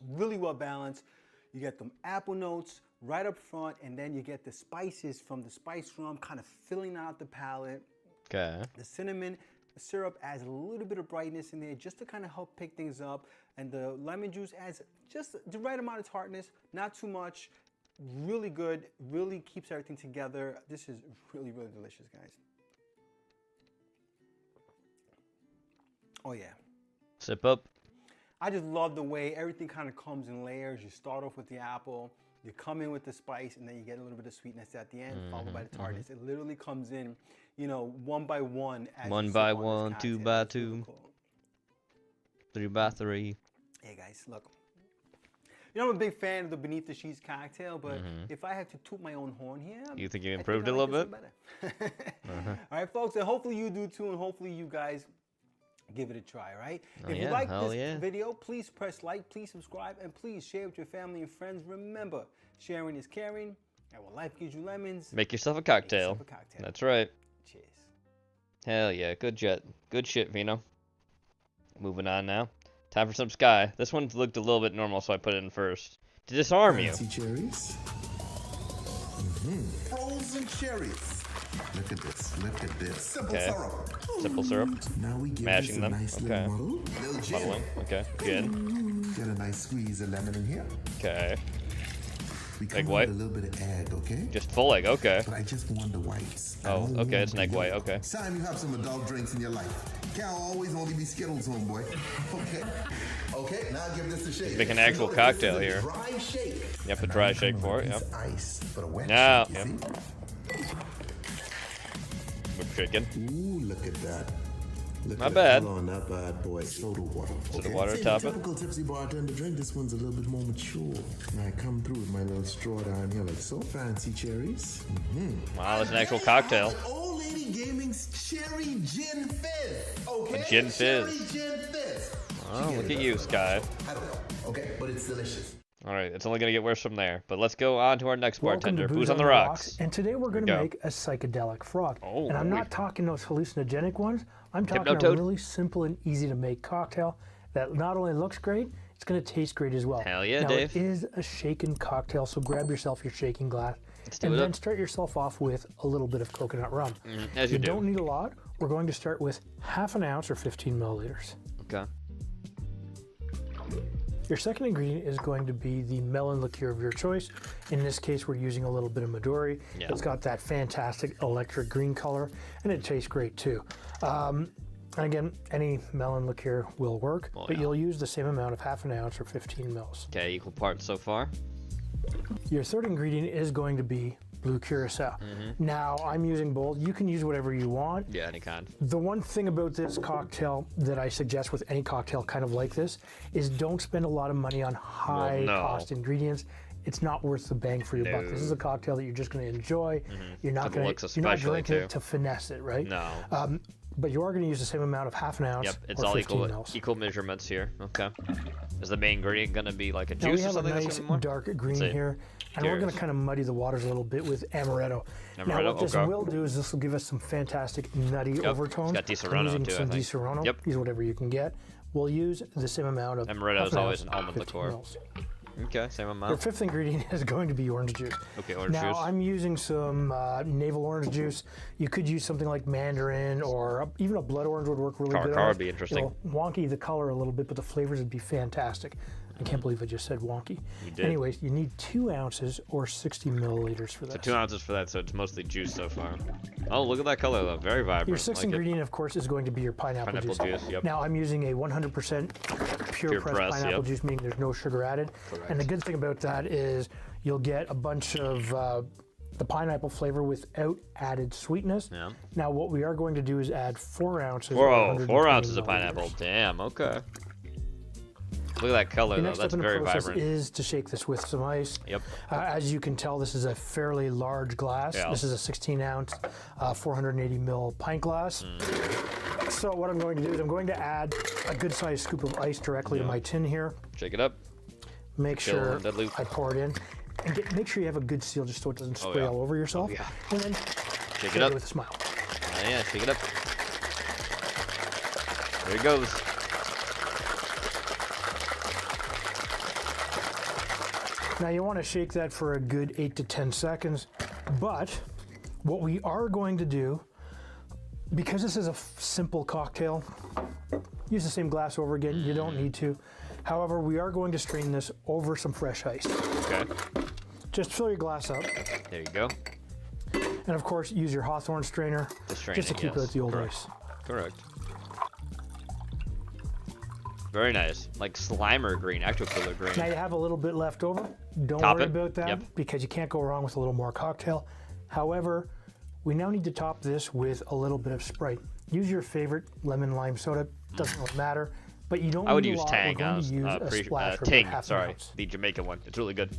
Really well balanced. You get them apple notes right up front, and then you get the spices from the spice rum kind of filling out the palate. Okay. The cinnamon syrup adds a little bit of brightness in there just to kind of help pick things up. And the lemon juice adds just the right amount of tartness, not too much. Really good, really keeps everything together. This is really, really delicious, guys. Oh yeah. Sip up. I just love the way everything kind of comes in layers. You start off with the apple, you come in with the spice, and then you get a little bit of sweetness at the end, followed by the tartness. It literally comes in, you know, one by one. One by one, two by two, 3 by 3. Hey guys, look. You know, I'm a big fan of the Beneath the Sheets cocktail, but if I had to toot my own horn here, you think you improved it a little bit? All right, folks, and hopefully you do too, and hopefully you guys give it a try, all right? If you like this video, please press like, please subscribe, and please share with your family and friends. Remember, sharing is caring, and when life gives you lemons, make yourself a cocktail. That's right. Cheers. Hell yeah, good shit, Vino. Moving on now. Time for some Sky. This one looked a little bit normal, so I put it in first. To disarm you. Fancy cherries. Frozen cherries. Look at this. Look at this. Simple syrup. Simple syrup. Now we give mashing them. Nice Okay. Little gin. Muddling. Okay. Gin. Get a nice squeeze of lemon in here. Okay. We come Egg white. with a little bit of egg, okay? Just full egg. Okay. But I just want the whites. Oh, okay. It's an egg white. Okay. It's time you have some adult drinks in your life. Can't always only be Skittles, homeboy. Okay. Okay. Now give this a shake. Make an actual cocktail here. Dry shake. Yep, a dry shake for it. Yep. Ice, but a wet now. shake, Yep. see? We're shaking. Ooh, look at that. Look Not at bad. The color on that bad boy. Soda water. Soda water, top it. Typical tipsy bartender drink. This one's a little bit more mature. And I come through with my little straw down here, like so fancy cherries. Wow, that's an actual cocktail. Old Lady Gaming's Cherry Gin Fizz. Okay. A gin fizz. Cherry Gin Fizz. Oh, look at you, Sky. I don't know. Okay, but it's delicious. All right, it's only gonna get worse from there. But let's go on to our next bartender. Welcome to Who's Booze on the rocks? And today we're going to make a psychedelic frog. Oh, and I'm not talking those hallucinogenic ones. I'm talking a really simple and easy to make cocktail that not only looks great, It's going to taste great as well. Hell yeah, now, Dave. It is a shaken cocktail, so grab yourself your shaking glass. And then start yourself off with a little bit of coconut rum. As you do. Don't need a lot. We're going to start with half an ounce or 15 milliliters. Okay. Your second ingredient is going to be the melon liqueur of your choice. In this case, we're using a little bit of Midori. Yeah. It's got that fantastic electric green color, and it tastes great too. And again, any melon liqueur will work, but you'll use the same amount of half an ounce or 15 mils. Okay, equal parts so far. Your third ingredient is going to be blue curacao. Now, I'm using bold. You can use whatever you want. Yeah, any kind. The one thing about this cocktail that I suggest with any cocktail kind of like this is don't spend a lot of money on high cost ingredients. It's not worth the bang for your buck. This is a cocktail that you're just going to enjoy. You're not going to drinking it to finesse it, right? No. But you are going to use the same amount of half an ounce. Yep, it's or all 15 mils. equal measurements here. Okay. Is the main ingredient going to be like a Now juice we or have a something? nice dark green here, and we're going to kind of muddy the waters a little bit with amaretto. Now what this will do is this will give us some fantastic nutty overtones. It's got Di Serrano I'm using too, some I Di think. Serrano. Yep. Use whatever you can get. We'll use the same amount of Amaretto half is an always ounce, an almond 15 liqueur. mils. Okay, same Your amount. fifth ingredient is going to be orange juice. Okay, orange now, juice. I'm using some navel orange juice. You could use something like mandarin or even a blood orange would work really good. Car would be interesting. It'll wonky the color a little bit, but the flavors would be fantastic. I can't believe I just said wonky. You did. Anyways, you need 2 ounces or 60 milliliters for that. So 2 ounces for that, so it's mostly juice so far. Oh, look at that color though, very vibrant. Your sixth Like it. ingredient, of course, is going to be your pineapple juice. Yep. Now, I'm using a 100% pure pressed pineapple juice, meaning there's no sugar added. Correct. And the good thing about that is you'll get a bunch of the pineapple flavor without added sweetness. Yeah. Now, what we are going to do is add 4 ounces. Whoa, 4 4 ounces of pineapple. Damn, okay. Look at that color The though, next that's step in the very process vibrant. is to shake this with some ice. Yep. As you can tell, this is a fairly large glass. Yeah. This is a 16 ounce, 480 ml pint glass. So what I'm going to do is I'm going to add a good sized scoop of ice directly to my tin here. Shake it up. Make sure that loop. I pour it in. And make sure you have a good seal just so it doesn't spray all over yourself. And then Shake it up. with a smile. Yeah, shake it up. There it goes. Now you want to shake that for a good 8 to 10 seconds, but what we are going to do, because this is a simple cocktail, use the same glass over again, you don't need to. However, we are going to strain this over some fresh ice. Okay. Just fill your glass up. There you go. And of course, use your Hawthorne strainer just to keep it at the old ice. Correct. Very nice. Like Slimer green, actual color green. Now you have a little bit left over. Don't Top worry it. about that Yep. because you can't go wrong with a little more cocktail. However, we now need to top this with a little bit of Sprite. Use your favorite lemon lime soda. Doesn't really matter, but you don't I would need use a lot. Tang. We're going to use a splash or about Ting, half an sorry. ounce. The Jamaican one. It's really good.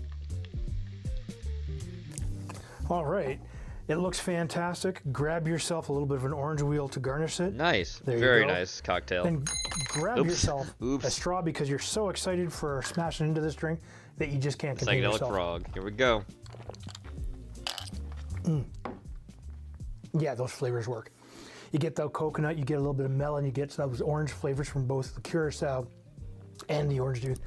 All right. It looks fantastic. Grab yourself a little bit of an orange wheel to garnish it. Nice. There you Very go. nice cocktail. Then grab Oops. yourself Oops. a straw because you're so excited for smashing into this drink that you just can't contain Psychedelic yourself. frog. Here we go. Yeah, those flavors work. You get that coconut, you get a little bit of melon, you get those orange flavors from both the curacao and the orange juice.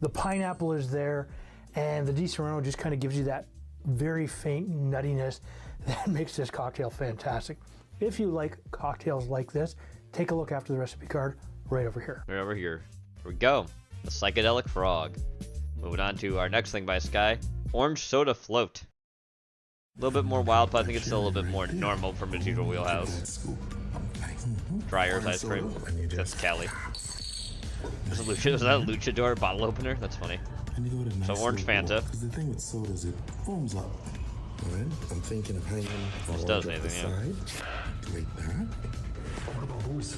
The pineapple is there, and the Di Serrano just kind of gives you that very faint nuttiness that makes this cocktail fantastic. If you like cocktails like this, take a look after the recipe card right over here. Right over here. Here we go. The psychedelic frog. Moving on to our next thing by Sky. Orange soda float. A little bit more wild, but I think it's still a little bit more normal from its usual wheelhouse. Dryer's ice cream. That's Cali. Was that a luchador bottle opener? That's funny. So orange Fanta. Because the thing with sodas, it foams up. All right? I'm thinking of hanging This does anything, yeah. like that. What about booze?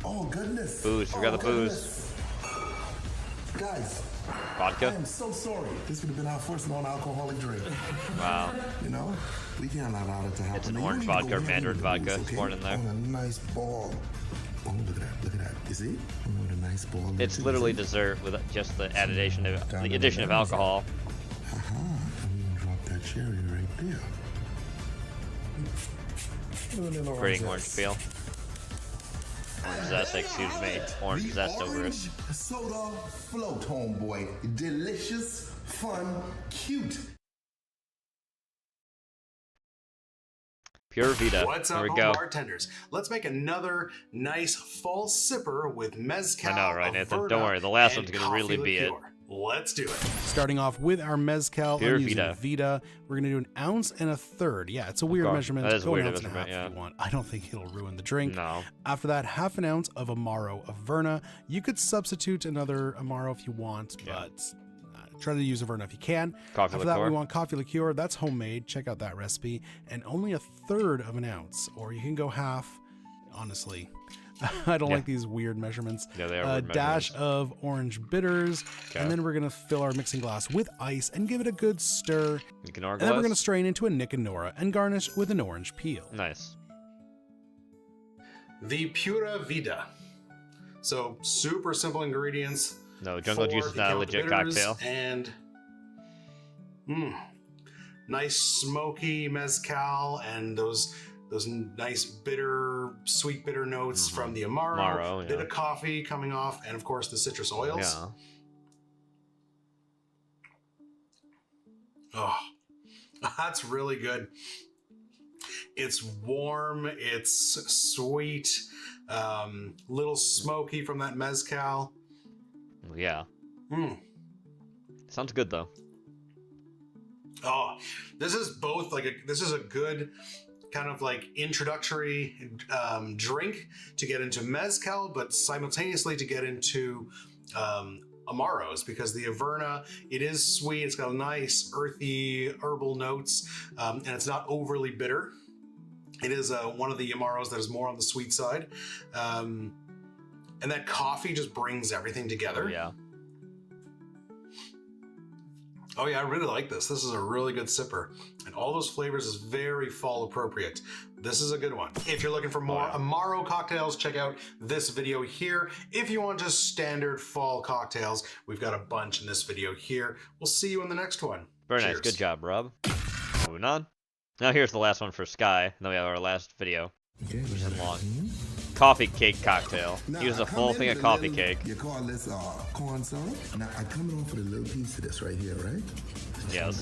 Oh, goodness. Booze. We got the booze. Guys. Vodka? I am so sorry. This would have been our first non-alcoholic drink. Wow. You know, we can't allow it to happen. It's an Now, you orange need to go vodka or ahead mandarin and vodka. booze, It's okay? poured in there. On a nice ball. Oh, look at that. Look at that. You see? What a nice ball. It's literally dessert with just the addition of alcohol. Aha. I'm going to drop that cherry right there. Pretty orange peel. Orange zest, excuse me. Orange zest over it. Soda float, homeboy. Delicious, fun, cute. Pure Vita. What's up, bartenders? Let's make another nice fall sipper with mezcal. I know, right, Nathan? Don't worry, the last one's gonna really be it. Let's do it. Starting off with our mezcal, Pure I'm using Vita. Vita. We're gonna do 1 1/3 ounces. Yeah, it's a weird measurement. That is Go weird 1.5 ounces measurement, if you want. I don't think it'll ruin the drink. No. After that, 1/2 ounce of Amaro Averna. You could substitute another Amaro if you want, but try to use Averna if you can. Coffee After that, liqueur. we want coffee liqueur. That's homemade. Check out that recipe. And only 1/3 of an ounce, or you can go half. Honestly, I don't like these weird measurements. Yeah, they are A weird dash measurements. of orange bitters, Okay. and then we're gonna fill our mixing glass with ice and give it a good stir. You can And then we're gonna strain into a Nick and Nora and garnish with an orange peel. Nice. The Pura Vida. So super simple ingredients. No, jungle juice is not a legit cocktail. And nice smoky mezcal and those nice bitter, sweet bitter notes from the Amaro. Bit of coffee coming off, and of course the citrus oils. Yeah. Oh, that's really good. It's warm, it's sweet, little smoky from that mezcal. Yeah. Sounds good though. Oh, this is both this is a good kind of like introductory drink to get into mezcal, but simultaneously to get into Amaros, because the Averna, it is sweet. It's got nice earthy herbal notes, and it's not overly bitter. It is one of the Amaros that is more on the sweet side. And that coffee just brings everything together. Oh, yeah. Oh yeah, I really like this. This is a really good sipper. And all those flavors is very fall appropriate. This is a good one. If you're looking for more Amaro cocktails, check out this video here. If you want just standard fall cocktails, we've got a bunch in this video here. We'll see you in the next one. Very nice. Cheers. Good job, Rob. Moving on. Now here's the last one for Sky. And then we have our last video. Which is long. Coffee cake cocktail. Use a full thing of coffee cake. You call this corn syrup? Now, I come in for the little piece of this right here, right? Yes.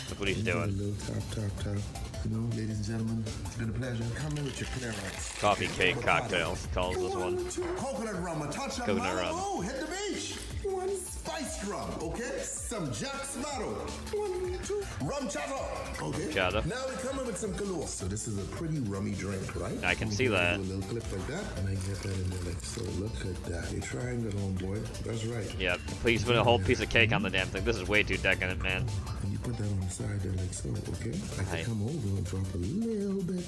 Look what he's doing. A little top. You know, ladies and gentlemen, it's been a pleasure. Come in with your clearance. Coffee cake cocktail calls this one. Coconut rum, a touch of Coconut rum. Oh, hit the beach. 1 spice rum, okay? Some Jack Sparrow. 1, 2. Rum chata, okay? Chata. Now we come in with some Kahlua. So this is a pretty rummy drink, right? I can see that. Do a little clip like that, and I get that in there like so. Look at that. You're trying it on, boy. That's right. Yeah, please put a whole piece of cake on the damn thing. This is way too decadent, man. And you put that on the side there like so, okay? I can come over and drop a little bit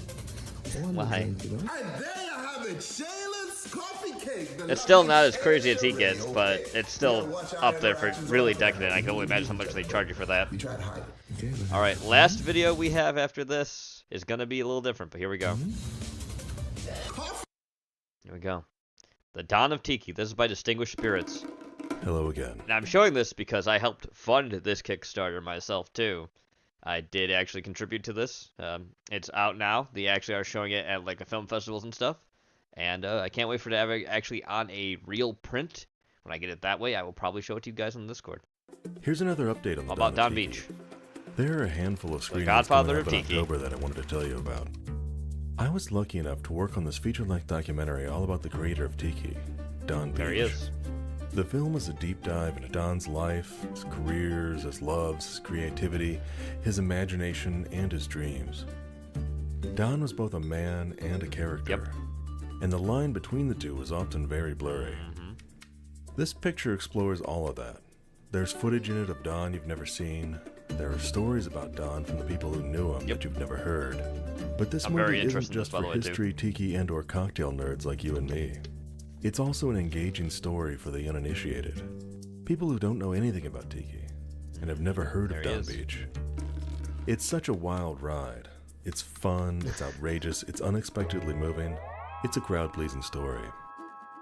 on the drink, you know? And there you have it, Shayla's coffee cake. It's still not as crazy as he gets, but it's still up there for really decadent. I can only imagine how much they charge you for that. Alright, last video we have after this is going to be a little different, but here we go. Here we go. The Dawn of Tiki. This is by Distinguished Spirits. Hello again. Now I'm showing this because I helped fund this Kickstarter myself too. I did actually contribute to this. It's out now. They actually are showing it at like the film festivals and stuff. And I can't wait for it to have it actually on a real print. When I get it that way, I will probably show it to you guys on Discord. Here's another update on the about Dawn Don of Tiki. Beach. There are a handful of screenings Godfather coming up of in Tiki. October that I wanted to tell you about. I was lucky enough to work on this feature-length documentary all about the creator of Tiki, Don Beach. There he is. The film is a deep dive into Don's life, his careers, his loves, his creativity, his imagination, and his dreams. Don was both a man and a character, and the line between the two was often very blurry. This picture explores all of that. There's footage in it of Don you've never seen. There are stories about Don from the people who knew him that you've never heard. But this I'm movie very isn't interested in this, just by the for way, too. history, tiki, and or cocktail nerds like you and me. It's also an engaging story for the uninitiated. People who don't know anything about Tiki and have never heard of Don Beach. It's such a wild ride. It's fun, it's outrageous, it's unexpectedly moving. It's a crowd-pleasing story.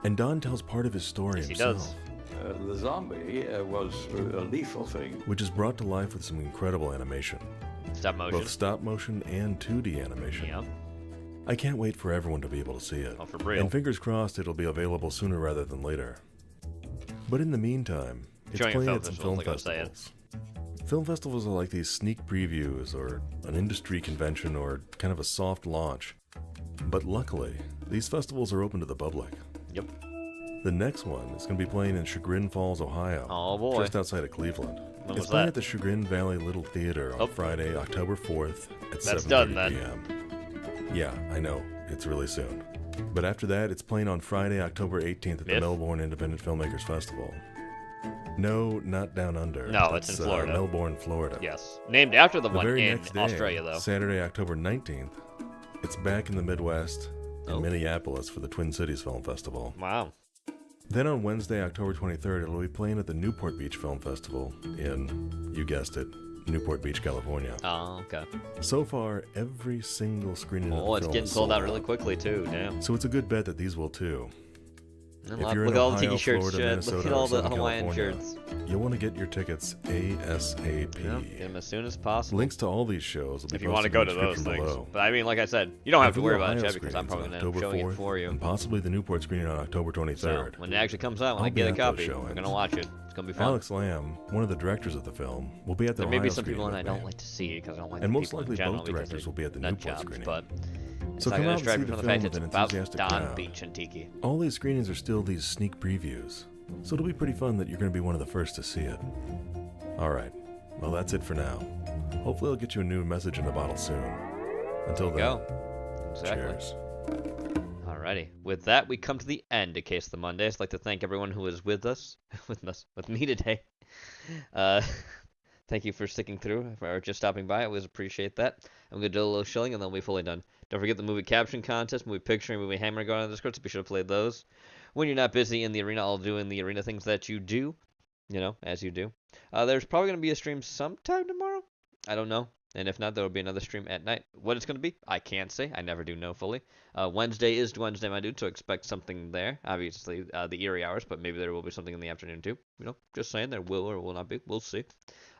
And Don tells part of his story himself. The zombie was a lethal thing. Which is brought to life with some incredible animation. Stop motion. Both stop motion and 2D animation. I can't wait for everyone to be able to see it. Oh, for real. And fingers crossed it'll be available sooner rather than later. But in the meantime, it's playing at some film festivals. Film festivals are like these sneak previews or an industry convention or kind of a soft launch. But luckily, these festivals are open to the public. Yep. The next one is going to be playing in Chagrin Falls, Ohio. Oh boy. Just outside of Cleveland. When It's was playing that? at the Chagrin Valley Little Theater on Friday, October 4th at 7:30 p.m. Yeah, I know. It's really soon. But after that, it's playing on Friday, October 18th at the Melbourne Independent Filmmakers Festival. No, not Down Under. No, it's in Florida. Melbourne, Florida. Yes. Named after the one very in next day, Australia, though. Saturday, October 19th, it's back in the Midwest in Minneapolis for the Twin Cities Film Festival. Wow. Then on Wednesday, October 23rd, it'll be playing at the Newport Beach Film Festival in, you guessed it, Newport Beach, California. Oh, okay. So far, every single screening of the Oh, it's film getting is sold out really quickly, too. Damn. So it's a good bet that these will, too. If you're Look in at all the Ohio, tiki shirts, Florida, Chad. Minnesota, Look at or all the Southern Hawaiian California, shirts. You'll want to get your tickets ASAP. Yep, get them as soon as possible. Links to all these shows will be If you want to posted go in to the those description things. below. But I mean, like I said, you don't have to And for worry the about it, Ohio Chad, because I'm screenings probably on going to be October showing it 4th, for you. and possibly the Newport screening on October 23rd. So, when it actually comes out, when I'll I get a be at those copy, we're showings. going to watch it. It's going to be fun. Alex Lamb, one of the directors of the film, will be at the There may be Ohio some people in screening I with don't me. like to see because I don't like And the most people likely in general both because directors they're will be at the nut Newport jobs, screening. but it's So not come going out to distract and me see from the the fact film it's with an about enthusiastic Don crowd. Beach and Tiki. All these screenings are still these sneak previews, so it'll be pretty fun that you're going to be one of the first to see it. Alright, well that's it for now. Hopefully I'll get you a new message in a bottle soon. Until then, Go. Exactly. cheers. Alrighty. With that, we come to the end of Case of the Mondays. I'd like to thank everyone who was with us, with me today. Thank you for sticking through or just stopping by. I always appreciate that. I'm going to do a little shilling and then we'll be fully done. Don't forget the movie caption contest, movie picturing, movie hammer going on the Discord, so be sure to play those. When you're not busy in the arena, I'll do in the arena things that you do, you know, as you do. There's probably going to be a stream sometime tomorrow. I don't know. And if not, there will be another stream at night. What it's going to be, I can't say. I never do know fully. Wednesday is Wednesday, my dude, so expect something there. Obviously, the eerie hours, but maybe there will be something in the afternoon, too. You know, just saying, there will or will not be. We'll see.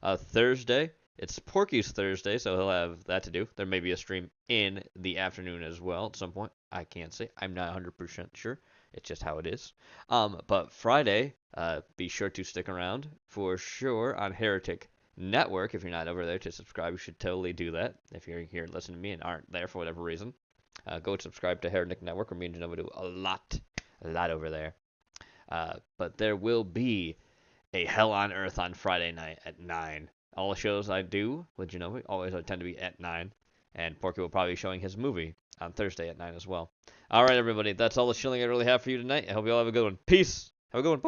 Thursday, it's Porky's Thursday, so he'll have that to do. There may be a stream in the afternoon as well at some point. I can't say. I'm not 100% sure. It's just how it is. But Friday, be sure to stick around for sure on Heretic Network. If you're not over there to subscribe, you should totally do that. If you're here listening to me and aren't there for whatever reason, go subscribe to Heretic Network. Me and Genova do a lot over there. But there will be a Hell on Earth on Friday night at 9. All the shows I do with Genova always tend to be at 9. And Porky will probably be showing his movie on Thursday at 9 as well. All right, everybody. That's all the shilling I really have for you tonight. I hope you all have a good one. Peace. Have a good one.